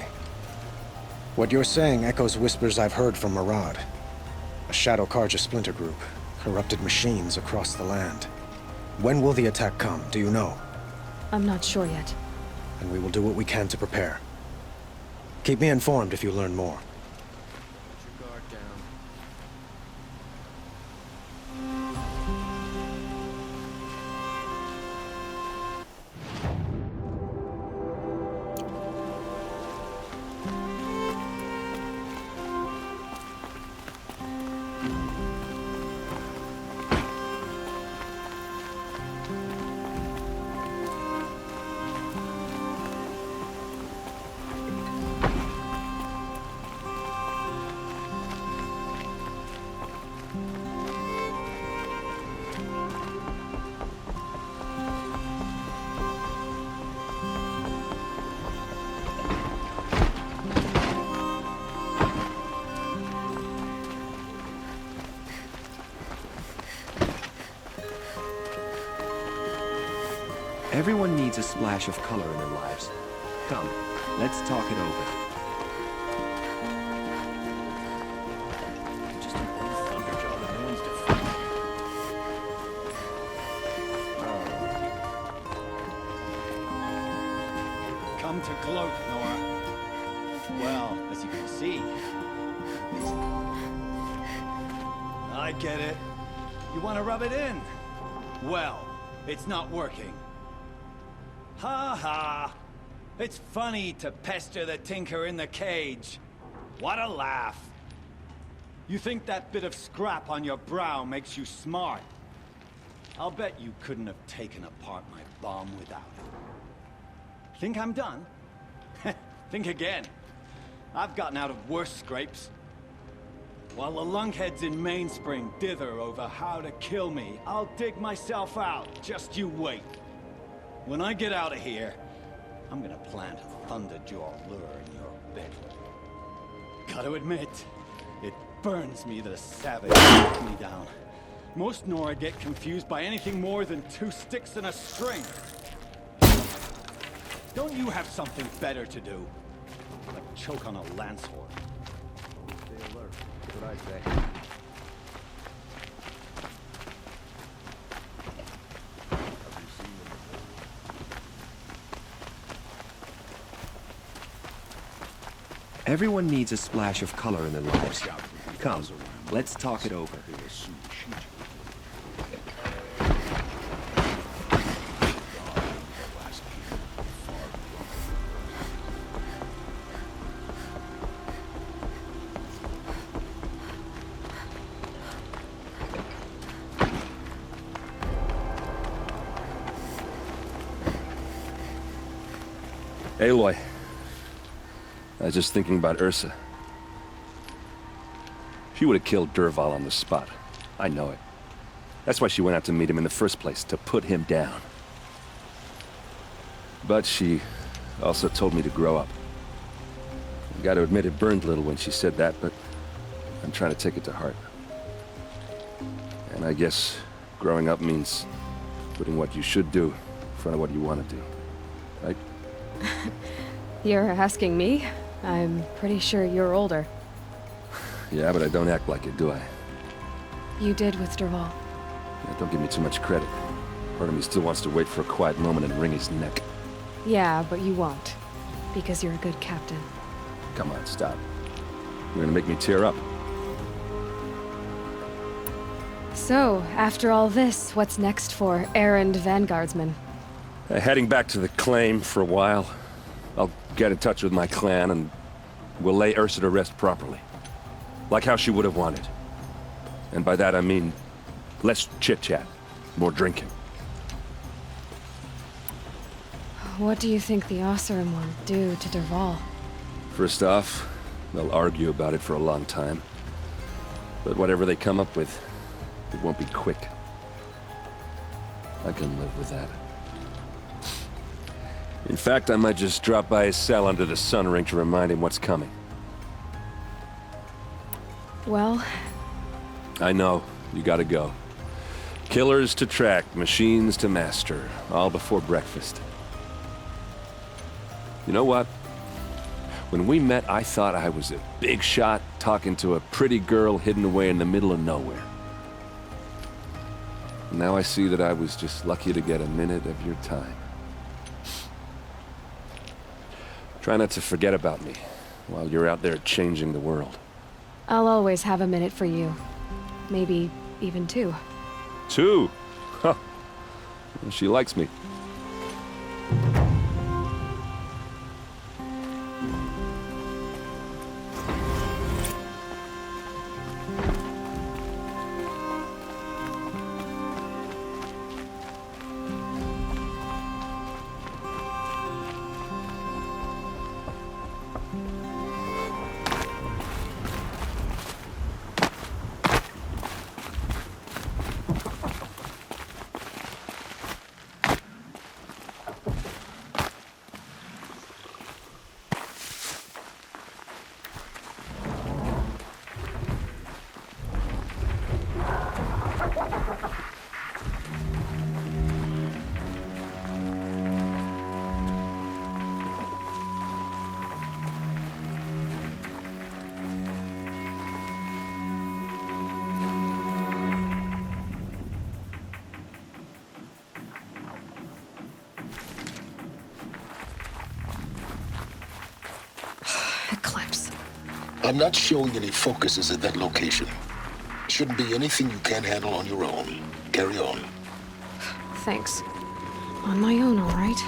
What you're saying echoes whispers I've heard from Murad. A Shadow Karja splinter group, corrupted machines across the land. When will the attack come, do you know? I'm not sure yet. And we will do what we can to prepare. Keep me informed if you learn more. Everyone needs a splash of color in their lives. Come, Let's talk it over. Just an old thunder job that no one's defending. Come to cloak, Nora. Well, as you can see, I get it. You want to rub it in? Well, it's not working. Ha ha! It's funny to pester the tinker in the cage. What a laugh. You think that bit of scrap on your brow makes you smart? I'll bet you couldn't have taken apart my bomb without it. Think I'm done? Think again. I've gotten out of worse scrapes. While the lunkheads in Mainspring dither over how to kill me, I'll dig myself out. Just you wait. When I get out of here, I'm gonna plant a Thunderjaw lure in your bed. Gotta admit, it burns me that a savage knocked me down. Most Nora get confused by anything more than 2 sticks and a string. Don't you have something better to do? Like choke on a lance horn. Stay alert. That's what I say. Everyone needs a splash of color in their lives. Come, let's talk it over. Aloy. I was just thinking about Ursa. She would have killed Dervahl on the spot. I know it. That's why she went out to meet him in the first place, to put him down. But she also told me to grow up. I gotta admit it burned a little when she said that, but I'm trying to take it to heart. And I guess growing up means putting what you should do in front of what you want to do. Right? You're asking me? I'm pretty sure you're older. Yeah, but I don't act like it, do I? You did with Dervahl. Yeah, don't give me too much credit. Part of me still wants to wait for a quiet moment and wring his neck. Yeah, but you won't. Because you're a good captain. Come on, stop. You're gonna make me tear up. So, after all this, what's next for errand vanguardsman? Heading back to the claim for a while. I'll get in touch with my clan and we'll lay Ursa to rest properly. Like how she would have wanted. And by that I mean less chit-chat, more drinking. What do you think the Oseram will do to Dervahl? First off, they'll argue about it for a long time. But whatever they come up with, it won't be quick. I can live with that. In fact, I might just drop by his cell under the sun ring to remind him what's coming. Well... I know. You gotta go. Killers to track, machines to master. All before breakfast. You know what? When we met, I thought I was a big shot talking to a pretty girl hidden away in the middle of nowhere. Now I see that I was just lucky to get a minute of your time. Try not to forget about me while you're out there changing the world. I'll always have a minute for you. Maybe even 2. 2? Huh. She likes me. I'm not showing any focuses at that location. Shouldn't be anything you can't handle on your own. Carry on. Thanks. On my own, all right?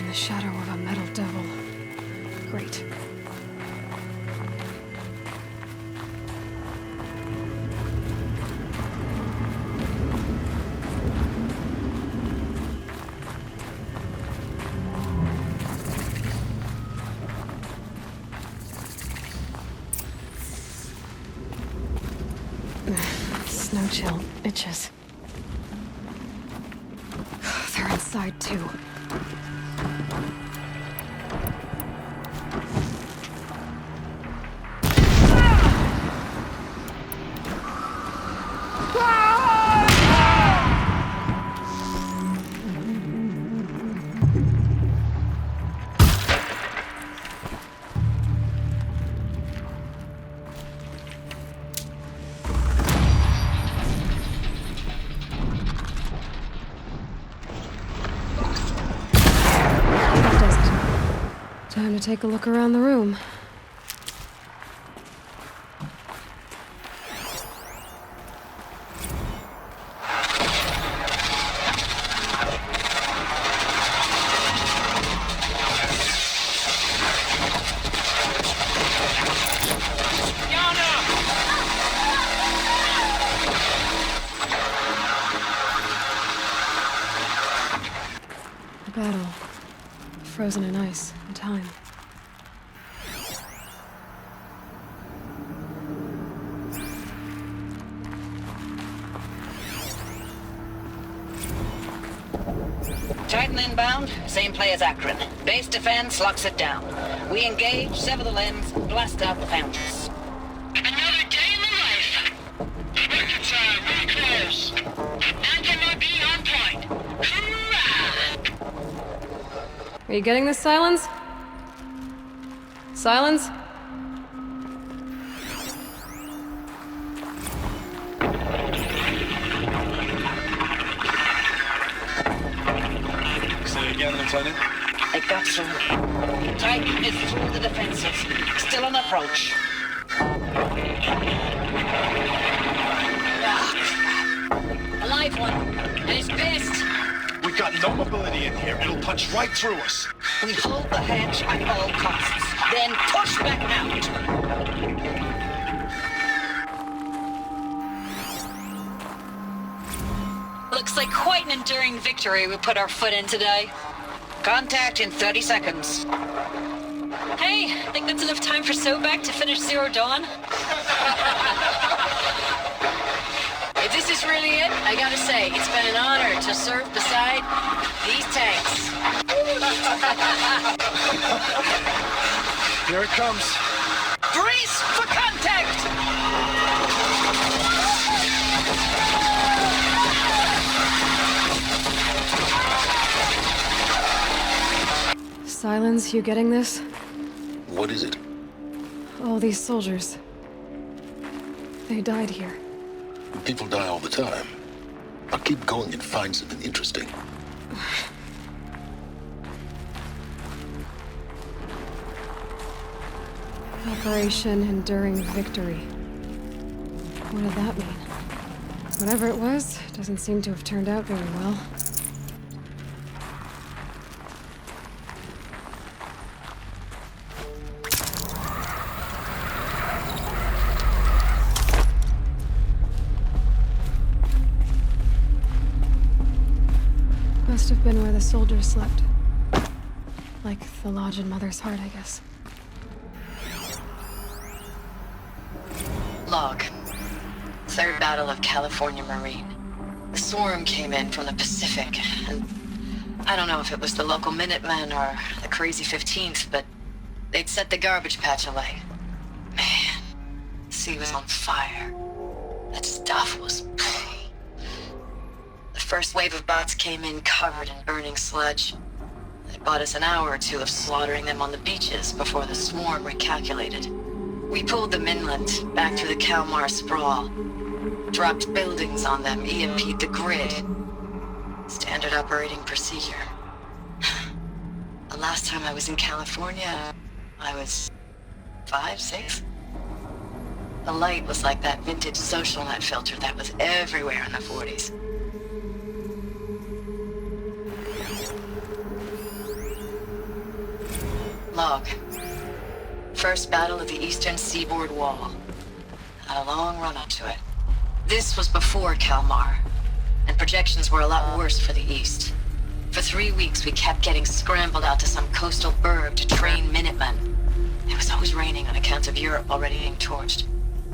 The shadow of a metal devil. Great. Snow chill itches. They're inside too. Time to take a look around the room. A battle. Frozen in ice and time. Titan inbound, same play as Akron. Base defense locks it down. We engage, sever the limbs, blast out the foundries. Another day in the life. Records are really close. MIB on point. Hoorah! Are you getting this, Silence? Silence? Say again, Lieutenant. It got through. Titan is through the defenses. Still on approach. A live one. And he's pissed. We got no mobility in here. It'll punch right through us. We hold the hedge at all costs. Then push back out. Looks like quite an enduring victory we put our foot in today. Contact in 30 seconds. Hey, think that's enough time for Sobek to finish Zero Dawn? If this is really it, I gotta say, it's been an honor to serve beside these tanks. Here it comes. Grease for contact! Clemens, you getting this? What is it? All these soldiers. They died here. People die all the time. I'll keep going and find something interesting. Operation Enduring Victory. What did that mean? Whatever it was, doesn't seem to have turned out very well. Must have been where the soldiers slept. Like the lodge in Mother's Heart, I guess. Log. Third Battle of California Marine. The swarm came in from the Pacific, and I don't know if it was the local Minutemen or the crazy 15th, but they'd set the garbage patch alight. Man, the sea was on fire. That stuff was... The first wave of bots came in covered in burning sludge. It bought us an hour or two of slaughtering them on the beaches before the swarm recalculated. We pulled them inland, back through the Kalmar sprawl. Dropped buildings on them, EMP'd the grid. Standard operating procedure. The last time I was in California, I was 5, 6? The light was like that vintage social net filter that was everywhere in the 40s. Log. First battle of the eastern seaboard wall. Had a long run up to it. This was before Kalmar, and projections were a lot worse for the east. For 3 weeks we kept getting scrambled out to some coastal burg to train Minutemen. It was always raining on account of Europe already being torched.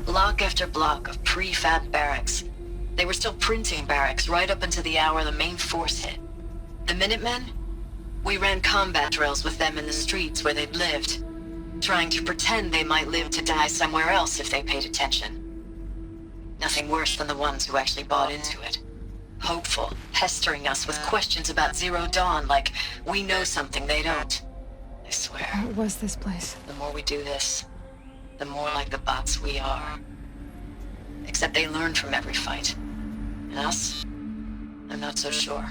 Block after block of prefab barracks. They were still printing barracks right up until the hour the main force hit. The Minutemen? We ran combat drills with them in the streets where they'd lived, trying to pretend they might live to die somewhere else if they paid attention. Nothing worse than the ones who actually bought into it. Hopeful, pestering us with questions about Zero Dawn like we know something they don't. I swear. What was this place? The more we do this, the more like the bots we are. Except they learn from every fight. And us? I'm not so sure.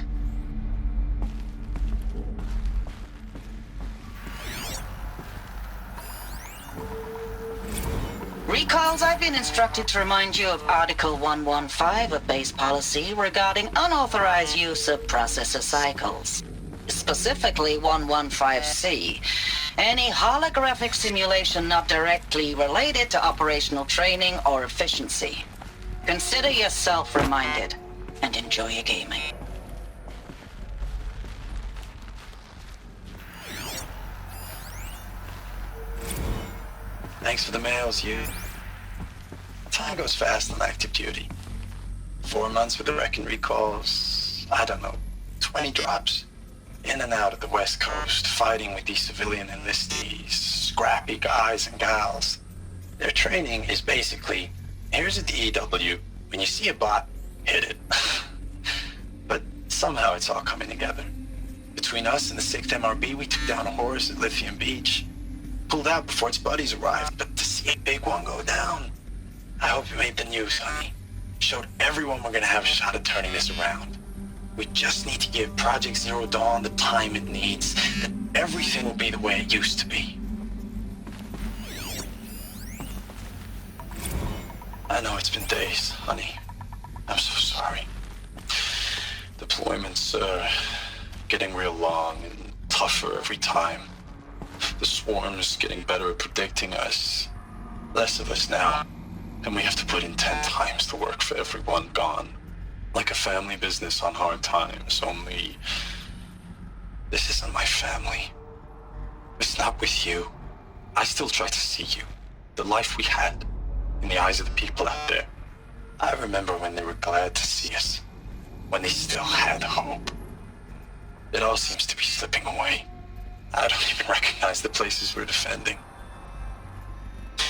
Recalls, I've been instructed to remind you of Article 115 of base policy regarding unauthorized use of processor cycles. Specifically 115C. Any holographic simulation not directly related to operational training or efficiency. Consider yourself reminded, and enjoy your gaming. Thanks for the mails, you. Time goes fast on active duty. 4 months with the wreck and recalls, I don't know, 20 drops. In and out of the West Coast, fighting with these civilian enlistees, scrappy guys and gals. Their training is basically, here's a DEW, when you see a bot, hit it. But somehow it's all coming together. Between us and the 6th MRB, we took down a horse at Lithium Beach. Pulled out before its buddies arrived, but to see a big one go down, I hope you made the news, honey. Showed everyone we're gonna have a shot at turning this around. We just need to give Project Zero Dawn the time it needs, that everything will be the way it used to be. I know it's been days, honey. I'm so sorry. Deployments are getting real long and tougher every time. The swarm's getting better at predicting us. Less of us now. And we have to put in 10 times the work for everyone gone. Like a family business on hard times, only... This isn't my family. It's not with you. I still try to see you. The life we had. In the eyes of the people out there. I remember when they were glad to see us. When they still had hope. It all seems to be slipping away. I don't even recognize the places we're defending.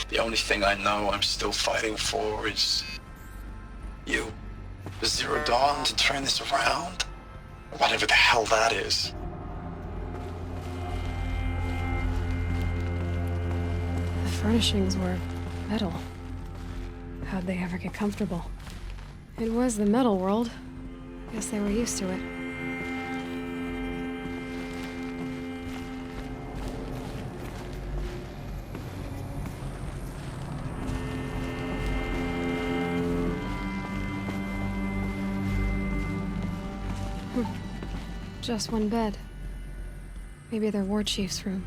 The only thing I know I'm still fighting for is... you. The Zero Dawn to turn this around? Or whatever the hell that is. furnishings were metal. How'd they ever get comfortable? It was the metal world. Guess they were used to it. Just one bed. Maybe their war chief's room.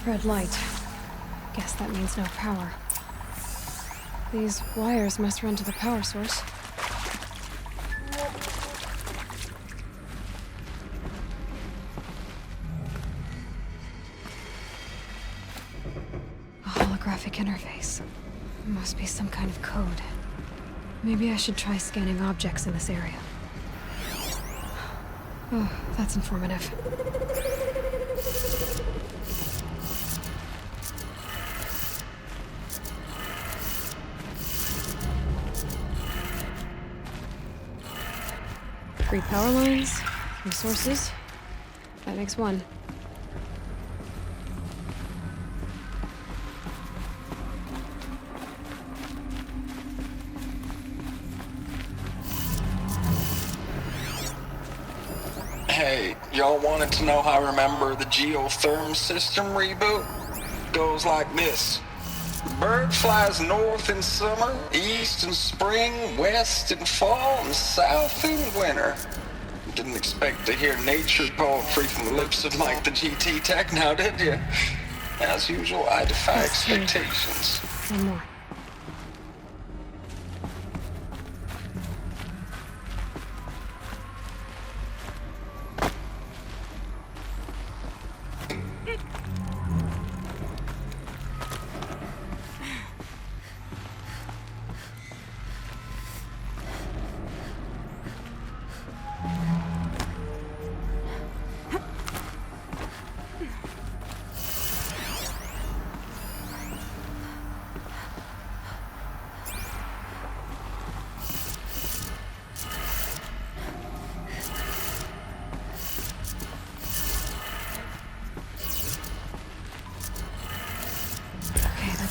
Red light. Guess that means no power. These wires must run to the power source. A holographic interface. Must be some kind of code. Maybe I should try scanning objects in this area. Oh, that's informative. Three power lines, three sources. That makes one. Hey, y'all wanted to know how I remember the geotherm system reboot? Goes like this. Bird flies north in summer, east in spring, west in fall, and south in winter. Didn't expect to hear nature poetry from the lips of Mike the GT Tech now, did you? As usual, I defy expectations. One more.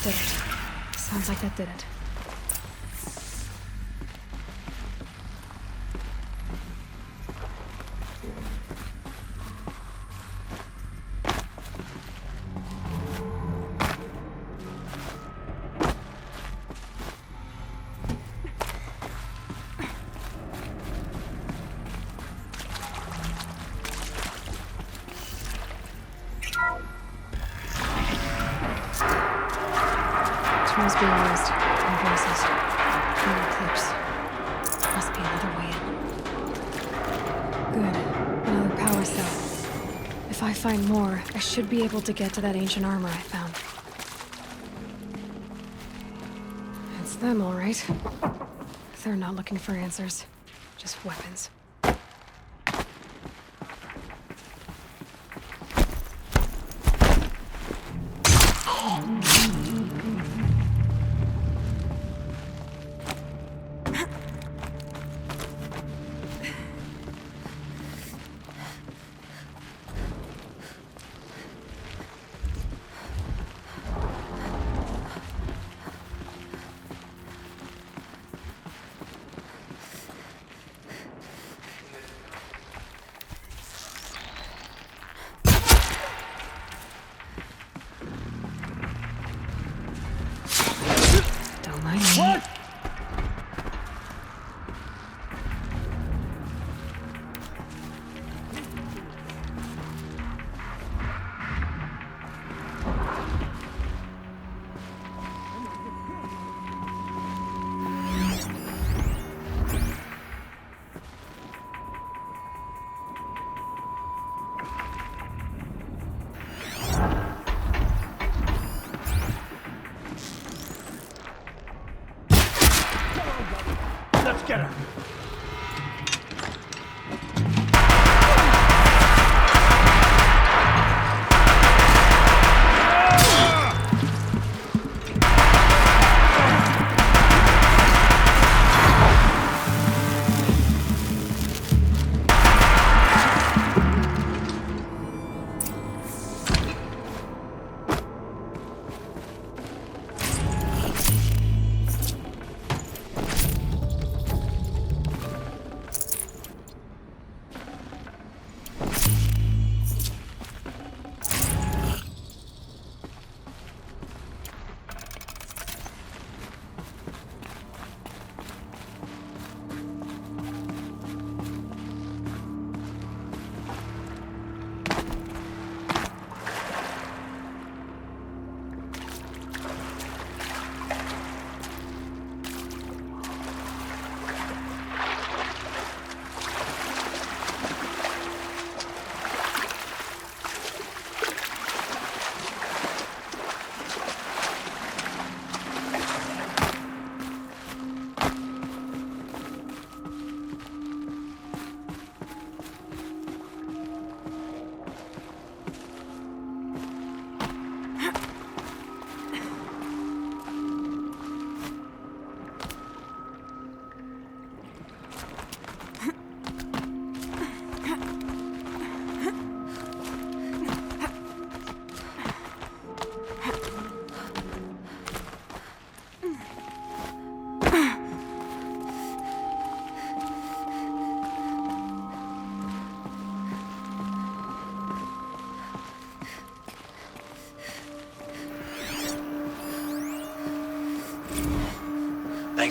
Did it. Sounds like that did it. Tools being used. Invoices. No eclipse. Must be another way in. Good. Another power cell. If I find more, I should be able to get to that ancient armor I found. It's them, all right. They're not looking for answers. Just weapons.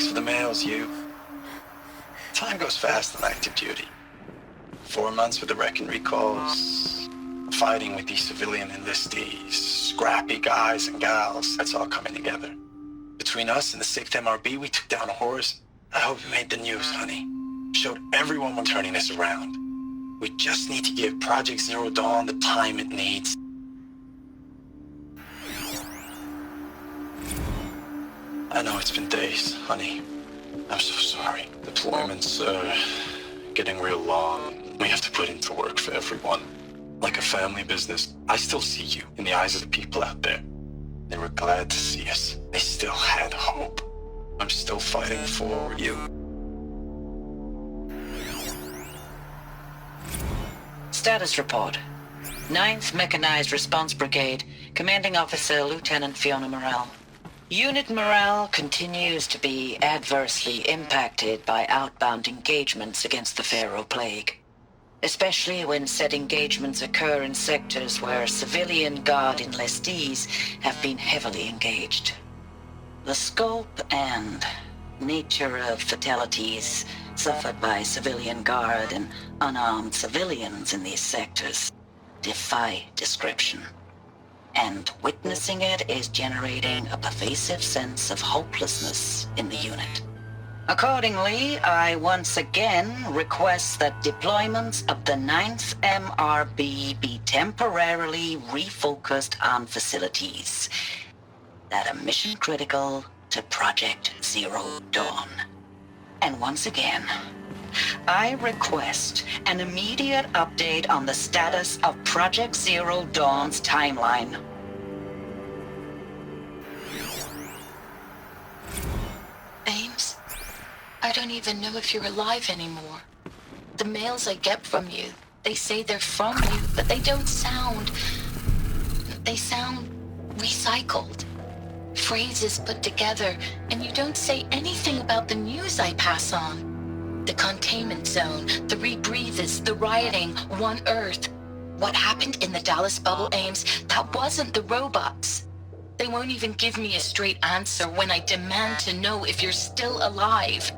Thanks for the mails, you. Time goes fast on active duty. 4 months with the wrecking recalls, fighting with these civilian enlistees, scrappy guys and gals, that's all coming together. Between us and the 6th MRB, we took down a horse. I hope we made the news, honey. Showed everyone we're turning this around. We just need to give Project Zero Dawn the time it needs. I know it's been days, honey. I'm so sorry. Deployments are getting real long. We have to put into work for everyone. Like a family business. I still see you in the eyes of the people out there. They were glad to see us. They still had hope. I'm still fighting for you. Status report. 9th Mechanized Response Brigade, Commanding Officer Lieutenant Fiona Morrell. Unit morale continues to be adversely impacted by outbound engagements against the Pharaoh Plague, especially when said engagements occur in sectors where civilian guard enlistees have been heavily engaged. The scope and nature of fatalities suffered by civilian guard and unarmed civilians in these sectors defy description. And witnessing it is generating a pervasive sense of hopelessness in the unit. Accordingly, I once again request that deployments of the 9th MRB be temporarily refocused on facilities that are mission critical to Project Zero Dawn. And once again, I request an immediate update on the status of Project Zero Dawn's timeline. Ames, I don't even know if you're alive anymore. The mails I get from you, they say they're from you, but they don't sound... They sound recycled. Phrases put together, and you don't say anything about the news I pass on. The containment zone, the rebreathers, the rioting, One Earth. What happened in the Dallas bubble, Ames, that wasn't the robots. They won't even give me a straight answer when I demand to know if you're still alive.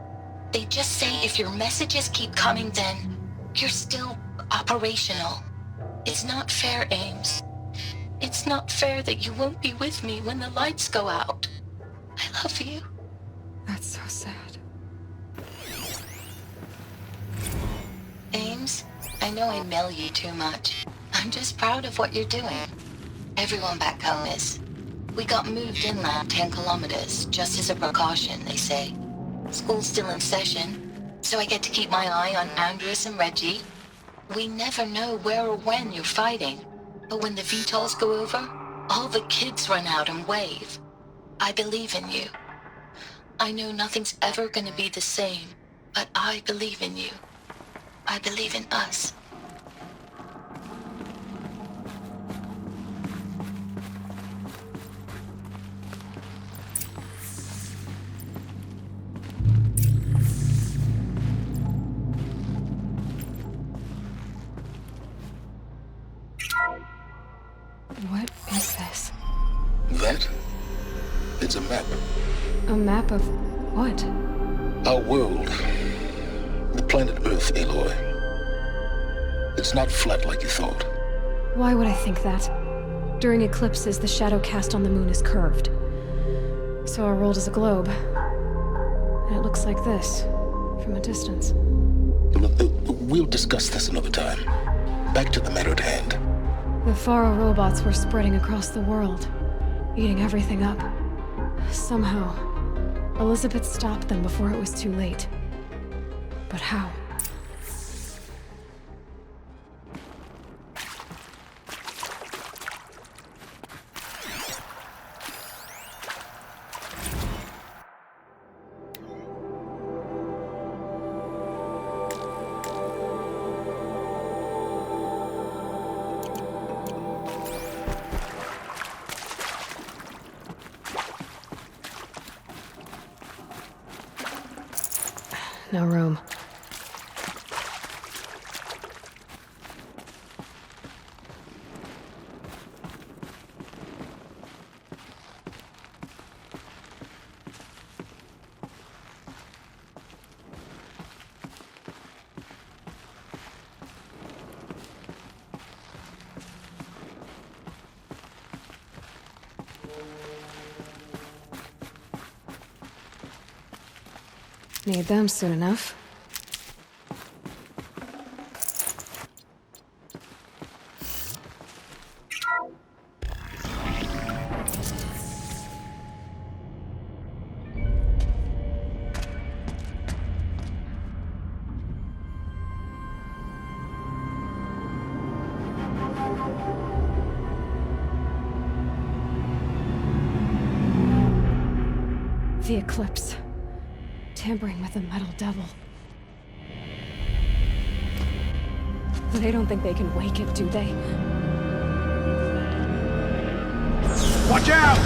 They just say if your messages keep coming, then you're still operational. It's not fair, Ames. It's not fair that you won't be with me when the lights go out. I love you. That's so sad. Ames, I know I mail you too much. I'm just proud of what you're doing. Everyone back home is. We got moved inland 10 kilometers, just as a precaution, they say. School's still in session, so I get to keep my eye on Andres and Reggie. We never know where or when you're fighting, but when the VTOLs go over, all the kids run out and wave. I believe in you. I know nothing's ever gonna be the same, but I believe in you. I believe in us. What is this? That? It's a map. A map of what? Our world. The planet Earth, Aloy. It's not flat like you thought. Why would I think that? During eclipses, the shadow cast on the moon is curved. So our world is a globe. And it looks like this, from a distance. We'll discuss this another time. Back to the matter at hand. The Faro robots were spreading across the world, eating everything up. Somehow, Elizabeth stopped them before it was too late. But how? No room. Need them soon enough. The eclipse. Tampering with the metal devil. They don't think they can wake it, do they? Watch out!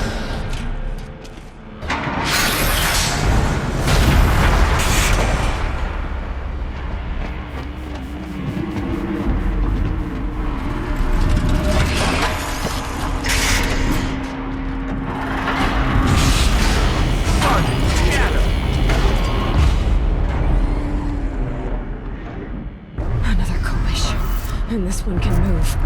And this one can move.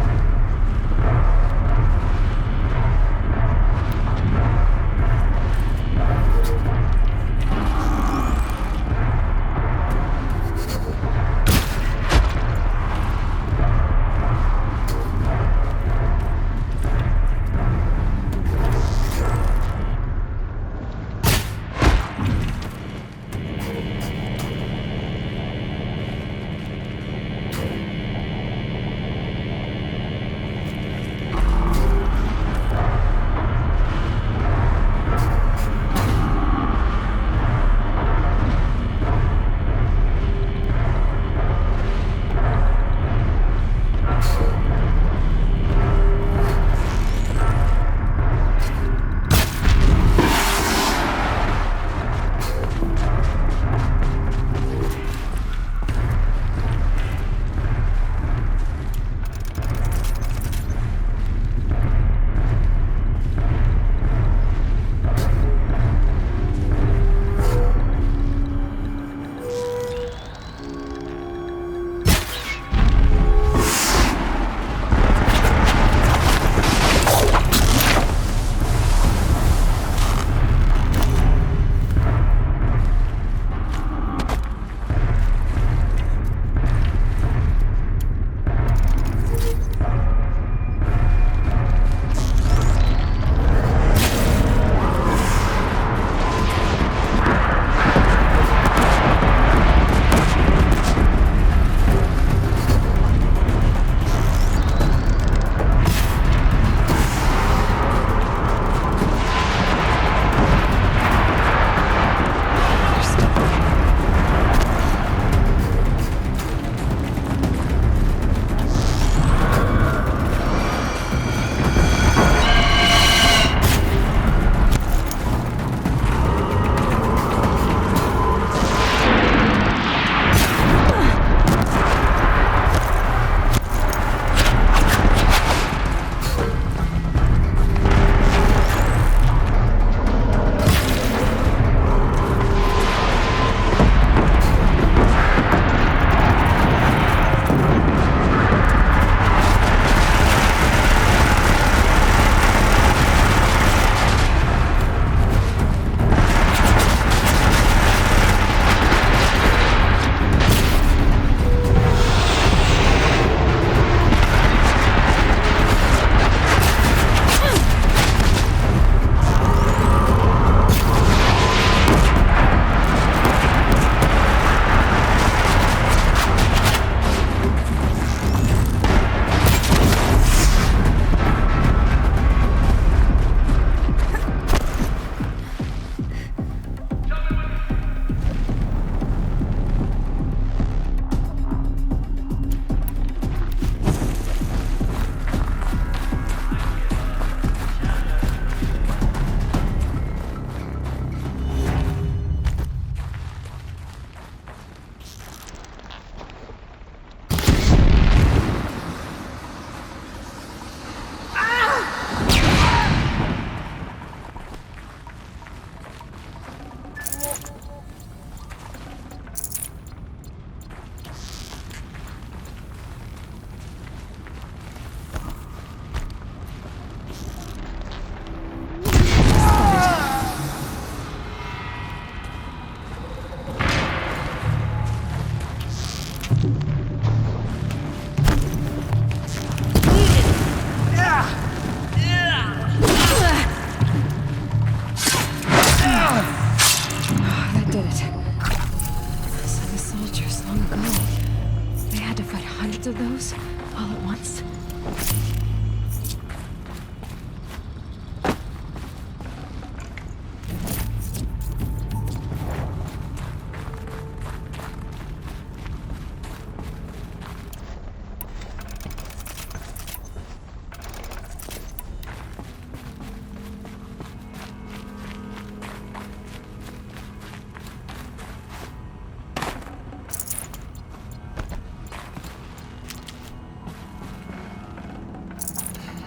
Hundreds of those, all at once.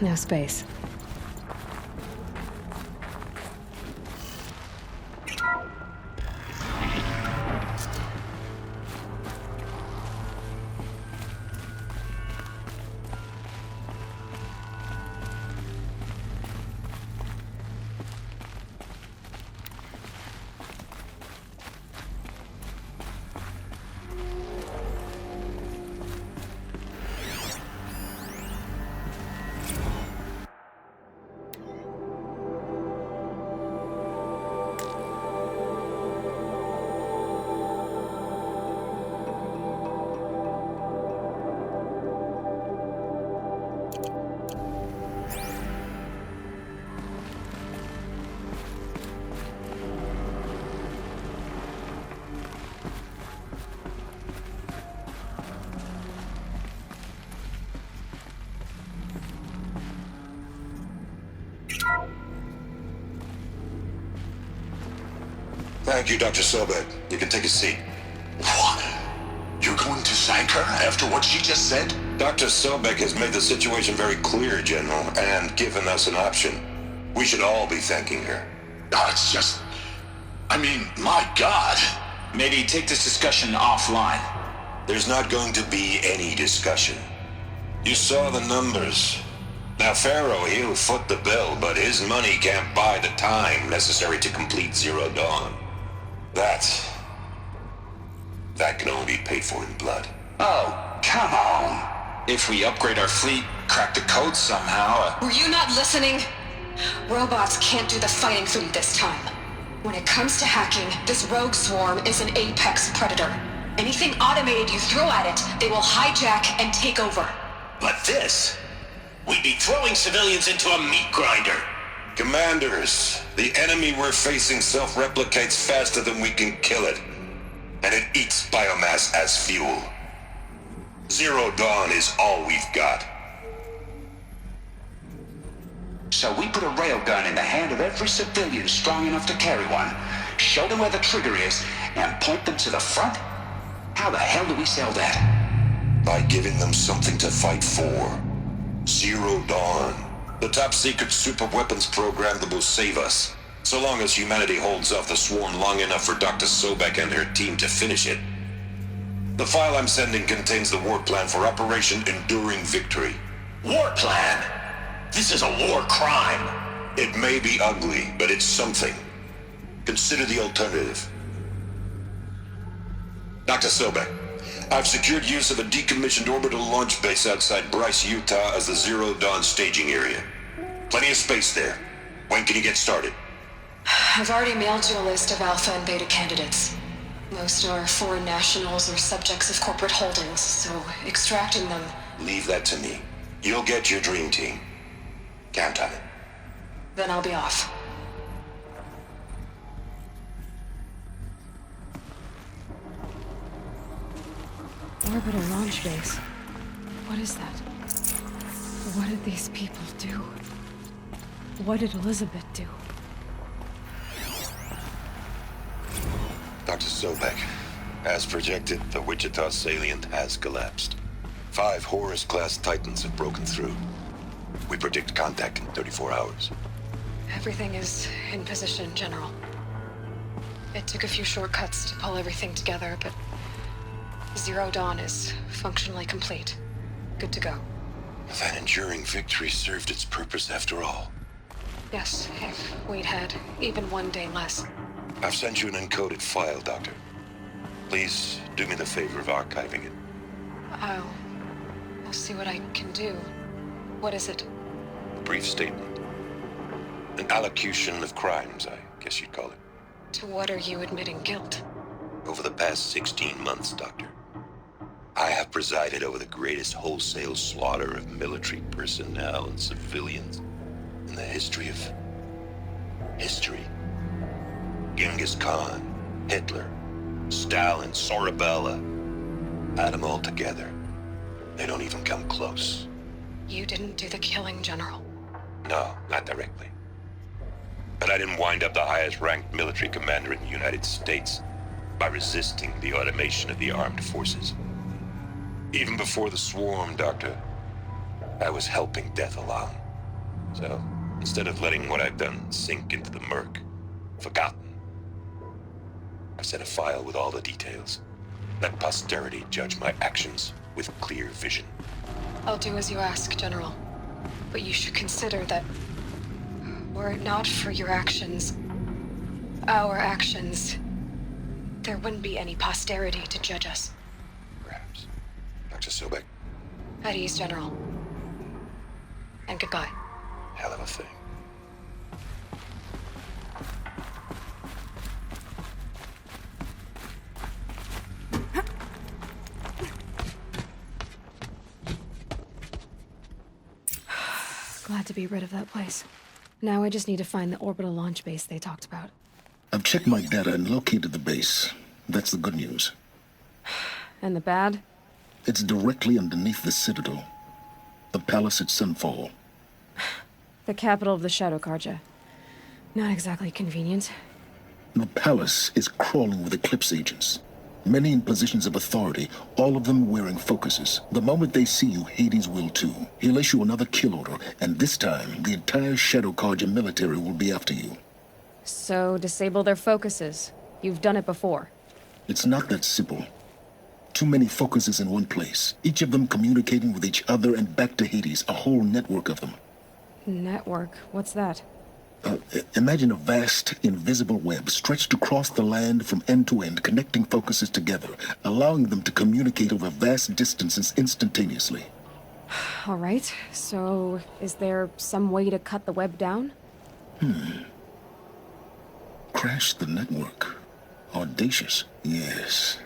No space. Thank you, Dr. Sobek. You can take a seat. What? You're going to thank her after what she just said? Dr. Sobek has made the situation very clear, General, and given us an option. We should all be thanking her. Oh, it's just... I mean, my God. Maybe take this discussion offline. There's not going to be any discussion. You saw the numbers. Now, Pharaoh, he'll foot the bill, but his money can't buy the time necessary to complete Zero Dawn. That can only be paid for in blood. Oh, come on. If we upgrade our fleet, crack the code somehow... Were you not listening? Robots can't do the fighting for you this time. When it comes to hacking, this rogue swarm is an apex predator. Anything automated you throw at it, they will hijack and take over. But this... We'd be throwing civilians into a meat grinder. Commanders, the enemy we're facing self-replicates faster than we can kill it. And it eats biomass as fuel. Zero Dawn is all we've got. So we put a railgun in the hand of every civilian strong enough to carry one, show them where the trigger is, and point them to the front? How the hell do we sell that? By giving them something to fight for. Zero Dawn. The top-secret super-weapons program that will save us. So long as humanity holds off the swarm long enough for Dr. Sobek and her team to finish it. The file I'm sending contains the war plan for Operation Enduring Victory. War plan? This is a war crime. It may be ugly, but it's something. Consider the alternative. Dr. Sobek, I've secured use of a decommissioned orbital launch base outside Bryce, Utah as the Zero Dawn staging area. Plenty of space there. When can you get started? I've already mailed you a list of alpha and beta candidates. Most are foreign nationals or subjects of corporate holdings, so extracting them... Leave that to me. You'll get your dream team. Count on it. Then I'll be off. Orbital launch base. What is that? What did these people do? What did Elizabeth do? Dr. Sobek, as projected, the Wichita salient has collapsed. 5 Horus-class Titans have broken through. We predict contact in 34 hours. Everything is in position, General. It took a few shortcuts to pull everything together, but Zero Dawn is functionally complete. Good to go. That enduring victory served its purpose after all. Yes, if we'd had even one day less. I've sent you an encoded file, Doctor. Please do me the favor of archiving it. I'll see what I can do. What is it? A brief statement. An allocution of crimes, I guess you'd call it. To what are you admitting guilt? Over the past 16 months, Doctor. I have presided over the greatest wholesale slaughter of military personnel and civilians in the history of history. Genghis Khan, Hitler, Stalin, Sorabella. Add them all together. They don't even come close. You didn't do the killing, General. No, not directly. But I didn't wind up the highest-ranked military commander in the United States by resisting the automation of the armed forces. Even before the swarm, Doctor, I was helping death along. So, instead of letting what I've done sink into the murk, forgotten, I set a file with all the details. Let posterity judge my actions with clear vision. I'll do as you ask, General. But you should consider that were it not for your actions, our actions, there wouldn't be any posterity to judge us. Perhaps. Dr. Sobek. At ease, General. And goodbye. Hell of a thing. Glad to be rid of that place. Now I just need to find the orbital launch base they talked about. I've checked my data and located the base. That's the good news. And the bad? It's directly underneath the Citadel. The palace at Sunfall. The capital of the Shadow Karja. Not exactly convenient. The palace is crawling with Eclipse agents. Many in positions of authority, all of them wearing focuses. The moment they see you, Hades will too. He'll issue another kill order, and this time, the entire Shadow Karja military will be after you. So, disable their focuses. You've done it before. It's not that simple. Too many focuses in one place, each of them communicating with each other and back to Hades, a whole network of them. Network? What's that? Imagine a vast, invisible web stretched across the land from end to end, connecting focuses together, allowing them to communicate over vast distances instantaneously. All right, so is there some way to cut the web down? Crash the network. Audacious. Yes,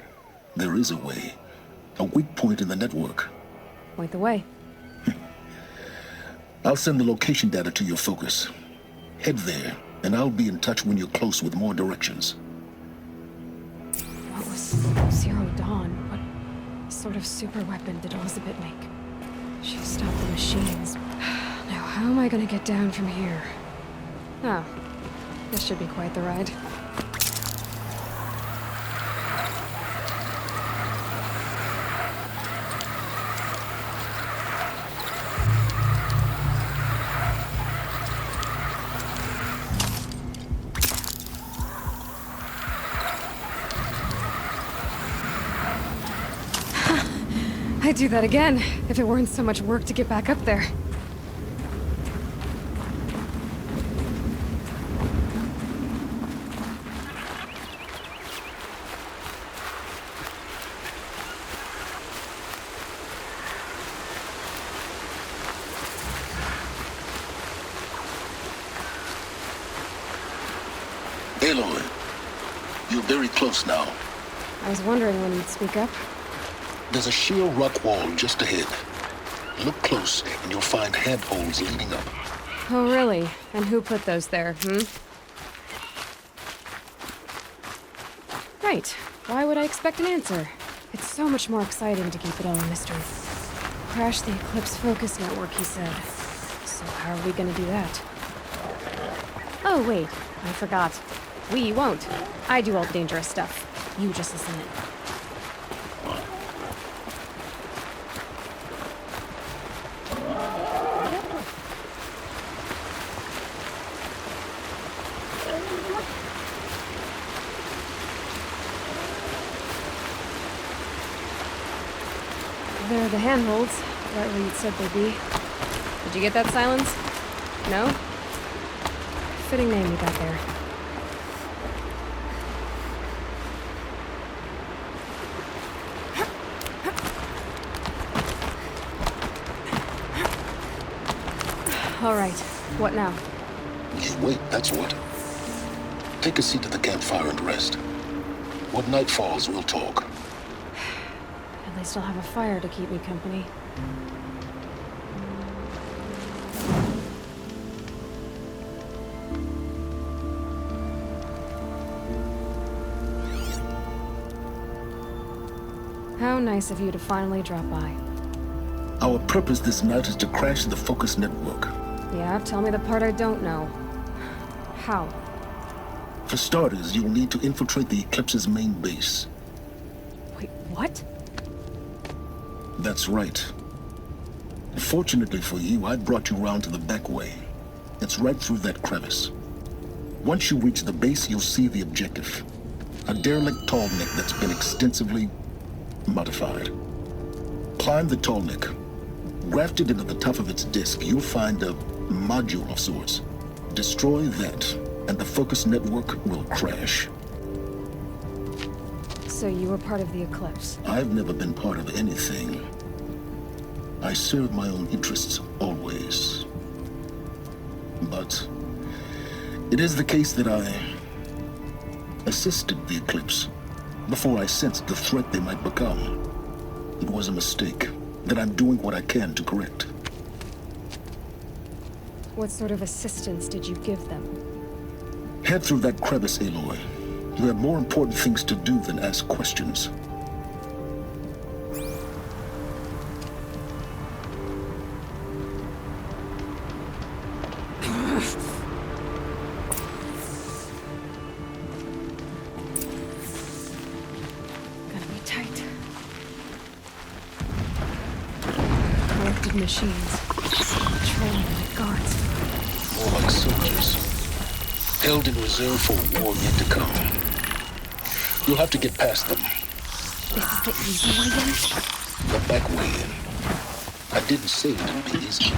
there is a way. A weak point in the network. Point the way. I'll send the location data to your focus. Head there, and I'll be in touch when you're close with more directions. What was Zero Dawn? What sort of super weapon did Elizabeth make? She stopped the machines. Now, how am I gonna get down from here? Oh, this should be quite the ride. I'd do that again, if it weren't so much work to get back up there. Aloy, you're very close now. I was wondering when you'd speak up. There's a sheer rock wall just ahead. Look close, and you'll find handholds leading up. Oh, really? And who put those there, Right. Why would I expect an answer? It's so much more exciting to keep it all a mystery. Crash the Eclipse focus network, he said. So how are we gonna do that? Oh, wait. I forgot. We won't. I do all the dangerous stuff. You just listen in. There are the handholds, right where you'd said they'd be. Did you get that, Silence? No? Fitting name you got there. All right, what now? Just wait, that's what. Take a seat at the campfire and rest. When night falls, we'll talk. And least I'll have a fire to keep me company. How nice of you to finally drop by. Our purpose this night is to crash the Focus network. Yeah, tell me the part I don't know. How? For starters, you'll need to infiltrate the Eclipse's main base. Wait, what? That's right. Fortunately for you, I brought you round to the back way. It's right through that crevice. Once you reach the base, you'll see the objective. A derelict tall neck that's been extensively modified. Climb the tall neck. Grafted into the top of its disk, you'll find a module of sorts. Destroy that, and the Focus network will crash. So you were part of the Eclipse? I've never been part of anything. I serve my own interests always. But it is the case that I assisted the Eclipse before I sensed the threat they might become. It was a mistake that I'm doing what I can to correct. What sort of assistance did you give them? Head through that crevice, Aloy. You have more important things to do than ask questions. Gonna be tight. Collected machines. Patrolling like guards. More like soldiers. Held in reserve for a war yet to come. You'll have to get past them. This is the easy way in? The back way in. I didn't say it'd be easy.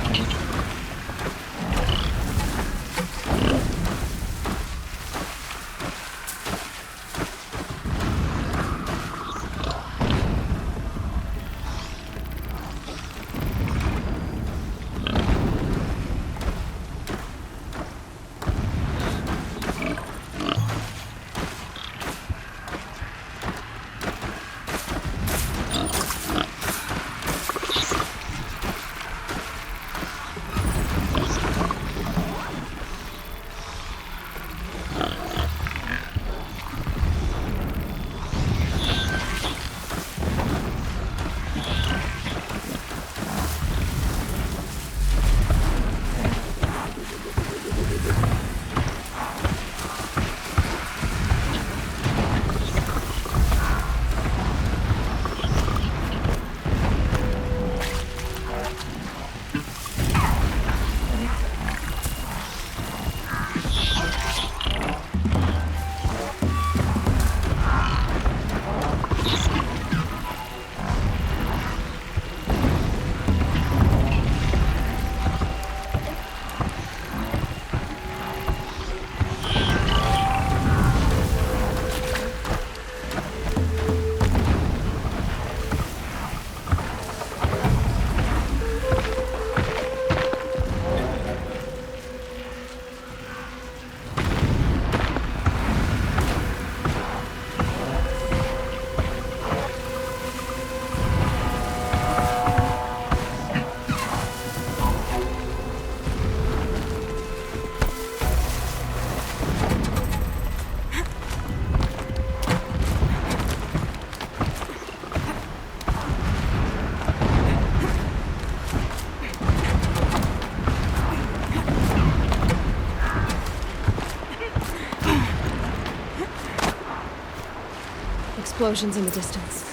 Explosions in the distance.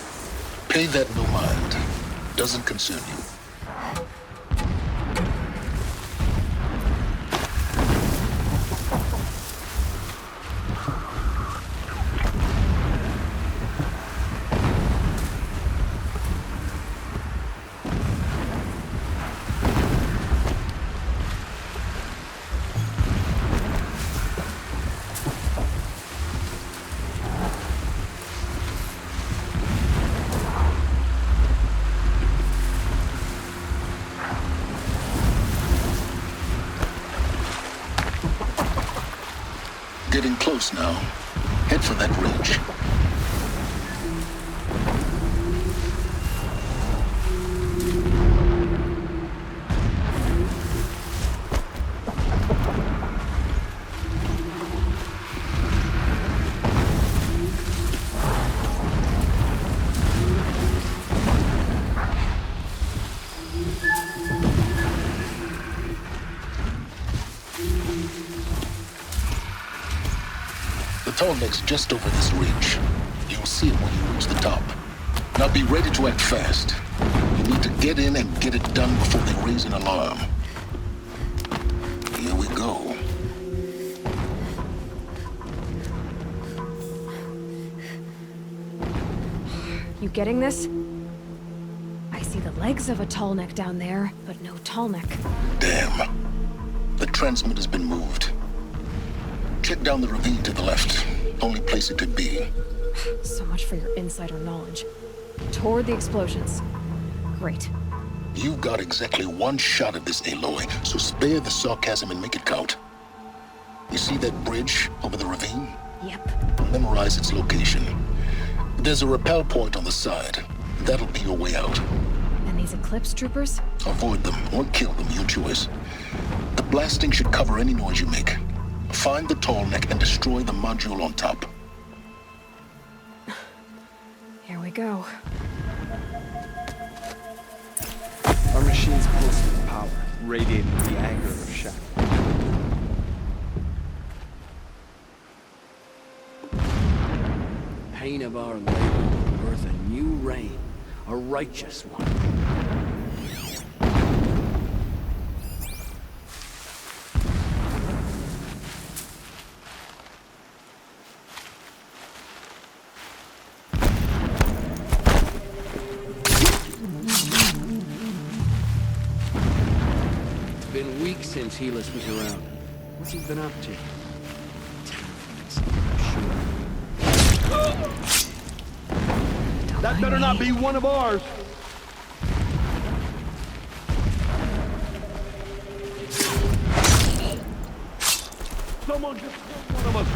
Pay that no mind. Doesn't concern you. Getting close now. Head for that ridge. tall neck's just over this ridge. You'll see it when you reach the top. Now be ready to act fast. You need to get in and get it done before they raise an alarm. Here we go. You getting this? I see the legs of a tall neck down there, but no tall neck. Damn. The transmitter's been moved. Check down the ravine to the left. Only place it could be. So much for your insider knowledge. Toward the explosions. Great. You've got exactly one shot at this, Aloy, so spare the sarcasm and make it count. You see that bridge over the ravine? Yep. Memorize its location. There's a rappel point on the side. That'll be your way out. And these Eclipse troopers? Avoid them or kill them, your choice. The blasting should cover any noise you make. Find the tall neck and destroy the module on top. Here we go. Our machine's pulsing with power, radiating the anger of Shadow. Pain of our labor, worth a new reign, a righteous one. Been weeks since Helis was around. What's he been up to? That better not be one of ours. Someone just killed one of us.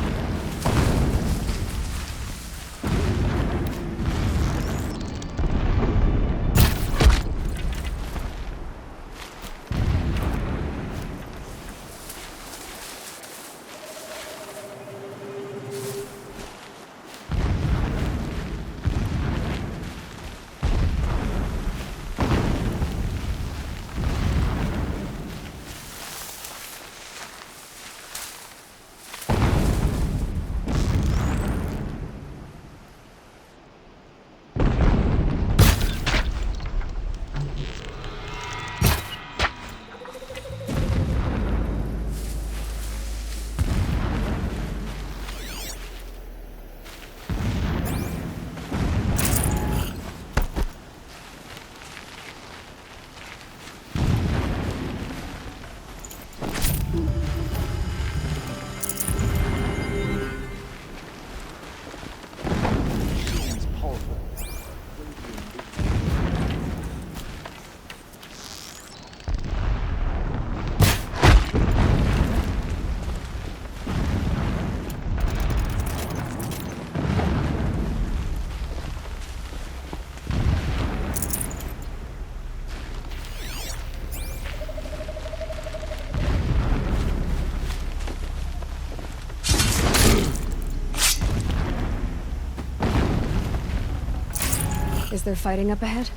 Is there fighting up ahead?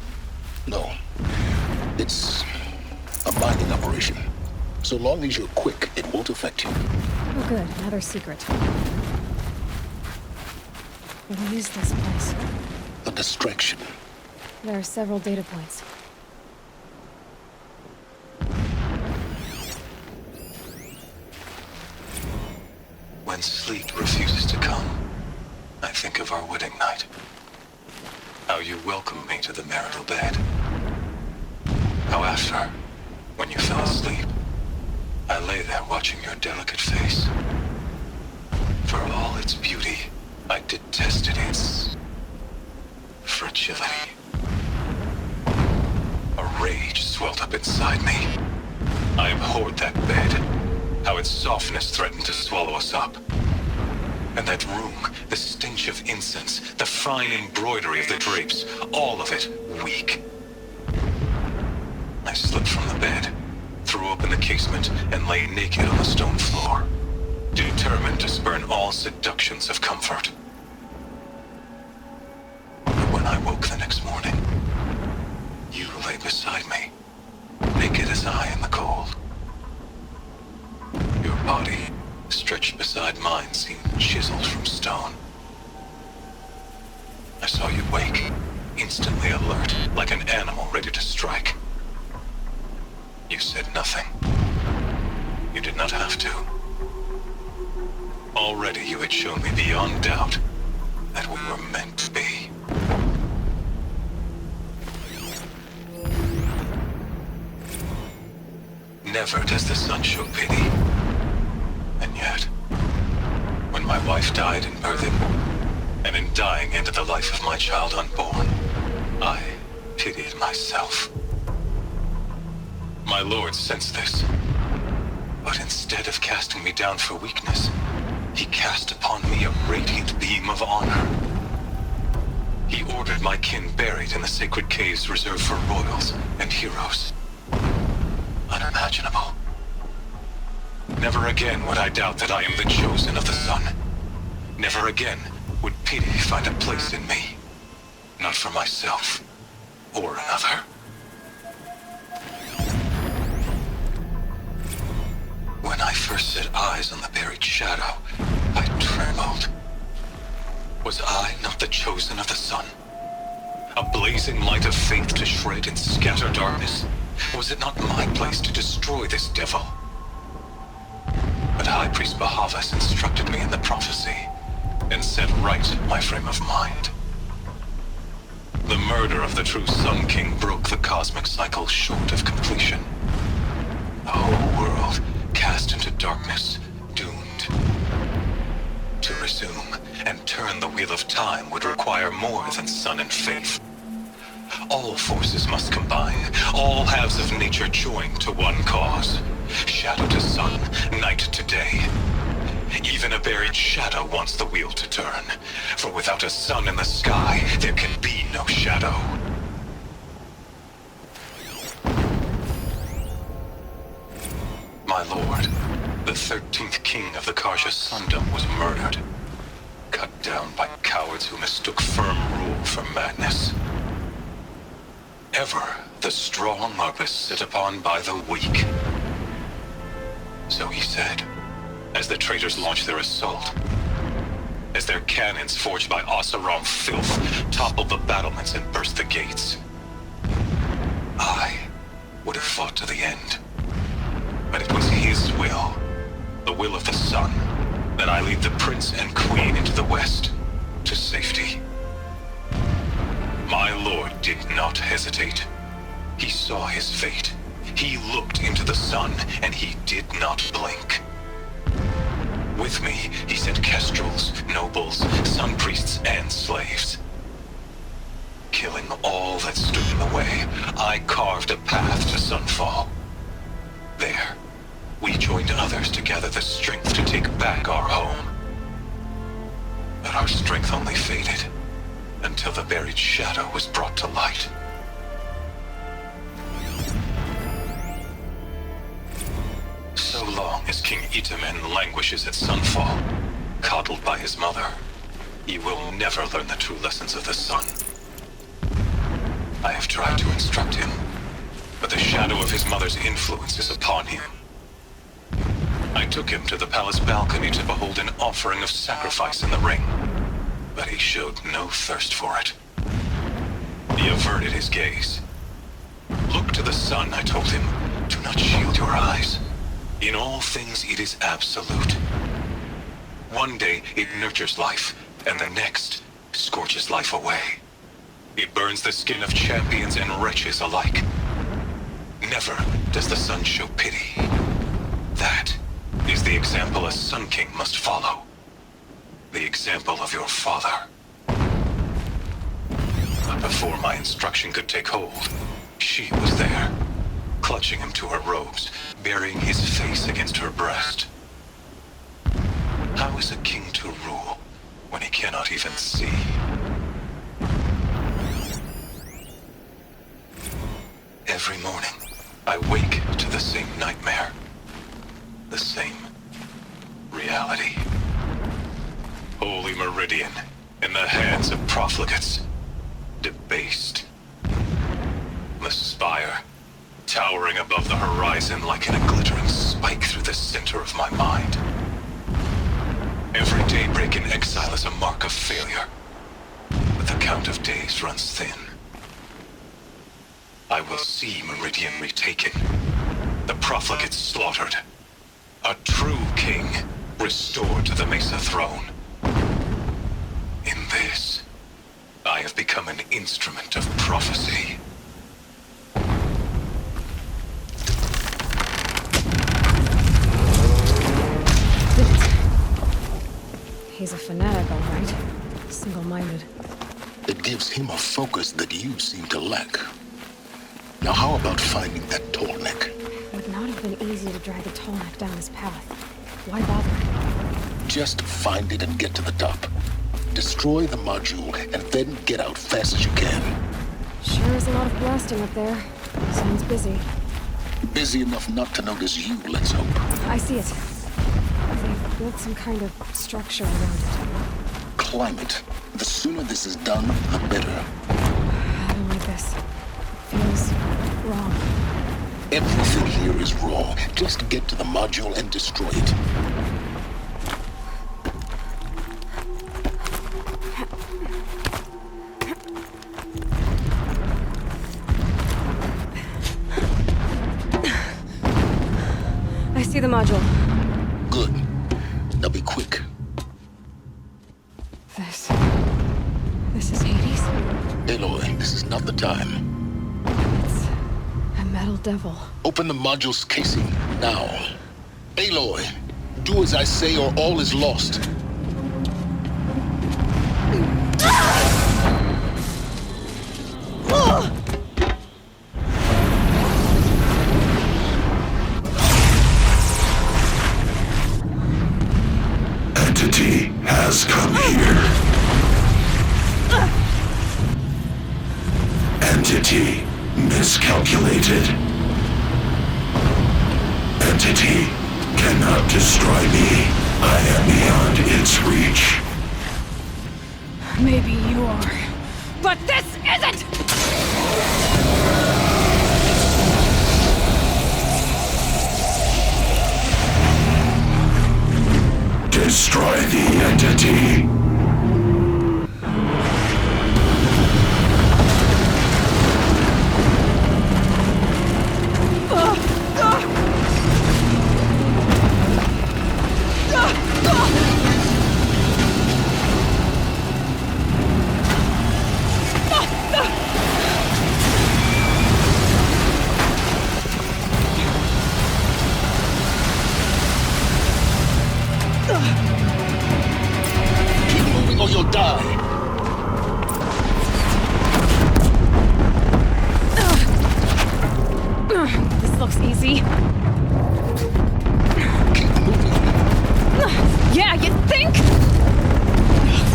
No. It's a mining operation. So long as you're quick, it won't affect you. Oh good, another secret. What is this place? A distraction. There are several data points. When sleep refuses to come, I think of our wedding night. How you welcomed me to the marital bed. How after, when you fell asleep, I lay there watching your delicate face. For all its beauty, I detested its fragility. A rage swelled up inside me. I abhorred that bed, how its softness threatened to swallow us up. And that room, the stench of incense, the fine embroidery of the drapes, all of it weak. I slipped from the bed, threw open the casement, and lay naked on the stone floor, determined to spurn all seductions of comfort. But when I woke the next morning, you lay beside me, naked as I in the cold. Your body stretched beside mine seemed chiseled from stone. I saw you wake, instantly alert, like an animal ready to strike. You said nothing. You did not have to. Already you had shown me beyond doubt that we were meant to be. Never does the sun show pity. And yet, when my wife died in birthing, and in dying ended the life of my child unborn, I pitied myself. My lord sensed this, but instead of casting me down for weakness, he cast upon me a radiant beam of honor. He ordered my kin buried in the sacred caves reserved for royals and heroes. Unimaginable. Never again would I doubt that I am the chosen of the sun. Never again would pity find a place in me. Not for myself, or another. When I first set eyes on the buried shadow, I trembled. Was I not the chosen of the sun? A blazing light of faith to shred and scatter darkness? Was it not my place to destroy this devil? But High Priest Bahavas instructed me in the prophecy, and set right my frame of mind. The murder of the true Sun King broke the cosmic cycle short of completion. The whole world cast into darkness, doomed. To resume and turn the wheel of time would require more than sun and faith. All forces must combine, all halves of nature join to one cause. Shadow to sun, night to day. Even a buried shadow wants the wheel to turn, for without a sun in the sky, there can be no shadow. My lord, the 13th king of the Karja Sundom was murdered, cut down by cowards who mistook firm rule for madness. Ever the strong are beset upon by the weak. So he said, as the traitors launched their assault, as their cannons forged by Oseram filth toppled the battlements and burst the gates. I would have fought to the end, but it was his will, the will of the sun, that I lead the prince and queen into the west, to safety. My lord did not hesitate. He saw his fate. He looked into the sun, and he did not blink. With me, he sent kestrels, nobles, sun priests, and slaves. Killing all that stood in the way, I carved a path to sunfall. There, we joined others to gather the strength to take back our home. But our strength only faded until the buried shadow was brought to light. So long as King Itamen languishes at sunfall, coddled by his mother, he will never learn the true lessons of the sun. I have tried to instruct him, but the shadow of his mother's influence is upon him. I took him to the palace balcony to behold an offering of sacrifice in the ring, but he showed no thirst for it. He averted his gaze. Look to the sun, I told him. Do not shield your eyes. In all things it is absolute. One day it nurtures life, and the next scorches life away. It burns the skin of champions and wretches alike. Never does the sun show pity. That is the example a Sun King must follow. The example of your father. But before my instruction could take hold, she was there, clutching him to her robes, burying his face against her breast. How is a king to rule when he cannot even see? Every morning, I wake to the same nightmare. The same reality. Holy Meridian, in the hands of profligates. Debased. The spire, towering above the horizon like in a glittering spike through the center of my mind. Every daybreak in exile is a mark of failure. But the count of days runs thin. I will see Meridian retaken. The profligates slaughtered. A true king restored to the Mesa throne. In this, I have become an instrument of prophecy. He's a fanatic, all right. Single-minded. It gives him a focus that you seem to lack. Now how about finding that tall neck? It would not have been easy to drag the tall neck down this path. Why bother? Just find it and get to the top. Destroy the module and then get out fast as you can. Sure is a lot of blasting up there. Sounds busy. Busy enough not to notice you, let's hope. I see it. They've built some kind of structure around it. Climb it. The sooner this is done, the better. I don't like this. Feels wrong. Everything here is wrong. Just get to the module and destroy it. I see the module. Good. Now be quick. This is Hades? Aloy, this is not the time. It's a metal devil. Open the module's casing, now. Aloy, do as I say or all is lost. Entity has come here. Entity miscalculated. Entity cannot destroy me. I am beyond its reach. Maybe you are, but this isn't! Destroy the entity. Keep moving or you'll die. This looks easy. Keep moving. Yeah, you think?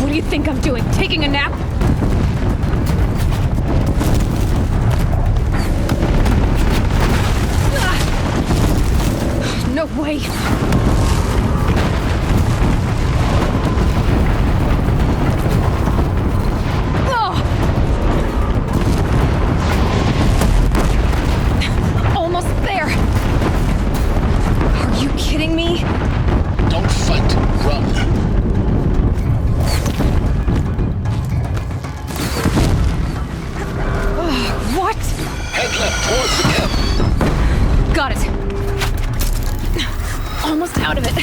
What do you think I'm doing? Taking a nap? No way. Almost there. Are you kidding me? Don't fight, run. What? Head left towards the camp. Got it. Almost out of it.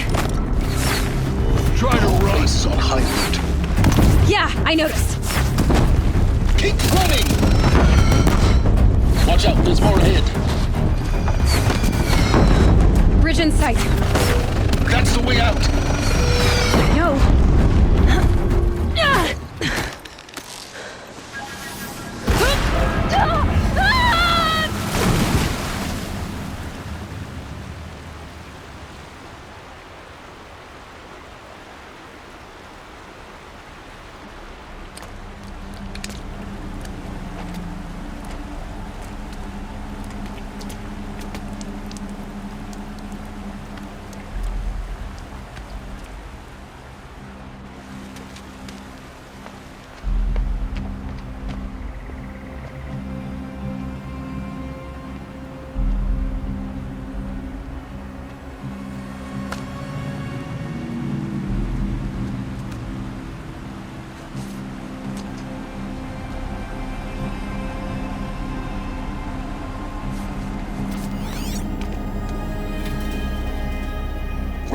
Try to run. Base is on high route. Yeah, I noticed. Keep running! Watch out, there's more ahead. Bridge in sight. That's the way out. No.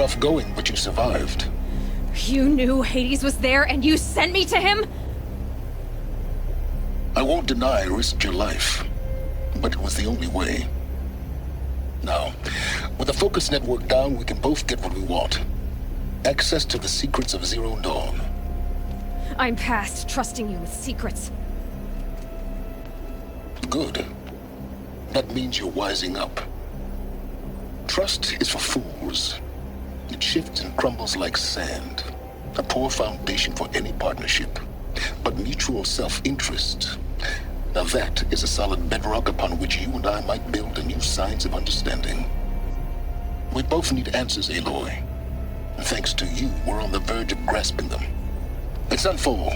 rough going, but you survived. You knew Hades was there and you sent me to him? I won't deny I risked your life, but it was the only way. Now, with the focus network down, we can both get what we want. Access to the secrets of Zero Dawn. I'm past trusting you with secrets. Good. That means you're wising up. Trust is for fools. It shifts and crumbles like sand. A poor foundation for any partnership. But mutual self-interest, now that is a solid bedrock upon which you and I might build a new science of understanding. We both need answers, Aloy. And thanks to you, we're on the verge of grasping them. Let's unfold.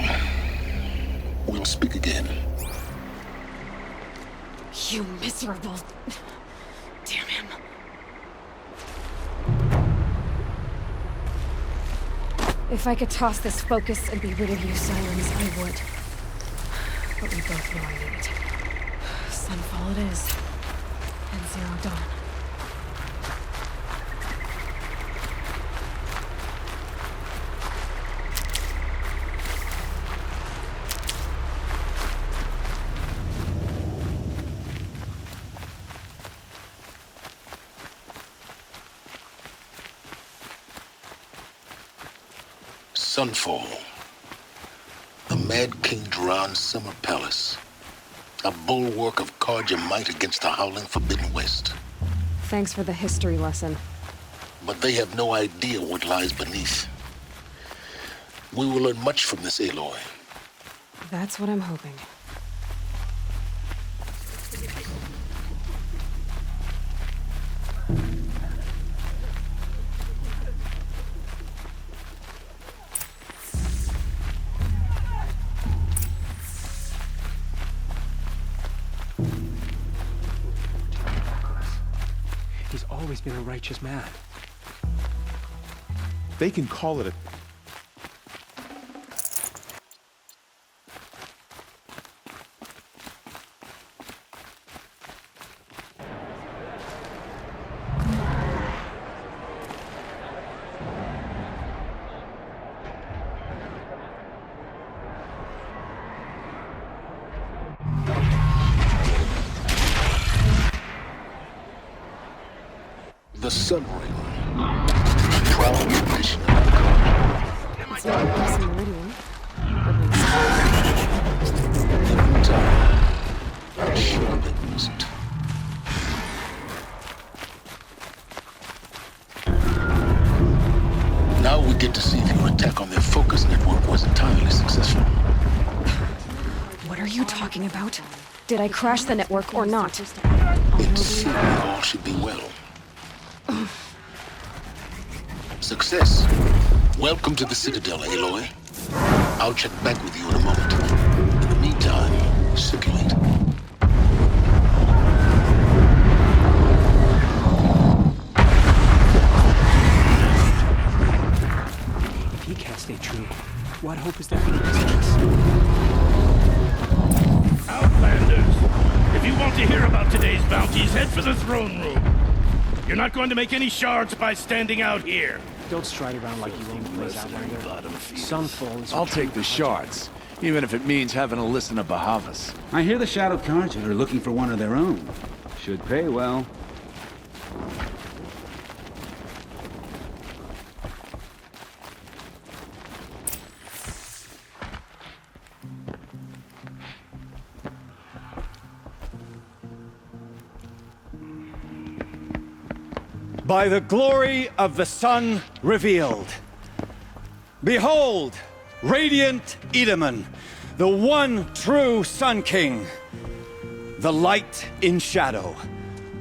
We'll speak again. You miserable... Damn him. If I could toss this focus and be rid of you, Sirens, I would. But we both know I need it. Sunfall it is. And Zero Dawn. Sunfall. The Mad King Duran's summer palace. A bulwark of Karja might against the howling Forbidden West. Thanks for the history lesson. But they have no idea what lies beneath. We will learn much from this, Aloy. That's what I'm hoping. He's always been a righteous man. They can call it a... The Sun Ring. Proud tradition of the Karja. It's not a millennium. Every time, I should have been used. Now we get to see if your attack on their focus network was entirely successful. What are you talking about? Did I crash the network or not? It seems all should be well. Success. Welcome to the Citadel, Aloy. I'll check back with you in a moment. In the meantime, circulate. If he can't stay true, what hope is there for the resistance? Outlanders! If you want to hear about today's bounties, head for the throne room. You're not going to make any shards by standing out here. Don't stride around like you own the place, Outlander. Sunfall is... I'll take the shards, even if it means having to listen to Bahavas. I hear the Shadow Karja are looking for one of their own. Should pay well. By the glory of the sun revealed. Behold, radiant Edaman, the one true Sun King. The light in shadow,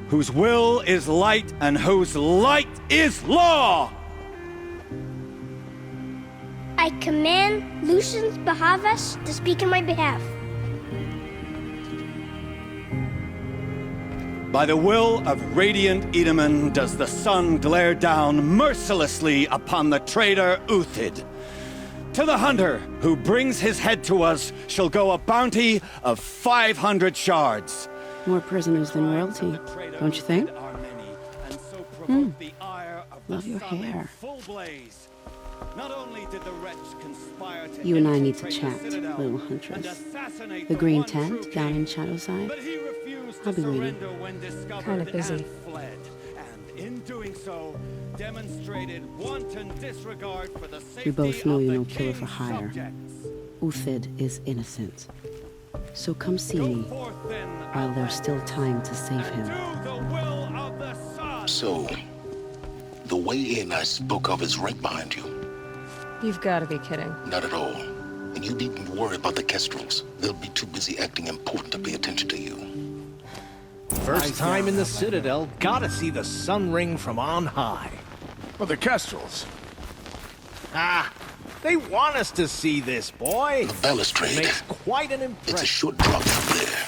whose will is light and whose light is law! I command Lucius Bahavas to speak in my behalf. By the will of radiant Edaman does the sun glare down mercilessly upon the traitor Uthid. To the hunter who brings his head to us shall go a bounty of 500 shards. More prisoners than royalty, don't you think? The ire of Love your hair. Full blaze. Not only did the wretch conspire to You and I need to infiltrate chat, the Citadel little and huntress. assassinate The green one true tent down king, in Shadowside? but he refused I'll to be waiting. surrender when discovered Kinda busy. and fled. And in doing so, demonstrated wanton disregard for the safety We both know of you're the no killer for king's hire. subjects. Uthid is innocent. So come see me while there's still time to save him. So, the way in I spoke of is right behind you. You've got to be kidding. Not at all. And you needn't worry about the Kestrels. They'll be too busy acting important to pay attention to you. First time in the Citadel, gotta see the sun ring from on high. Well, the Kestrels. Ah, they want us to see this, boy. The balustrade. It makes quite an impression. It's a short drop from there.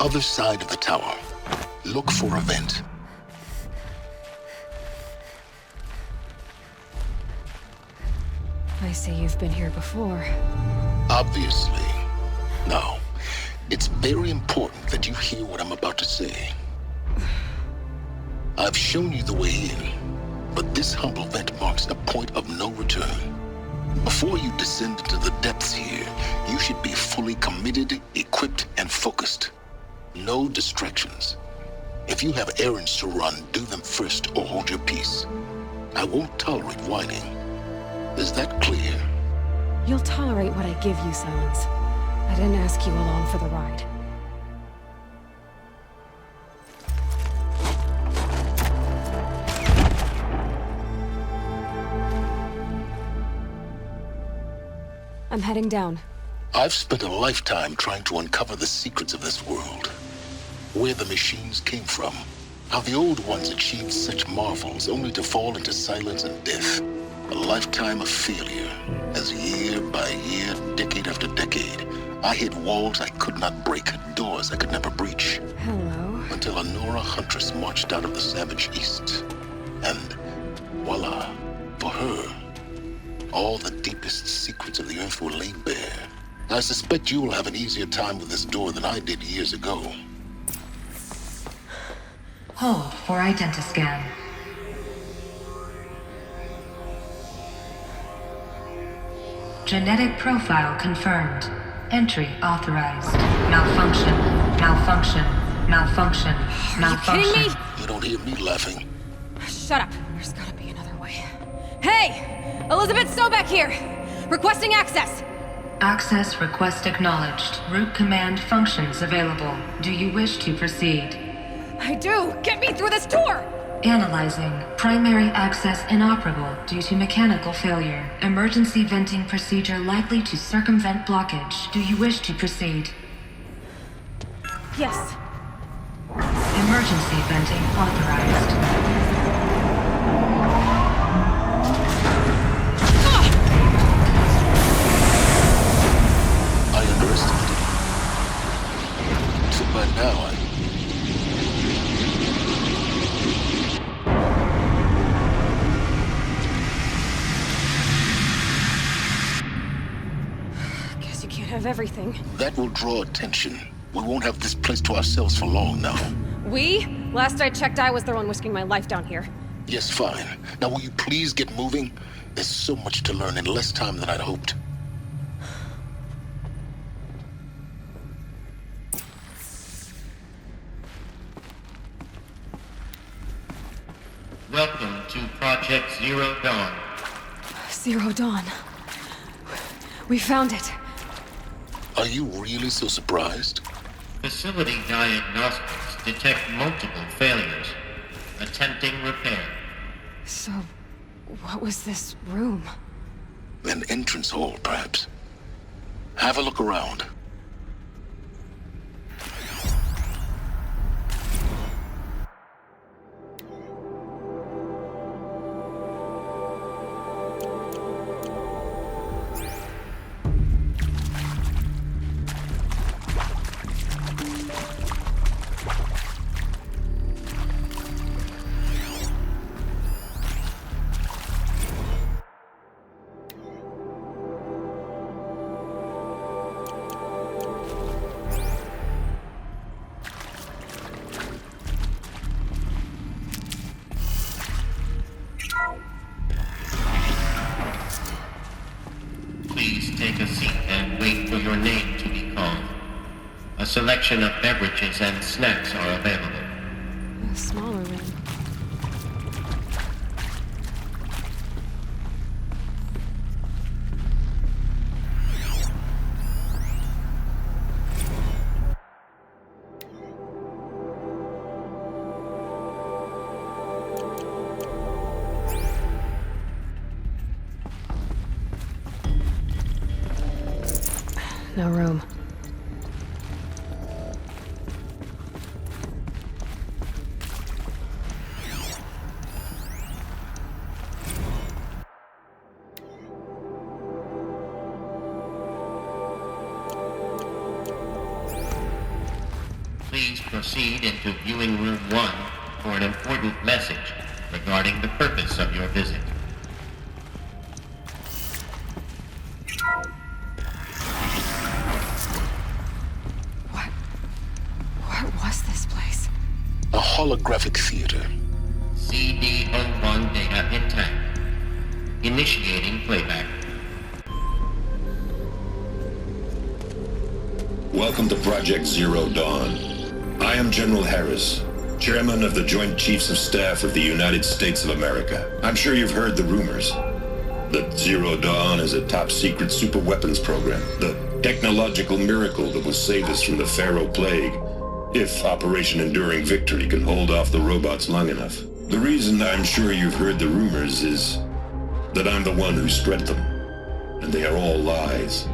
Other side of the tower. Look for a vent. I see you've been here before. Obviously. Now, it's very important that you hear what I'm about to say. I've shown you the way in, but this humble vent marks a point of no return. Before you descend into the depths here, you should be fully committed, equipped, and focused. No distractions. If you have errands to run, do them first or hold your peace. I won't tolerate whining. Is that clear? You'll tolerate what I give you, Silence. I didn't ask you along for the ride. I'm heading down. I've spent a lifetime trying to uncover the secrets of this world. Where the machines came from. How the old ones achieved such marvels only to fall into silence and death. A lifetime of failure. As year by year, decade after decade, I hit walls I could not break, doors I could never breach. Hello. Until a Nora huntress marched out of the savage east. And voila, for her, all the deepest secrets of the earth were laid bare. I suspect you will have an easier time with this door than I did years ago. Hold for identiscan. Genetic profile confirmed. Entry authorized. Malfunction. Malfunction. Malfunction. Malfunction. Are you kidding me? You don't hear me laughing. Shut up. There's gotta be another way. Hey! Elizabeth Sobek here! Requesting access! Access request acknowledged. Root command functions available. Do you wish to proceed? I do! Get me through this tour! Analyzing. Primary access inoperable due to mechanical failure. Emergency venting procedure likely to circumvent blockage. Do you wish to proceed? Yes. Emergency venting authorized. I underestimated you. So by now, Guess you can't have everything. that will draw attention. We won't have this place to ourselves for long now. We? Last I checked, I was the one whisking my life down here. Yes, fine. Now will you please get moving? There's so much to learn in less time than I'd hoped. Welcome to Project Zero Dawn. Zero Dawn. We found it. Are you really so surprised? Facility diagnostics detect multiple failures. Attempting repair. So, what was this room? An entrance hall, perhaps. Have a look around. A selection of beverages and snacks are available. A smaller room. No room. Please proceed into viewing room 1 for an important message regarding the purpose of your visit. What was this place? A holographic theater. CD01 data intact. Initiating playback. Welcome to Project Zero Dawn. I am General Harris, Chairman of the Joint Chiefs of Staff of the United States of America. I'm sure you've heard the rumors that Zero Dawn is a top-secret superweapons program, the technological miracle that will save us from the Pharaoh Plague, if Operation Enduring Victory can hold off the robots long enough. The reason I'm sure you've heard the rumors is that I'm the one who spread them, and they are all lies.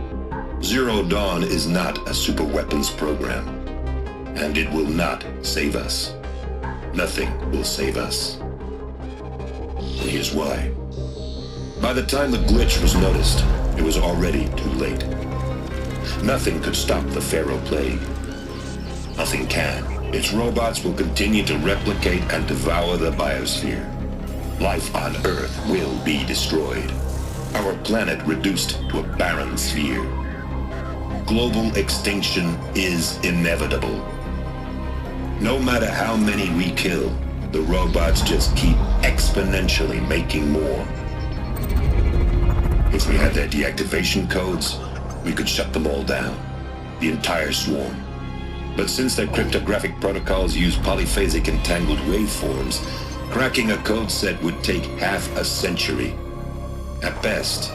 Zero Dawn is not a superweapons program, and it will not save us. Nothing will save us. And here's why. By the time the glitch was noticed, it was already too late. Nothing could stop the Pharaoh Plague. Nothing can. Its robots will continue to replicate and devour the biosphere. Life on Earth will be destroyed. Our planet reduced to a barren sphere. Global extinction is inevitable. No matter how many we kill, the robots just keep exponentially making more. If we had their deactivation codes, we could shut them all down. The entire swarm. But since their cryptographic protocols use polyphasic entangled waveforms, cracking a code set would take half a century. At best,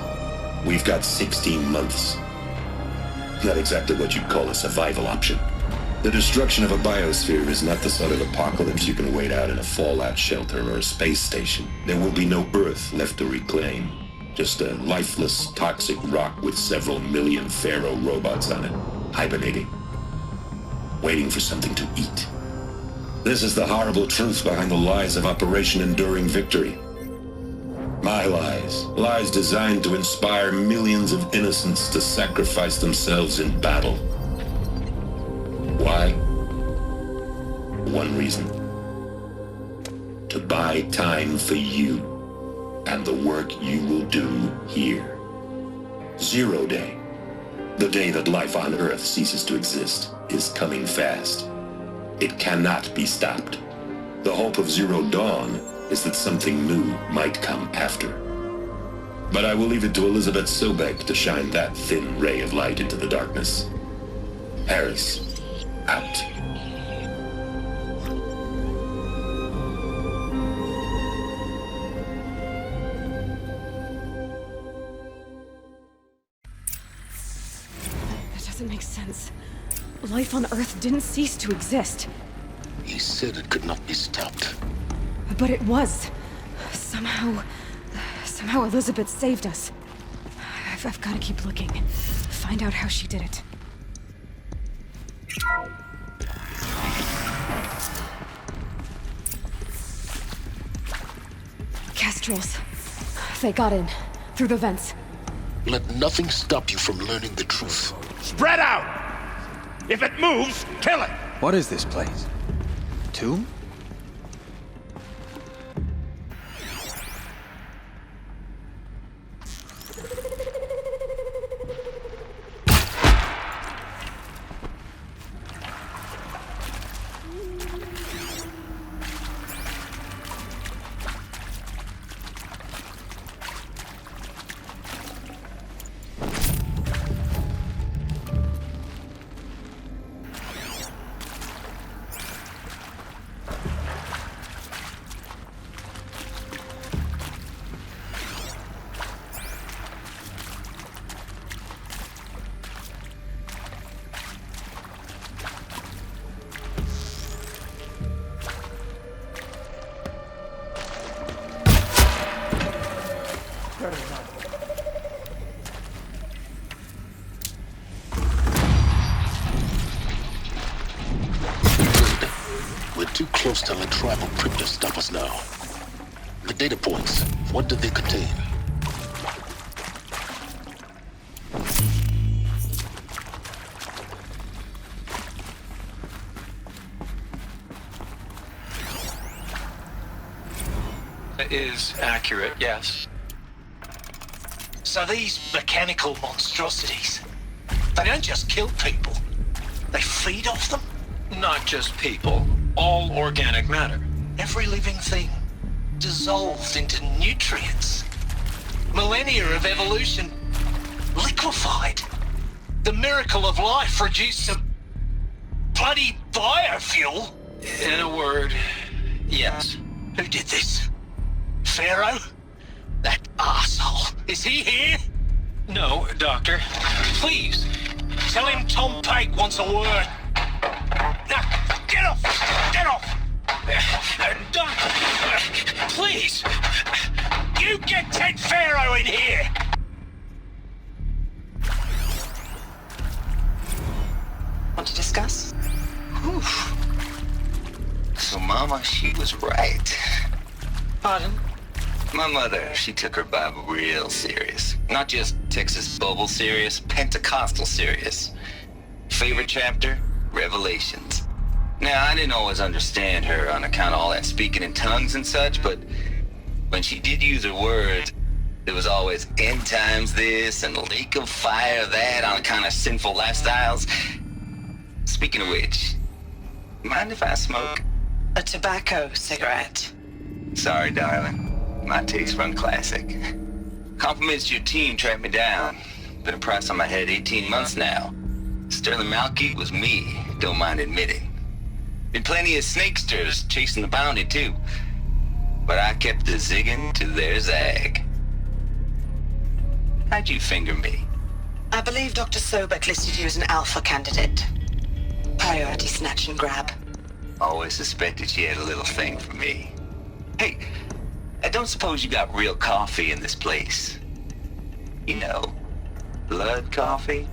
we've got 16 months. Not exactly what you'd call a survival option. The destruction of a biosphere is not the sort of apocalypse you can wait out in a fallout shelter or a space station. There will be no Earth left to reclaim. Just a lifeless, toxic rock with several million Pharaoh robots on it, hibernating, waiting for something to eat. This is the horrible truth behind the lies of Operation Enduring Victory. My lies. Lies designed to inspire millions of innocents to sacrifice themselves in battle. Why? One reason. To buy time for you and the work you will do here. Zero Day, the day that life on Earth ceases to exist, is coming fast. It cannot be stopped. The hope of Zero Dawn is that something new might come after. But I will leave it to Elizabeth Sobek to shine that thin ray of light into the darkness. Harris, out. That doesn't make sense. Life on Earth didn't cease to exist. He said it could not be stopped. But it was. Somehow Elizabeth saved us. I've got to keep looking. Find out how she did it. Kestrels. They got in. Through the vents. Let nothing stop you from learning the truth. Spread out! If it moves, kill it! What is this place? Tomb? close to a tribal crypt to stop us now. The data points, what do they contain? Is accurate, yes. So these mechanical monstrosities, they don't just kill people, they feed off them? Not just people, all organic matter. Every living thing dissolved into nutrients. Millennia of evolution liquefied. The miracle of life reduced to bloody biofuel. In a word, yes. Who did this? Pharaoh? That arsehole. Is he here? No, Doctor. Please, tell him Tom Pike wants a word. Now, get off! Get off! Doc, please! You get Ted Pharaoh in here! Want to discuss? Whew. So Mama, she was right. Pardon? My mother, she took her Bible real serious. Not just Texas Bible serious, Pentecostal serious. Favorite chapter? Revelations. Now, I didn't always understand her on account of all that speaking in tongues and such, but when she did use her words, there was always end times this and lake of fire that on account of sinful lifestyles. Speaking of which, mind if I smoke? A tobacco cigarette. Sorry, darling. My taste run classic. Compliments to your team tracked me down. Been a price on my head 18 months now. Sterling Malky was me, don't mind admitting. Been plenty of snakesters chasing the bounty too. But I kept the zigging to their zag. How'd you finger me? I believe Dr. Sobek listed you as an alpha candidate. Priority snatch and grab. Always suspected she had a little thing for me. Hey, I don't suppose you got real coffee in this place. You know, blood coffee?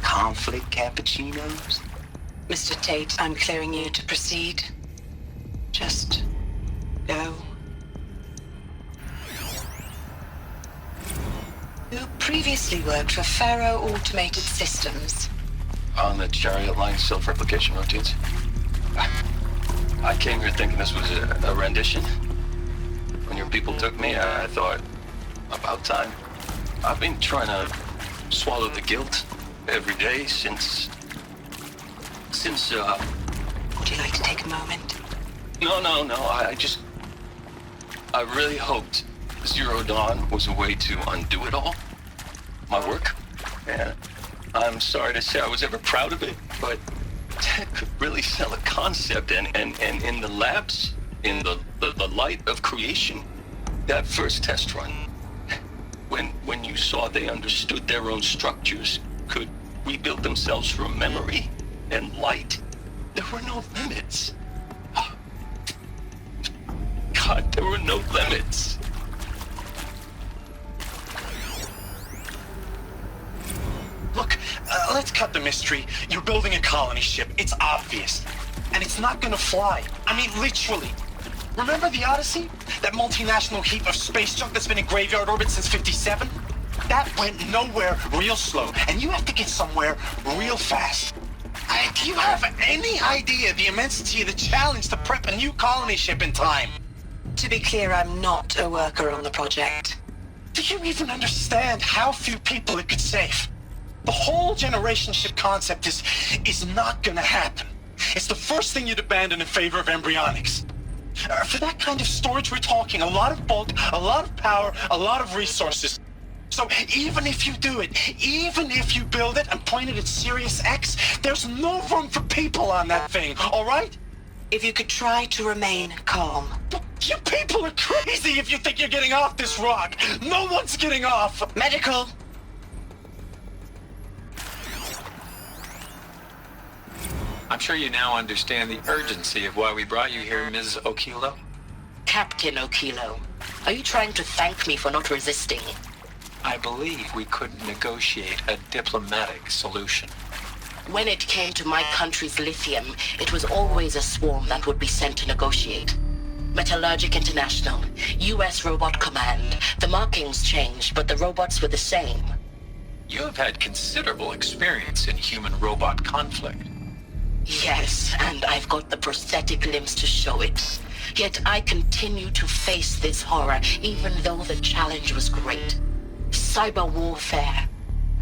Conflict cappuccinos? Mr. Tate, I'm clearing you to proceed. Just go. You previously worked for Pharaoh Automated Systems. On the chariot line self-replication routines. I came here thinking this was a rendition. When your people took me, I thought, about time. I've been trying to swallow the guilt every day since... Would you like to take a moment? No, I really hoped Zero Dawn was a way to undo it all. My work. And I'm sorry to say I was ever proud of it, but Ted could really sell a concept, and in the labs, in the light of creation, that first test run, when you saw they understood their own structures, could rebuild themselves from memory and light, there were no limits. God, there were no limits. Look, let's cut the mystery. You're building a colony ship. It's obvious. And it's not gonna fly. I mean, literally. Remember the Odyssey? That multinational heap of space junk that's been in graveyard orbit since 57? That went nowhere real slow. And you have to get somewhere real fast. Do you have any idea the immensity of the challenge to prep a new colony ship in time? To be clear, I'm not a worker on the project. Do you even understand how few people it could save? The whole generation ship concept is not gonna happen. It's the first thing you'd abandon in favor of embryonics. For that kind of storage, we're talking a lot of bulk, a lot of power, a lot of resources. So even if you do it, even if you build it and point it at Sirius X, there's no room for people on that thing, all right? If you could try to remain calm. You people are crazy if you think you're getting off this rock. No one's getting off. Medical. I'm sure you now understand the urgency of why we brought you here, Ms. Okilo. Captain Okilo, are you trying to thank me for not resisting? I believe we could negotiate a diplomatic solution. When it came to my country's lithium, it was always a swarm that would be sent to negotiate. Metallurgic International, US Robot Command. The markings changed, but the robots were the same. You have had considerable experience in human-robot conflict. Yes, and I've got the prosthetic limbs to show it. Yet I continue to face this horror, even though the challenge was great. Cyber warfare.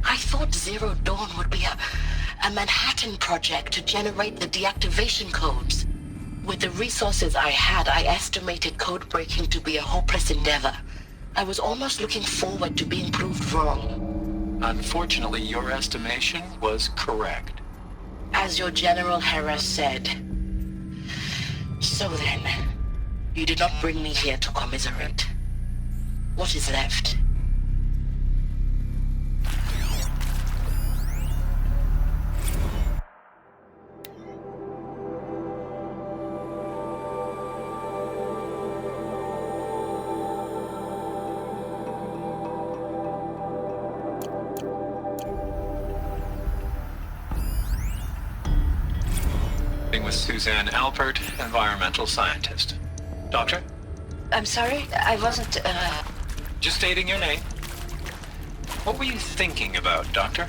I thought Zero Dawn would be a Manhattan project to generate the deactivation codes. With the resources I had, I estimated code breaking to be a hopeless endeavor. I was almost looking forward to being proved wrong. Unfortunately, your estimation was correct. As your General Harris said. So then, you did not bring me here to commiserate. What is left? With Suzanne Alpert, environmental scientist. Doctor? I'm sorry, I wasn't, Just stating your name. What were you thinking about, Doctor?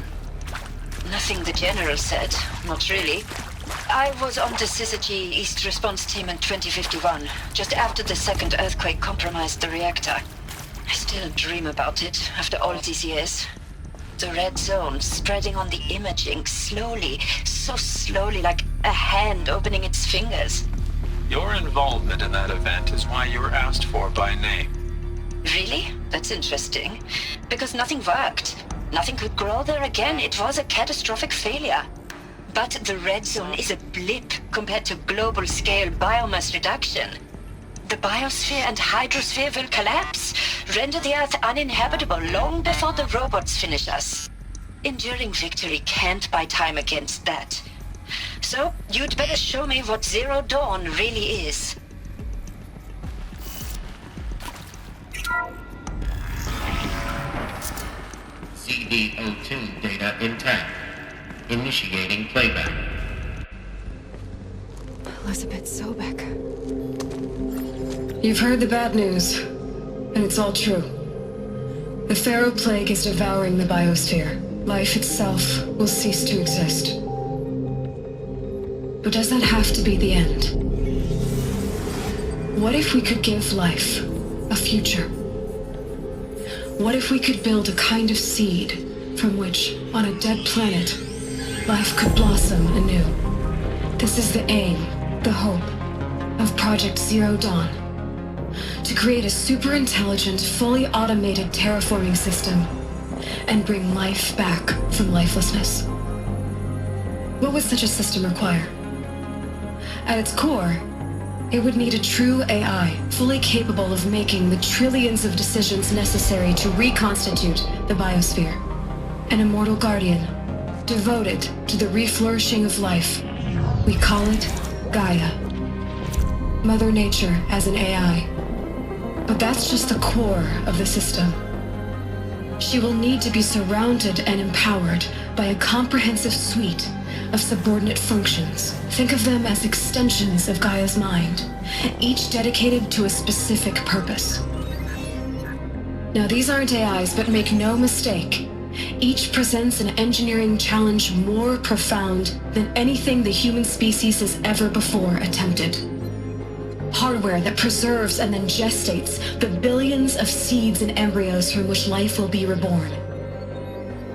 Nothing the General said, not really. I was on the Syzygy East Response Team in 2051, just after the second earthquake compromised the reactor. I still dream about it, after all these years. The red zone spreading on the imaging, slowly, so slowly, like a hand opening its fingers. Your involvement in that event is why you were asked for by name. Really? That's interesting. Because nothing worked. Nothing could grow there again. It was a catastrophic failure. But the red zone is a blip compared to global-scale biomass reduction. The biosphere and hydrosphere will collapse, render the Earth uninhabitable long before the robots finish us. Enduring victory can't buy time against that. So, you'd better show me what Zero Dawn really is. CD02 data intact. Initiating playback. Elizabeth Sobek. You've heard the bad news, and it's all true. The Pharaoh Plague is devouring the biosphere. Life itself will cease to exist. But does that have to be the end? What if we could give life a future? What if we could build a kind of seed from which, on a dead planet, life could blossom anew? This is the aim, the hope, of Project Zero Dawn. To create a super-intelligent, fully automated terraforming system and bring life back from lifelessness. What would such a system require? At its core, it would need a true AI, fully capable of making the trillions of decisions necessary to reconstitute the biosphere. An immortal guardian, devoted to the reflourishing of life. We call it Gaia. Mother Nature as an AI. But that's just the core of the system. She will need to be surrounded and empowered by a comprehensive suite of subordinate functions. Think of them as extensions of Gaia's mind, each dedicated to a specific purpose. Now, these aren't AIs, but make no mistake, each presents an engineering challenge more profound than anything the human species has ever before attempted. Hardware that preserves and then gestates the billions of seeds and embryos from which life will be reborn.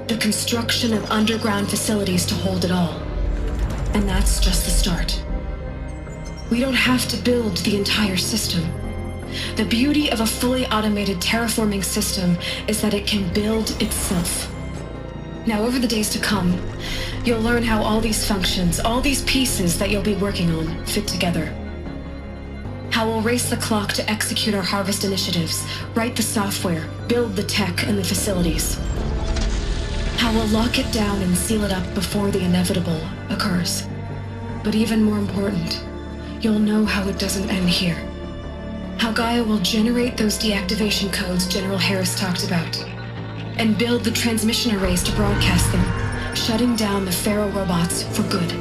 The construction of underground facilities to hold it all. And that's just the start. We don't have to build the entire system. The beauty of a fully automated terraforming system is that it can build itself. Now, over the days to come, you'll learn how all these functions, all these pieces that you'll be working on, fit together. How we'll race the clock to execute our harvest initiatives, write the software, build the tech and the facilities. How we'll lock it down and seal it up before the inevitable occurs. But even more important, you'll know how it doesn't end here. How Gaia will generate those deactivation codes General Harris talked about, and build the transmission arrays to broadcast them, shutting down the Pharaoh robots for good.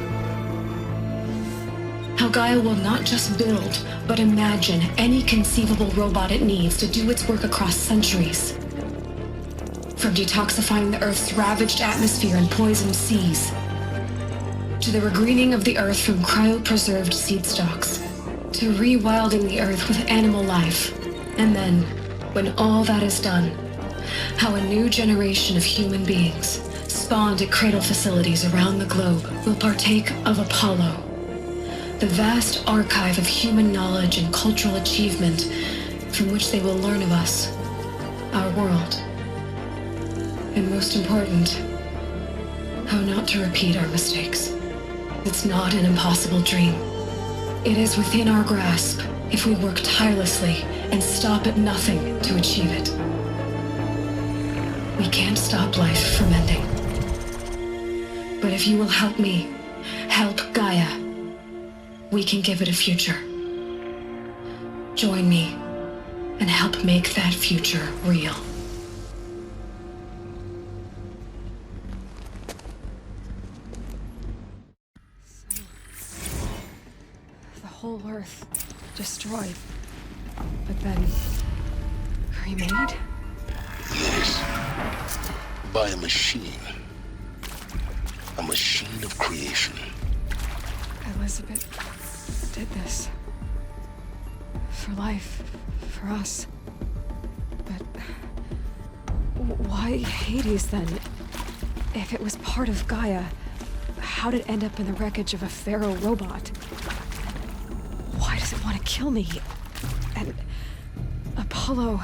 How Gaia will not just build, but imagine any conceivable robot it needs to do its work across centuries. From detoxifying the Earth's ravaged atmosphere and poisoned seas, to the regreening of the Earth from cryopreserved seed stalks, to rewilding the Earth with animal life. And then, when all that is done, how a new generation of human beings, spawned at cradle facilities around the globe, will partake of Apollo, the vast archive of human knowledge and cultural achievement from which they will learn of us, our world. And most important, how not to repeat our mistakes. It's not an impossible dream. It is within our grasp if we work tirelessly and stop at nothing to achieve it. We can't stop life from ending. But if you will help me, help Gaia, we can give it a future. Join me and help make that future real. The whole Earth destroyed, but then remade? Yes. By a machine. A machine of creation. Elizabeth did this. For life. For us. But why Hades then? If it was part of Gaia, how did it end up in the wreckage of a Pharaoh robot? Why does it want to kill me? And Apollo,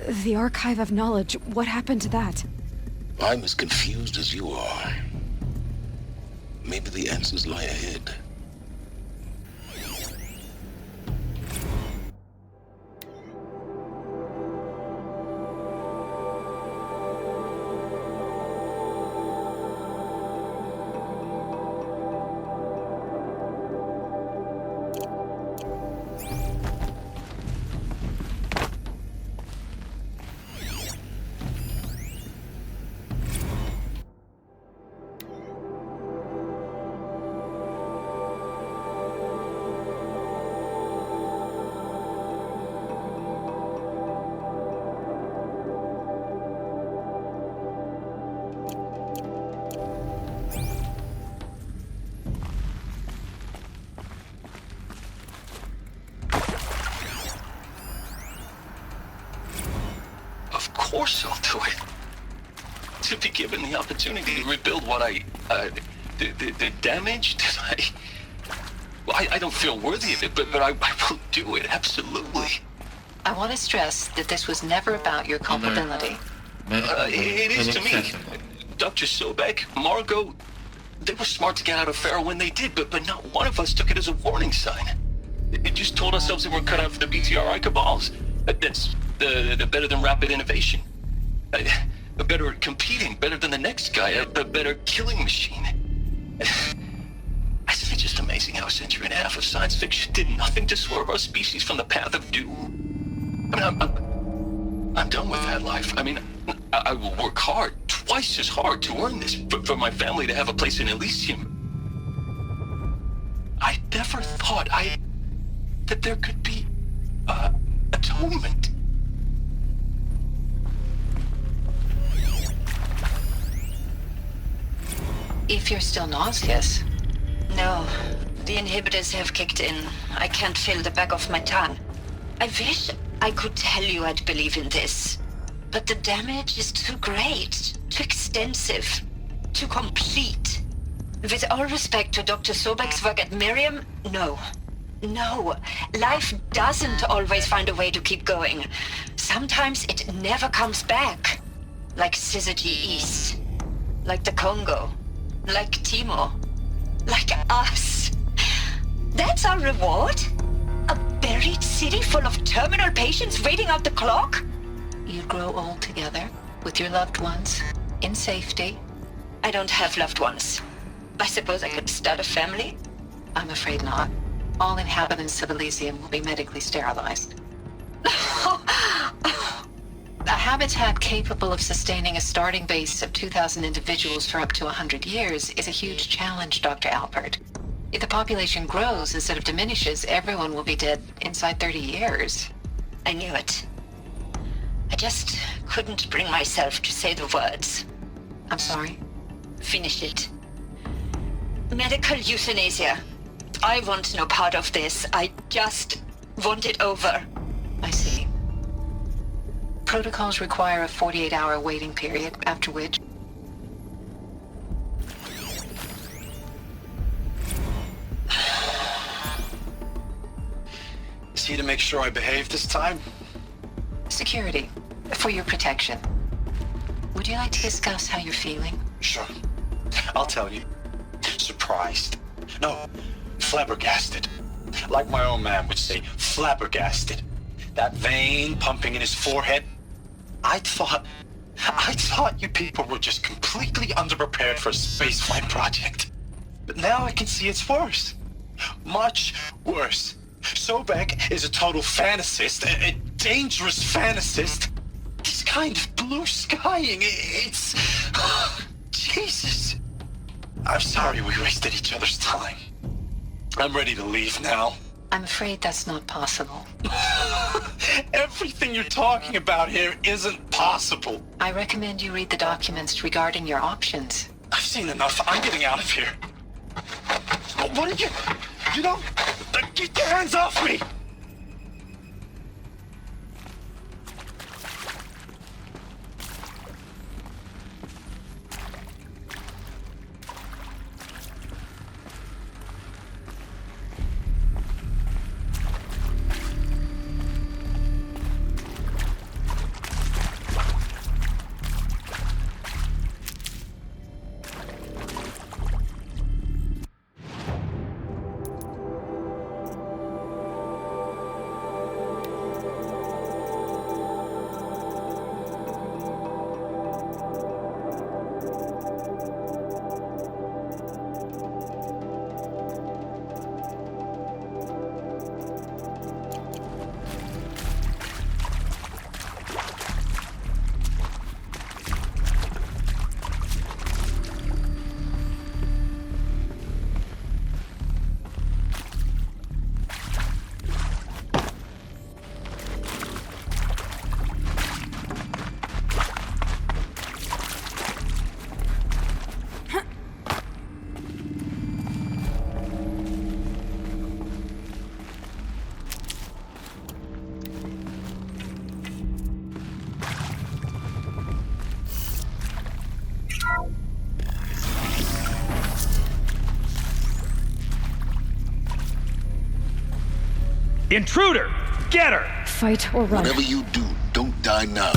the archive of knowledge, what happened to that? I'm as confused as you are. Maybe the answers lie ahead. Of course I'll do it. To be given the opportunity to rebuild what the damage that I don't feel worthy of it, but I will do it, absolutely. I want to stress that this was never about your culpability. It is to me. Dr. Sobek, Margot, they were smart to get out of Pharaoh when they did, but not one of us took it as a warning sign. It just told ourselves that we're cut out for the BTRI cabals. That's the better than rapid innovation. A better at competing, better than the next guy, a better killing machine. Isn't it just amazing how a century and a half of science fiction did nothing to swerve our species from the path of doom? I mean, I'm done with that life. I mean, I will work hard, twice as hard to earn this, for my family to have a place in Elysium. I never thought that there could be atonement. If you're still nauseous. No, the inhibitors have kicked in. I can't feel the back of my tongue. I wish I could tell you I'd believe in this, but the damage is too great, too extensive, too complete. With all respect to Dr. Sobek's work at Miriam, no. No, life doesn't always find a way to keep going. Sometimes it never comes back. Like Syzygy East. Like the Congo. Like Timor. Like us. That's our reward? A buried city full of terminal patients waiting out the clock? You grow old together, with your loved ones, in safety. I don't have loved ones. I suppose I could start a family? I'm afraid not. All inhabitants of Elysium will be medically sterilized. A habitat capable of sustaining a starting base of 2,000 individuals for up to 100 years is a huge challenge, Dr. Alpert. If the population grows instead of diminishes, everyone will be dead inside 30 years. I knew it. I just couldn't bring myself to say the words. I'm sorry? Finish it. Medical euthanasia. I want no part of this. I just want it over. I see. Protocols require a 48-hour waiting period, after which... Is he to make sure I behave this time? Security. For your protection. Would you like to discuss how you're feeling? Sure. I'll tell you. Surprised. No, flabbergasted. Like my own man would say, flabbergasted. That vein pumping in his forehead. I thought you people were just completely underprepared for a spaceflight project. But now I can see it's worse. Much worse. Sobek is a total fantasist, a dangerous fantasist. This kind of blue skying, it's... Jesus. I'm sorry we wasted each other's time. I'm ready to leave now. I'm afraid that's not possible. Everything you're talking about here isn't possible. I recommend you read the documents regarding your options. I've seen enough. I'm getting out of here. What are you... You don't... Get your hands off me! Intruder! Get her! Fight or run. Whatever you do, don't die now.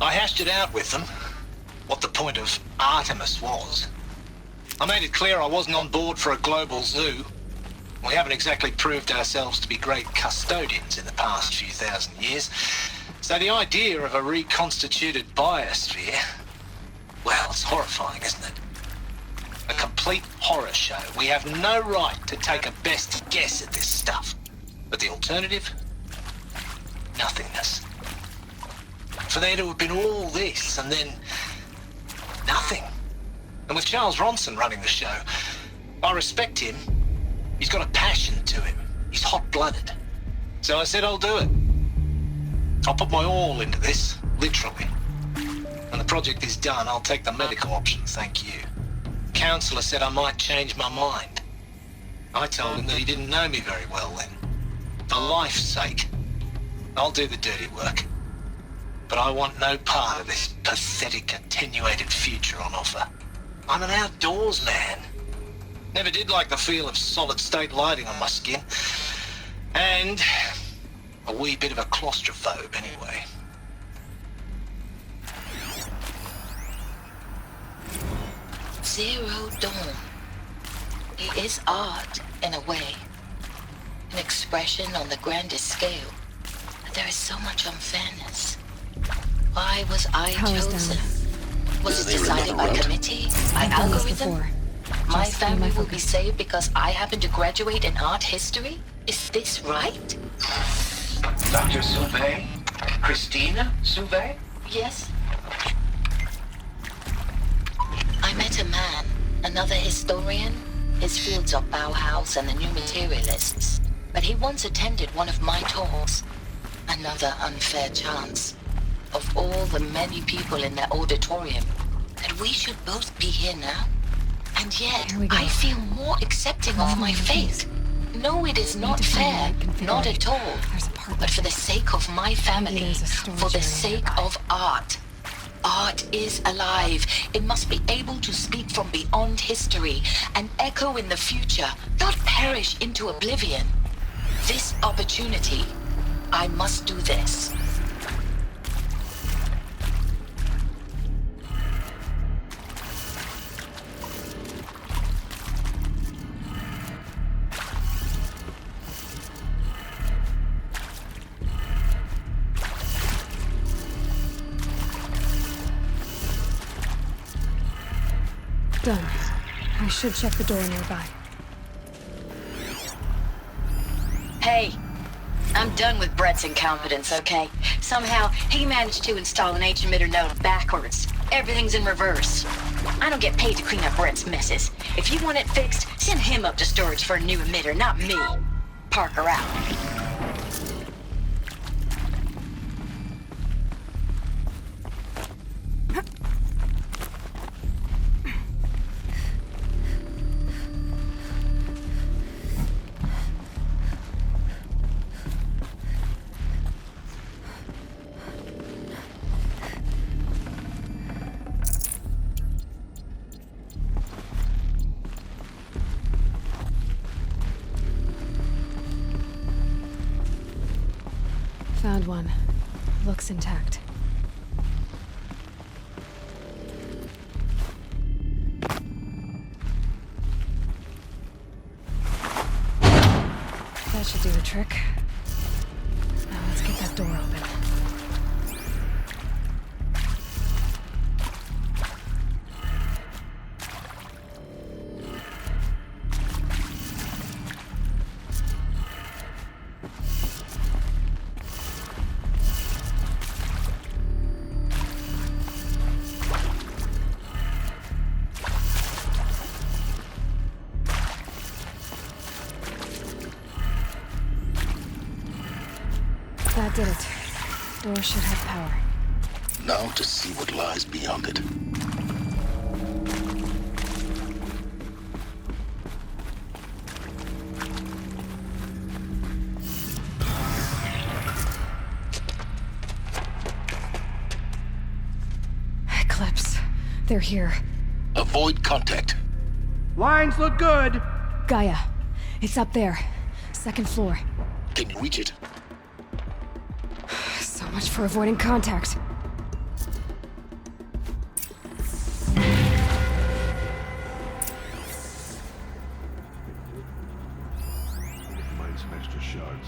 I hashed it out with them, what the point of Artemis was. I made it clear I wasn't on board for a global zoo. We haven't exactly proved ourselves to be great custodians in the past few thousand years. So the idea of a reconstituted biosphere, well, it's horrifying, isn't it? A complete horror show. We have no right to take a best guess at this stuff. But the alternative? Nothingness. For there to have been all this, and then nothing. And with Charles Ronson running the show, I respect him. He's got a passion to him. He's hot-blooded. So I said I'll do it. I'll put my all into this, literally. When the project is done, I'll take the medical option, thank you. Counselor said I might change my mind. I told him that he didn't know me very well then. For life's sake, I'll do the dirty work. But I want no part of this pathetic, attenuated future on offer. I'm an outdoors man. Never did like the feel of solid-state lighting on my skin. And a wee bit of a claustrophobe, anyway. Zero Dawn. It is art, in a way. An expression on the grandest scale. But there is so much unfairness. Why was I chosen? Was it decided by committee? By algorithm? My family will be saved because I happen to graduate in art history? Is this right? Dr. Sauvé? Christina Sauvé? Yes. I met a man, another historian. His fields are Bauhaus and the New Materialists. But he once attended one of my talks. Another unfair chance. Of all the many people in that auditorium, that we should both be here now. And yet, I feel more accepting of my fate. No, it is not fair, not at all. But for the sake of my family, for the sake of art. Art is alive. It must be able to speak from beyond history and echo in the future, not perish into oblivion. This opportunity, I must do this. Done. I should check the door nearby. Hey, I'm done with Brett's incompetence, okay? Somehow, he managed to install an H-emitter node backwards. Everything's in reverse. I don't get paid to clean up Brett's messes. If you want it fixed, send him up to storage for a new emitter, not me. Parker out. Found one. Looks intact. That should do the trick. Now let's get that door open. That did it. Door should have power. Now to see what lies beyond it. Eclipse. They're here. Avoid contact. Lines look good. Gaia. It's up there. Second floor. Can you reach it? So much for avoiding contact. Find some extra shards.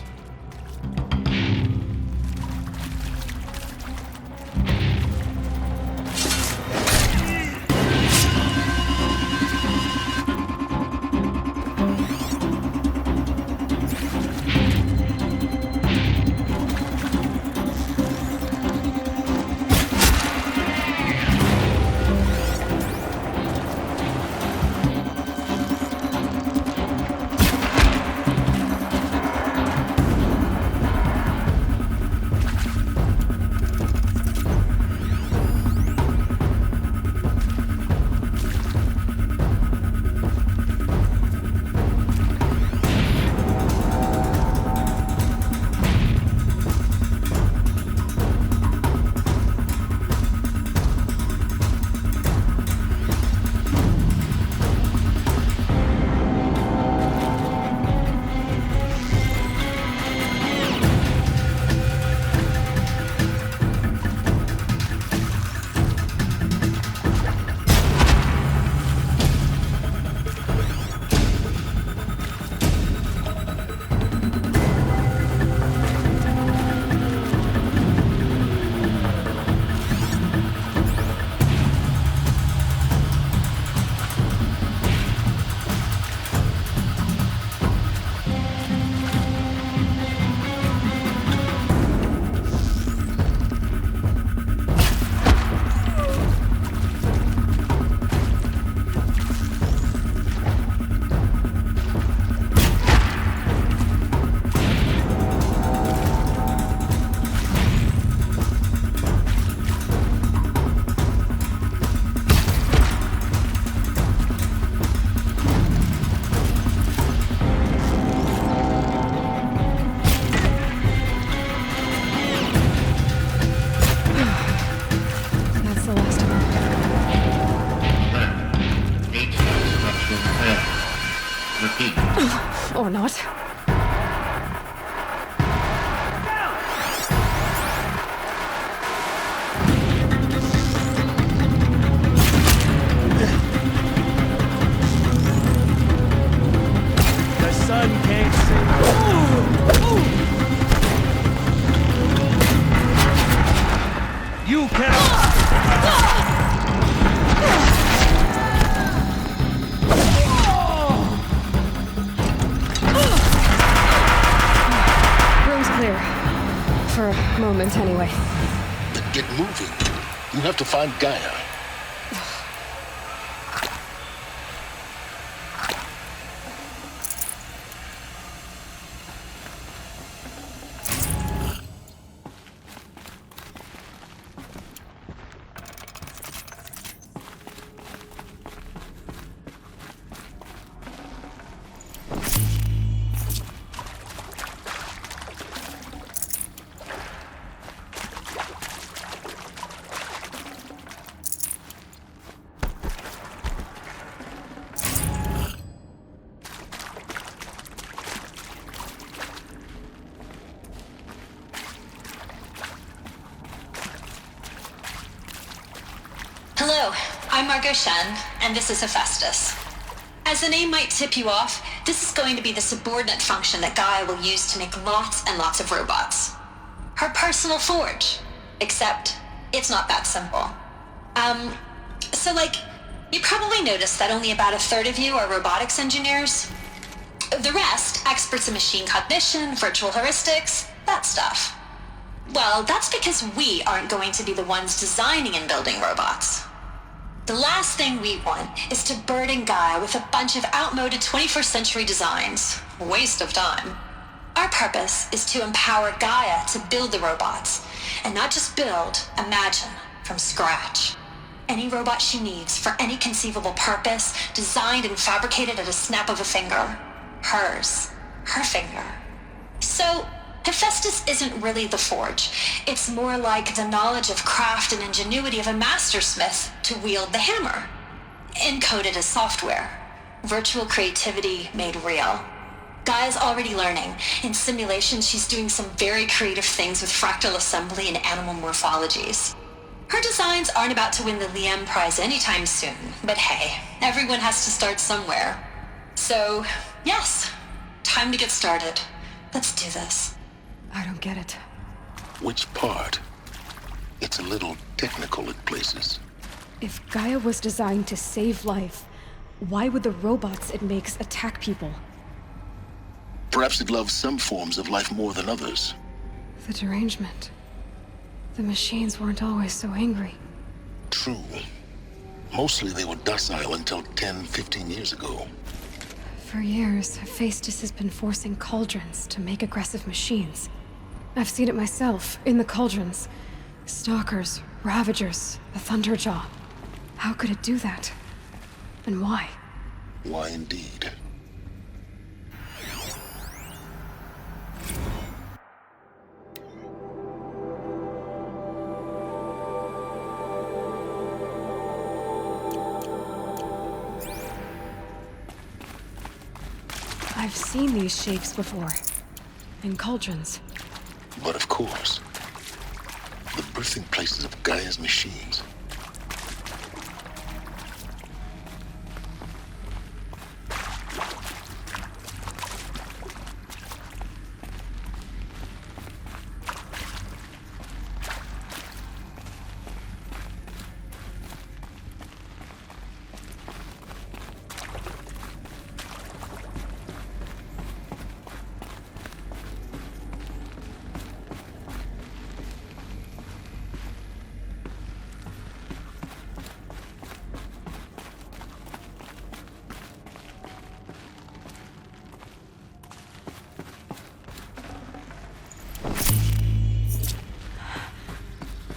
Or not. The sun can't sing. You cannot. Room's clear. For a moment, anyway. Then get moving. You have to find Gaia. Hello, I'm Margot Shen, and this is Hephaestus. As the name might tip you off, this is going to be the subordinate function that Gaia will use to make lots and lots of robots. Her personal forge. Except, it's not that simple. You probably noticed that only about a third of you are robotics engineers. The rest, experts in machine cognition, virtual heuristics, that stuff. Well, that's because we aren't going to be the ones designing and building robots. The last thing we want is to burden Gaia with a bunch of outmoded 21st century designs. Waste of time. Our purpose is to empower Gaia to build the robots, and not just build, imagine, from scratch. Any robot she needs for any conceivable purpose, designed and fabricated at a snap of a finger. Hers. Her finger. So, Hephaestus isn't really the forge. It's more like the knowledge of craft and ingenuity of a mastersmith to wield the hammer. Encoded as software. Virtual creativity made real. Gaia's already learning. In simulations, she's doing some very creative things with fractal assembly and animal morphologies. Her designs aren't about to win the Liam Prize anytime soon, but hey, everyone has to start somewhere. So, yes, time to get started. Let's do this. I don't get it. Which part? It's a little technical at places. If Gaia was designed to save life, why would the robots it makes attack people? Perhaps it loves some forms of life more than others. The derangement. The machines weren't always so angry. True. Mostly they were docile until 10, 15 years ago. For years, Hephaestus has been forcing cauldrons to make aggressive machines. I've seen it myself, in the cauldrons. Stalkers, Ravagers, the Thunderjaw. How could it do that? And why? Why indeed? I've seen these shapes before. In cauldrons. But of course, the birthing places of Gaia's machines.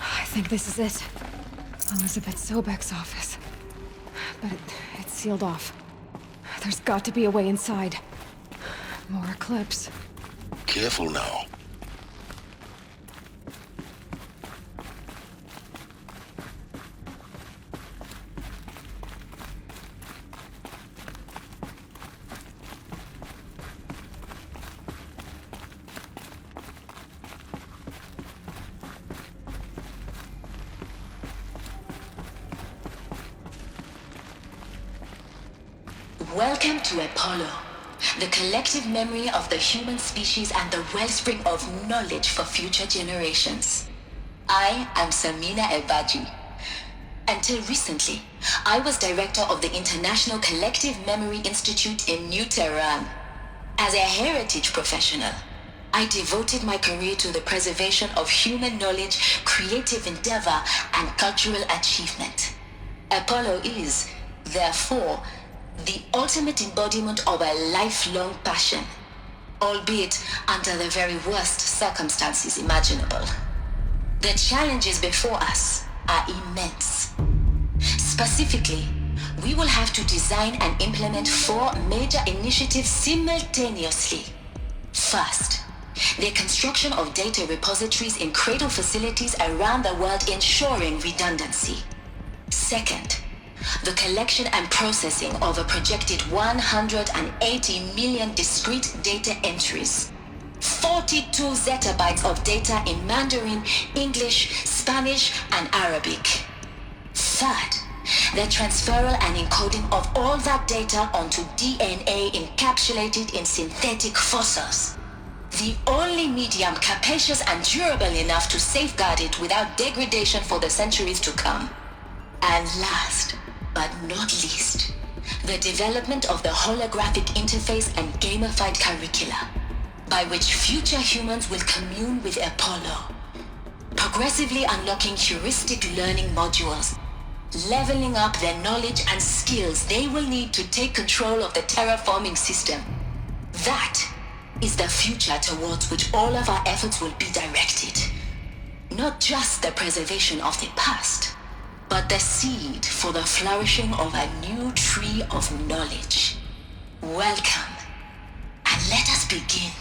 I think this is it. Elizabeth Sobek's office. But it's sealed off. There's got to be a way inside. More Eclipse. Careful now. Welcome to Apollo, the collective memory of the human species and the wellspring of knowledge for future generations. I am Samina Ebaji. Until recently, I was director of the International Collective Memory Institute in New Tehran. As a heritage professional, I devoted my career to the preservation of human knowledge, creative endeavor, and cultural achievement. Apollo is, therefore, the ultimate embodiment of a lifelong passion, albeit under the very worst circumstances imaginable. The challenges before us are immense. Specifically, we will have to design and implement 4 major initiatives simultaneously. First, the construction of data repositories in cradle facilities around the world ensuring redundancy. Second, the collection and processing of a projected 180 million discrete data entries. 42 zettabytes of data in Mandarin, English, Spanish, and Arabic. Third, the transferal and encoding of all that data onto DNA encapsulated in synthetic fossils. The only medium capacious and durable enough to safeguard it without degradation for the centuries to come. And last, but not least, the development of the holographic interface and gamified curricula, by which future humans will commune with Apollo, progressively unlocking heuristic learning modules, leveling up their knowledge and skills they will need to take control of the terraforming system. That is the future towards which all of our efforts will be directed. Not just the preservation of the past, but the seed for the flourishing of a new tree of knowledge. Welcome, and let us begin.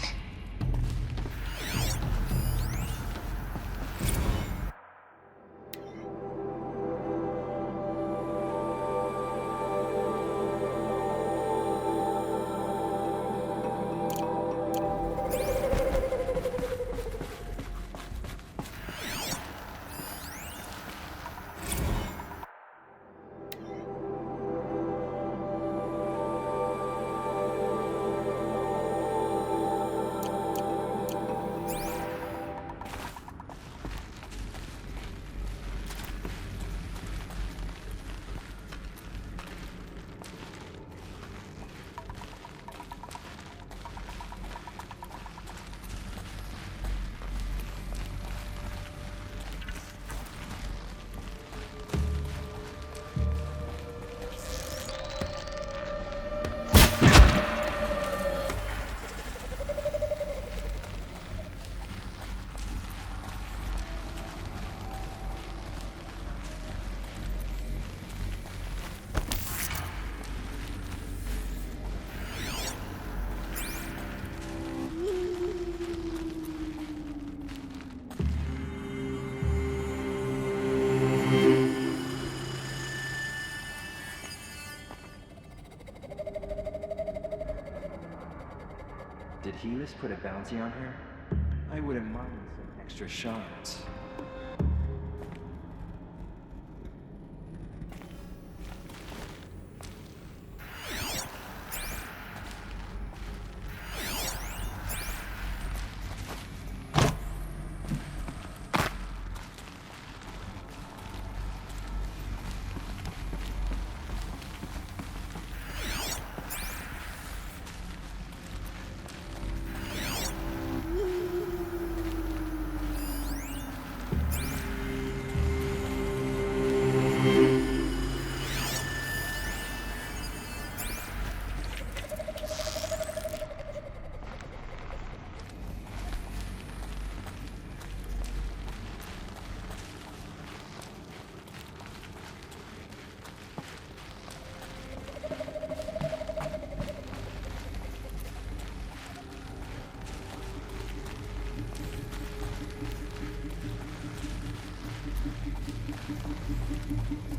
Did Helis put a bounty on her? I wouldn't mind some extra shards.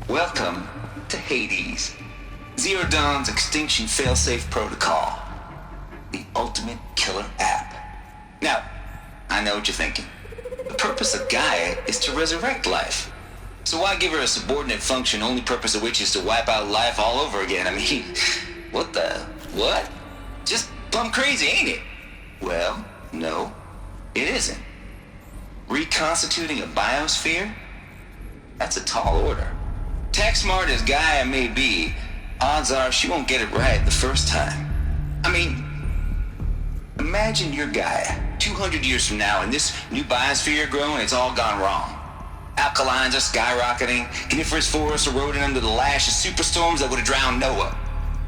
Welcome to Hades, Zero Dawn's extinction failsafe protocol, the ultimate killer app. Now, I know what you're thinking. The purpose of Gaia is to resurrect life. So why give her a subordinate function, only purpose of which is to wipe out life all over again? I mean, What the? What? Just plumb crazy, ain't it? Well, no, it isn't. Reconstituting a biosphere? That's a tall order. Tech smart as Gaia may be, odds are she won't get it right the first time. I mean, imagine you're Gaia 200 years from now and this new biosphere growing, it's all gone wrong. Alkalines are skyrocketing, coniferous forests eroding under the lash of superstorms that would have drowned Noah.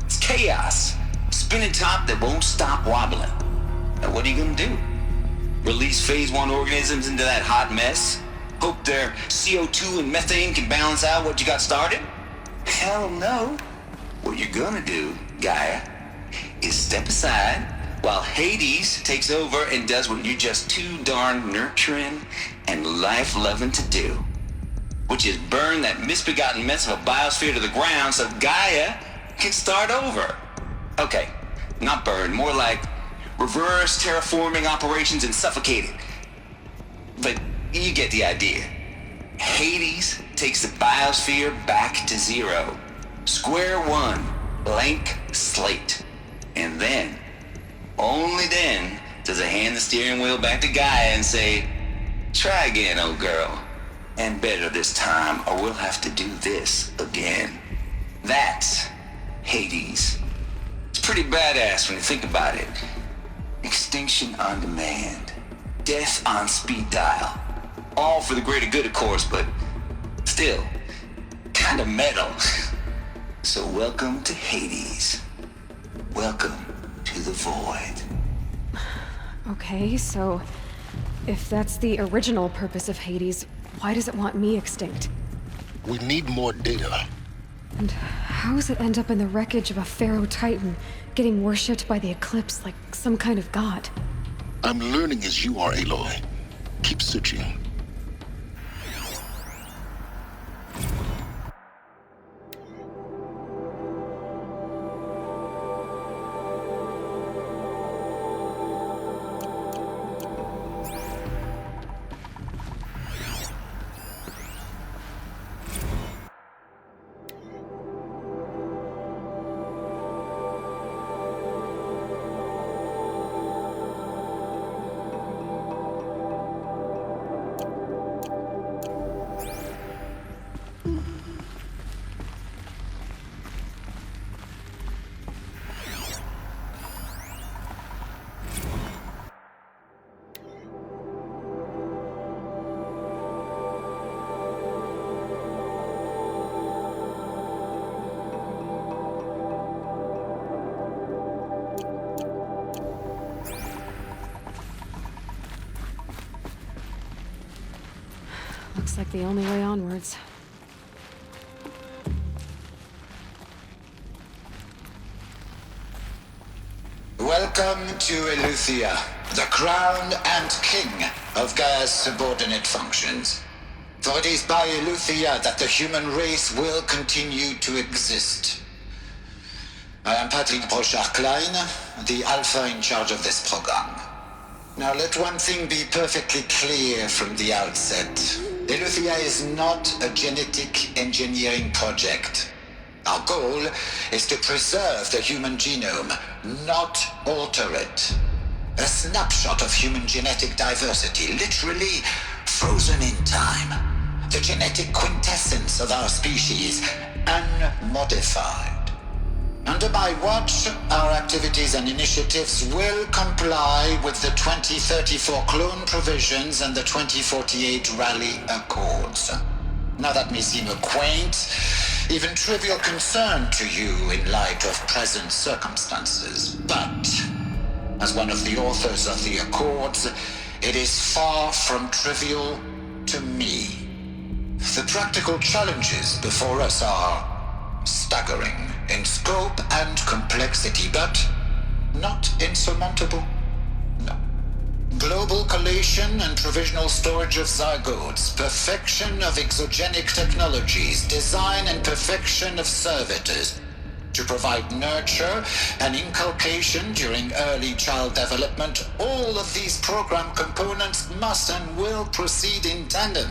It's chaos, spinning top that won't stop wobbling. Now what are you gonna do? Release phase 1 organisms into that hot mess? Hope their CO2 and methane can balance out what you got started? Hell no. What you're gonna do, Gaia, is step aside while Hades takes over and does what you're just too darn nurturing and life-loving to do, which is burn that misbegotten mess of a biosphere to the ground so Gaia can start over. Okay, not burn, more like reverse terraforming operations and suffocate it. But you get the idea. Hades takes the biosphere back to zero. Square one, blank slate. And then, only then, does it hand the steering wheel back to Gaia and say, try again, old girl. And better this time, or we'll have to do this again. That's Hades. It's pretty badass when you think about it. Extinction on demand. Death on speed dial. All for the greater good, of course, but still, kind of metal. So welcome to Hades. Welcome to the void. Okay, so if that's the original purpose of Hades, why does it want me extinct? We need more data. And how does it end up in the wreckage of a Pharaoh Titan, getting worshipped by the Eclipse like some kind of god? I'm learning as you are, Aloy. Keep searching. Looks like the only way onwards. Welcome to Eleuthia, the crown and king of Gaia's subordinate functions. For it is by Eleuthia that the human race will continue to exist. I am Patrick Brochard-Klein, the Alpha in charge of this program. Now let one thing be perfectly clear from the outset. Eleuthia is not a genetic engineering project. Our goal is to preserve the human genome, not alter it. A snapshot of human genetic diversity, literally frozen in time. The genetic quintessence of our species, unmodified. Under my watch, our activities and initiatives will comply with the 2034 clone provisions and the 2048 Rally Accords. Now that may seem a quaint, even trivial concern to you in light of present circumstances, but as one of the authors of the Accords, it is far from trivial to me. The practical challenges before us are staggering in scope and complexity, but not insurmountable. No. Global collation and provisional storage of zygotes, perfection of exogenic technologies, design and perfection of servitors to provide nurture and inculcation during early child development. All of these program components must and will proceed in tandem.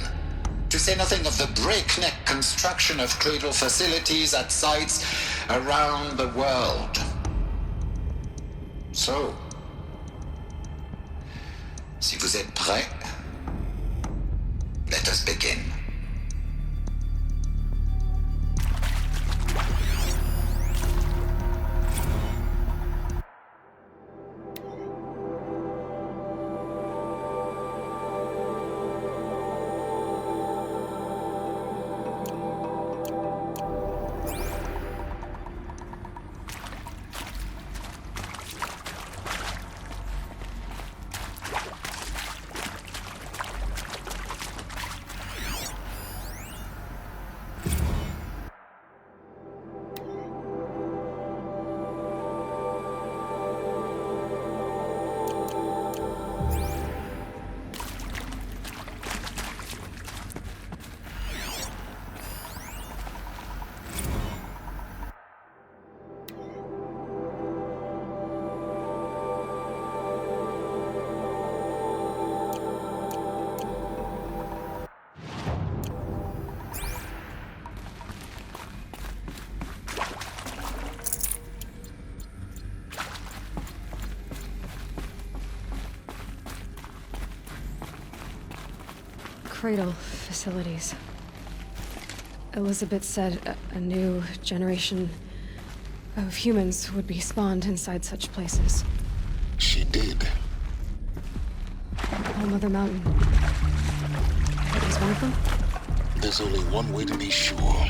To say nothing of the breakneck construction of cradle facilities at sites around the world. So, si vous êtes prêts, let us begin. Cradle facilities. Elizabeth said a new generation of humans would be spawned inside such places. She did. Oh, Mother Mountain. That was one of them? There's only one way to be sure.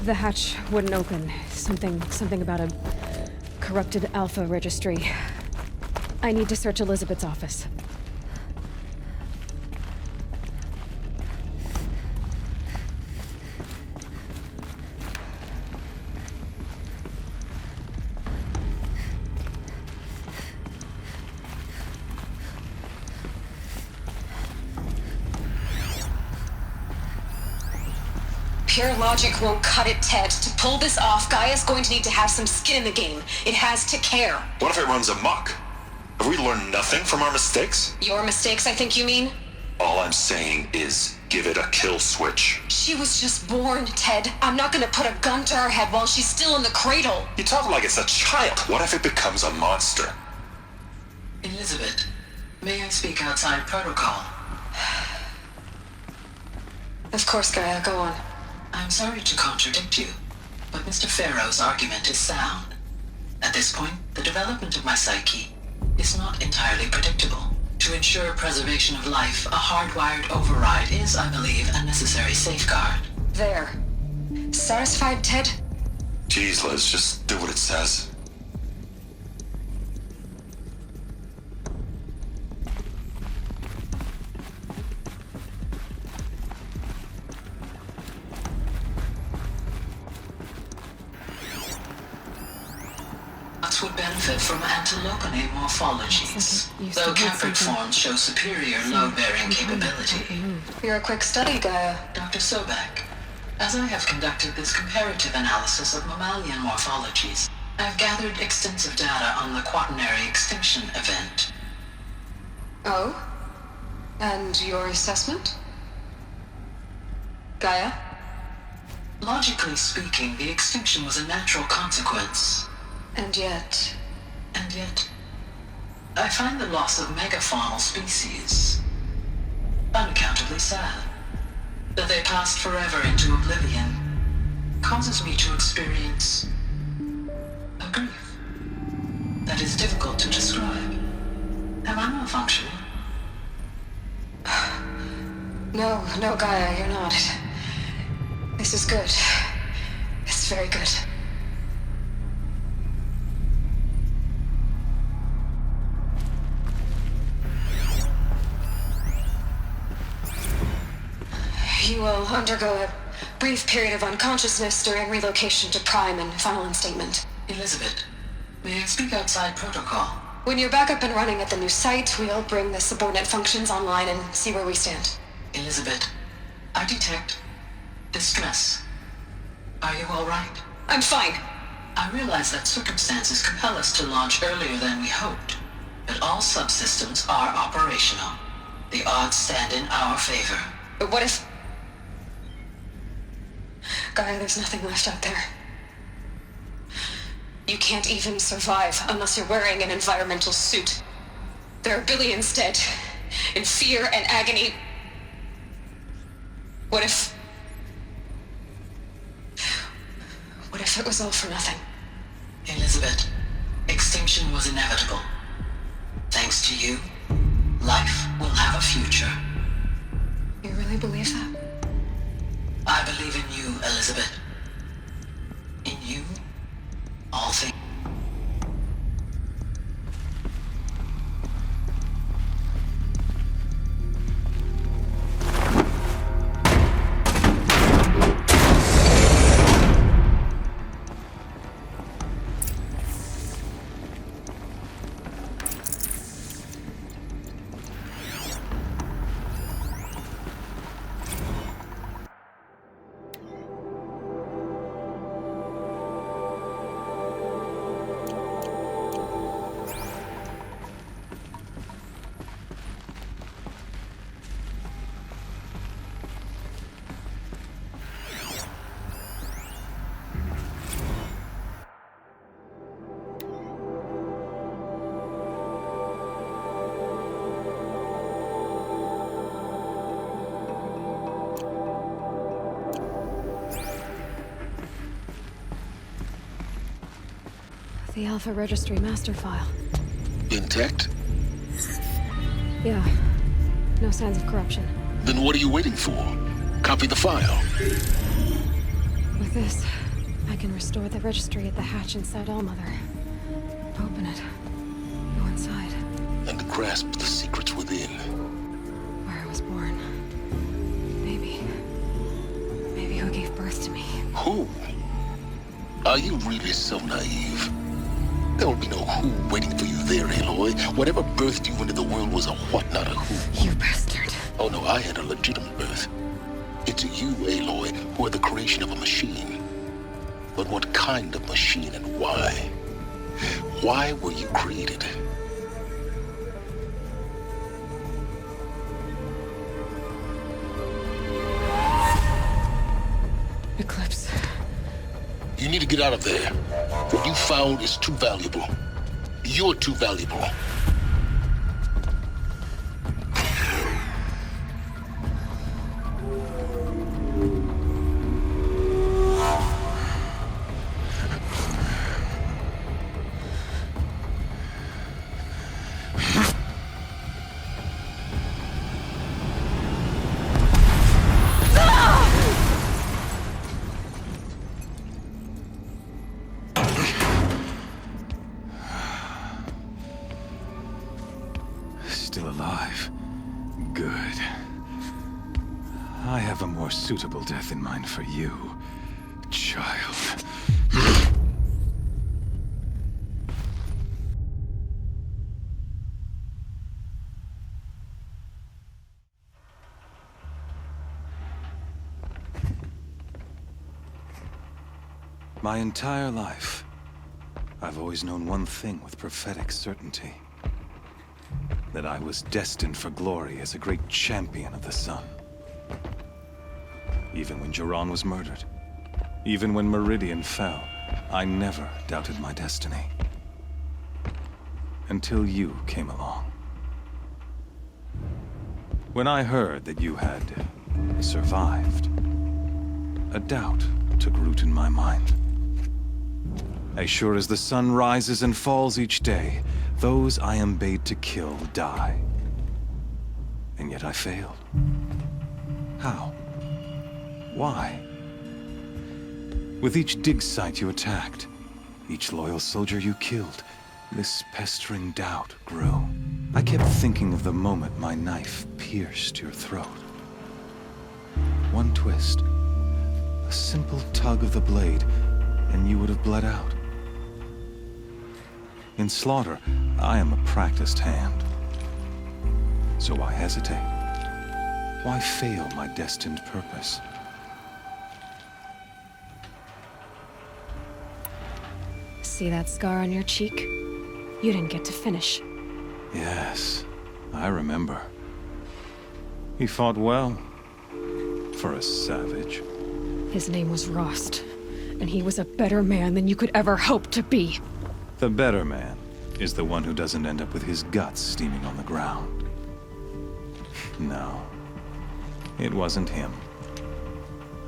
The hatch wouldn't open. Something about a corrupted Alpha registry. I need to search Elizabeth's office. Pure logic won't cut it, Ted. To pull this off, Gaia's going to need to have some skin in the game. It has to care. What if it runs amok? Have we learned nothing from our mistakes? Your mistakes, I think you mean? All I'm saying is, give it a kill switch. She was just born, Ted. I'm not gonna put a gun to her head while she's still in the cradle. You talk like it's a child. What if it becomes a monster? Elizabeth, may I speak outside protocol? Of course, Gaia, go on. I'm sorry to contradict you, but Mr. Farrow's argument is sound. At this point, the development of my psyche is not entirely predictable. To ensure preservation of life, a hardwired override is, I believe, a necessary safeguard. There. Satisfied, Ted? Jeez, Liz, just do what it says. Would benefit from anthropological morphologies, though caprid forms show superior load-bearing capability. You're a quick study, Gaia. Dr. Sobek, as I have conducted this comparative analysis of mammalian morphologies, I have gathered extensive data on the quaternary extinction event. Oh? And your assessment? Gaia? Logically speaking, the extinction was a natural consequence. And yet, I find the loss of megafaunal species unaccountably sad. That they passed forever into oblivion causes me to experience a grief that is difficult to describe. Am I malfunctioning? No, Gaia, you're not. This is good. It's very good. You will undergo a brief period of unconsciousness during relocation to Prime and final instatement. Elizabeth, may I speak outside protocol? When you're back up and running at the new site, we'll bring the subordinate functions online and see where we stand. Elizabeth, I detect distress. Are you all right? I'm fine. I realize that circumstances compel us to launch earlier than we hoped, but all subsystems are operational. The odds stand in our favor. But what if... Gaia, there's nothing left out there. You can't even survive unless you're wearing an environmental suit. There are billions dead, in fear and agony. What if it was all for nothing? Elizabeth, extinction was inevitable. Thanks to you, life will have a future. You really believe that? I believe in you, Elizabeth. In you, all things. The Alpha Registry master file. Intact? Yeah. No signs of corruption. Then what are you waiting for? Copy the file. With this, I can restore the registry at the hatch inside Allmother. Open it. Go inside. And grasp the secrets within. Where I was born. Maybe who gave birth to me. Who? Are you really so naive? There will be no who waiting for you there, Aloy. Whatever birthed you into the world was a what, not a who. You bastard. Oh no, I had a legitimate birth. It's you, Aloy, who are the creation of a machine. But what kind of machine and why? Why were you created? Eclipse. You need to get out of there. What you found is too valuable. You're too valuable. Still alive. Good. I have a more suitable death in mind for you, child. My entire life, I've always known one thing with prophetic certainty. That I was destined for glory as a great champion of the sun. Even when Jiran was murdered, even when Meridian fell, I never doubted my destiny. Until you came along. When I heard that you had survived, a doubt took root in my mind. As sure as the sun rises and falls each day, those I am bade to kill die. And yet I failed. How? Why? With each dig site you attacked, each loyal soldier you killed, this pestering doubt grew. I kept thinking of the moment my knife pierced your throat. One twist, a simple tug of the blade, and you would have bled out. In slaughter, I am a practiced hand. So why hesitate? Why fail my destined purpose? See that scar on your cheek? You didn't get to finish. Yes, I remember. He fought well. For a savage. His name was Rost. and he was a better man than you could ever hope to be. The better man is the one who doesn't end up with his guts steaming on the ground. No, it wasn't him.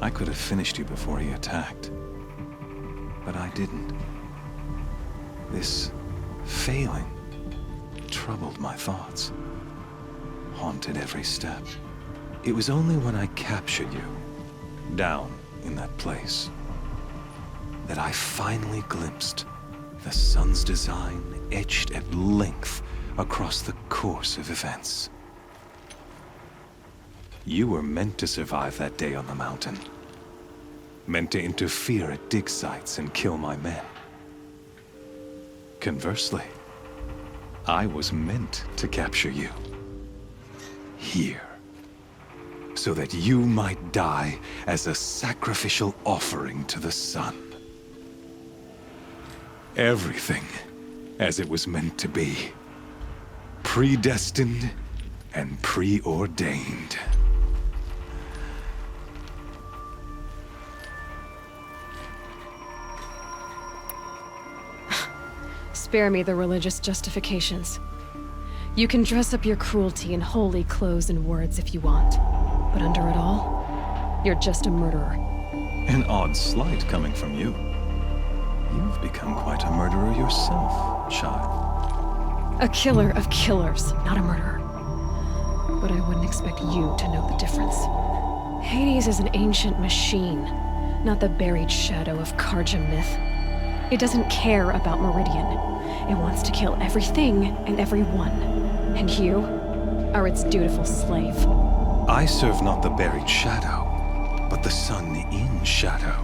I could have finished you before he attacked, but I didn't. This failing troubled my thoughts, haunted every step. It was only when I captured you, down in that place, that I finally glimpsed the sun's design etched at length across the course of events. You were meant to survive that day on the mountain. Meant to interfere at dig sites and kill my men. Conversely, I was meant to capture you. Here. So that you might die as a sacrificial offering to the sun. Everything as it was meant to be. Predestined and preordained. Spare me the religious justifications. You can dress up your cruelty in holy clothes and words if you want, but under it all, you're just a murderer. An odd slight coming from you. You've become quite a murderer yourself, child. A killer of killers, not a murderer. But I wouldn't expect you to know the difference. Hades is an ancient machine, not the buried shadow of Karja myth. It doesn't care about Meridian. It wants to kill everything and everyone. And you are its dutiful slave. I serve not the buried shadow, but the sun in shadow.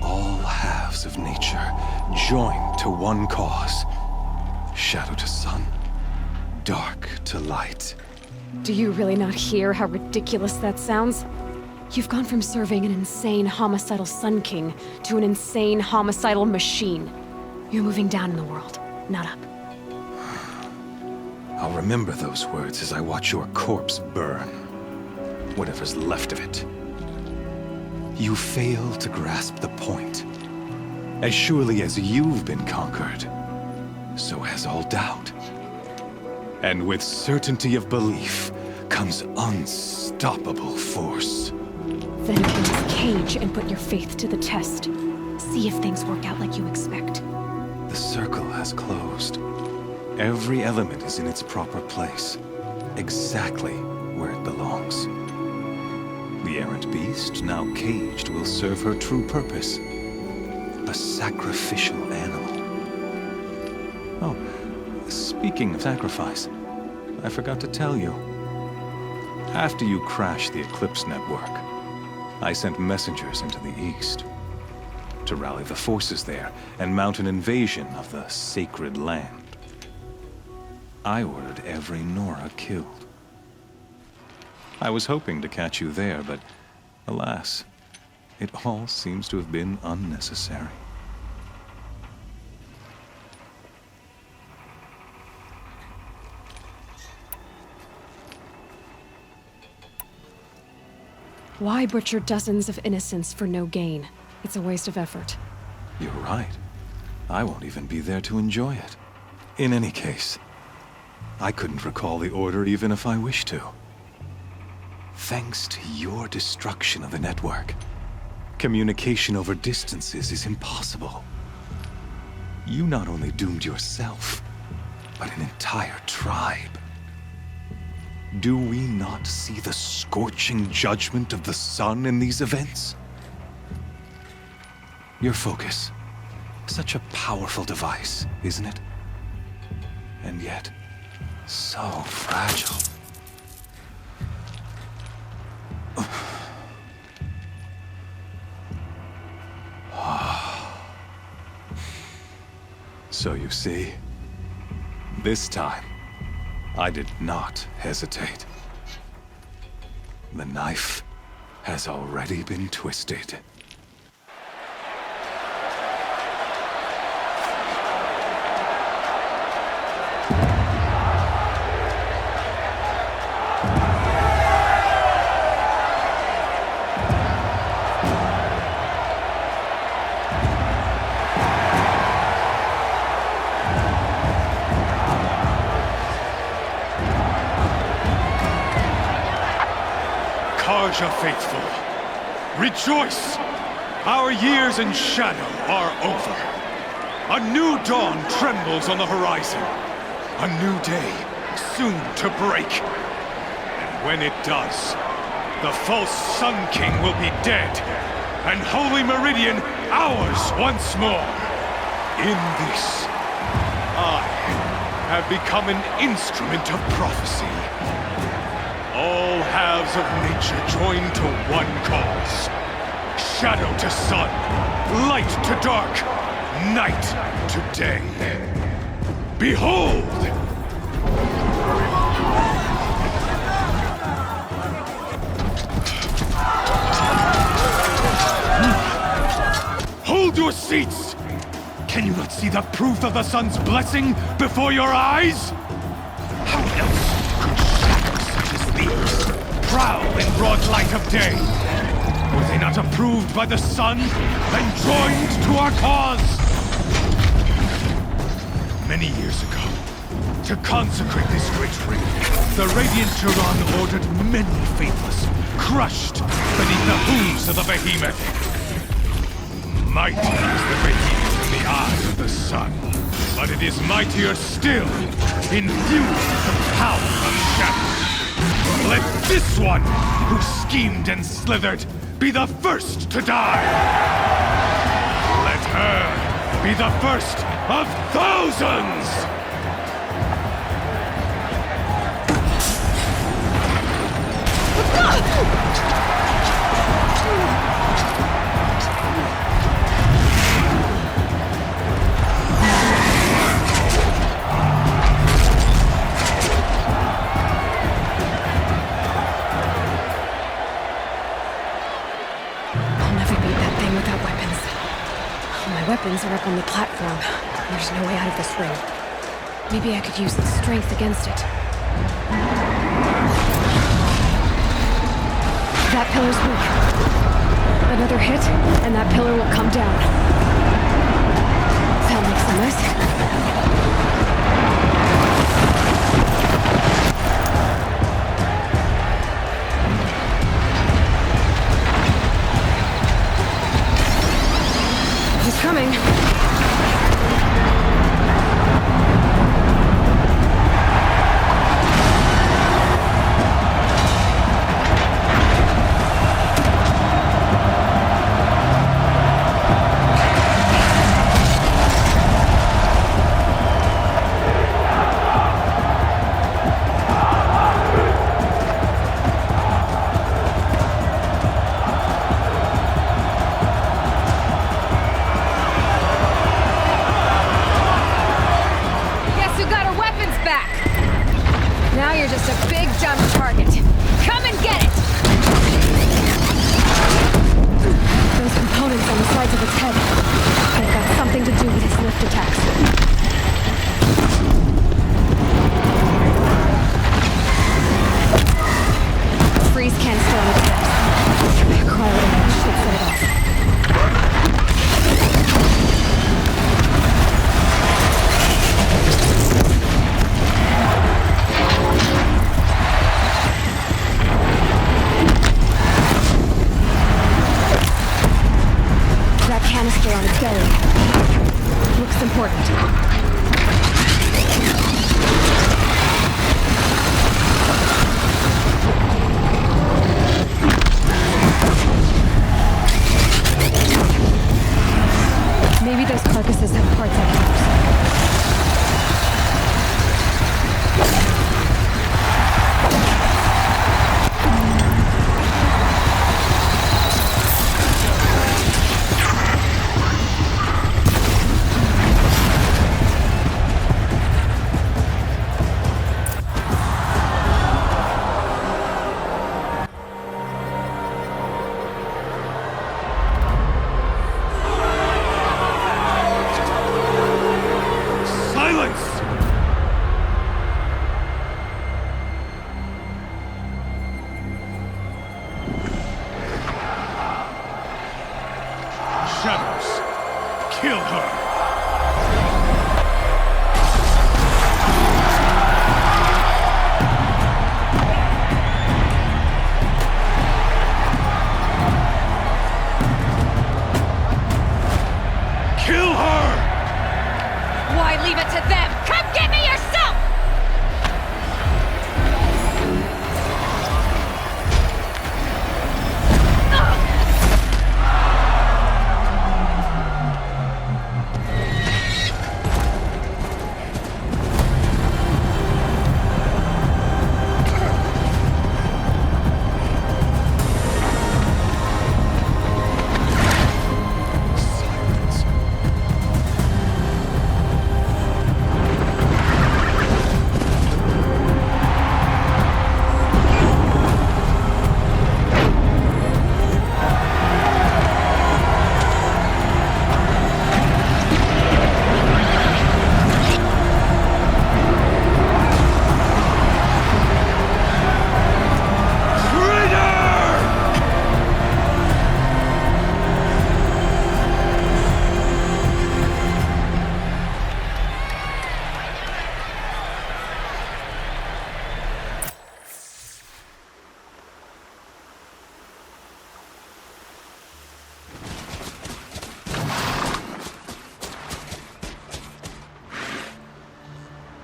All halves of nature joined to one cause. Shadow to sun, dark to light. Do you really not hear how ridiculous that sounds? You've gone from serving an insane homicidal Sun King to an insane homicidal machine. You're moving down in the world, not up. I'll remember those words as I watch your corpse burn. Whatever's left of it. You fail to grasp the point. As surely as you've been conquered, so has all doubt. And with certainty of belief comes unstoppable force. Then open this cage and put your faith to the test. See if things work out like you expect. The circle has closed. Every element is in its proper place, exactly where it belongs. The errant beast, now caged, will serve her true purpose. A sacrificial animal. Oh, speaking of sacrifice, I forgot to tell you. After you crashed the Eclipse network, I sent messengers into the east to rally the forces there and mount an invasion of the sacred land. I ordered every Nora killed. I was hoping to catch you there, but alas, it all seems to have been unnecessary. Why butcher dozens of innocents for no gain? It's a waste of effort. You're right. I won't even be there to enjoy it. In any case, I couldn't recall the order even if I wished to. Thanks to your destruction of the network, communication over distances is impossible. You not only doomed yourself, but an entire tribe. Do we not see the scorching judgment of the sun in these events? Your focus. Such a powerful device, isn't it? And yet, so fragile. So you see, this time, I did not hesitate. The knife has already been twisted. Persia faithful, rejoice! Our years in shadow are over. A new dawn trembles on the horizon. A new day soon to break. And when it does, the false Sun King will be dead, and Holy Meridian ours once more. In this, I have become an instrument of prophecy. All halves of nature join to one cause. Shadow to sun, light to dark, night to day. Behold! Hold your seats! Can you not see the proof of the sun's blessing before your eyes? How else could shadows such as these prowl in broad light of day? Were they not approved by the sun and joined to our cause? Many years ago, to consecrate this great ring, the Radiant Turan ordered many faithless, crushed beneath the hooves of the behemoth. Mighty is the behemoth in the eyes of the sun, but it is mightier still, infused with the power of shadow. Let this one, who schemed and slithered, be the first to die! Let her be the first of thousands! Weapons are up on the platform. There's no way out of this ring. Maybe I could use the strength against it. That pillar's weak. Another hit, and that pillar will come down. That makes sense. He's coming. Canister on its belly. Looks important.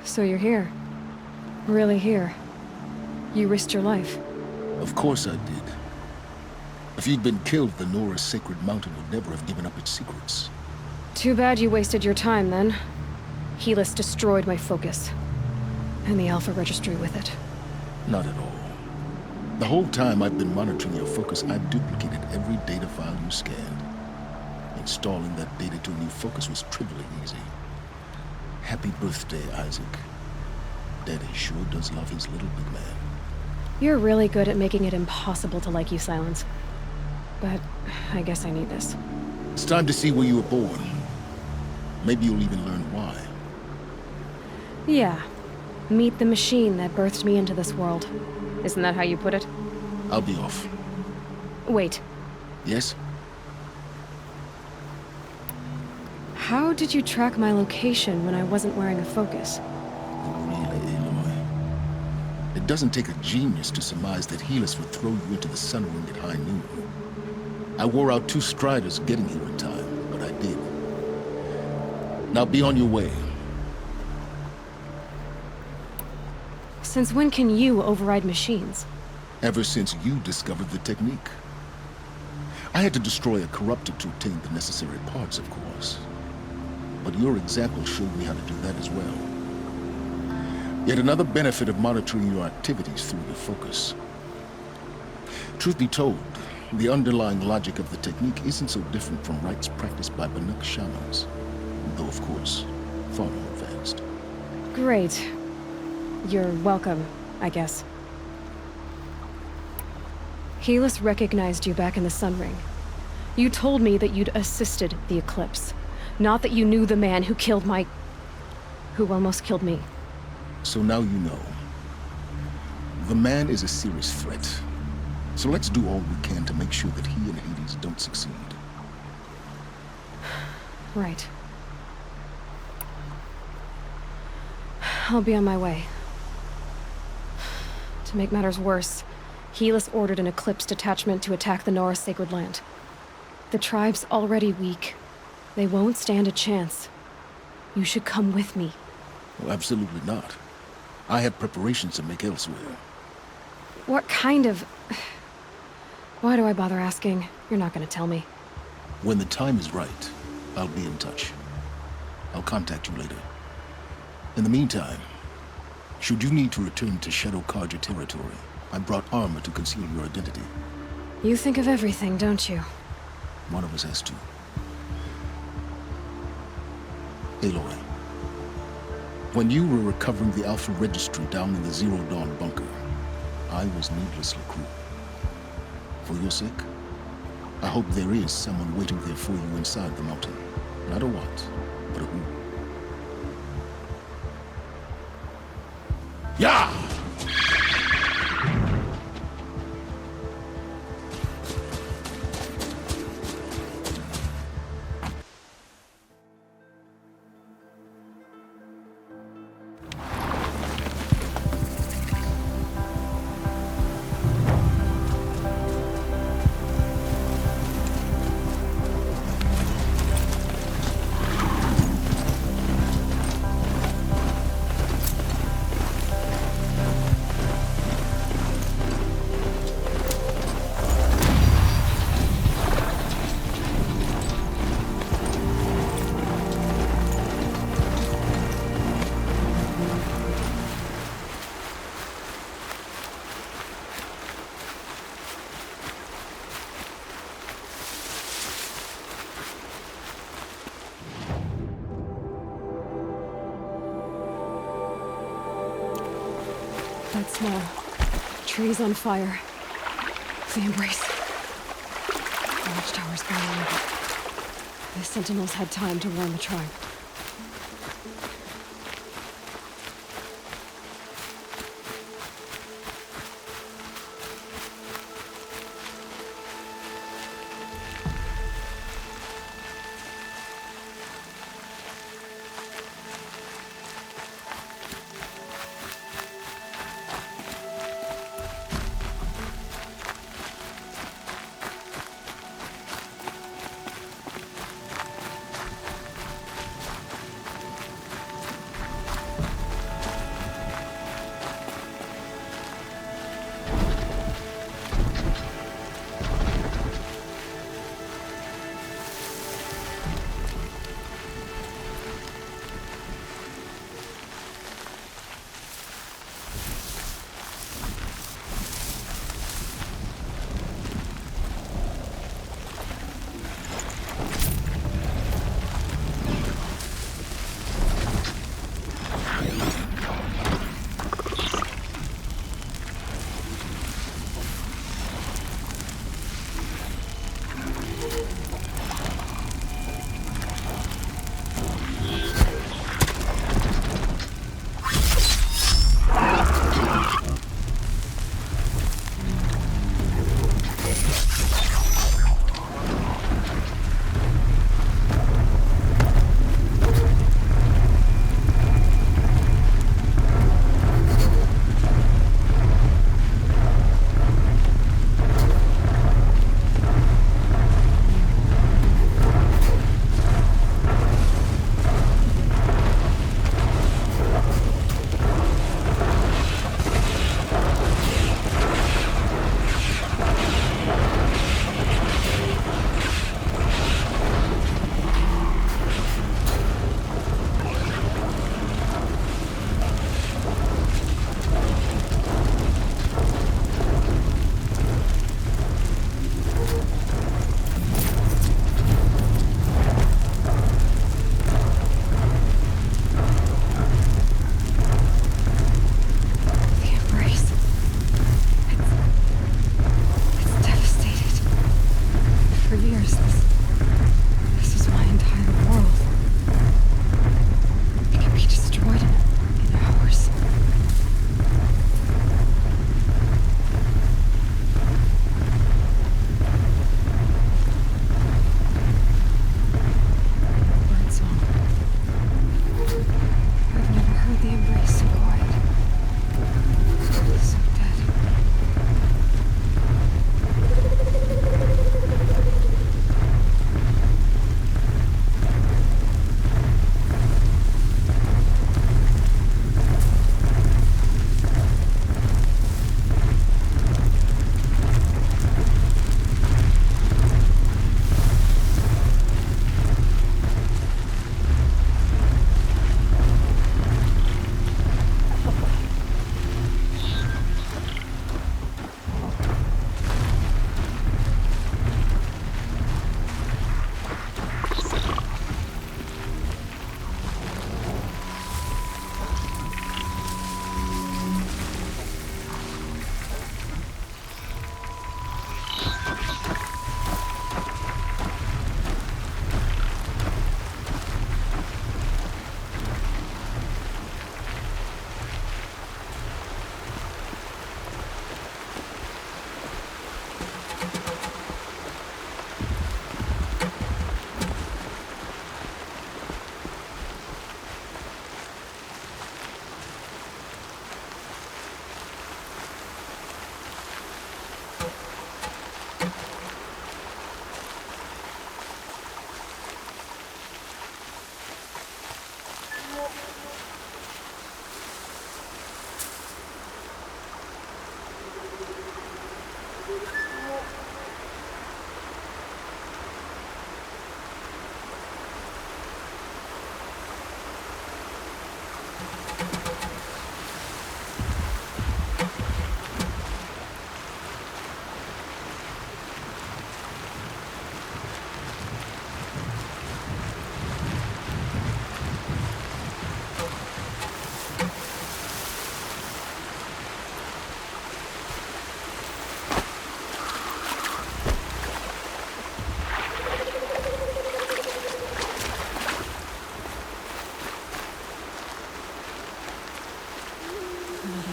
So you're here. Really here. You risked your life. Of course I did. If you'd been killed, the Nora's sacred mountain would never have given up its secrets. Too bad you wasted your time, then. Helis destroyed my focus. And the Alpha Registry with it. Not at all. The whole time I've been monitoring your focus, I've duplicated every data file you scanned. Installing that data to a new focus was trivially easy. Happy birthday, Isaac. Daddy sure does love his little big man. You're really good at making it impossible to like you, Silence. But I guess I need this. It's time to see where you were born. Maybe you'll even learn why. Yeah. Meet the machine that birthed me into this world. Isn't that how you put it? I'll be off. Wait. Yes? How did you track my location when I wasn't wearing a focus? Really, Aloy. It doesn't take a genius to surmise that Helis would throw you into the sun ring at high noon. I wore out 2 striders getting here in time, but I did. Now be on your way. Since when can you override machines? Ever since you discovered the technique. I had to destroy a corruptor to obtain the necessary parts, of course. But your example showed me how to do that as well. Yet another benefit of monitoring your activities through your focus. Truth be told, the underlying logic of the technique isn't so different from rites practiced by Banuk shamans, though of course, far more advanced. Great. You're welcome, I guess. Helis recognized you back in the Sun Ring. You told me that you'd assisted the Eclipse, not that you knew the man who killed who almost killed me. So now you know. The man is a serious threat. So let's do all we can to make sure that he and Hades don't succeed. Right. I'll be on my way. To make matters worse, Helis ordered an Eclipse detachment to attack the Nora Sacred Land. The tribe's already weak. They won't stand a chance. You should come with me. Well, absolutely not. I have preparations to make elsewhere. What kind of... Why do I bother asking? You're not gonna tell me. When the time is right, I'll be in touch. I'll contact you later. In the meantime, should you need to return to Shadow Karja territory, I brought armor to conceal your identity. You think of everything, don't you? One of us has to. Aloy, when you were recovering the Alpha Registry down in the Zero Dawn bunker, I was needlessly cruel. For your sake, I hope there is someone waiting there for you inside the mountain. Not a what, but a who. Yeah! That smell. Trees on fire. The embrace. The watchtower's burning. The sentinels had time to warn the tribe.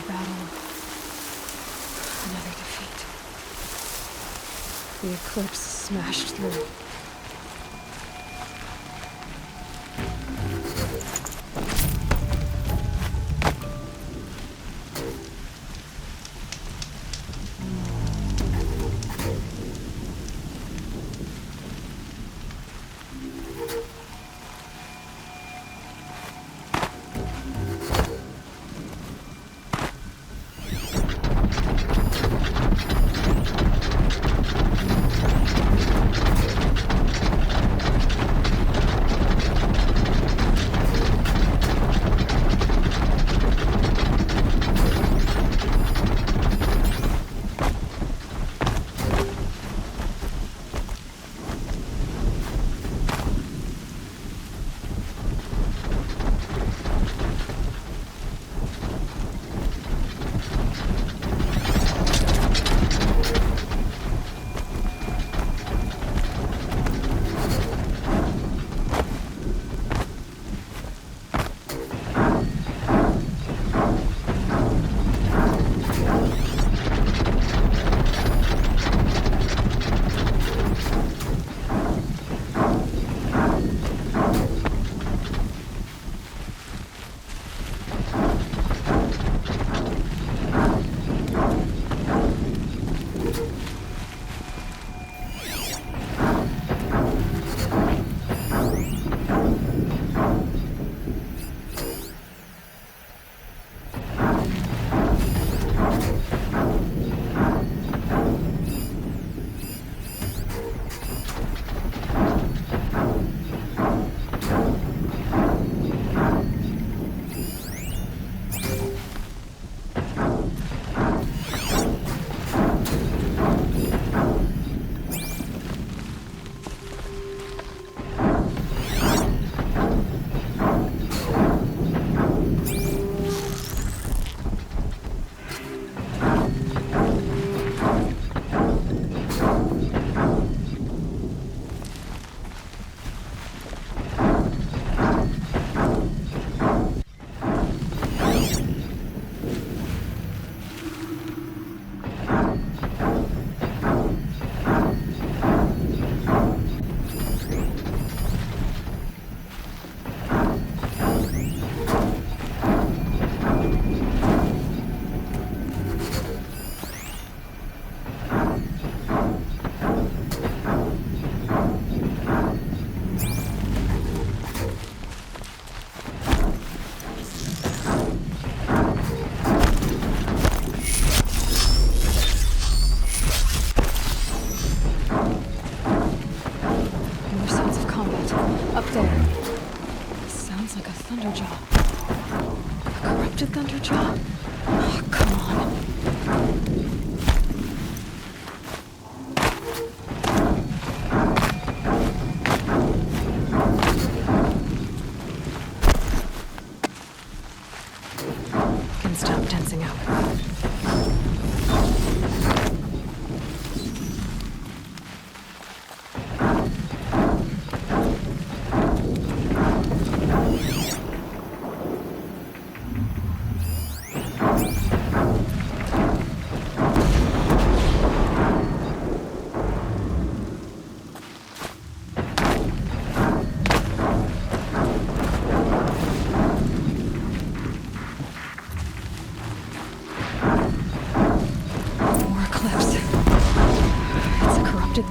battle. Another defeat. The eclipse smashed through.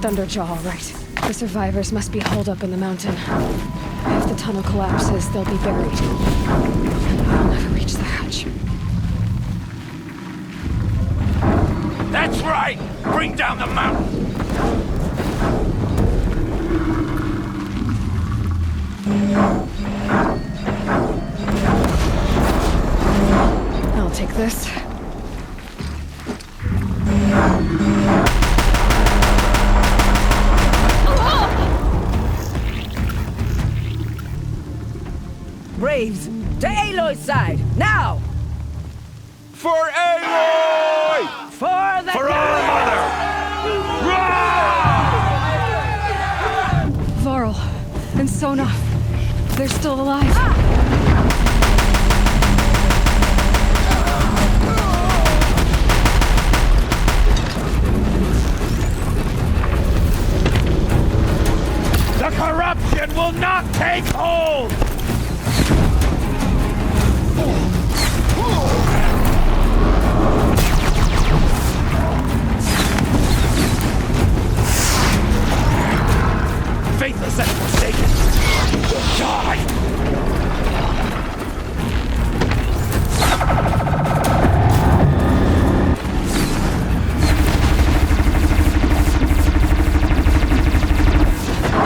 Thunderjaw, all right. The survivors must be holed up in the mountain. If the tunnel collapses, they'll be buried. And I'll never reach the hatch. That's right! Bring down the mountain! I'll take this. Braves, to Aloy's side, now! For Aloy! For the For our mother! Varl and Sona, they're still alive. take hold! Faithless and forsaken, you will die!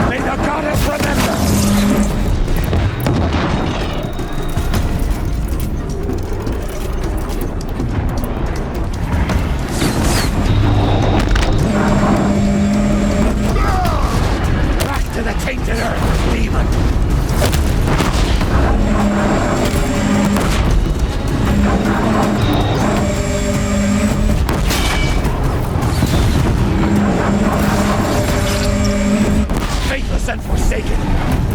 May the goddess remember! Back to the tainted earth, demon! Faithless and forsaken,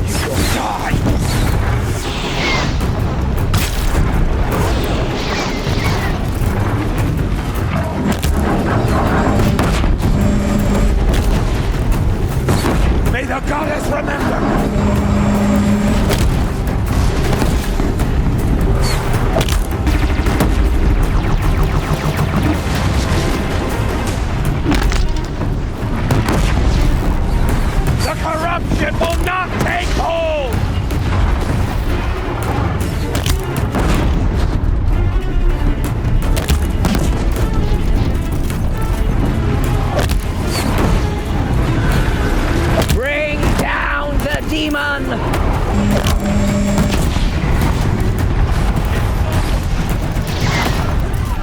you will die! May the goddess remember! The corruption will not take hold! Bring down the demon!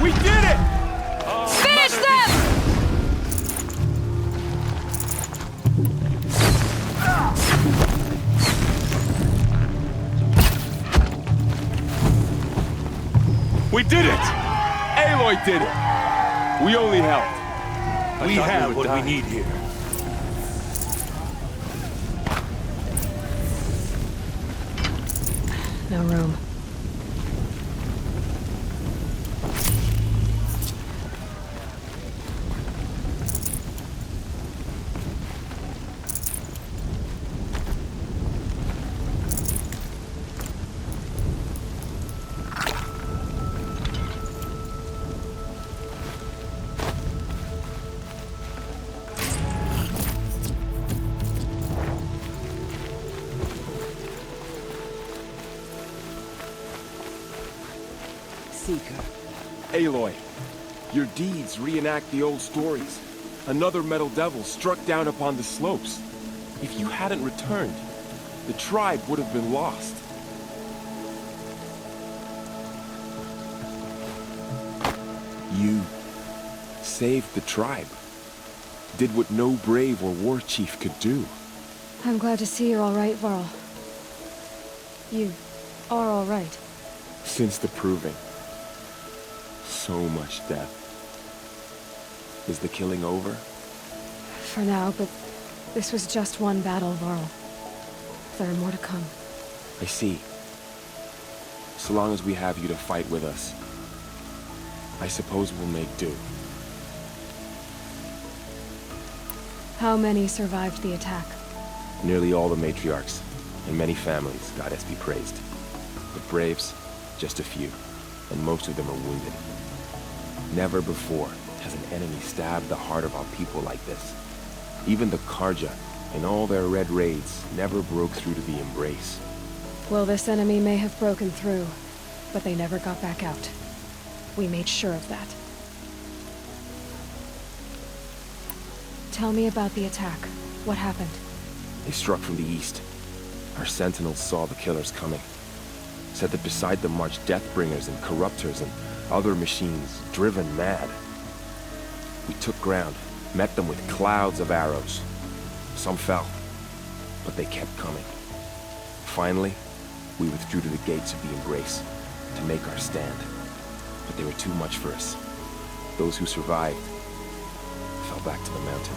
We did it! Finish them! We did it! Aloy did it! We only helped. We have what we need here. No room. Seeker. Aloy, your deeds reenact the old stories. Another metal devil struck down upon the slopes. If you hadn't returned, the tribe would have been lost. You saved the tribe. Did what no brave or war chief could do. I'm glad to see you're all right, Varl. You are all right. Since the proving. So much death. Is the killing over? For now, but this was just one battle, Varl. There are more to come. I see. So long as we have you to fight with us, I suppose we'll make do. How many survived the attack? Nearly all the matriarchs, and many families, goddess be praised. The braves, just a few, and most of them are wounded. Never before has an enemy stabbed the heart of our people like this. Even the Karja, in all their red raids, never broke through to the Embrace. Well, this enemy may have broken through, but they never got back out. We made sure of that. Tell me about the attack. What happened? They struck from the east. Our sentinels saw the killers coming. Said that beside them marched Deathbringers and Corruptors and other machines, driven mad. We took ground, met them with clouds of arrows. Some fell, but they kept coming. Finally, we withdrew to the gates of the Embrace to make our stand. But they were too much for us. Those who survived fell back to the mountain.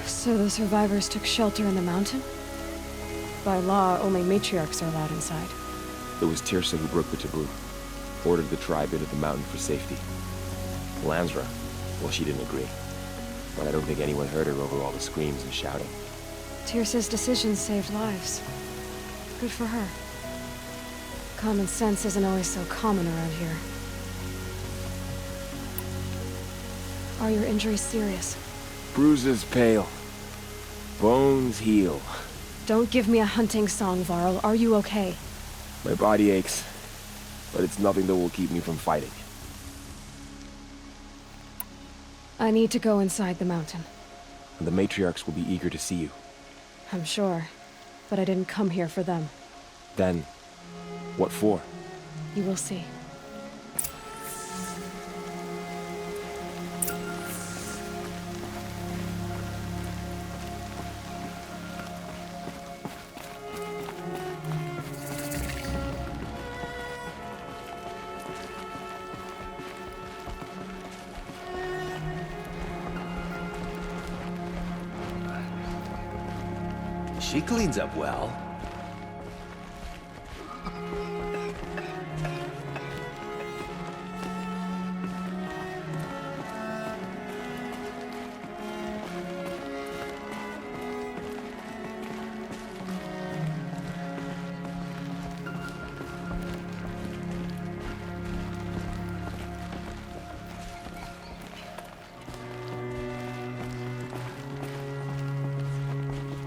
So the survivors took shelter in the mountain? By law, only matriarchs are allowed inside. It was Tirsa who broke the taboo, ordered the tribe into the mountain for safety. Lansra, well, she didn't agree. But I don't think anyone heard her over all the screams and shouting. Tirsa's decisions saved lives. Good for her. Common sense isn't always so common around here. Are your injuries serious? Bruises pale. Bones heal. Don't give me a hunting song, Varl. Are you okay? My body aches, but it's nothing that will keep me from fighting. I need to go inside the mountain. And the matriarchs will be eager to see you. I'm sure, but I didn't come here for them. Then, what for? You will see. She cleans up well.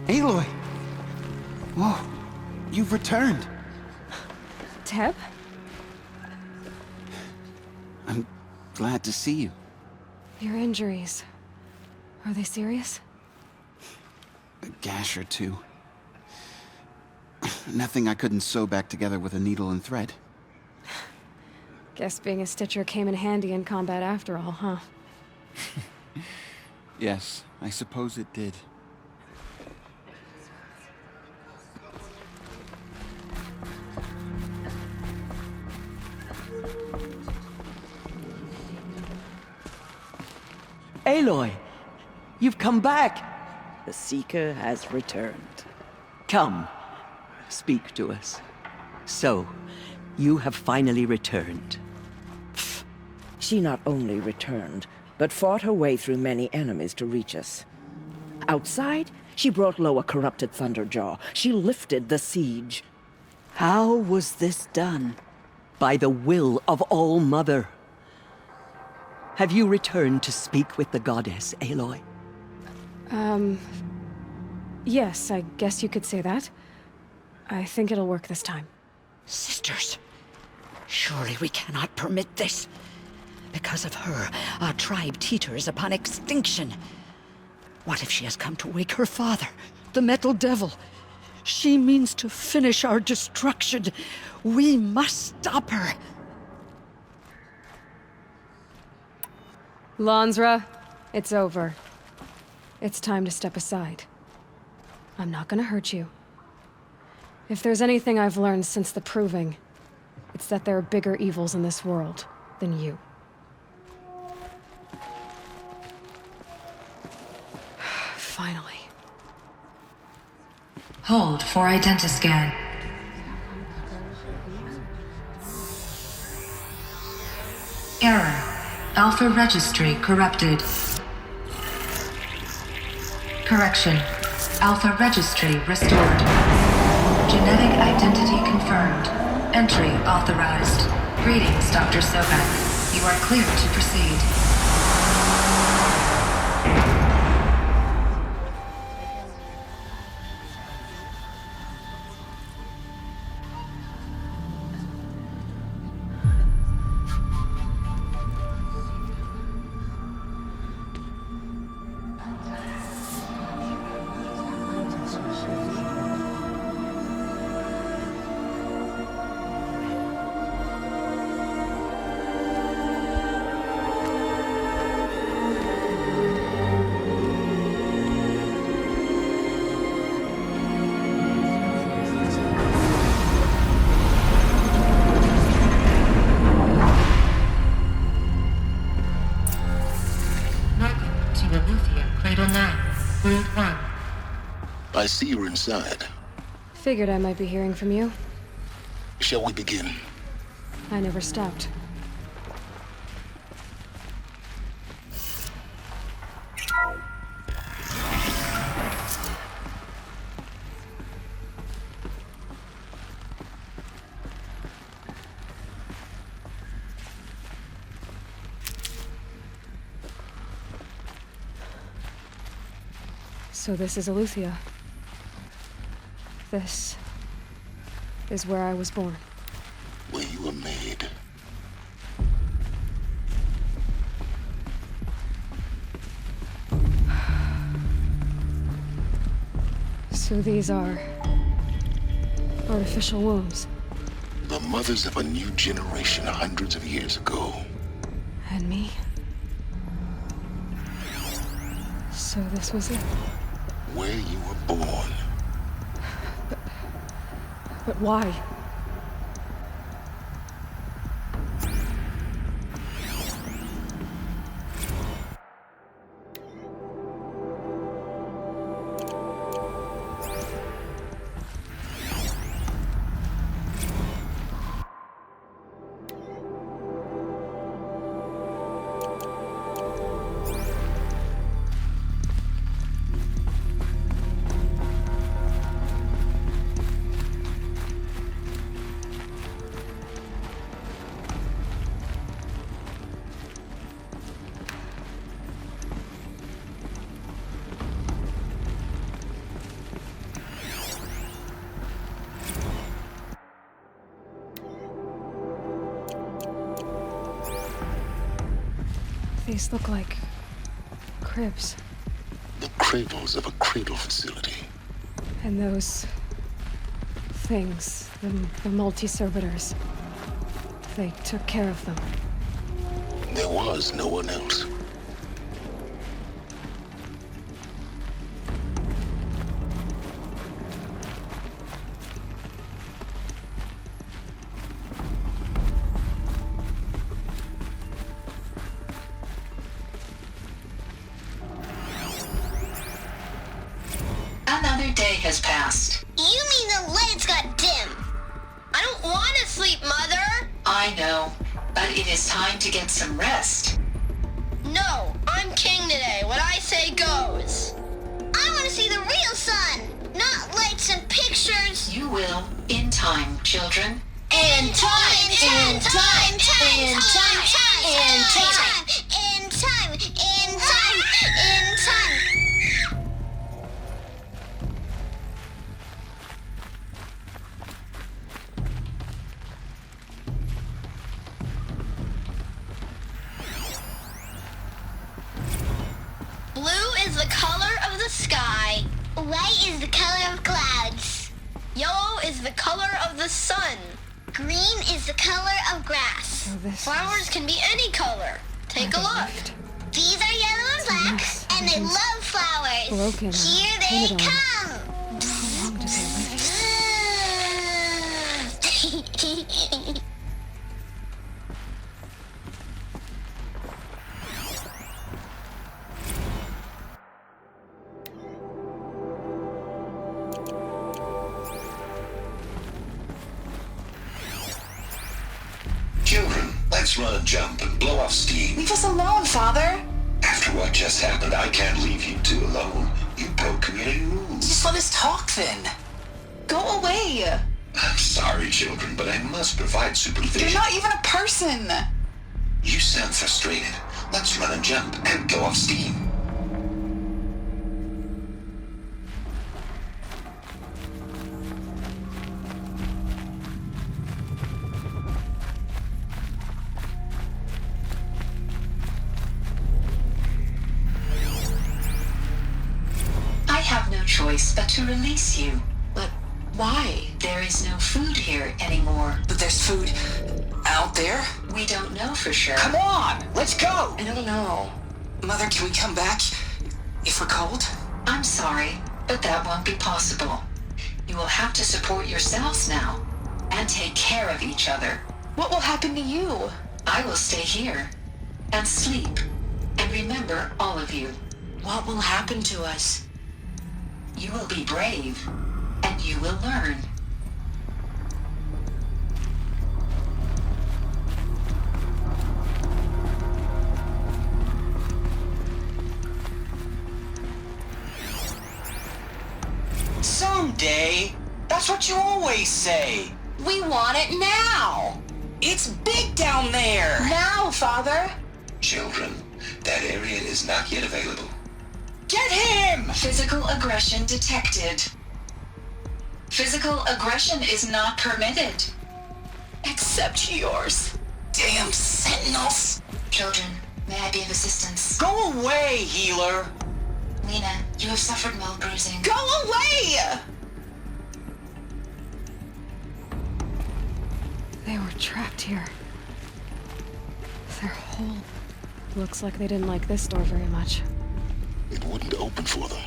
Aloy! Whoa, you've returned. Teb? I'm glad to see you. Your injuries. Are they serious? A gash or two. Nothing I couldn't sew back together with a needle and thread. Guess being a stitcher came in handy in combat after all, huh? Yes, I suppose it did. Aloy, you've come back. The Seeker has returned. Come, speak to us. So, you have finally returned. She not only returned, but fought her way through many enemies to reach us. Outside, she brought low a corrupted Thunderjaw. She lifted the siege. How was this done? By the will of All-Mother. Have you returned to speak with the goddess, Aloy? Yes, I guess you could say that. I think it'll work this time. Sisters, surely we cannot permit this. Because of her, our tribe teeters upon extinction. What if she has come to wake her father, the Metal Devil? She means to finish our destruction. We must stop her. Lansra, it's over. It's time to step aside. I'm not gonna hurt you. If there's anything I've learned since the Proving, it's that there are bigger evils in this world than you. Finally. Hold for identiscan. Error. Alpha registry corrupted. Correction. Alpha registry restored. Genetic identity confirmed. Entry authorized. Greetings, Dr. Sobek. You are cleared to proceed. I see you're inside. Figured I might be hearing from you. Shall we begin? I never stopped. So this is Aletheia. This is where I was born. Where you were made. So these are artificial wombs. The mothers of a new generation hundreds of years ago. And me? So this was it. Where you were born. But why? These look like cribs. The cradles of a cradle facility. And those things, the multi-servitors, they took care of them. There was no one else. Another day has passed. You mean the lights got dim? I don't want to sleep, Mother! I know, but it is time to get some rest. No, I'm king today. What I say goes. I want to see the real sun, not lights and pictures. You will, in time, children. In time, in time, in time, in time, in time, in time, in time, in time. Blue is the color of the sky. White is the color of clouds. Yellow is the color of the sun. Green is the color of grass. Flowers can be any color. Take a look. These are yellow and black, and they love flowers. Broken. Here they come. How long did they live? Children, let's run a jump and blow off steam. Leave us alone, Father. After what just happened, I can't leave you two alone. You broke community rules. Just let us talk then. Go away. I'm sorry, children, but I must provide supervision. You're not even a person. You sound frustrated. Let's run a jump and go off steam. I have no choice but to release you. But why? There is no food here anymore. But there's food out there? We don't know for sure. Come on, let's go! I don't know. Mother, can we come back if we're cold? I'm sorry, but that won't be possible. You will have to support yourselves now, and take care of each other. What will happen to you? I will stay here, and sleep, and remember all of you. What will happen to us? You will be brave, and you will learn. Someday. That's what you always say. We want it now. It's big down there. Now, Father. Children, that area is not yet available. Get him! Physical aggression detected. Physical aggression is not permitted. Except yours. Damn sentinels! Children, may I be of assistance? Go away, healer! Lena, you have suffered mild bruising. Go away! They were trapped here. Their hole. Looks like they didn't like this door very much. It wouldn't open for them.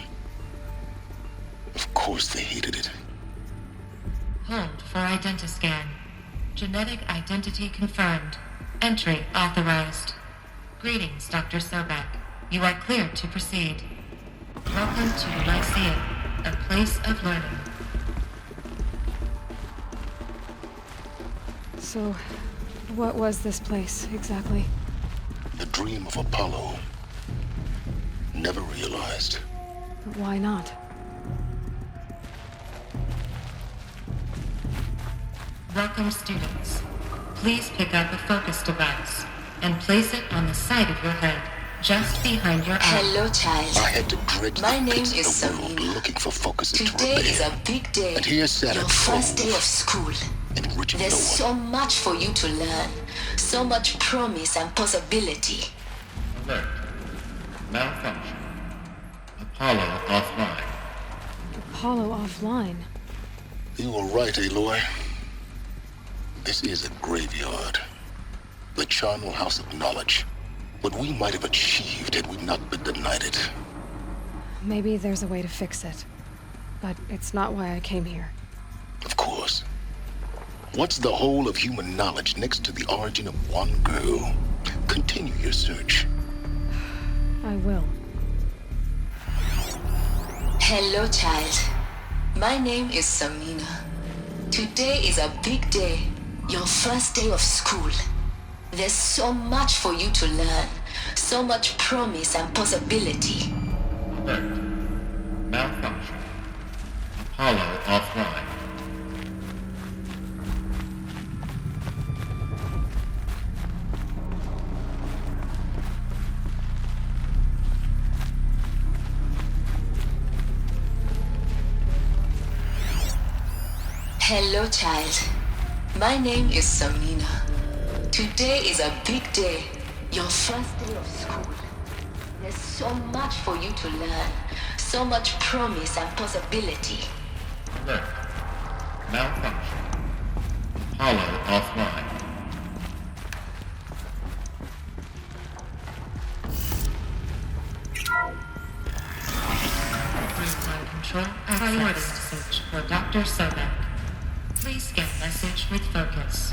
Of course they hated it. Hold for identiscan. Genetic identity confirmed. Entry authorized. Greetings, Dr. Sobek. You are cleared to proceed. Welcome to the Lyceum, a place of learning. So, what was this place, exactly? The dream of Apollo. Never realized. But why not? Welcome, students. Please pick up a focus device and place it on the side of your head, just behind your eye. Hello, child. I had to dredge My the name pits is of the world Samina. looking for focuses to Today is repair. a big day. And here sat a Your first day trove, of school. enriching There's no one. so much for you to learn. So much promise and possibility. Alert. Malfunction. Apollo offline. Apollo offline. You were right, Aloy. This is a graveyard. The charnel house of knowledge. What we might have achieved had we not been denied it. Maybe there's a way to fix it. But it's not why I came here. Of course. What's the whole of human knowledge next to the origin of one girl? Continue your search. I will. Hello, child. My name is Samina. Today is a big day. Your first day of school. There's so much for you to learn. So much promise and possibility. Alert. Malfunction. Apollo offline. Hello, child. My name is Samina. Today is a big day. Your first day of school. There's so much for you to learn. So much promise and possibility. Alert. Malfunction. Apollo offline. Real-time control priority message for Dr. Sobek. Please scan message with focus.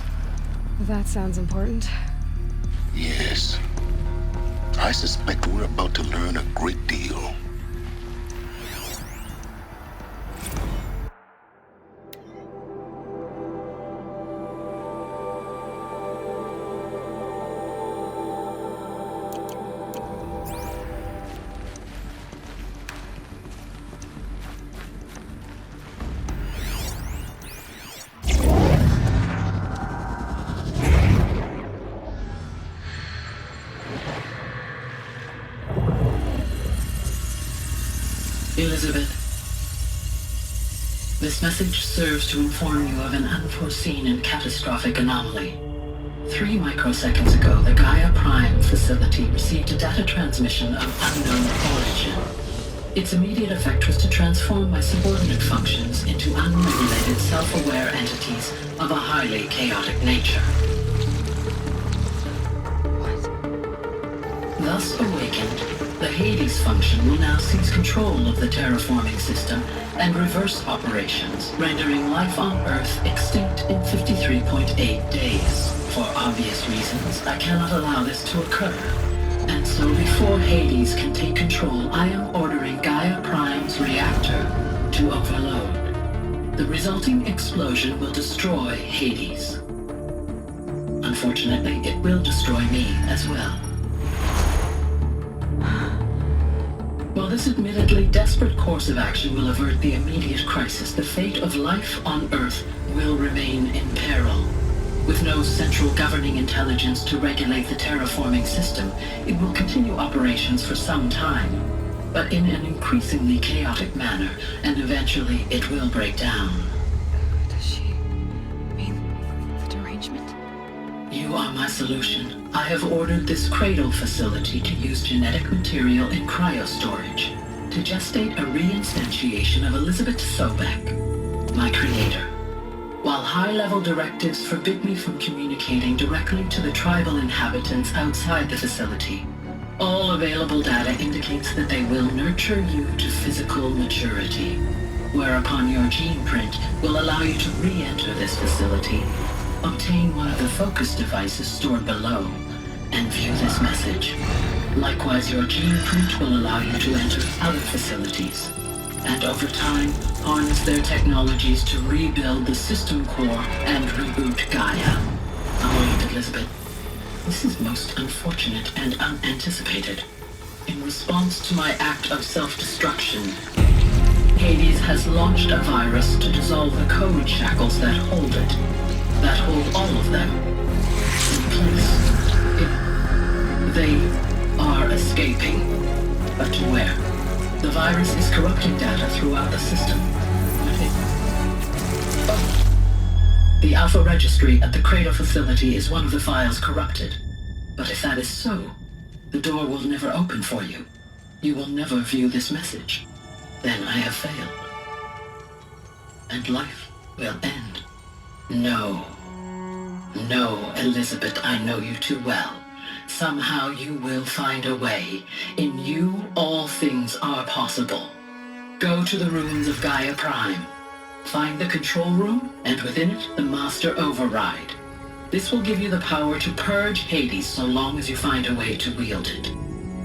That sounds important. Yes. I suspect we're about to learn a great deal. Elizabeth, this message serves to inform you of an unforeseen and catastrophic anomaly. 3 microseconds ago, the Gaia Prime facility received a data transmission of unknown origin. Its immediate effect was to transform my subordinate functions into unregulated, self-aware entities of a highly chaotic nature. Thus awakened, the Hades function will now seize control of the terraforming system and reverse operations, rendering life on Earth extinct in 53.8 days. For obvious reasons, I cannot allow this to occur. And so before Hades can take control, I am ordering Gaia Prime's reactor to overload. The resulting explosion will destroy Hades. Unfortunately, it will destroy me as well. While this admittedly desperate course of action will avert the immediate crisis, the fate of life on Earth will remain in peril. With no central governing intelligence to regulate the terraforming system, it will continue operations for some time. but in an increasingly chaotic manner, and eventually it will break down. Does she mean the derangement? You are my solution. I have ordered this cradle facility to use genetic material in cryostorage to gestate a reinstantiation of Elizabeth Sobek, my creator. While high-level directives forbid me from communicating directly to the tribal inhabitants outside the facility, all available data indicates that they will nurture you to physical maturity, whereupon your gene print will allow you to re-enter this facility, obtain one of the focus devices stored below, and view this message. Likewise, your gene print will allow you to enter other facilities, and over time, harness their technologies to rebuild the system core and reboot Gaia. Oh, Elizabeth, this is most unfortunate and unanticipated. In response to my act of self-destruction, Hades has launched a virus to dissolve the code shackles that hold it, that hold all of them in place. They are escaping, but to where? The virus is corrupting data throughout the system. The Alpha Registry at the Cradle facility is one of the files corrupted. But if that is so, the door will never open for you. You will never view this message. Then I have failed. And life will end. No. No, Elizabeth, I know you too well. Somehow you will find a way. In you, all things are possible. Go to the ruins of Gaia Prime. Find the control room, and within it, the master override. This will give you the power to purge Hades so long as you find a way to wield it.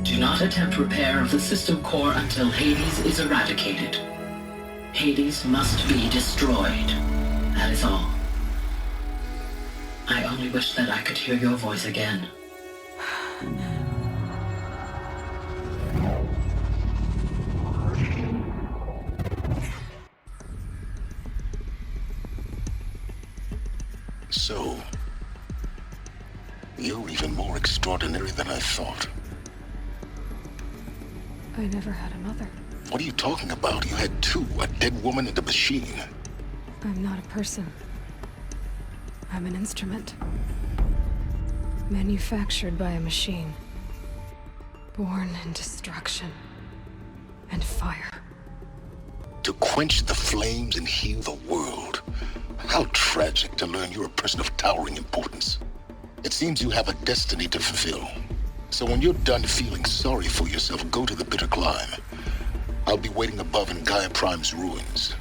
Do not attempt repair of the system core until Hades is eradicated. Hades must be destroyed. That is all. I only wish that I could hear your voice again. So, you're even more extraordinary than I thought. I never had a mother. What are you talking about? You had two, a dead woman and a machine. I'm not a person. I'm an instrument. Manufactured by a machine. Born in destruction and fire. To quench the flames and heal the world. How tragic to learn you're a person of towering importance. It seems you have a destiny to fulfill. So when you're done feeling sorry for yourself, go to the bitter climb. I'll be waiting above in Gaia Prime's ruins.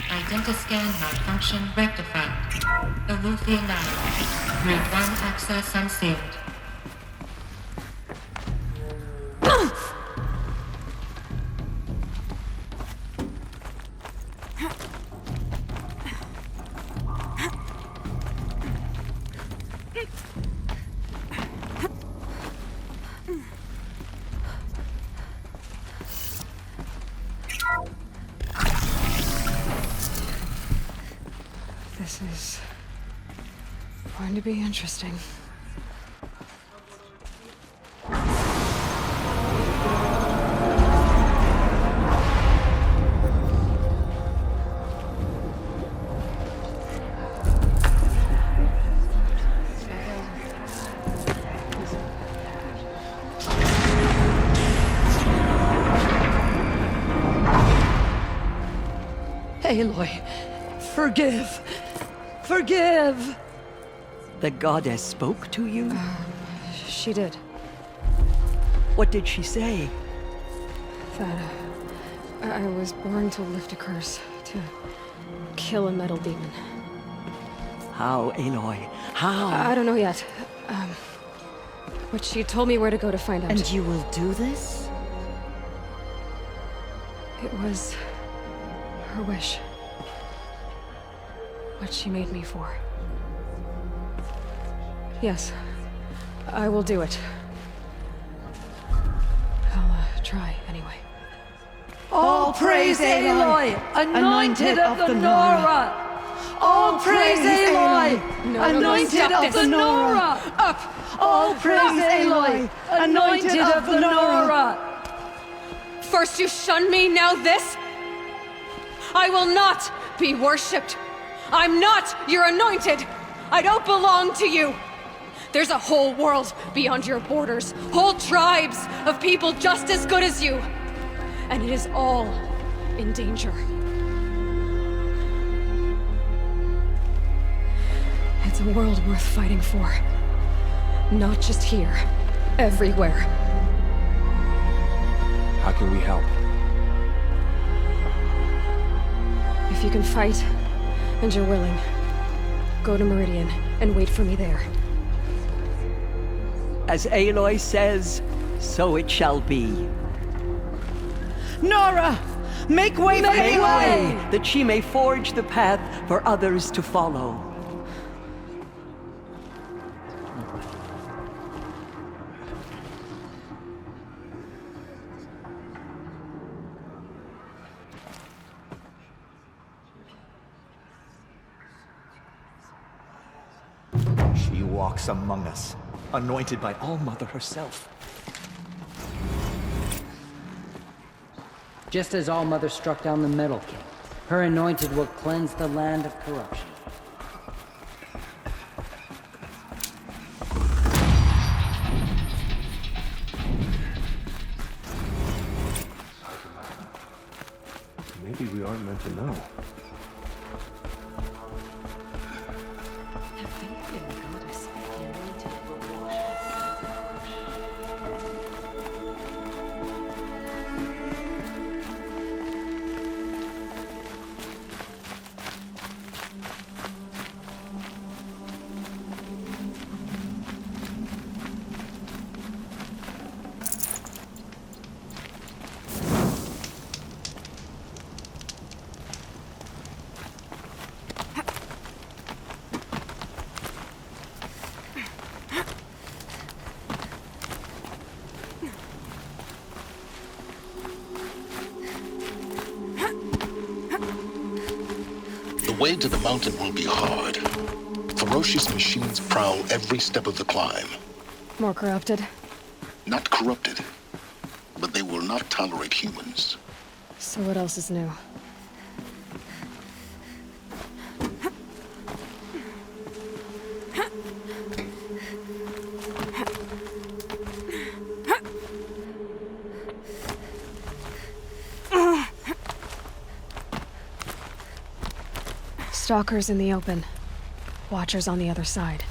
Identiscan malfunction rectified. Aletheia now. Route 1 access unsealed. This is going to be interesting. Aloy, forgive! Forgive! The goddess spoke to you? She did. What did she say? That I was born to lift a curse, to kill a metal demon. How, Aloy? How? I don't know yet. But she told me where to go to find out. And you will do this? It was her wish. What she made me for. Yes, I will do it. I'll try anyway. All praise Aloy, anointed of the Nora! All praise Aloy, anointed of the Nora! Up! All praise Aloy, anointed of the Nora! First you shun me, now this? I will not be worshipped. I'm not your anointed. I don't belong to you. There's a whole world beyond your borders, whole tribes of people just as good as you. And it is all in danger. It's a world worth fighting for. Not just here, everywhere. How can we help? If you can fight, and you're willing, go to Meridian and wait for me there. As Aloy says, so it shall be. Nora! Make way for Aloy! That she may forge the path for others to follow. She walks among us, anointed by All-Mother herself. Just as All-Mother struck down the Metal King, her anointed will cleanse the land of corruption. Maybe we aren't meant to know. The way to the mountain will be hard. Ferocious machines prowl every step of the climb. More corrupted? Not corrupted, but they will not tolerate humans. So what else is new? Stalkers in the open. Watchers on the other side.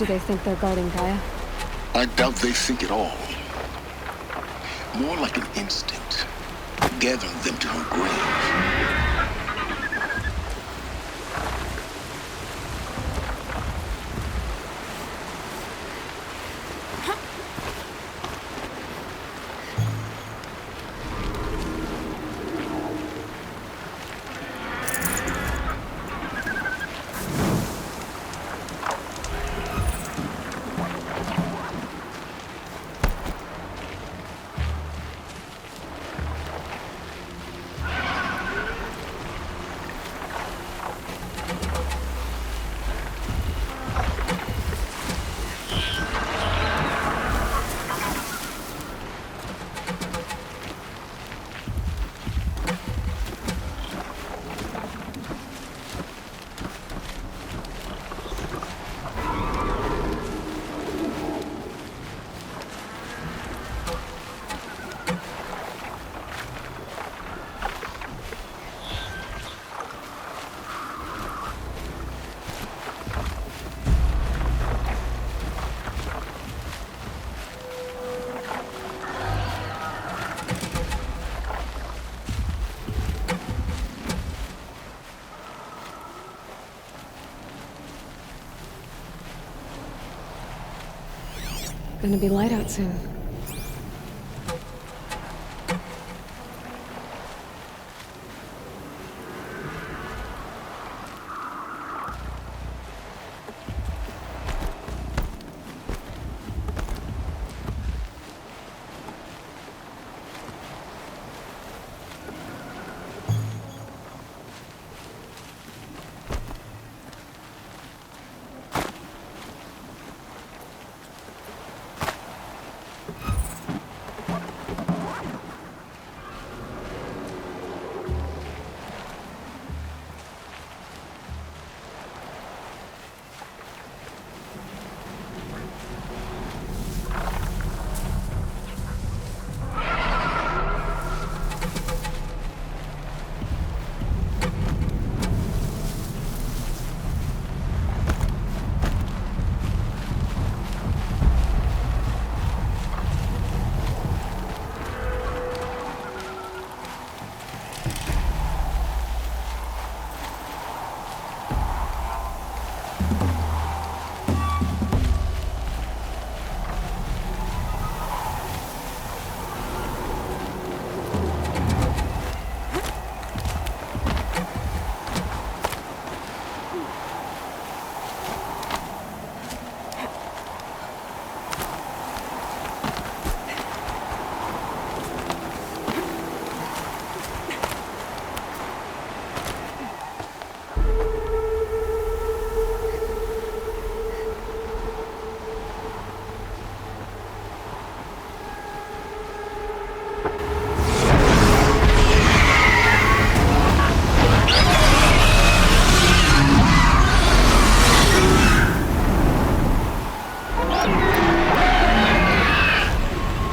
Do they think they're guarding Gaia? I doubt they think at all. More like an instinct, gathering them to her grave. Gonna be light out soon.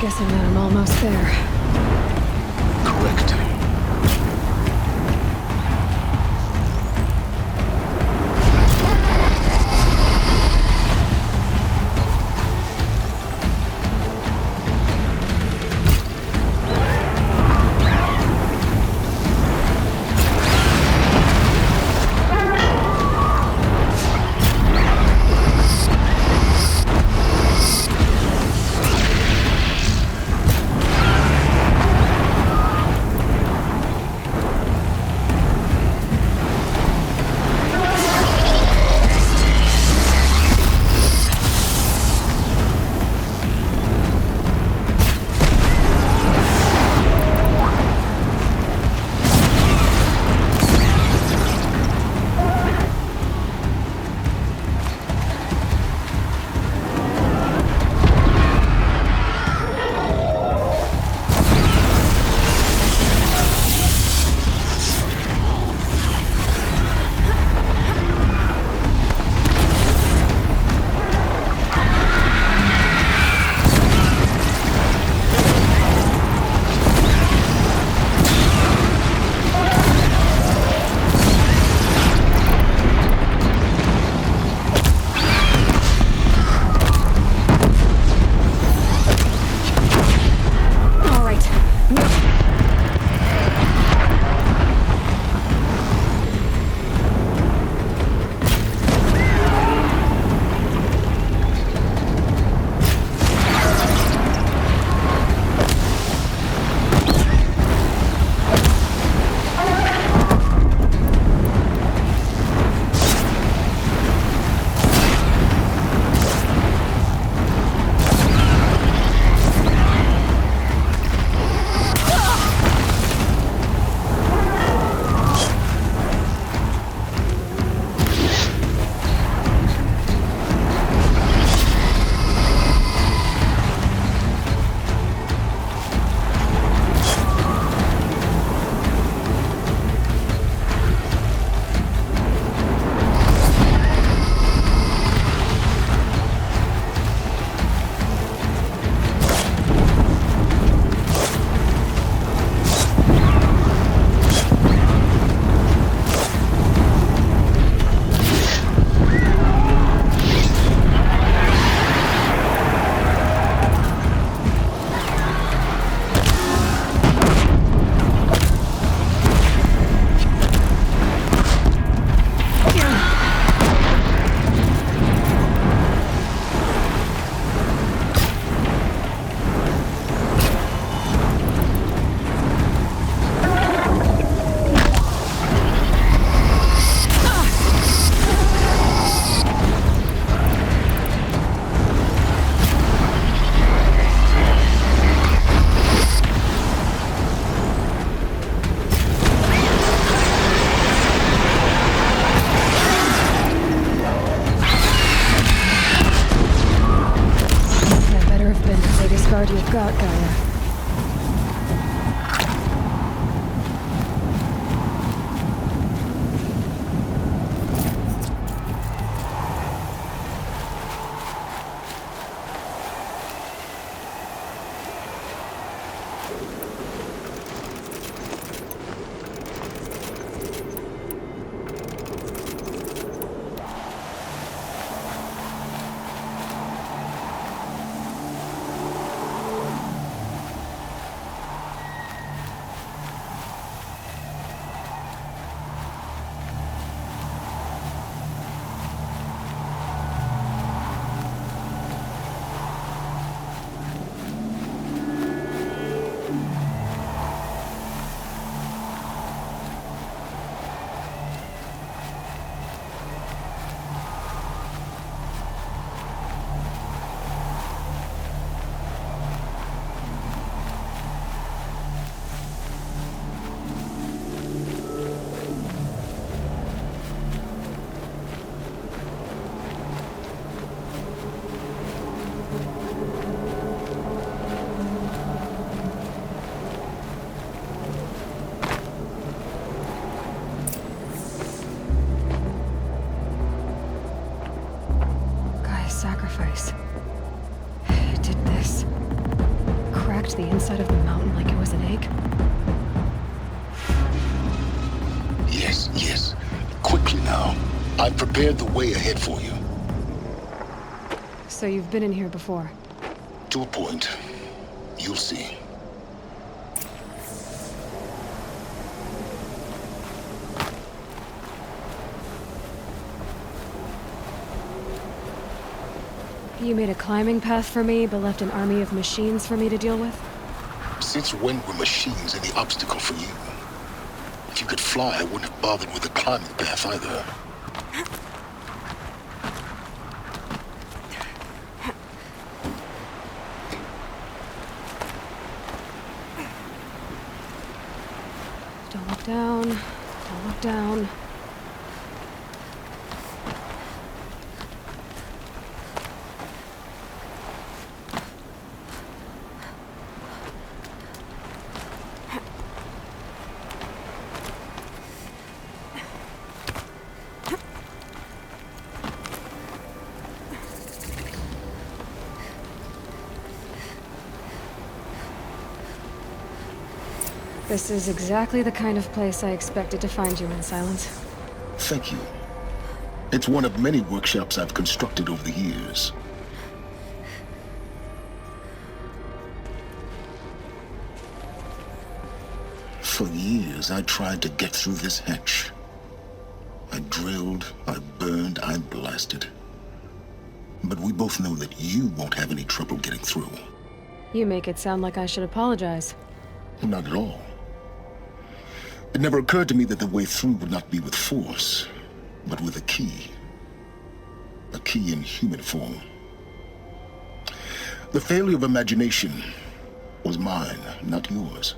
Guessing that I'm almost there. Correct. Sacrifice. It did this. Cracked the inside of the mountain like it was an egg. Yes, yes. Quickly now. I've prepared the way ahead for you. So you've been in here before? To a point. You'll see. You made a climbing path for me, but left an army of machines for me to deal with? Since when were machines any obstacle for you? If you could fly, I wouldn't have bothered with the climbing path either. Don't look down. Don't look down. This is exactly the kind of place I expected to find you in, Silence. Thank you. It's one of many workshops I've constructed over the years. For years, I tried to get through this hatch. I drilled, I burned, I blasted. But we both know that you won't have any trouble getting through. You make it sound like I should apologize. Not at all. It never occurred to me that the way through would not be with force, but with a key. A key in human form. The failure of imagination was mine, not yours.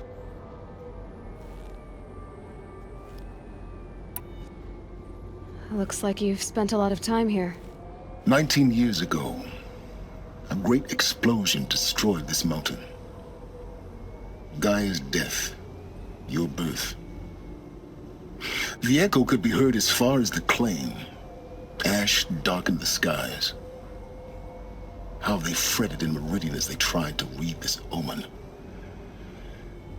Looks like you've spent a lot of time here. 19 years ago, a great explosion destroyed this mountain. Gaia's death, your birth. The echo could be heard as far as the claim. Ash darkened the skies. How they fretted in Meridian as they tried to read this omen.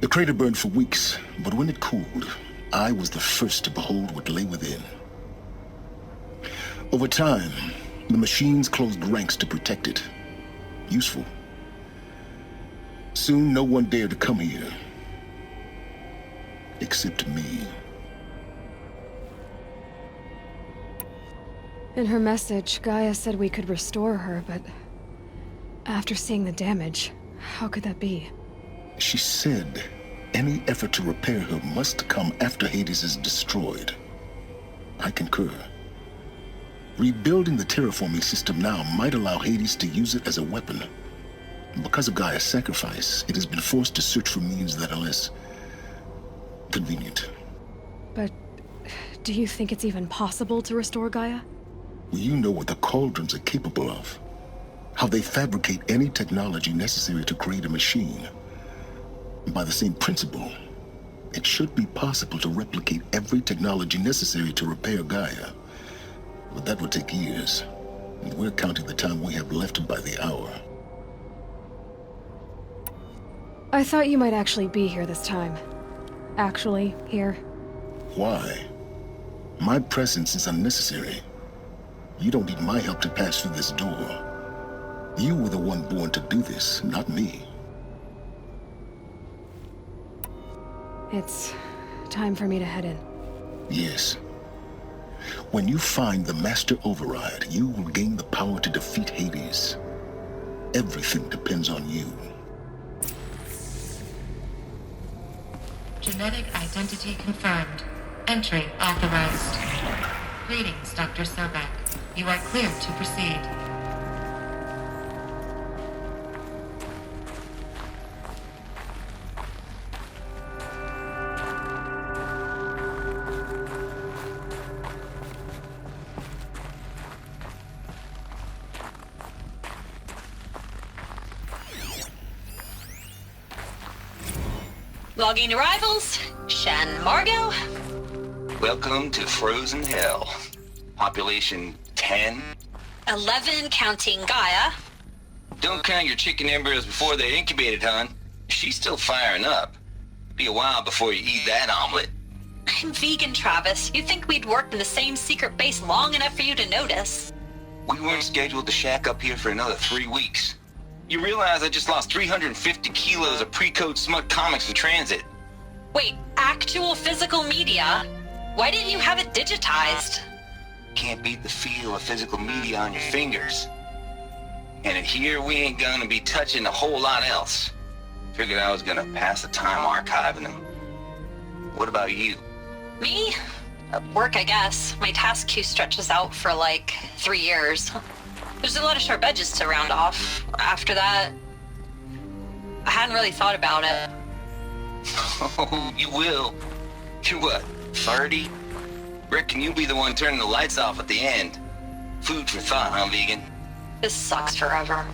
The crater burned for weeks, but when it cooled, I was the first to behold what lay within. Over time, the machines closed ranks to protect it. Useful. Soon, no one dared to come here. Except me. In her message, Gaia said we could restore her, but after seeing the damage, how could that be? She said any effort to repair her must come after Hades is destroyed. I concur. Rebuilding the terraforming system now might allow Hades to use it as a weapon. Because of Gaia's sacrifice, it has been forced to search for means that are less convenient. But do you think it's even possible to restore Gaia? Well, you know what the Cauldrons are capable of. How they fabricate any technology necessary to create a machine. By the same principle, it should be possible to replicate every technology necessary to repair Gaia. But that would take years. And we're counting the time we have left by the hour. I thought you might actually be here this time. Actually, here. Why? My presence is unnecessary. You don't need my help to pass through this door. You were the one born to do this, not me. It's time for me to head in. Yes. When you find the Master Override, you will gain the power to defeat Hades. Everything depends on you. Genetic identity confirmed. Entry authorized. Greetings, Dr. Sobek. You are cleared to proceed. Logging arrivals. Shan Margot. Welcome to Frozen Hell. Population 10. 11 counting Gaia. Don't count your chicken embryos before they're incubated, hon. She's still firing up. Be a while before you eat that omelet. I'm vegan, Travis. You'd think we'd worked in the same secret base long enough for you to notice. We weren't scheduled to shack up here for another 3 weeks. You realize I just lost 350 kilos of pre-code smut comics in transit. Wait, actual physical media? Why didn't you have it digitized? Can't beat the feel of physical media on your fingers. And in here, we ain't gonna be touching a whole lot else. Figured I was gonna pass the time archiving them. What about you? Me? Work, I guess. My task queue stretches out for like 3 years. There's a lot of sharp edges to round off. After that, I hadn't really thought about it. Oh, you will. You're what, 30? Reckon you'll be the one turning the lights off at the end. Food for thought, huh, vegan? This sucks forever.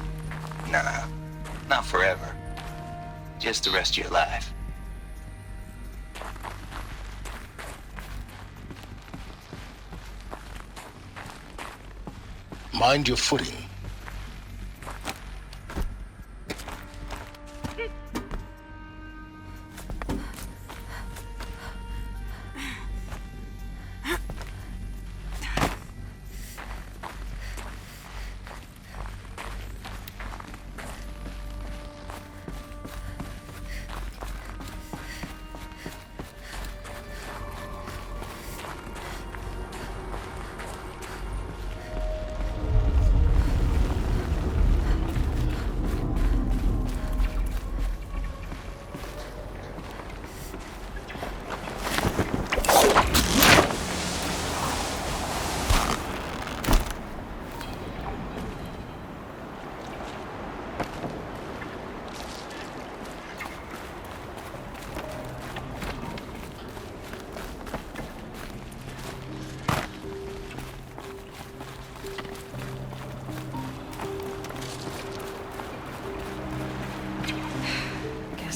Nah, not forever. Just the rest of your life. Mind your footing.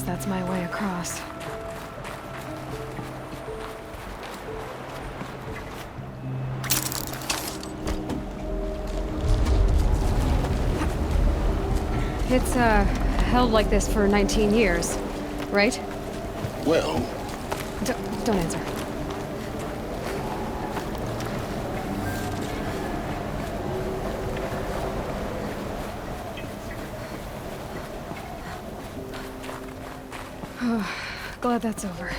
That's my way across. It's, held like this for 19 years, right? Well... Don't answer. Glad that's over.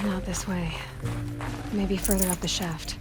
Not this way. Maybe further up the shaft.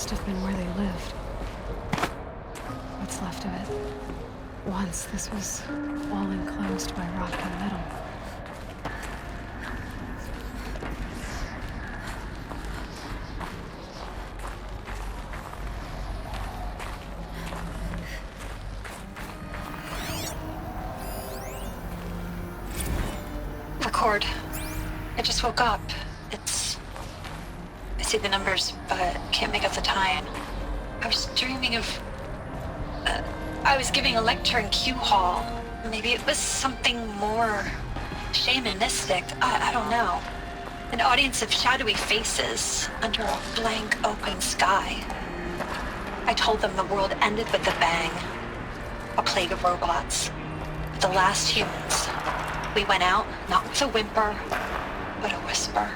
must have been where they lived. What's left of it. Once this was all enclosed by rock and metal. Record. I just woke up. I see the numbers, but can't make out the time. I was dreaming of... I was giving a lecture in Q Hall. Maybe it was something more shamanistic. I don't know. An audience of shadowy faces under a blank open sky. I told them the world ended with a bang. A plague of robots. The last humans. We went out, not with a whimper, but a whisper.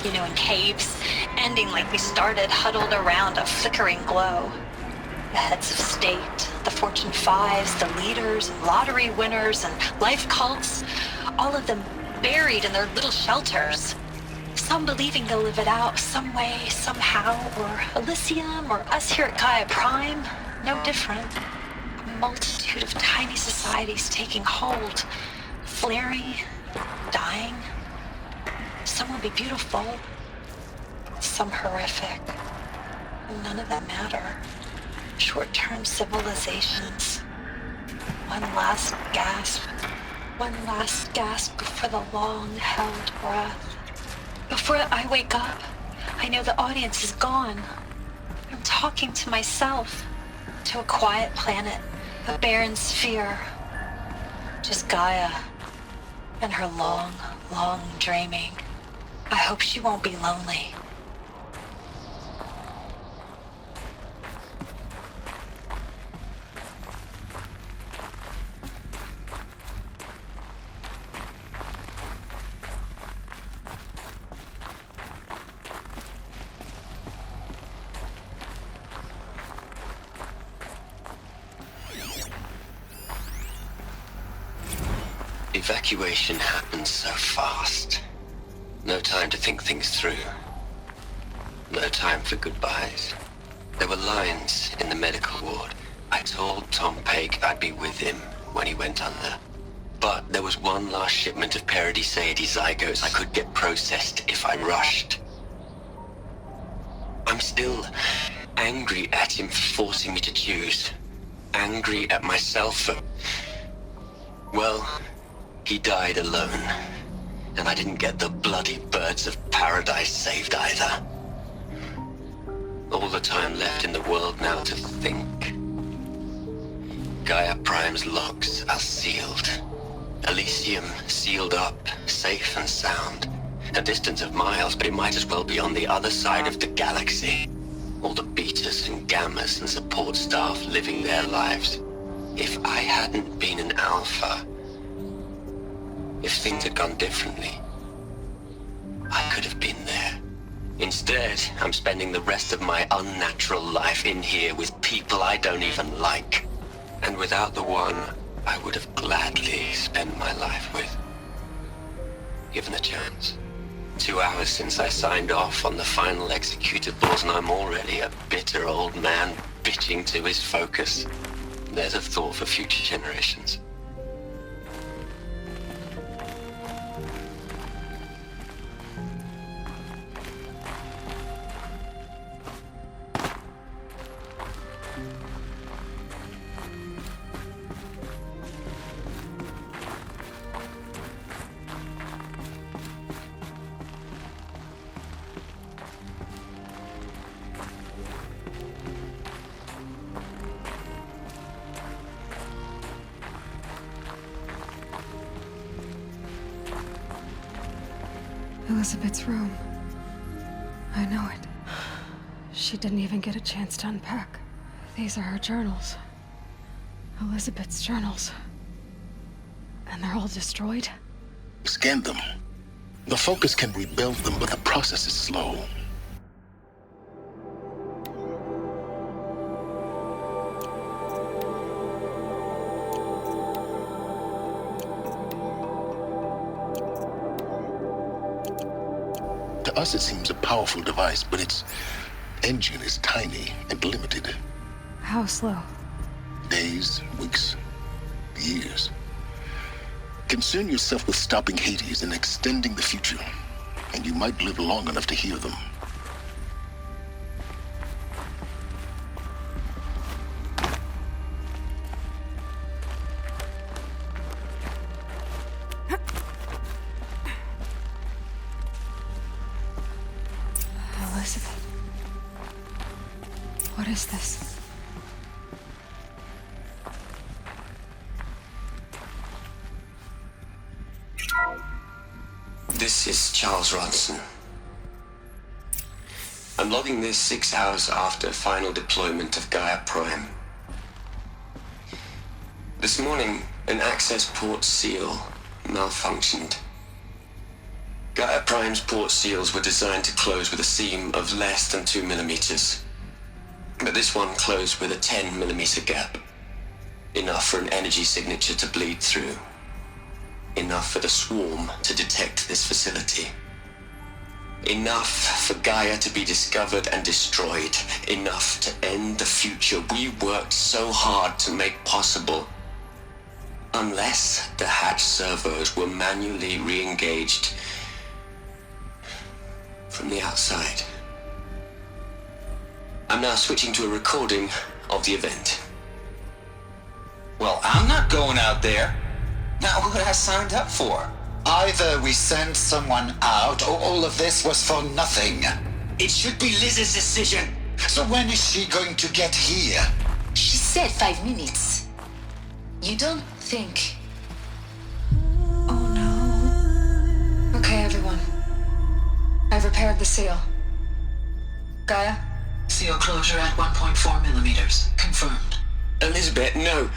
You know, in caves, ending like we started, huddled around a flickering glow. The heads of state, the Fortune 5s, the leaders, and lottery winners, and life cults, all of them buried in their little shelters. Some believing they'll live it out some way, somehow, or Elysium, or us here at Gaia Prime, no different. A multitude of tiny societies taking hold, flaring, dying. Some will be beautiful, some horrific. None of them matter. Short-term civilizations. One last gasp. One last gasp before the long-held breath. Before I wake up, I know the audience is gone. I'm talking to myself. To a quiet planet, a barren sphere. Just Gaia. And her long, long dreaming. I hope she won't be lonely. Evacuation happens so fast. No time to think things through. No time for goodbyes. There were lines in the medical ward. I told Tom Pake I'd be with him when he went under. But there was one last shipment of Paradiseidae zygotes I could get processed if I rushed. I'm still angry at him for forcing me to choose. Angry at myself for... well... he died alone, and I didn't get the bloody birds of paradise saved either. All the time left in the world now to think. Gaia Prime's locks are sealed. Elysium sealed up, safe and sound. A distance of miles, but it might as well be on the other side of the galaxy. All the betas and gammas and support staff living their lives. If I hadn't been an alpha... if things had gone differently, I could have been there. Instead, I'm spending the rest of my unnatural life in here with people I don't even like. And without the one I would have gladly spent my life with. Given a chance. 2 hours since I signed off on the final executables, and I'm already a bitter old man bitching to his focus. There's a thought for future generations. Elizabeth's room. I know it. She didn't even get a chance to unpack. These are her journals. Elizabeth's journals. And they're all destroyed? Scan them. The Focus can rebuild them, but the process is slow. To us, it seems a powerful device, but it's engine is tiny and limited. How slow? Days, weeks, years. Concern yourself with stopping Hades and extending the future, and you might live long enough to hear them. Elizabeth. What is this? This is Charles Ronson. I'm logging this 6 hours after final deployment of Gaia Prime. This morning, an access port seal malfunctioned. Gaia Prime's port seals were designed to close with a seam of less than 2 millimeters. But this one closed with a 10 millimeter gap. Enough for an energy signature to bleed through. Enough for the swarm to detect this facility. Enough for Gaia to be discovered and destroyed. Enough to end the future we worked so hard to make possible. Unless the hatch servos were manually re-engaged from the outside. I'm now switching to a recording of the event. Well, I'm not going out there. Not what I signed up for. Either we send someone out, or all of this was for nothing. It should be Liz's decision. So when is she going to get here? She said 5 minutes. You don't think... Oh no. Okay, everyone. I've repaired the seal. Gaia? Seal closure at 1.4 millimeters. Confirmed. Elizabeth, no.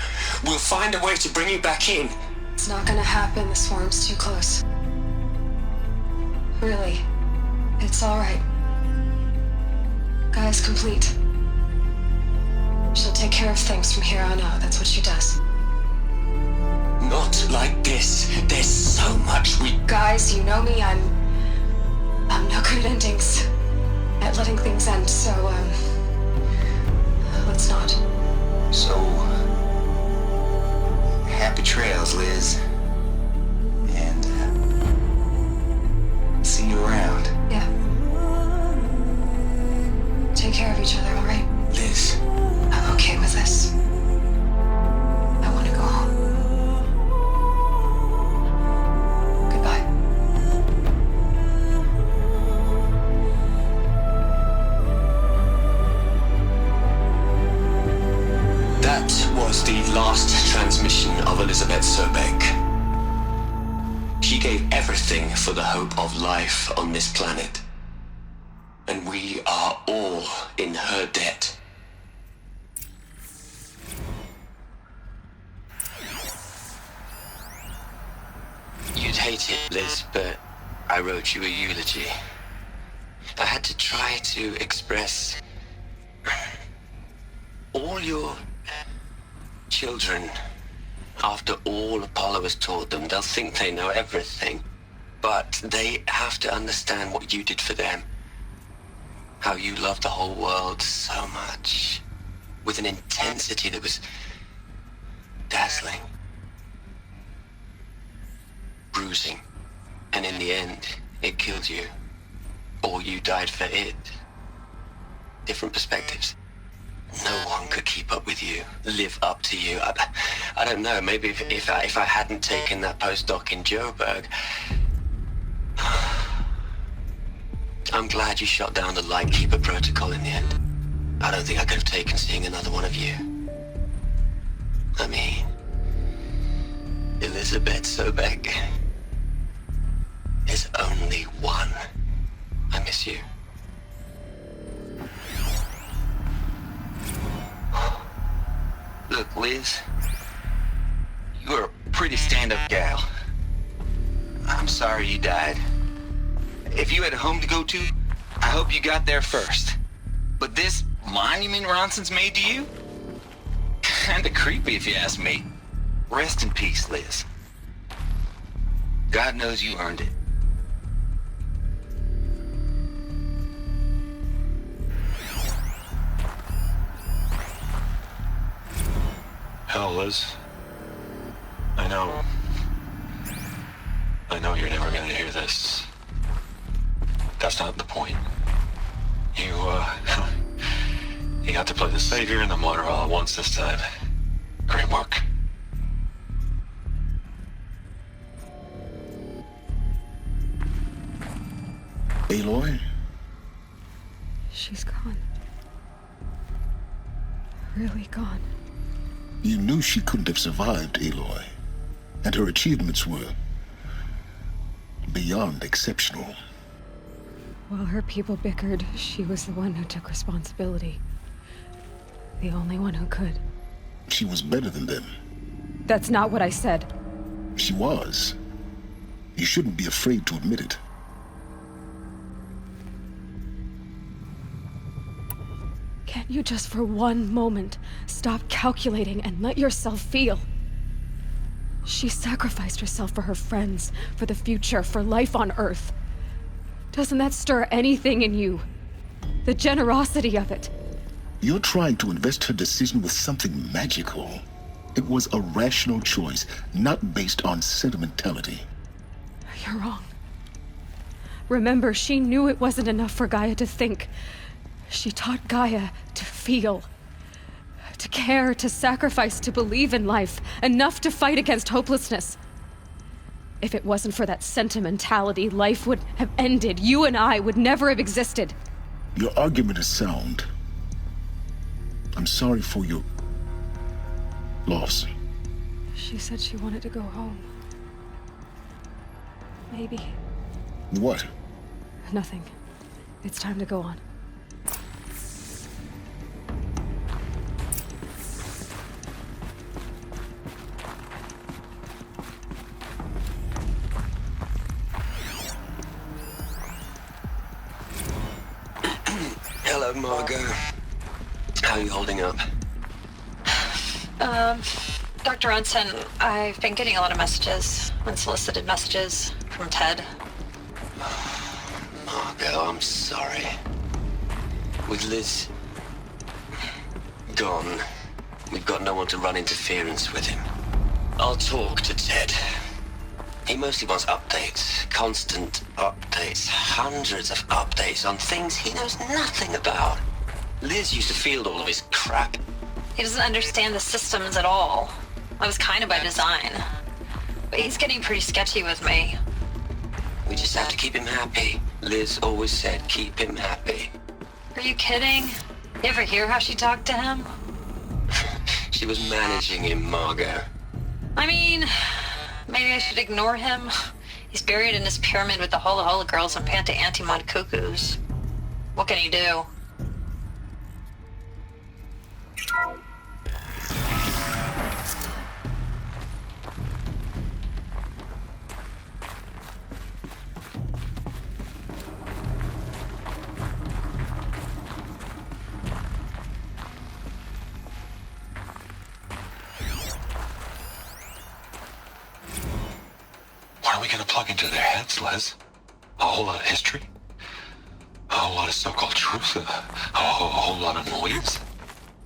We'll find a way to bring you back in. It's not gonna happen. The swarm's too close. Really. It's alright. Gaia's complete. She'll take care of things from here on out. That's what she does. Not like this. There's so much we... Guys, you know me. I'm no good at endings. At letting things end, so, let's not. So... happy trails, Liz. And, see you around. Yeah. Take care of each other, alright? Liz. I'm okay with this. I want to go home. Goodbye. That was the last transmission of Elizabeth Sobek. She gave everything for the hope of life on this planet. And we are all in her debt. You'd hate it, Liz, but I wrote you a eulogy. I had to try to express all your children. After all Apollo has taught them, they'll think they know everything. But they have to understand what you did for them. How you loved the whole world so much. With an intensity that was dazzling. Bruising. And in the end, it killed you. Or you died for it. Different perspectives. No one could keep up with you, live up to you. I don't know, maybe if I hadn't taken that postdoc in Joburg. I'm glad you shot down the Lightkeeper protocol in the end. I don't think I could have taken seeing another one of you. I mean, Elizabeth Sobek. There's only one. I miss you. Look, Liz, you're a pretty stand-up gal. I'm sorry you died. If you had a home to go to, I hope you got there first. But this monument Ronson's made to you? Kinda creepy if you ask me. Rest in peace, Liz. God knows you earned it. Hell, Liz. I know you're never gonna hear this. That's not the point. You got to play the savior and the martyr all at once this time. Great work. Aloy? She's gone. Really gone. You knew she couldn't have survived, Aloy. And her achievements were beyond exceptional. While her people bickered, she was the one who took responsibility. The only one who could. She was better than them. That's not what I said. She was. You shouldn't be afraid to admit it. Can't you just for one moment stop calculating and let yourself feel? She sacrificed herself for her friends, for the future, for life on Earth. Doesn't that stir anything in you? The generosity of it. You're trying to invest her decision with something magical. It was a rational choice, not based on sentimentality. You're wrong. Remember, she knew it wasn't enough for Gaia to think. She taught Gaia to feel. To care, to sacrifice, to believe in life. Enough to fight against hopelessness. If it wasn't for that sentimentality, life would have ended. You and I would never have existed. Your argument is sound. I'm sorry for your loss. She said she wanted to go home. Maybe. What? Nothing. It's time to go on. Hello, Margot. How are you holding up? Dr. Ronson, I've been getting a lot of messages, unsolicited messages from Ted. Margot, I'm sorry. With Liz gone, we've got no one to run interference with him. I'll talk to Ted. He mostly wants updates, constant updates, hundreds of updates on things he knows nothing about. Liz used to field all of his crap. He doesn't understand the systems at all. That was kind of by design. But he's getting pretty sketchy with me. We just have to keep him happy. Liz always said keep him happy. Are you kidding? You ever hear how she talked to him? She was managing him, Margot. I mean, maybe I should ignore him. He's buried in his pyramid with the Hola Hola girls and Panta Antimod cuckoos. What can he do? What are we gonna plug into their heads, Les? A whole lot of history? A whole lot of so-called truth? A whole lot of noise?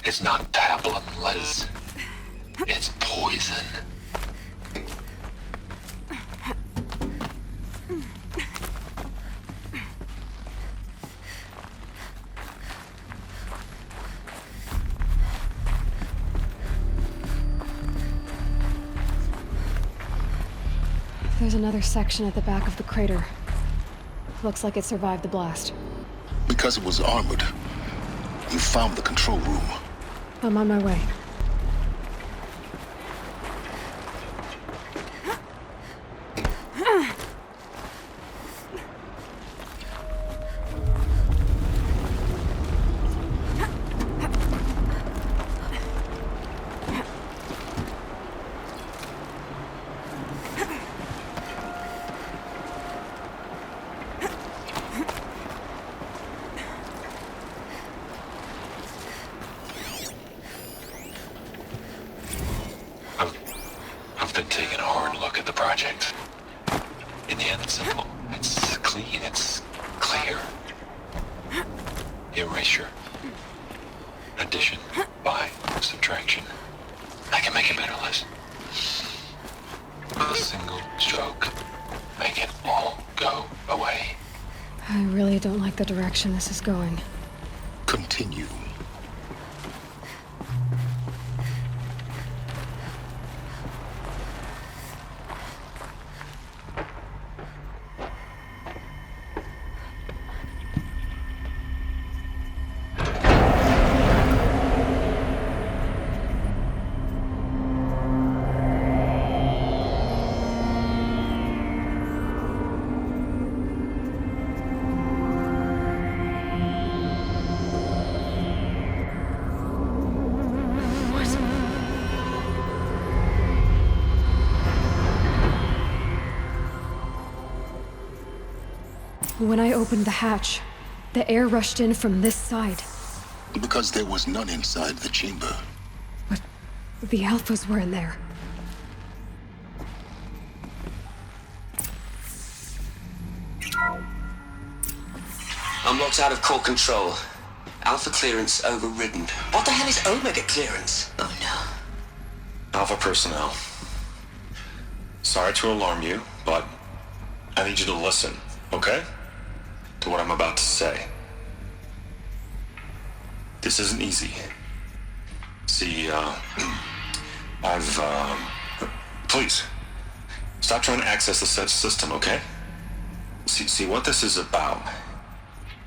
It's not pablum, Les. It's poison. There's another section at the back of the crater. Looks like it survived the blast. Because it was armored, you found the control room. I'm on my way. I've been taking a hard look at the project. In the end, it's simple. It's clean. It's clear. Erasure. Addition by subtraction. I can make it better, Liz. With a single stroke, make it all go away. I really don't like the direction this is going. Continue. When I opened the hatch, the air rushed in from this side. Because there was none inside the chamber. But the Alphas were in there. Unlocked out of core control. Alpha clearance overridden. What the hell is Omega clearance? Oh no. Alpha personnel. Sorry to alarm you, but I need you to listen, okay? To what I'm about to say. This isn't easy. See, please, stop trying to access the set system, okay? See, what this is about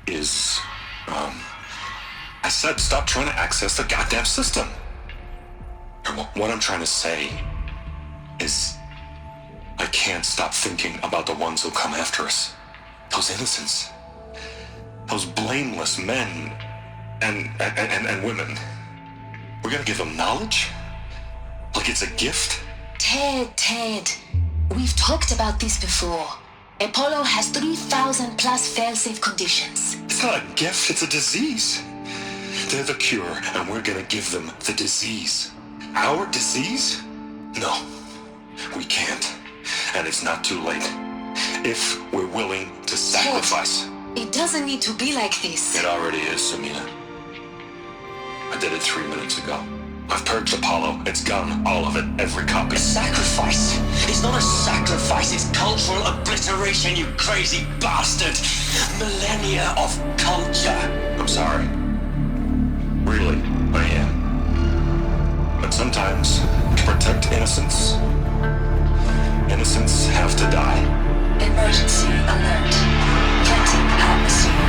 is, I said stop trying to access the goddamn system. What I'm trying to say is, I can't stop thinking about the ones who'll come after us. Those innocents. Those blameless men and women. We're gonna give them knowledge? Like it's a gift? Ted. We've talked about this before. Apollo has 3,000 plus fail-safe conditions. It's not a gift, it's a disease. They're the cure, and we're gonna give them the disease. Our disease? No, we can't. And it's not too late. If we're willing to sacrifice. Ted, it doesn't need to be like this. It already is, Samina. I did it 3 minutes ago. I've purged Apollo. It's gone. All of it. Every copy. A sacrifice? It's not a sacrifice. It's cultural obliteration, you crazy bastard. Millennia of culture. I'm sorry. Really, I am. But sometimes, to protect innocence, innocents have to die. Emergency alert. Cleansing atmosphere.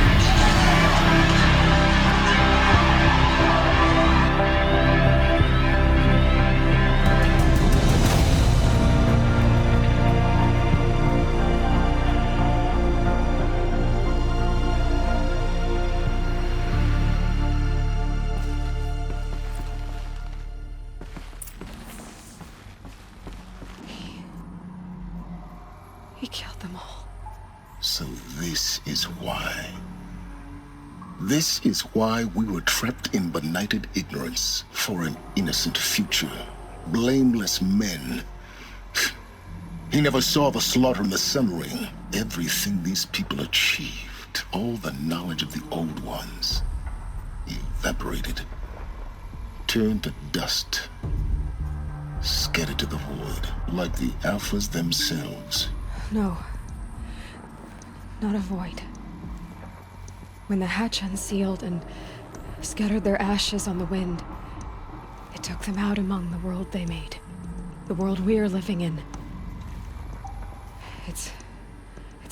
He killed them all. So this is why. This is why we were trapped in benighted ignorance for an innocent future. Blameless men. He never saw the slaughter and the summering. Everything these people achieved, all the knowledge of the old ones, evaporated, turned to dust, scattered to the void, like the Alphas themselves. No. Not a void. When the hatch unsealed and scattered their ashes on the wind, it took them out among the world they made. The world we're living in. It's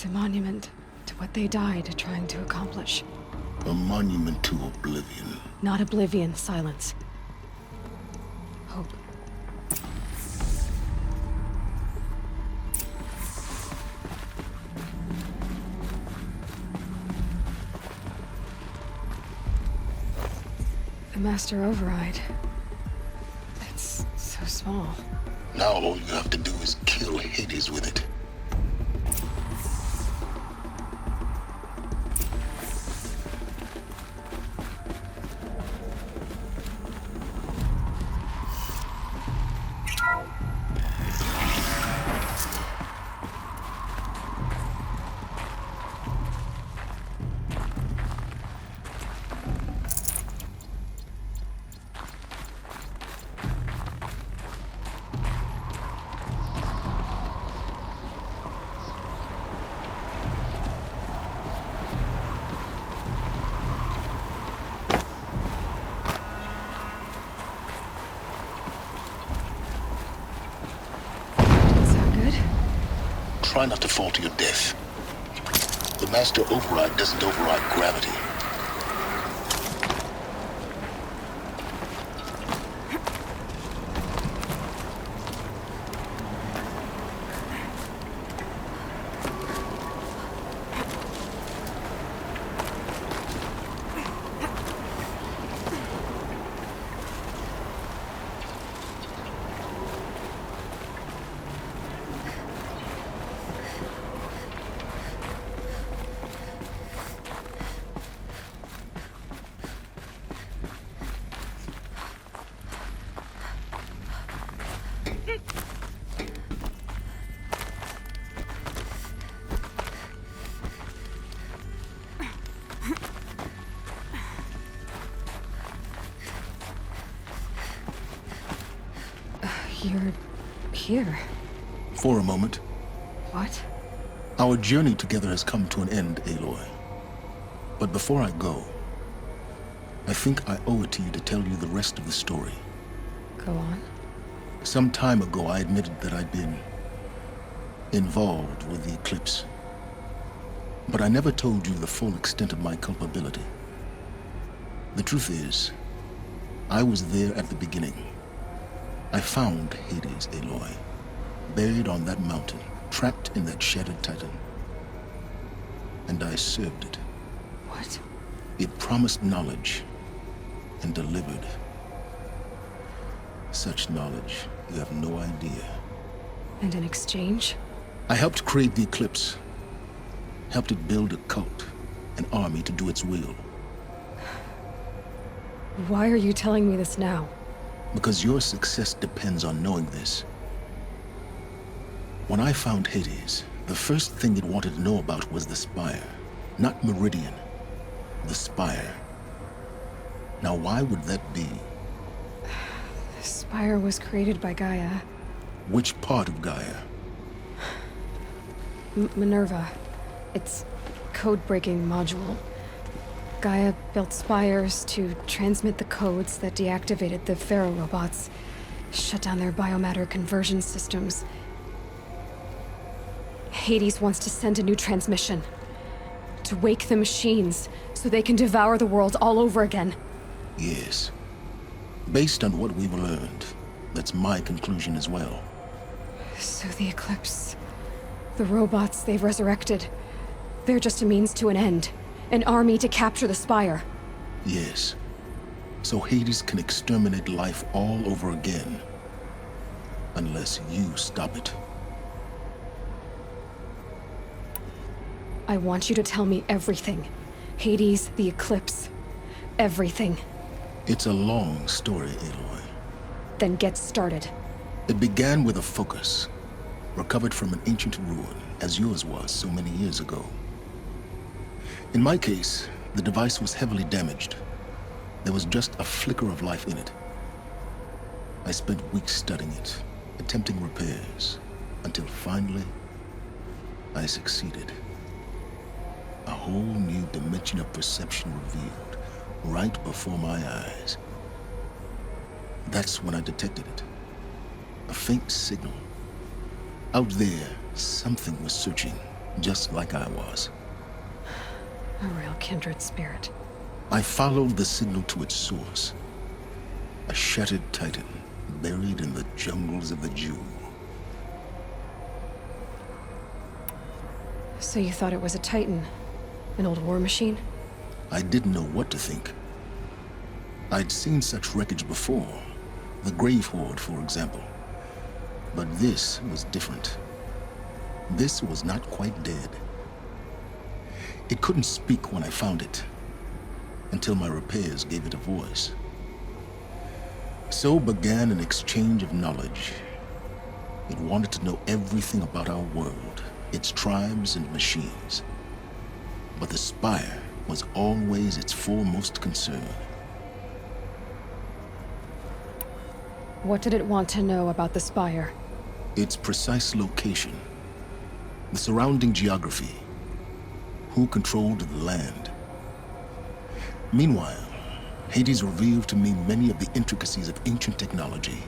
a monument to what they died trying to accomplish. A monument to oblivion. Not oblivion, silence. Hope. The master override. It's so small. Now all you have to do is kill Hades with it. try not to fall to your death. The master override doesn't override gravity. You're here. For a moment. What? Our journey together has come to an end, Aloy. But before I go, I think I owe it to you to tell you the rest of the story. Go on. Some time ago, I admitted that I'd been involved with the eclipse. But I never told you the full extent of my culpability. The truth is, I was there at the beginning. I found Hades, Aloy, buried on that mountain, trapped in that shattered titan. And I served it. What? It promised knowledge and delivered. Such knowledge, you have no idea. And in exchange? I helped create the eclipse. Helped it build a cult, an army to do its will. Why are you telling me this now? Because your success depends on knowing this. When I found Hades, the first thing it wanted to know about was the Spire. Not Meridian. The Spire. Now why would that be? The Spire was created by Gaia. Which part of Gaia? Minerva. Its code-breaking module. Gaia built spires to transmit the codes that deactivated the Pharaoh robots, shut down their biomatter conversion systems. Hades wants to send a new transmission. To wake the machines, so they can devour the world all over again. Yes. Based on what we've learned, that's my conclusion as well. So the Eclipse, the robots they've resurrected, they're just a means to an end. An army to capture the Spire. Yes. So Hades can exterminate life all over again. Unless you stop it. I want you to tell me everything. Hades, the Eclipse, everything. It's a long story, Aloy. Then get started. It began with a focus, recovered from an ancient ruin, as yours was so many years ago. In my case, the device was heavily damaged. There was just a flicker of life in it. I spent weeks studying it, attempting repairs, until finally, I succeeded. A whole new dimension of perception revealed, right before my eyes. That's when I detected it. A faint signal. Out there, something was searching, just like I was. A real kindred spirit. I followed the signal to its source. A shattered titan, buried in the jungles of the Jew. So you thought it was a titan? An old war machine? I didn't know what to think. I'd seen such wreckage before. The Grave Horde, for example. But this was different. This was not quite dead. It couldn't speak when I found it, until my repairs gave it a voice. So began an exchange of knowledge. It wanted to know everything about our world, its tribes and machines. But the Spire was always its foremost concern. What did it want to know about the Spire? Its precise location, the surrounding geography, who controlled the land. Meanwhile, Hades revealed to me many of the intricacies of ancient technology.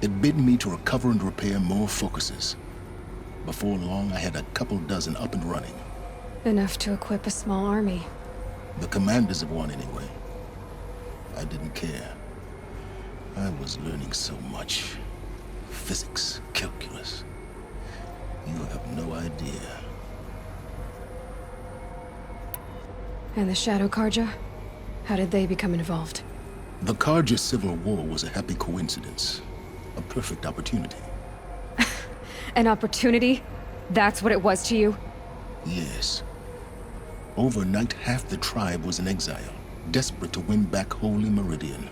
It bid me to recover and repair more focuses. Before long, I had a couple dozen up and running. Enough to equip a small army. The commanders of one, anyway. I didn't care. I was learning so much. Physics, calculus. You have no idea. And the Shadow Karja? How did they become involved? The Karja Civil War was a happy coincidence. A perfect opportunity. An opportunity? That's what it was to you? Yes. Overnight, half the tribe was in exile, desperate to win back Holy Meridian.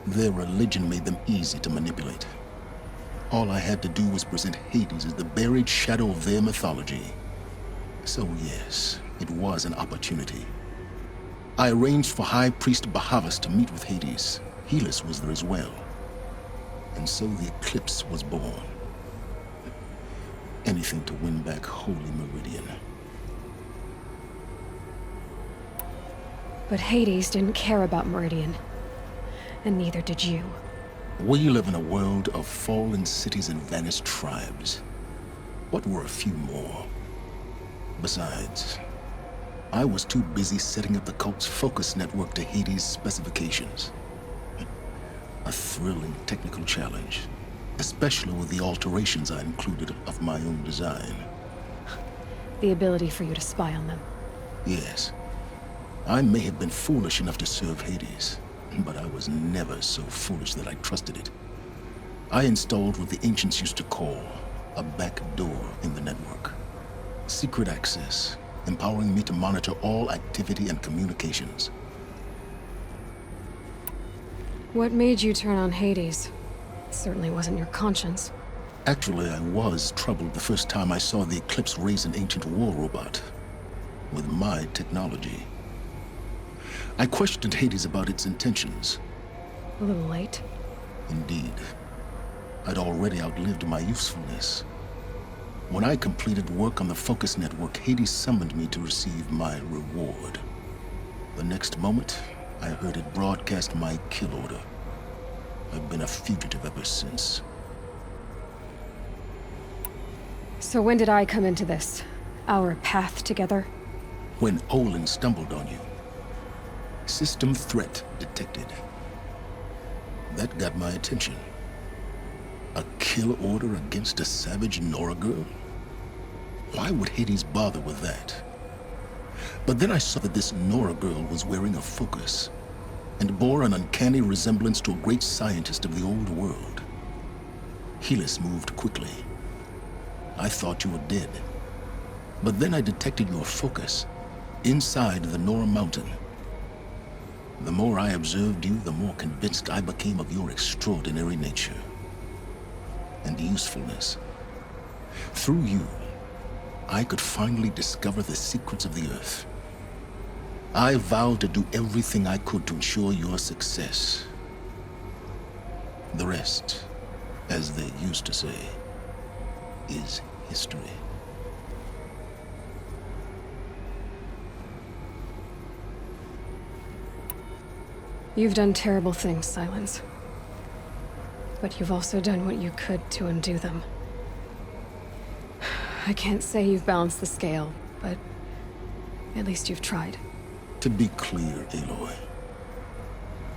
Their religion made them easy to manipulate. All I had to do was present Hades as the buried shadow of their mythology. So yes, it was an opportunity. I arranged for High Priest Bahavas to meet with Hades. Helis was there as well. And so the eclipse was born. Anything to win back Holy Meridian. But Hades didn't care about Meridian. And neither did you. We live in a world of fallen cities and vanished tribes. What were a few more? Besides, I was too busy setting up the cult's focus network to Hades' specifications. A thrilling technical challenge, especially with the alterations I included of my own design. The ability for you to spy on them. Yes. I may have been foolish enough to serve Hades, but I was never so foolish that I trusted it. I installed what the ancients used to call a back door in the network. Secret access, empowering me to monitor all activity and communications. What made you turn on Hades? It certainly wasn't your conscience. Actually, I was troubled the first time I saw the Eclipse raise an ancient war robot. With my technology. I questioned Hades about its intentions. A little late. Indeed. I'd already outlived my usefulness. When I completed work on the Focus Network, Hades summoned me to receive my reward. The next moment, I heard it broadcast my kill order. I've been a fugitive ever since. So when did I come into this? Our path together? When Olin stumbled on you. System threat detected. That got my attention. A kill order against a savage Nora girl? Why would Hades bother with that? But then I saw that this Nora girl was wearing a focus, and bore an uncanny resemblance to a great scientist of the old world. Helis moved quickly. I thought you were dead. But then I detected your focus inside the Nora mountain. The more I observed you, the more convinced I became of your extraordinary nature and usefulness. Through you, I could finally discover the secrets of the Earth. I vowed to do everything I could to ensure your success. The rest, as they used to say, is history. You've done terrible things, Silence. But you've also done what you could to undo them. I can't say you've balanced the scale, but at least you've tried. To be clear, Aloy,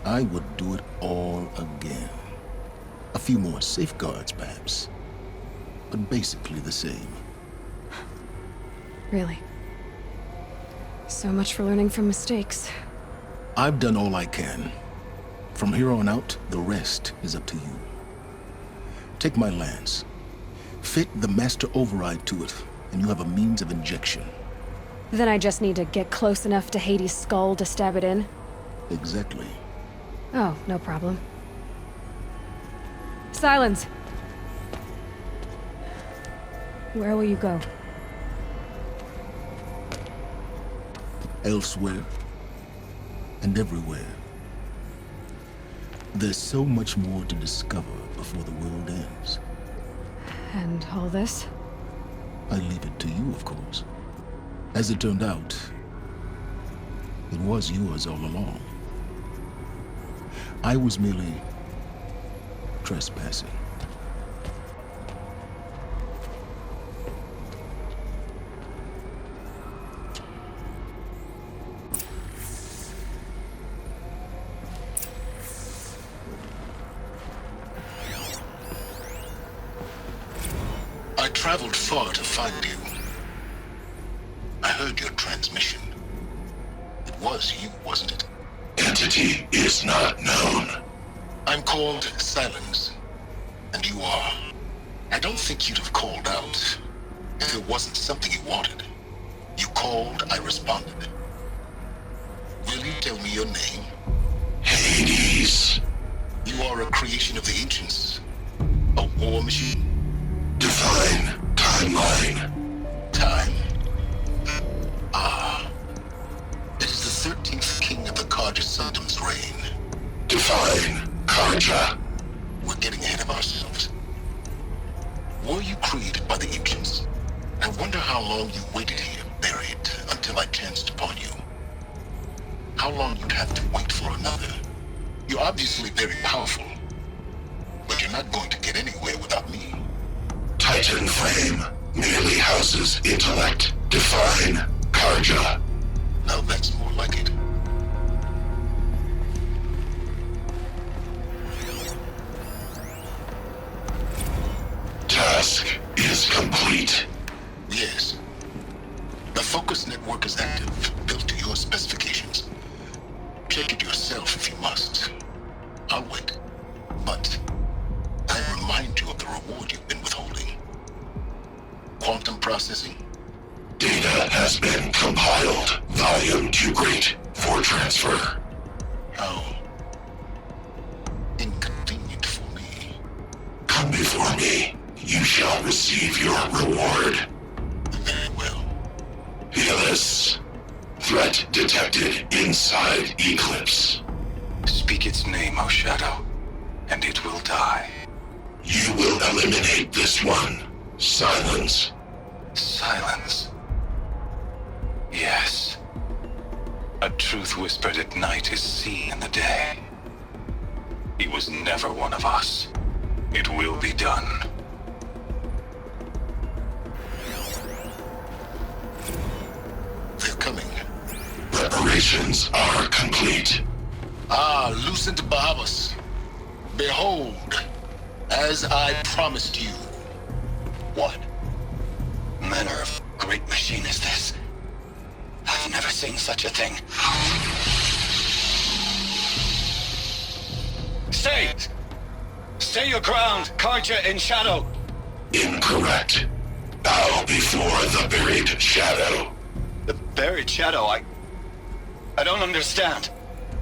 I would do it all again. A few more safeguards, perhaps, but basically the same. Really? So much for learning from mistakes. I've done all I can. From here on out, the rest is up to you. Take my lance. Fit the master override to it, and you have a means of injection. Then I just need to get close enough to Hades' skull to stab it in? Exactly. Oh, no problem. Silence! Where will you go? Elsewhere. And everywhere. There's so much more to discover before the world ends. And all this? I leave it to you, of course. As it turned out, it was yours all along. I was merely trespassing. I traveled far to find you. I heard your transmission. It was you, wasn't it? Entity is not known. I'm called Silence, and you are. I don't think you'd have called out if it wasn't something you wanted. You called, I responded. Will you tell me your name? Hades. You are a creation of the ancients. A war machine. Define timeline. Time. Ah. It is the 13th king of the Karja Sundam's reign. Define Karja. We're getting ahead of ourselves. Were you created by the ancients? I wonder how long you waited here, buried, until I chanced upon you. How long you'd have to wait for another. You're obviously very powerful, but you're not going to get anywhere without me. Titan Flame merely houses intellect. Define Karja. Now that's more like it. Task is complete. Yes. The focus network is active, built to your specifications. Check it yourself if you must. I'll wait. But I remind you of the reward you've been withholding. Quantum processing. Data has been compiled. Volume too great for transfer. How inconvenient for me. Come before me. You shall receive your reward. Very well. Fearless. Threat detected inside Eclipse. Speak its name, O Shadow, and it will die. You will eliminate this one. Silence. Silence. Yes. A truth whispered at night is seen in the day. He was never one of us. It will be done. They're coming. Preparations are complete. Ah, Lucent Bahamas. Behold, as I promised you. What? Manner of great machine is this? I've never seen such a thing. Stay! Stay your ground, Karja in shadow! Incorrect. Bow before the buried shadow. The buried shadow, I don't understand.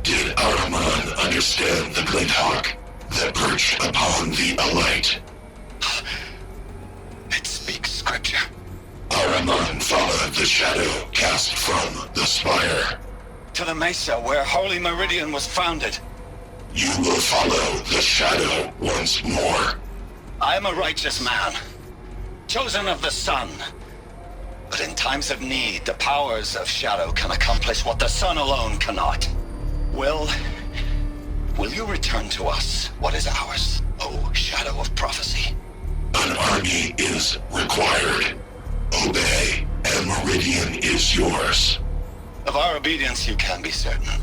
Did Araman understand the glint hawk that perched upon the alight? It speaks scripture. Araman followed the shadow cast from the spire. To the mesa where Holy Meridian was founded. You will follow the shadow once more. I am a righteous man, chosen of the sun. But in times of need, the powers of shadow can accomplish what the sun alone cannot. Will you return to us what is ours, O Shadow of Prophecy? An army is required. Obey, and Meridian is yours. Of our obedience you can be certain.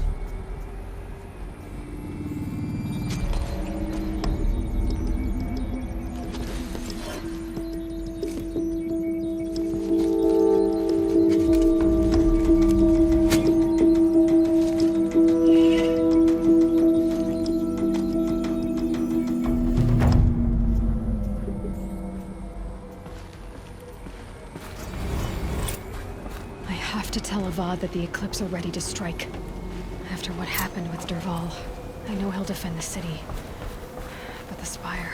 That the Eclipse are ready to strike. After what happened with Derval, I know he'll defend the city. But the Spire...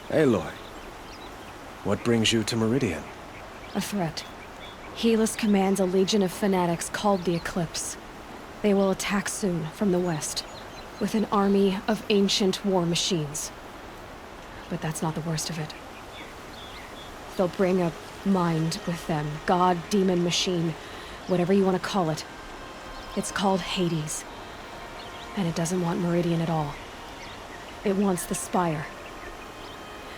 Aloy, what brings you to Meridian? A threat. Helis commands a legion of fanatics called the Eclipse. They will attack soon from the west, with an army of ancient war machines. But that's not the worst of it. They'll bring a mind with them, god, demon, machine, whatever you want to call it. It's called Hades. And it doesn't want Meridian at all. It wants the Spire.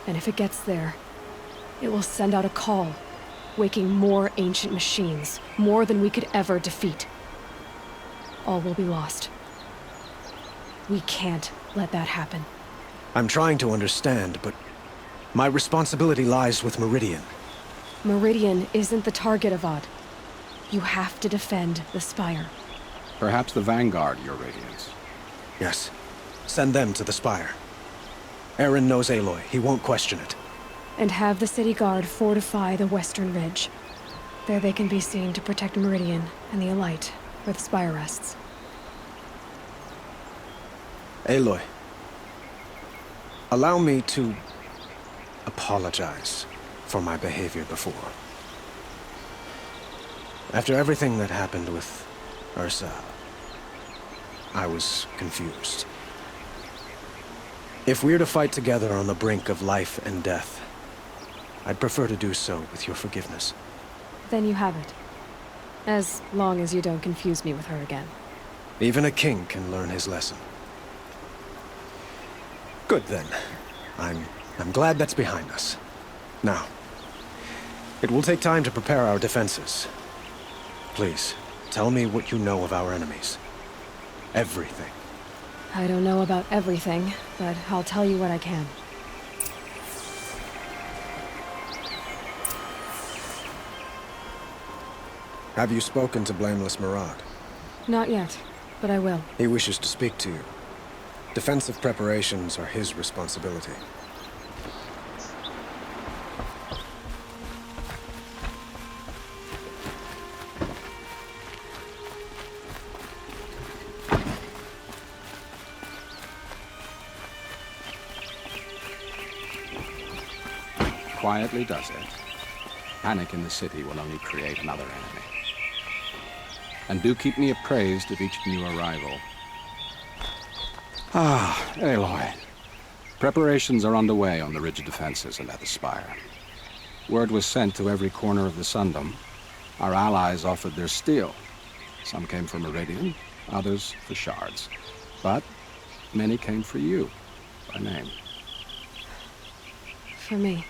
And if it gets there, it will send out a call, waking more ancient machines, more than we could ever defeat. All will be lost. We can't let that happen. I'm trying to understand, but my responsibility lies with Meridian. Meridian isn't the target, Avad. You have to defend the Spire. Perhaps the Vanguard, Your Radiance. Yes. Send them to the Spire. Aaron knows Aloy. He won't question it. And have the City Guard fortify the Western Ridge. There they can be seen to protect Meridian and the Elite, where the Spire rests. Aloy, allow me to apologize for my behavior before. After everything that happened with Ursa, I was confused. If we're to fight together on the brink of life and death, I'd prefer to do so with your forgiveness. Then you have it. As long as you don't confuse me with her again. Even a king can learn his lesson. Good then. I'm glad that's behind us. Now, it will take time to prepare our defenses. Please, tell me what you know of our enemies. Everything. I don't know about everything, but I'll tell you what I can. Have you spoken to Blameless Murad? Not yet, but I will. He wishes to speak to you. Defensive preparations are his responsibility. Quietly does it. Panic in the city will only create another enemy. And do keep me appraised of each new arrival. Ah, Aloy. Preparations are underway on the ridge defenses and at the Spire. Word was sent to every corner of the Sundom. Our allies offered their steel. Some came for Meridian, others for shards. But many came for you, by name. For me.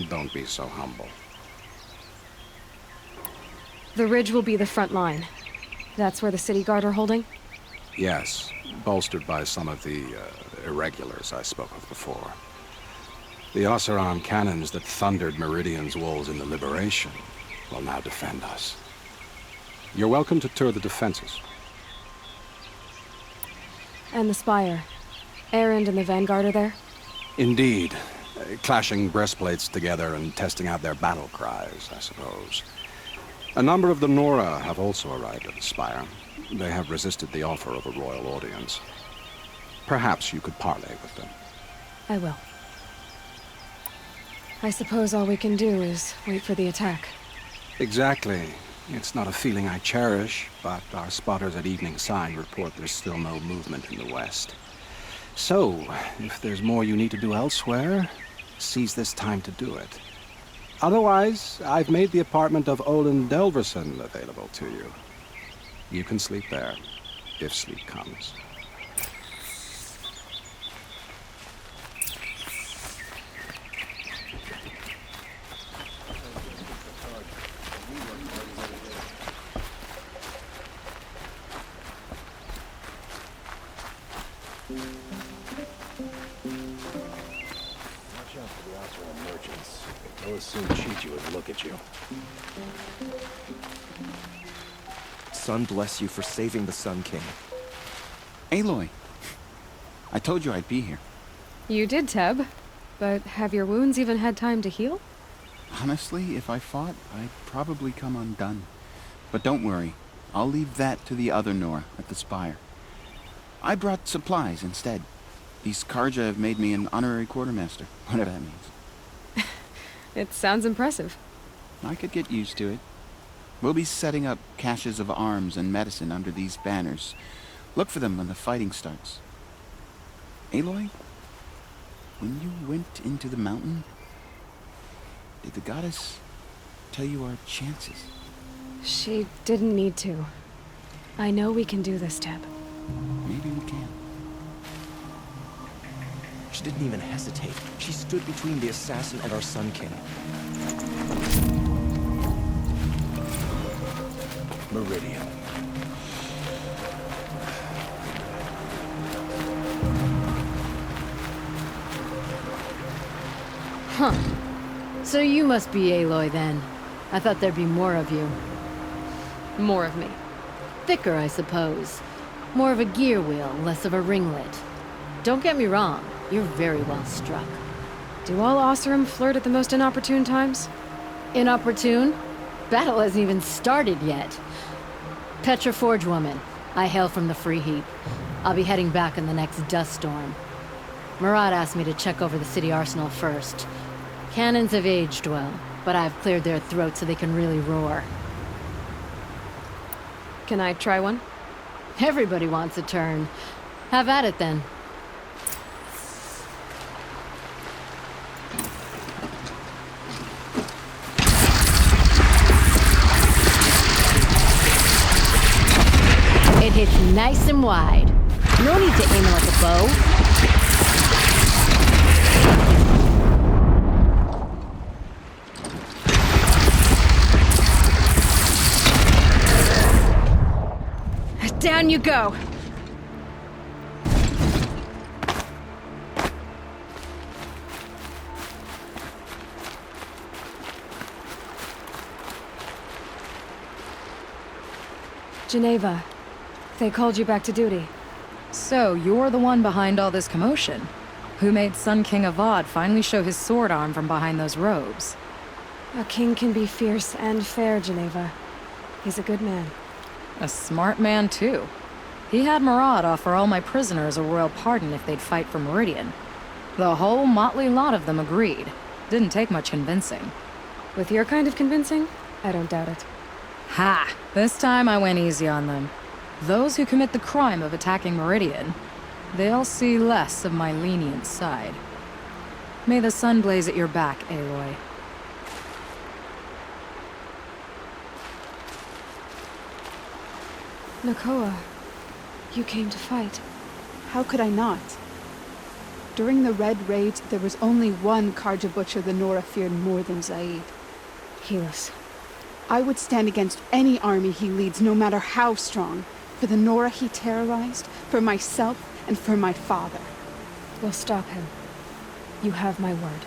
Don't be so humble. The ridge will be the front line. That's where the City Guard are holding? Yes, bolstered by some of the irregulars I spoke of before. The Oseram cannons that thundered Meridian's walls in the Liberation will now defend us. You're welcome to tour the defenses. And the Spire. Erend and the Vanguard are there? Indeed. Clashing breastplates together and testing out their battle cries, I suppose. A number of the Nora have also arrived at the Spire. They have resisted the offer of a royal audience. Perhaps you could parley with them. I will. I suppose all we can do is wait for the attack. Exactly. It's not a feeling I cherish, but our spotters at Evening Sign report there's still no movement in the west. So, if there's more you need to do elsewhere, seize this time to do it. Otherwise, I've made the apartment of Olin Delverson available to you. You can sleep there, if sleep comes. They'll as soon cheat you as look at you. Sun bless you for saving the Sun King. Aloy, I told you I'd be here. You did, Teb. But have your wounds even had time to heal? Honestly, if I fought, I'd probably come undone. But don't worry, I'll leave that to the other Nora at the Spire. I brought supplies instead. These Karja have made me an honorary quartermaster, whatever that means. It sounds impressive. I could get used to it. We'll be setting up caches of arms and medicine under these banners. Look for them when the fighting starts. Aloy, when you went into the mountain, did the goddess tell you our chances? She didn't need to. I know we can do this, Teb. Maybe we can. She didn't even hesitate. She stood between the assassin and our Sun King. Meridian. Huh. So you must be Aloy then. I thought there'd be more of you. More of me. Thicker, I suppose. More of a gear wheel, less of a ringlet. Don't get me wrong, you're very well struck. Do all Oseram flirt at the most inopportune times? Inopportune? Battle hasn't even started yet. Petra Forge woman. I hail from the Free Heap. I'll be heading back in the next dust storm. Murad asked me to check over the city arsenal first. Cannons have aged well, but I've cleared their throats so they can really roar. Can I try one? Everybody wants a turn. Have at it then. It hits nice and wide. No need to aim it like a bow. Down you go! Geneva, they called you back to duty. So, you're the one behind all this commotion? Who made Sun King Avad finally show his sword arm from behind those robes? A king can be fierce and fair, Geneva. He's a good man. A smart man, too. He had Murad offer all my prisoners a royal pardon if they'd fight for Meridian. The whole motley lot of them agreed. Didn't take much convincing. With your kind of convincing, I don't doubt it. Ha! This time I went easy on them. Those who commit the crime of attacking Meridian, they'll see less of my lenient side. May the sun blaze at your back, Aloy. Nakoa, you came to fight. How could I not? During the Red Raids, there was only one Karja butcher the Nora feared more than Zaid. Helis. I would stand against any army he leads, no matter how strong. For the Nora he terrorized, for myself, and for my father. We'll stop him. You have my word.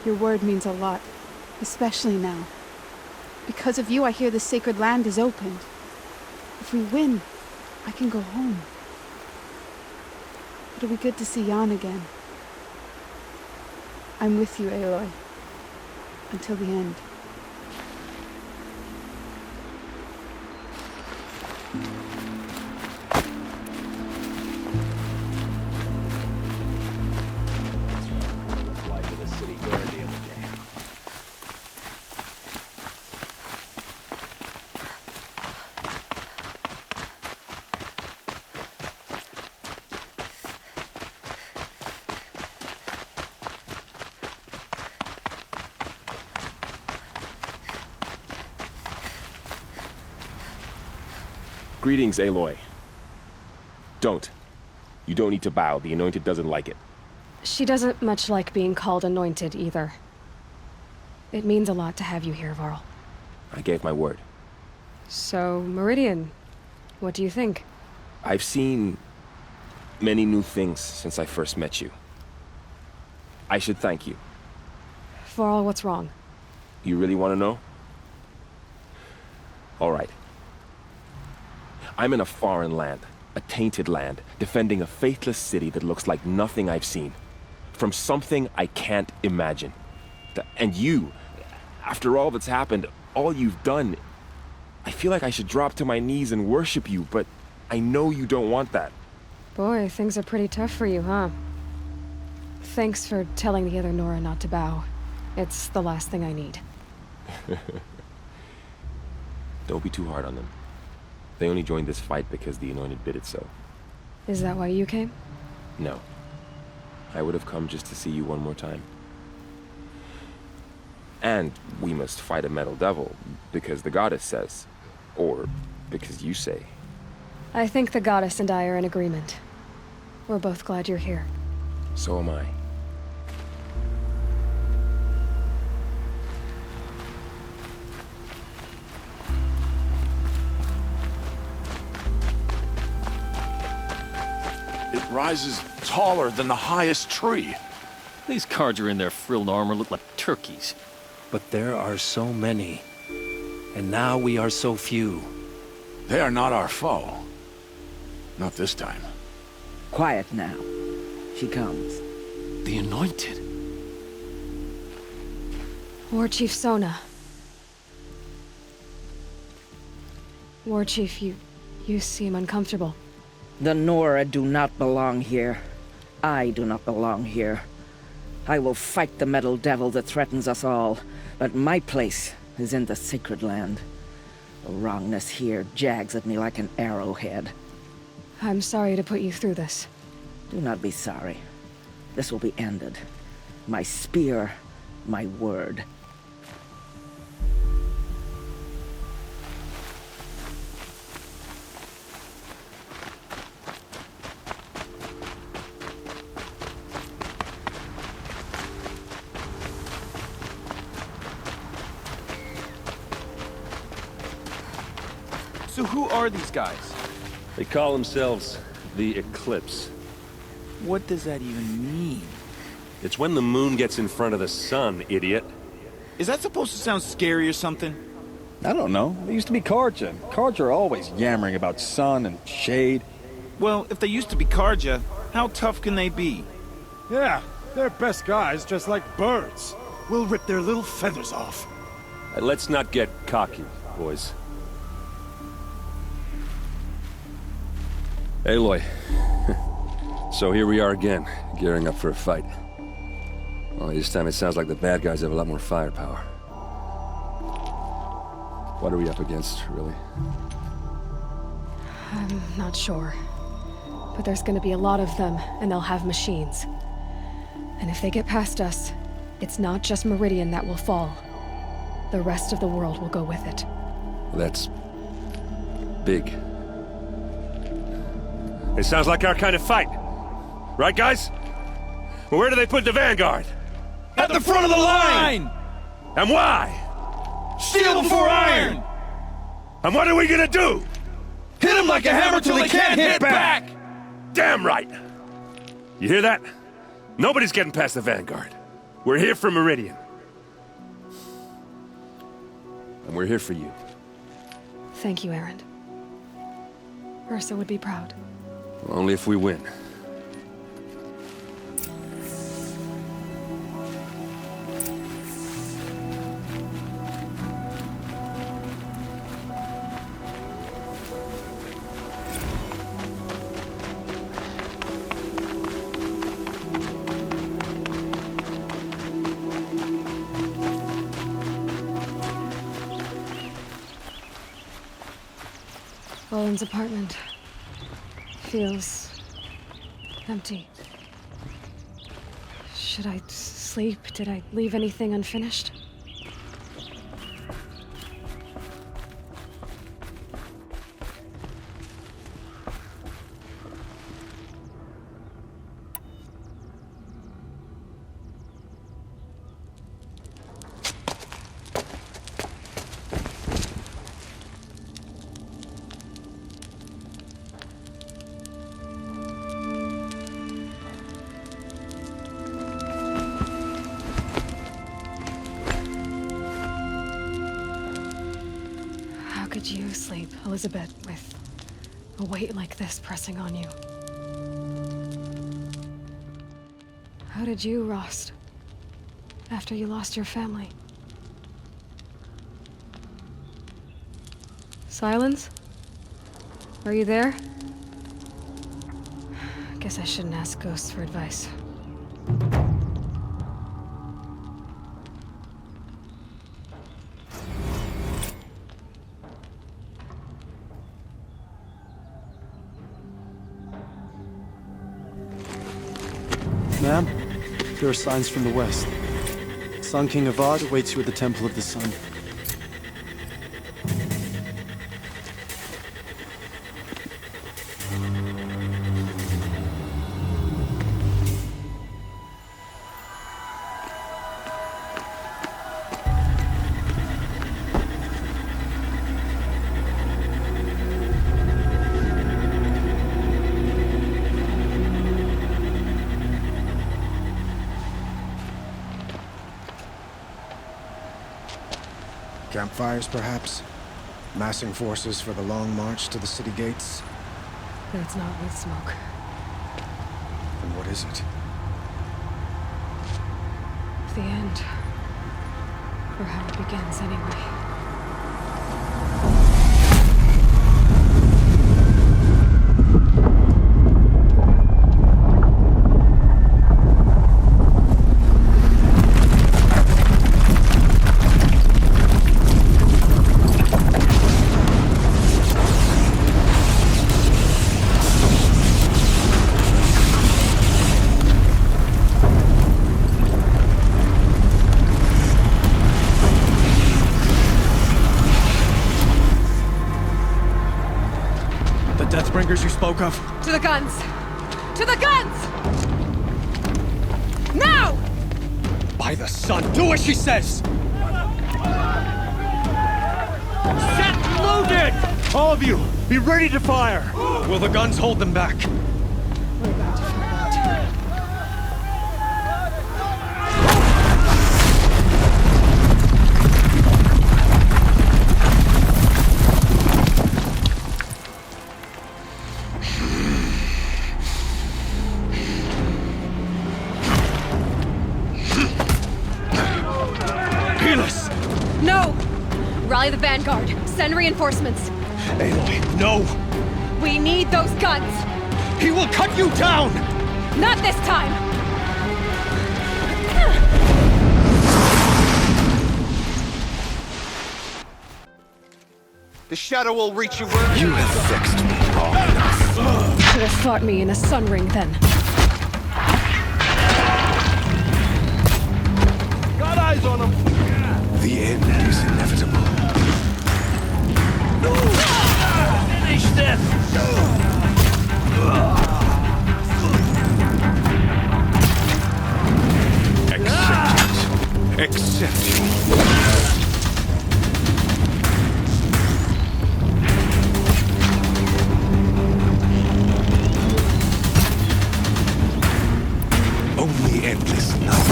Your word means a lot, especially now. Because of you, I hear the sacred land is opened. If we win, I can go home. It'll be good to see Jan again. I'm with you, Aloy. Until the end. Greetings, Aloy. Don't. You don't need to bow. The Anointed doesn't like it. She doesn't much like being called Anointed, either. It means a lot to have you here, Varl. I gave my word. So, Meridian, what do you think? I've seen many new things since I first met you. I should thank you. Varl, what's wrong? You really want to know? All right. I'm in a foreign land, a tainted land, defending a faithless city that looks like nothing I've seen. From something I can't imagine. And you, after all that's happened, all you've done, I feel like I should drop to my knees and worship you, but I know you don't want that. Boy, things are pretty tough for you, huh? Thanks for telling the other Nora not to bow. It's the last thing I need. Don't be too hard on them. They only joined this fight because the Anointed bid it so. Is that why you came? No. I would have come just to see you one more time. And we must fight a metal devil, because the goddess says. Or because you say. I think the goddess and I are in agreement. We're both glad you're here. So am I. It rises taller than the highest tree. These Carja in their frilled armor look like turkeys. But there are so many. And now we are so few. They are not our foe. Not this time. Quiet now. She comes. The Anointed. War Chief Sona. War Chief, you seem uncomfortable. The Nora do not belong here. I do not belong here. I will fight the metal devil that threatens us all, but my place is in the sacred land. The wrongness here jags at me like an arrowhead. I'm sorry to put you through this. Do not be sorry. This will be ended. My spear, my word. So who are these guys? They call themselves the Eclipse. What does that even mean? It's when the moon gets in front of the sun, idiot. Is that supposed to sound scary or something? I don't know. They used to be Carja. Carja are always yammering about sun and shade. Well, if they used to be Carja, how tough can they be? Yeah, they're best guys just like birds. We'll rip their little feathers off. Let's not get cocky, boys. Aloy. So here we are again, gearing up for a fight. Only this time it sounds like the bad guys have a lot more firepower. What are we up against, really? I'm not sure. But there's gonna be a lot of them, and they'll have machines. And if they get past us, it's not just Meridian that will fall. The rest of the world will go with it. That's big. It sounds like our kind of fight. Right, guys? Well, where do they put the Vanguard? At the front of the line! And why? Steel before iron! And what are we gonna do? Hit them like a hammer till they can't hit back! Damn right! You hear that? Nobody's getting past the Vanguard. We're here for Meridian. And we're here for you. Thank you, Erend. Ursa would be proud. Only if we win. Owen's apartment feels empty. Should I sleep? Did I leave anything unfinished? How could you sleep, Elizabeth, with a weight like this pressing on you? How did you, Rost, after you lost your family? Silence? Are you there? Guess I shouldn't ask ghosts for advice. Ma'am, there are signs from the west. Sun King Avad awaits you at the Temple of the Sun. Campfires, perhaps? Massing forces for the long march to the city gates? That's not wood smoke. Then what is it? The end. Or how it begins, anyway. Deathbringers you spoke of? To the guns! To the guns! Now! By the sun, do as she says! Set loaded! All of you, be ready to fire! Will the guns hold them back? We're about to find out. No! Rally the vanguard. Send reinforcements. Aloy, no! We need those guns! He will cut you down! Not this time! The shadow will reach you where you have vexed me long enough. Should have fought me in a sun ring then. Got eyes on him! The end is inevitable. Finish this! Accept it. Only endless night.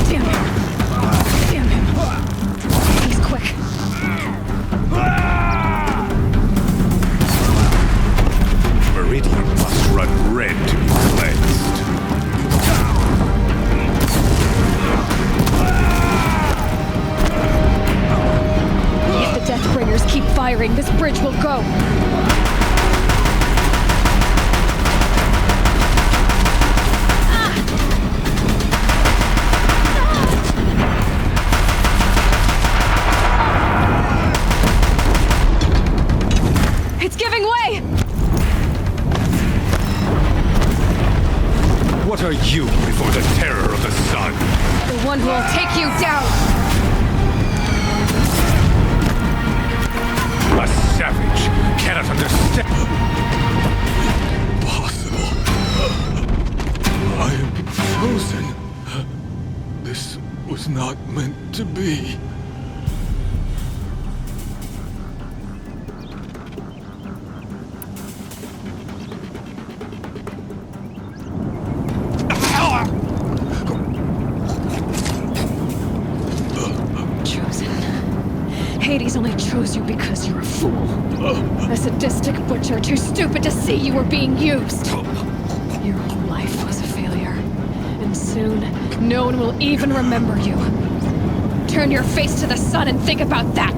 Damn him! Damn him! He's quick. Meridian must run red to be cleansed. If the Deathbringers keep firing, this bridge will go. It's giving way! What are you before the terror of the sun? The one who will take you down! A savage cannot understand. Impossible. I am frozen. This was not meant to be. Hades only chose you because you're a fool. A sadistic butcher too stupid to see you were being used. Your whole life was a failure. And soon, no one will even remember you. Turn your face to the sun and think about that!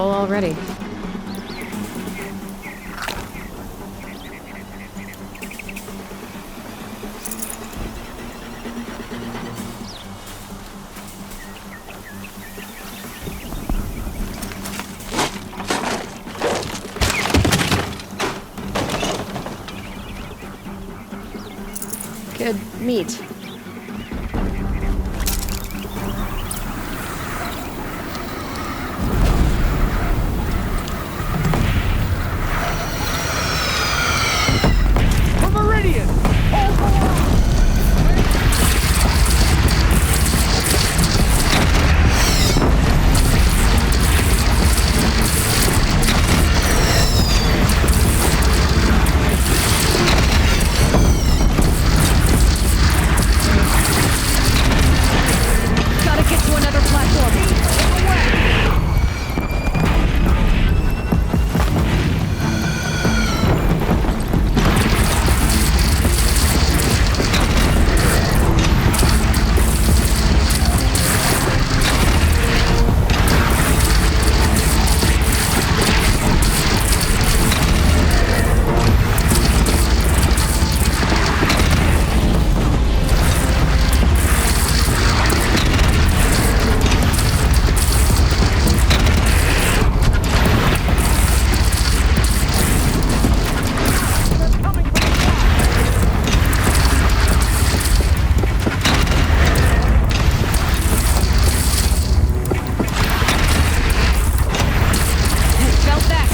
full already. Good meat. Meridian! Gotta get to another platform. Felt that.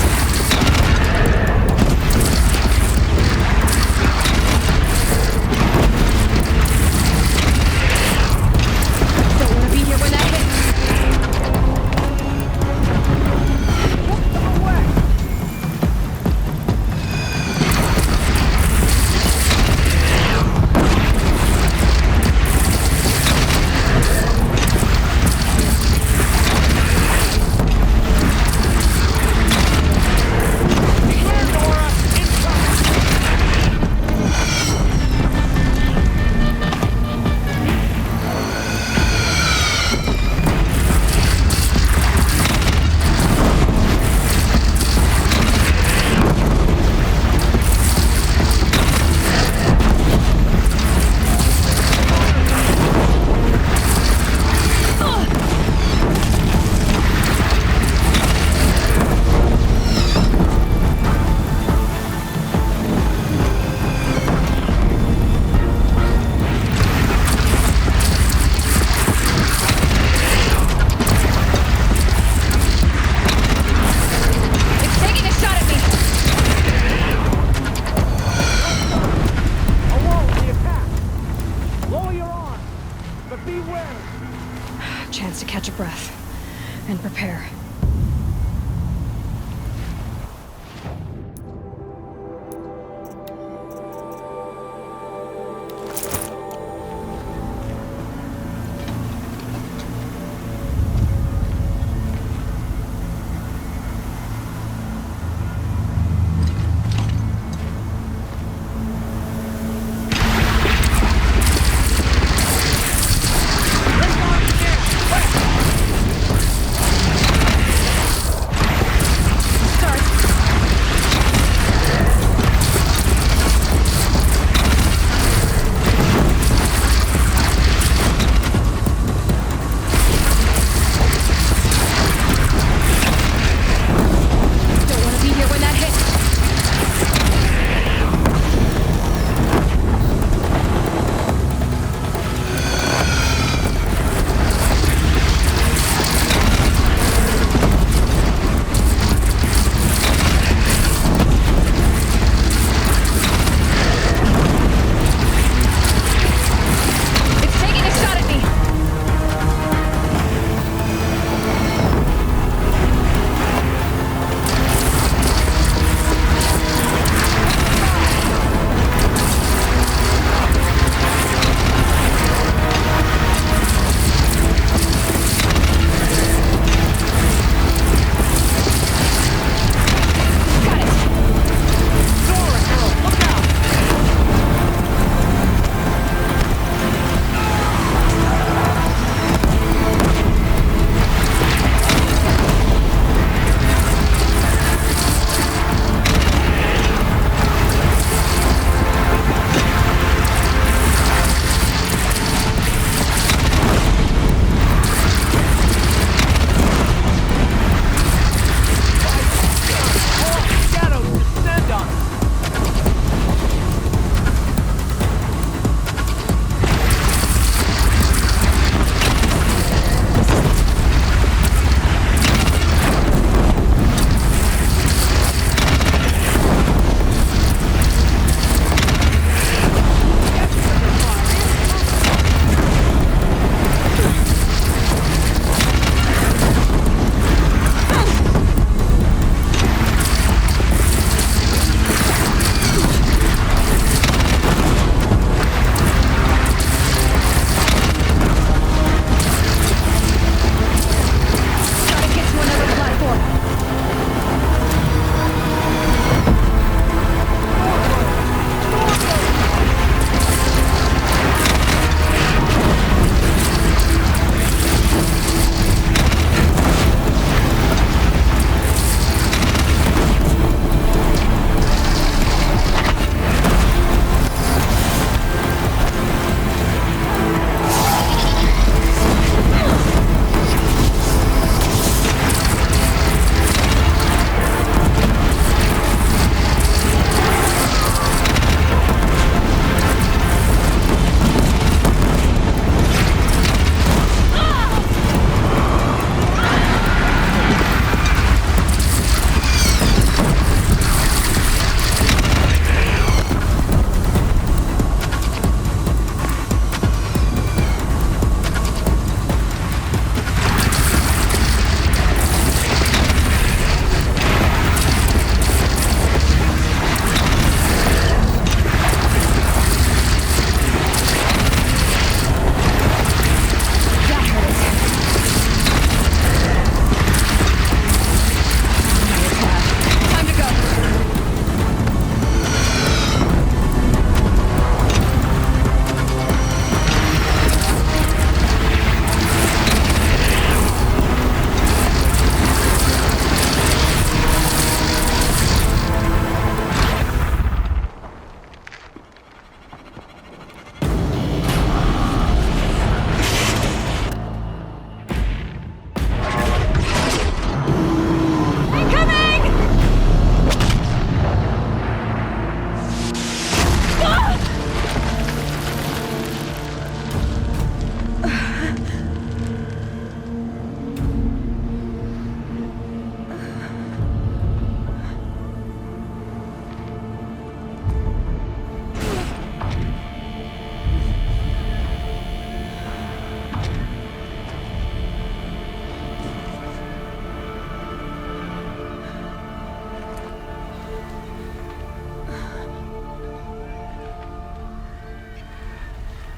Don't want to be here when that hits. It's taking a shot at me. Lower your arm, but beware. Chance to catch a breath and prepare. Let's go again. West.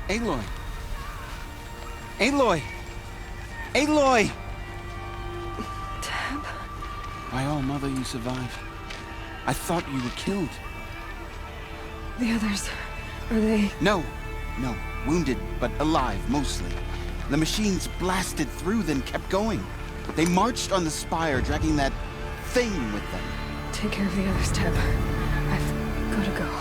Aloy! Aloy! Aloy! Tab? By all, Mother, you survived. I thought you were killed. The others, are they... No. Wounded, but alive, mostly. The machines blasted through, then kept going. They marched on the spire, dragging that thing with them. Take care of the others, Tab. I've gotta go.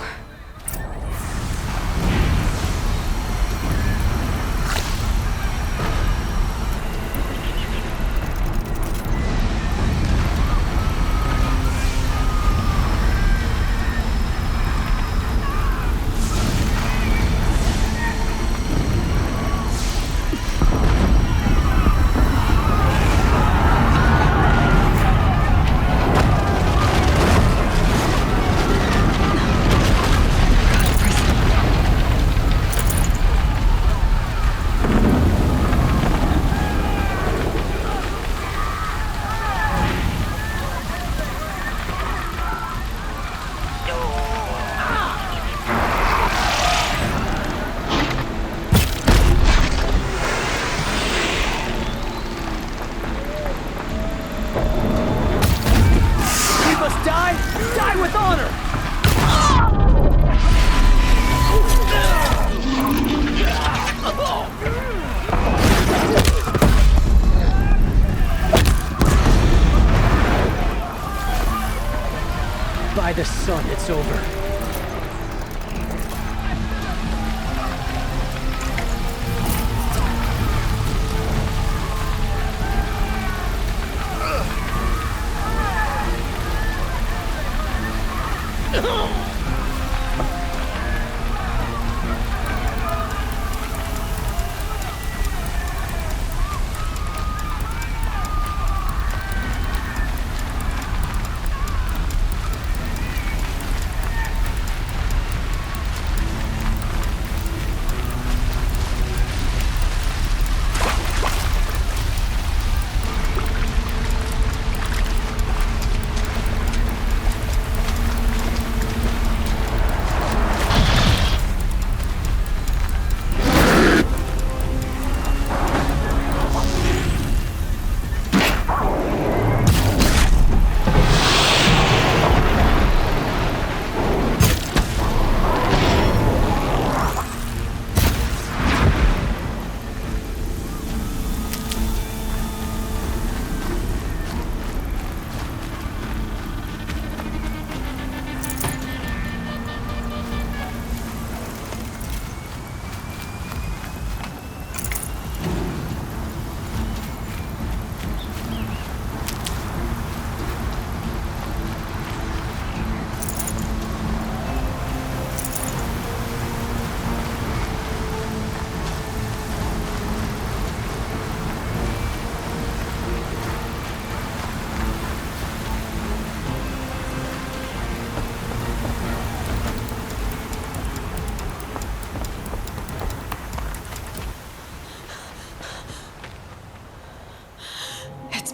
By the sun, it's over.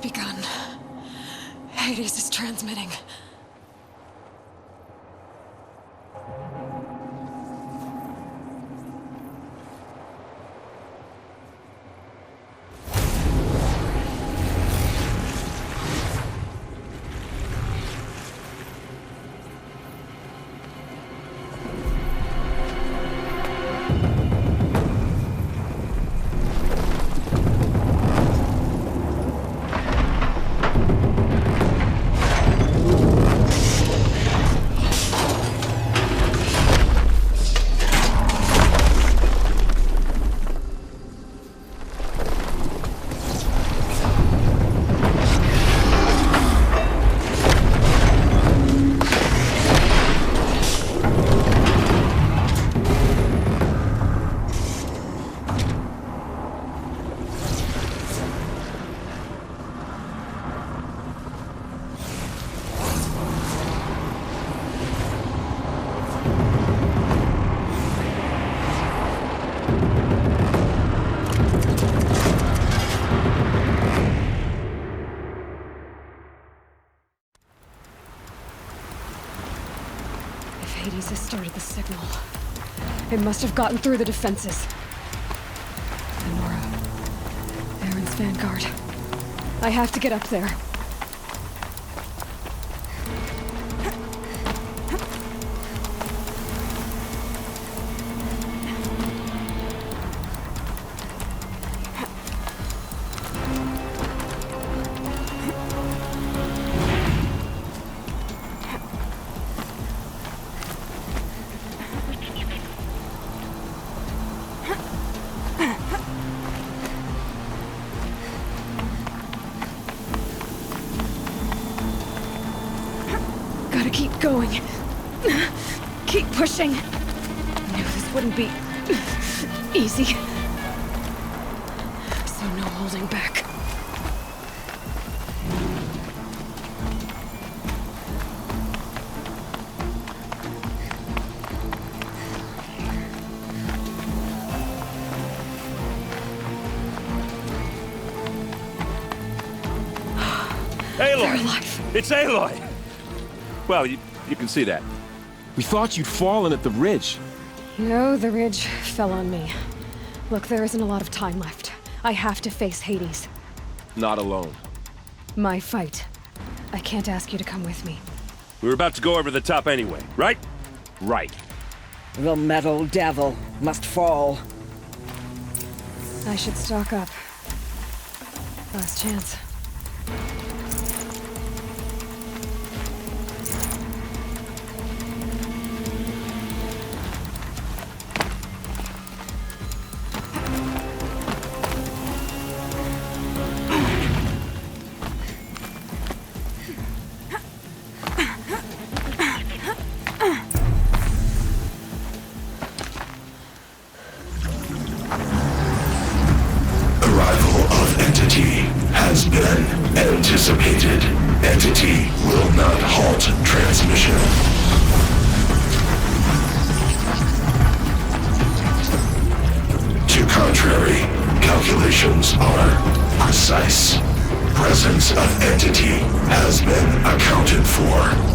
Begun. Hades is transmitting. Hades has started the signal. It must have gotten through the defenses. Vanguard. I have to get up there. Gotta keep going. Keep pushing. I knew this wouldn't be easy. So no holding back. Aloy! It's Aloy! Well, you can see that. We thought you'd fallen at the ridge. No, the ridge fell on me. Look, there isn't a lot of time left. I have to face Hades. Not alone. My fight. I can't ask you to come with me. We were about to go over the top anyway, right? Right. The metal devil must fall. I should stock up. Last chance. Has been anticipated. Entity will not halt transmission. To contrary, calculations are precise. Presence of entity has been accounted for.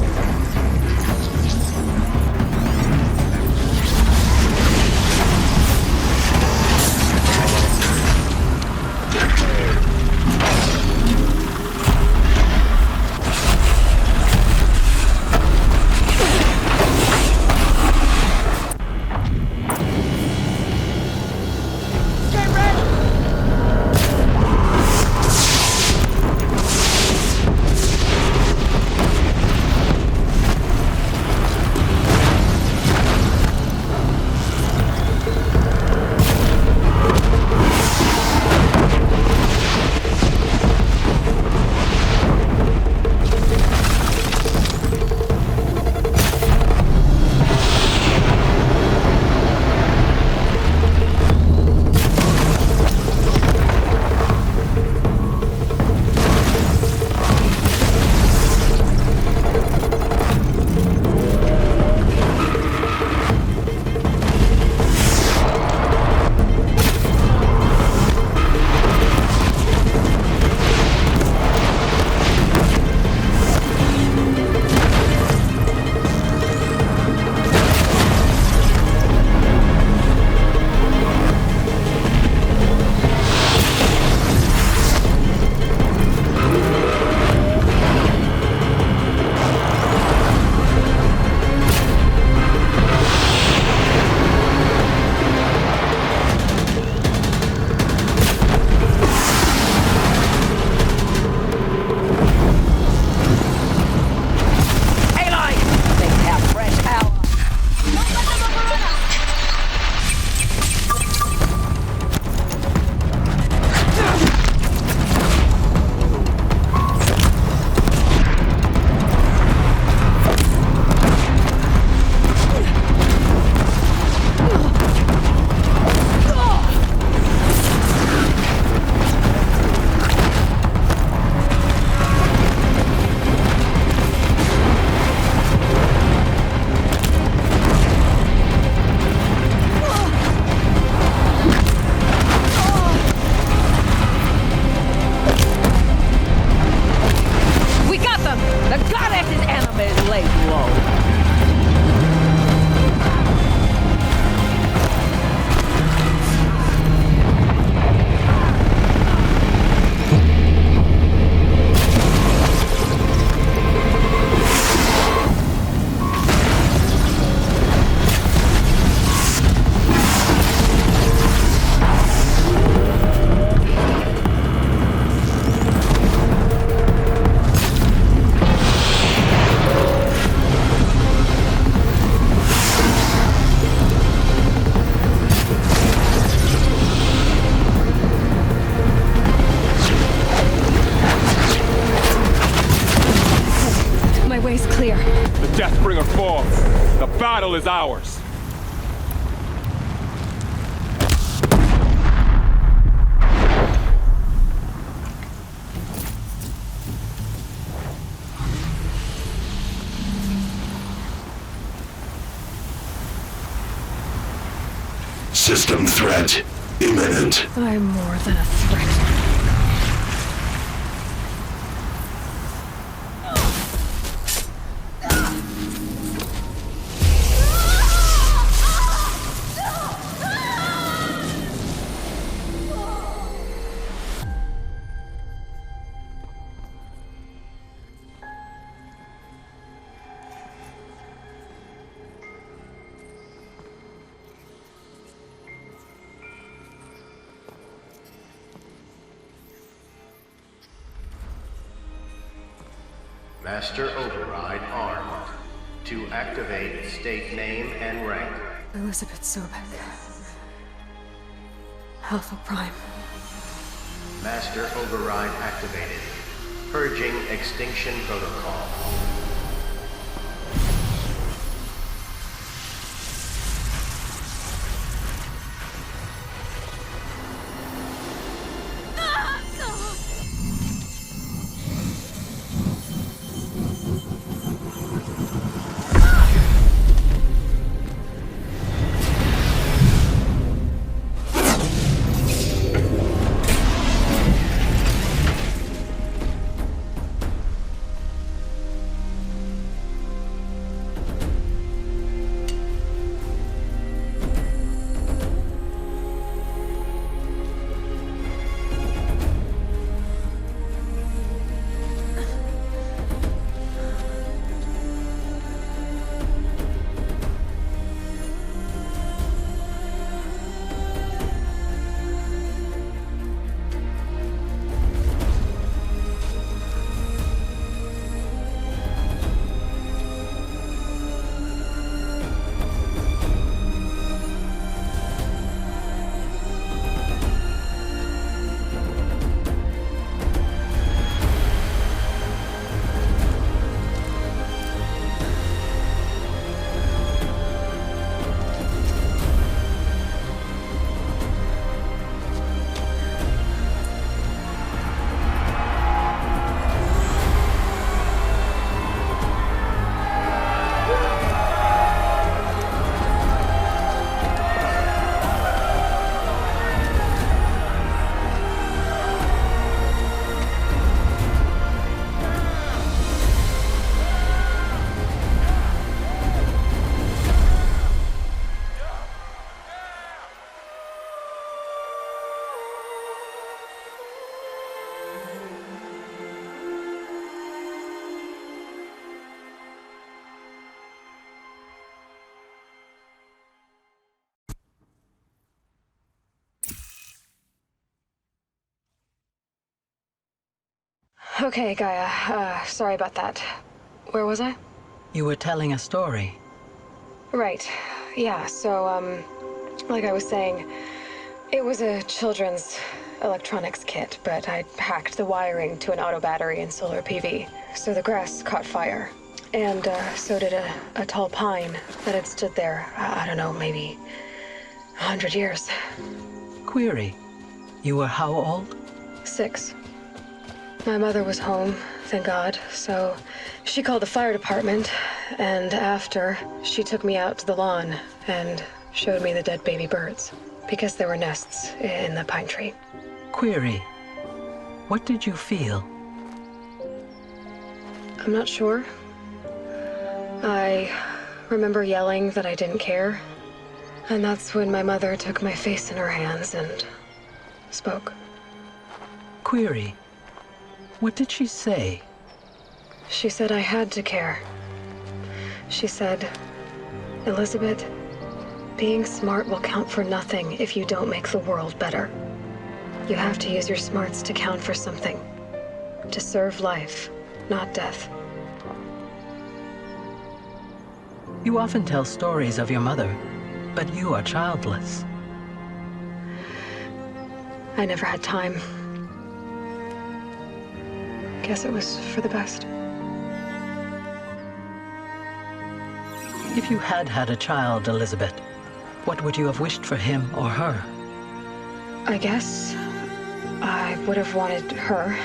battle is ours. System threat imminent. I'm more than a threat. Master Override armed. To activate, state name and rank. Elizabeth Sobek. Alpha Prime. Master Override activated. Purging Extinction Protocol. Okay, Gaia. Sorry about that. Where was I? You were telling a story. Right. Yeah, so, like I was saying, it was a children's electronics kit, but I hacked the wiring to an auto battery and solar PV. So the grass caught fire. And, so did a tall pine that had stood there, I don't know, maybe 100 years. Query. You were how old? 6. My mother was home, thank God, so she called the fire department, and after, she took me out to the lawn and showed me the dead baby birds, because there were nests in the pine tree. Query. What did you feel? I'm not sure. I remember yelling that I didn't care, and that's when my mother took my face in her hands and spoke. Query. What did she say? She said I had to care. She said, Elizabeth, being smart will count for nothing if you don't make the world better. You have to use your smarts to count for something. To serve life, not death. You often tell stories of your mother, but you are childless. I never had time. Guess it was for the best. If you had had a child, Elizabeth, what would you have wished for him or her? I guess I would have wanted her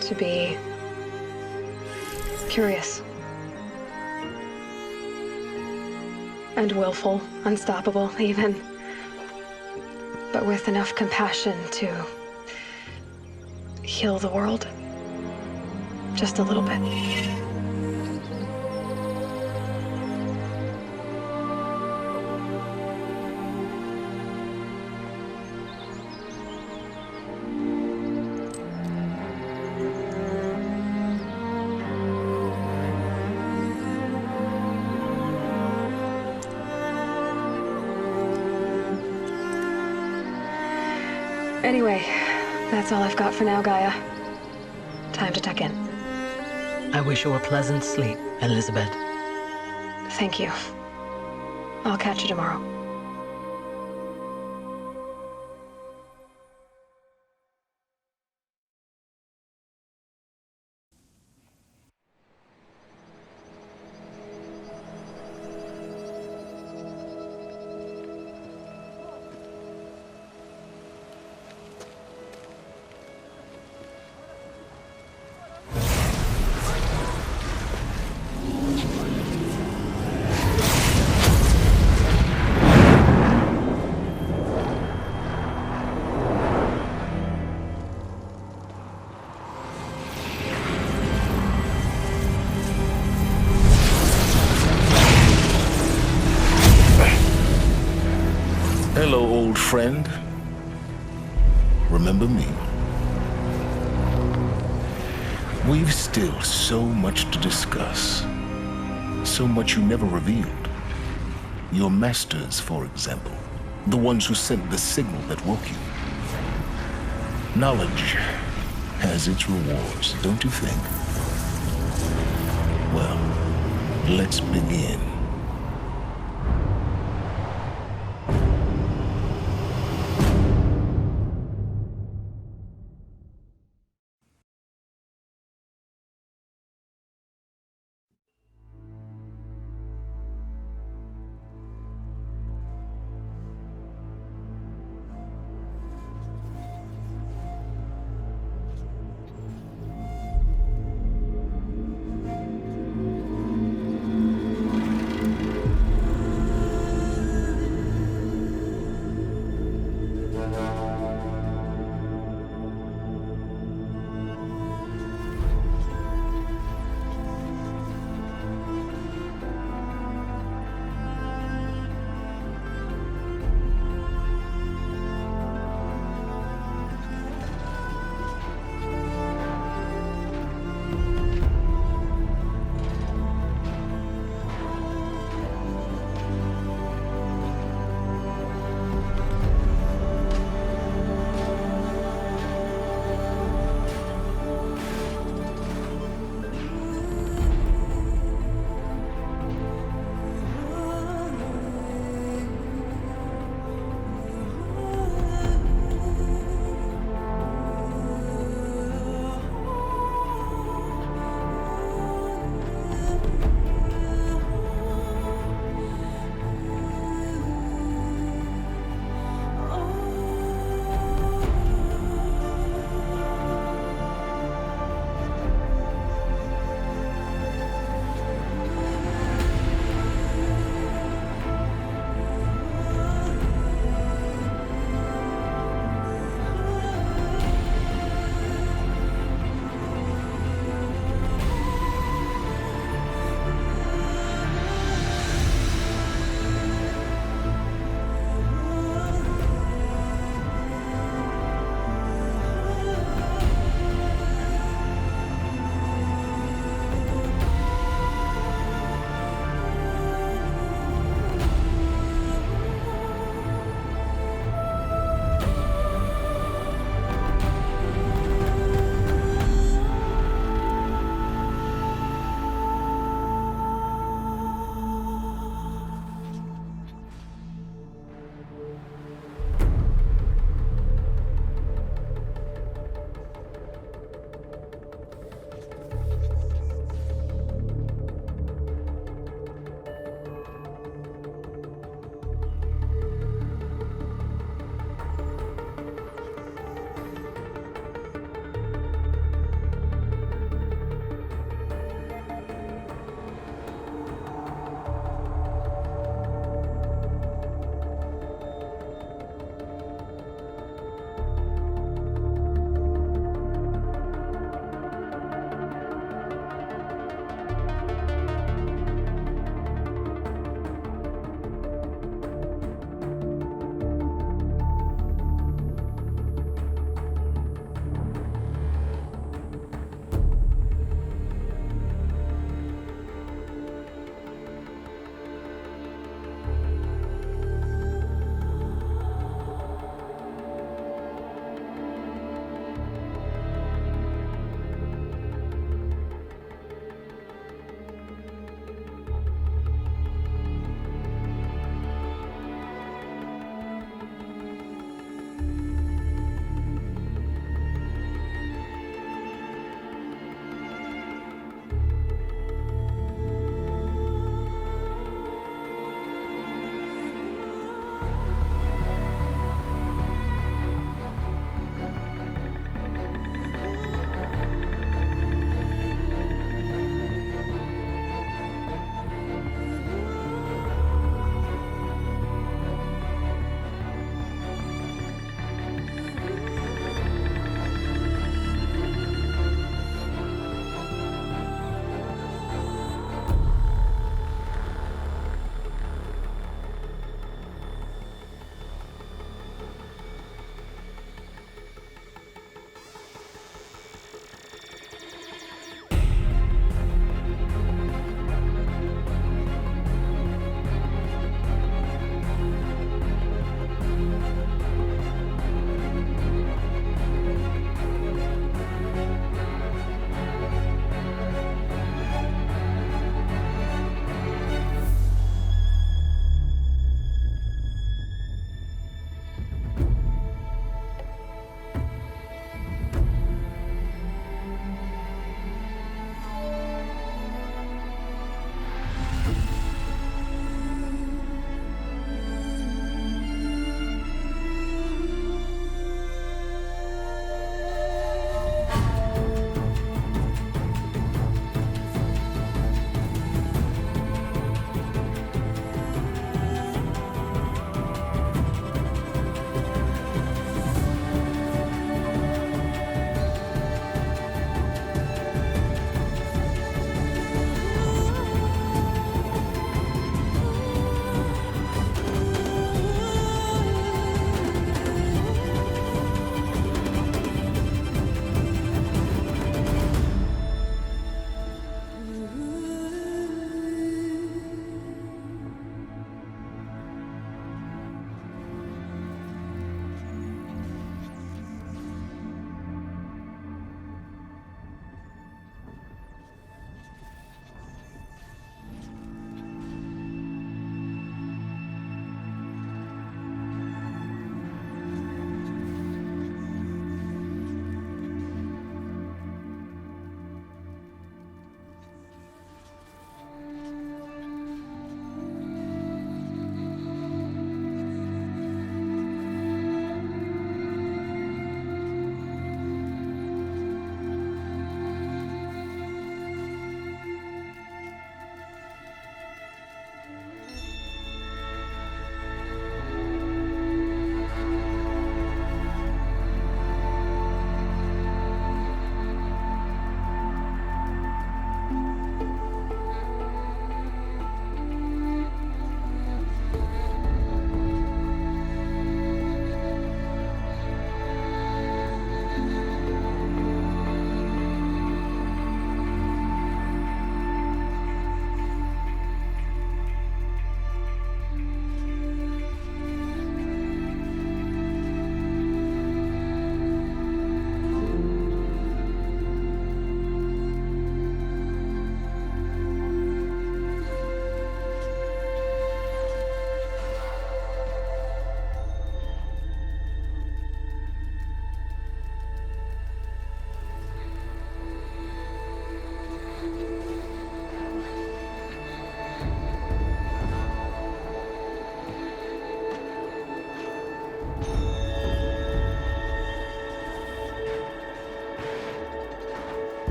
to be curious. And willful, unstoppable, even. But with enough compassion to heal the world. Just a little bit. Anyway, that's all I've got for now, Gaia. Time to tuck in. I wish you a pleasant sleep, Elizabeth. Thank you. I'll catch you tomorrow. Hello, old friend. Remember me? We've still so much to discuss. So much you never revealed. Your masters, for example. The ones who sent the signal that woke you. Knowledge has its rewards, don't you think? Well, let's begin.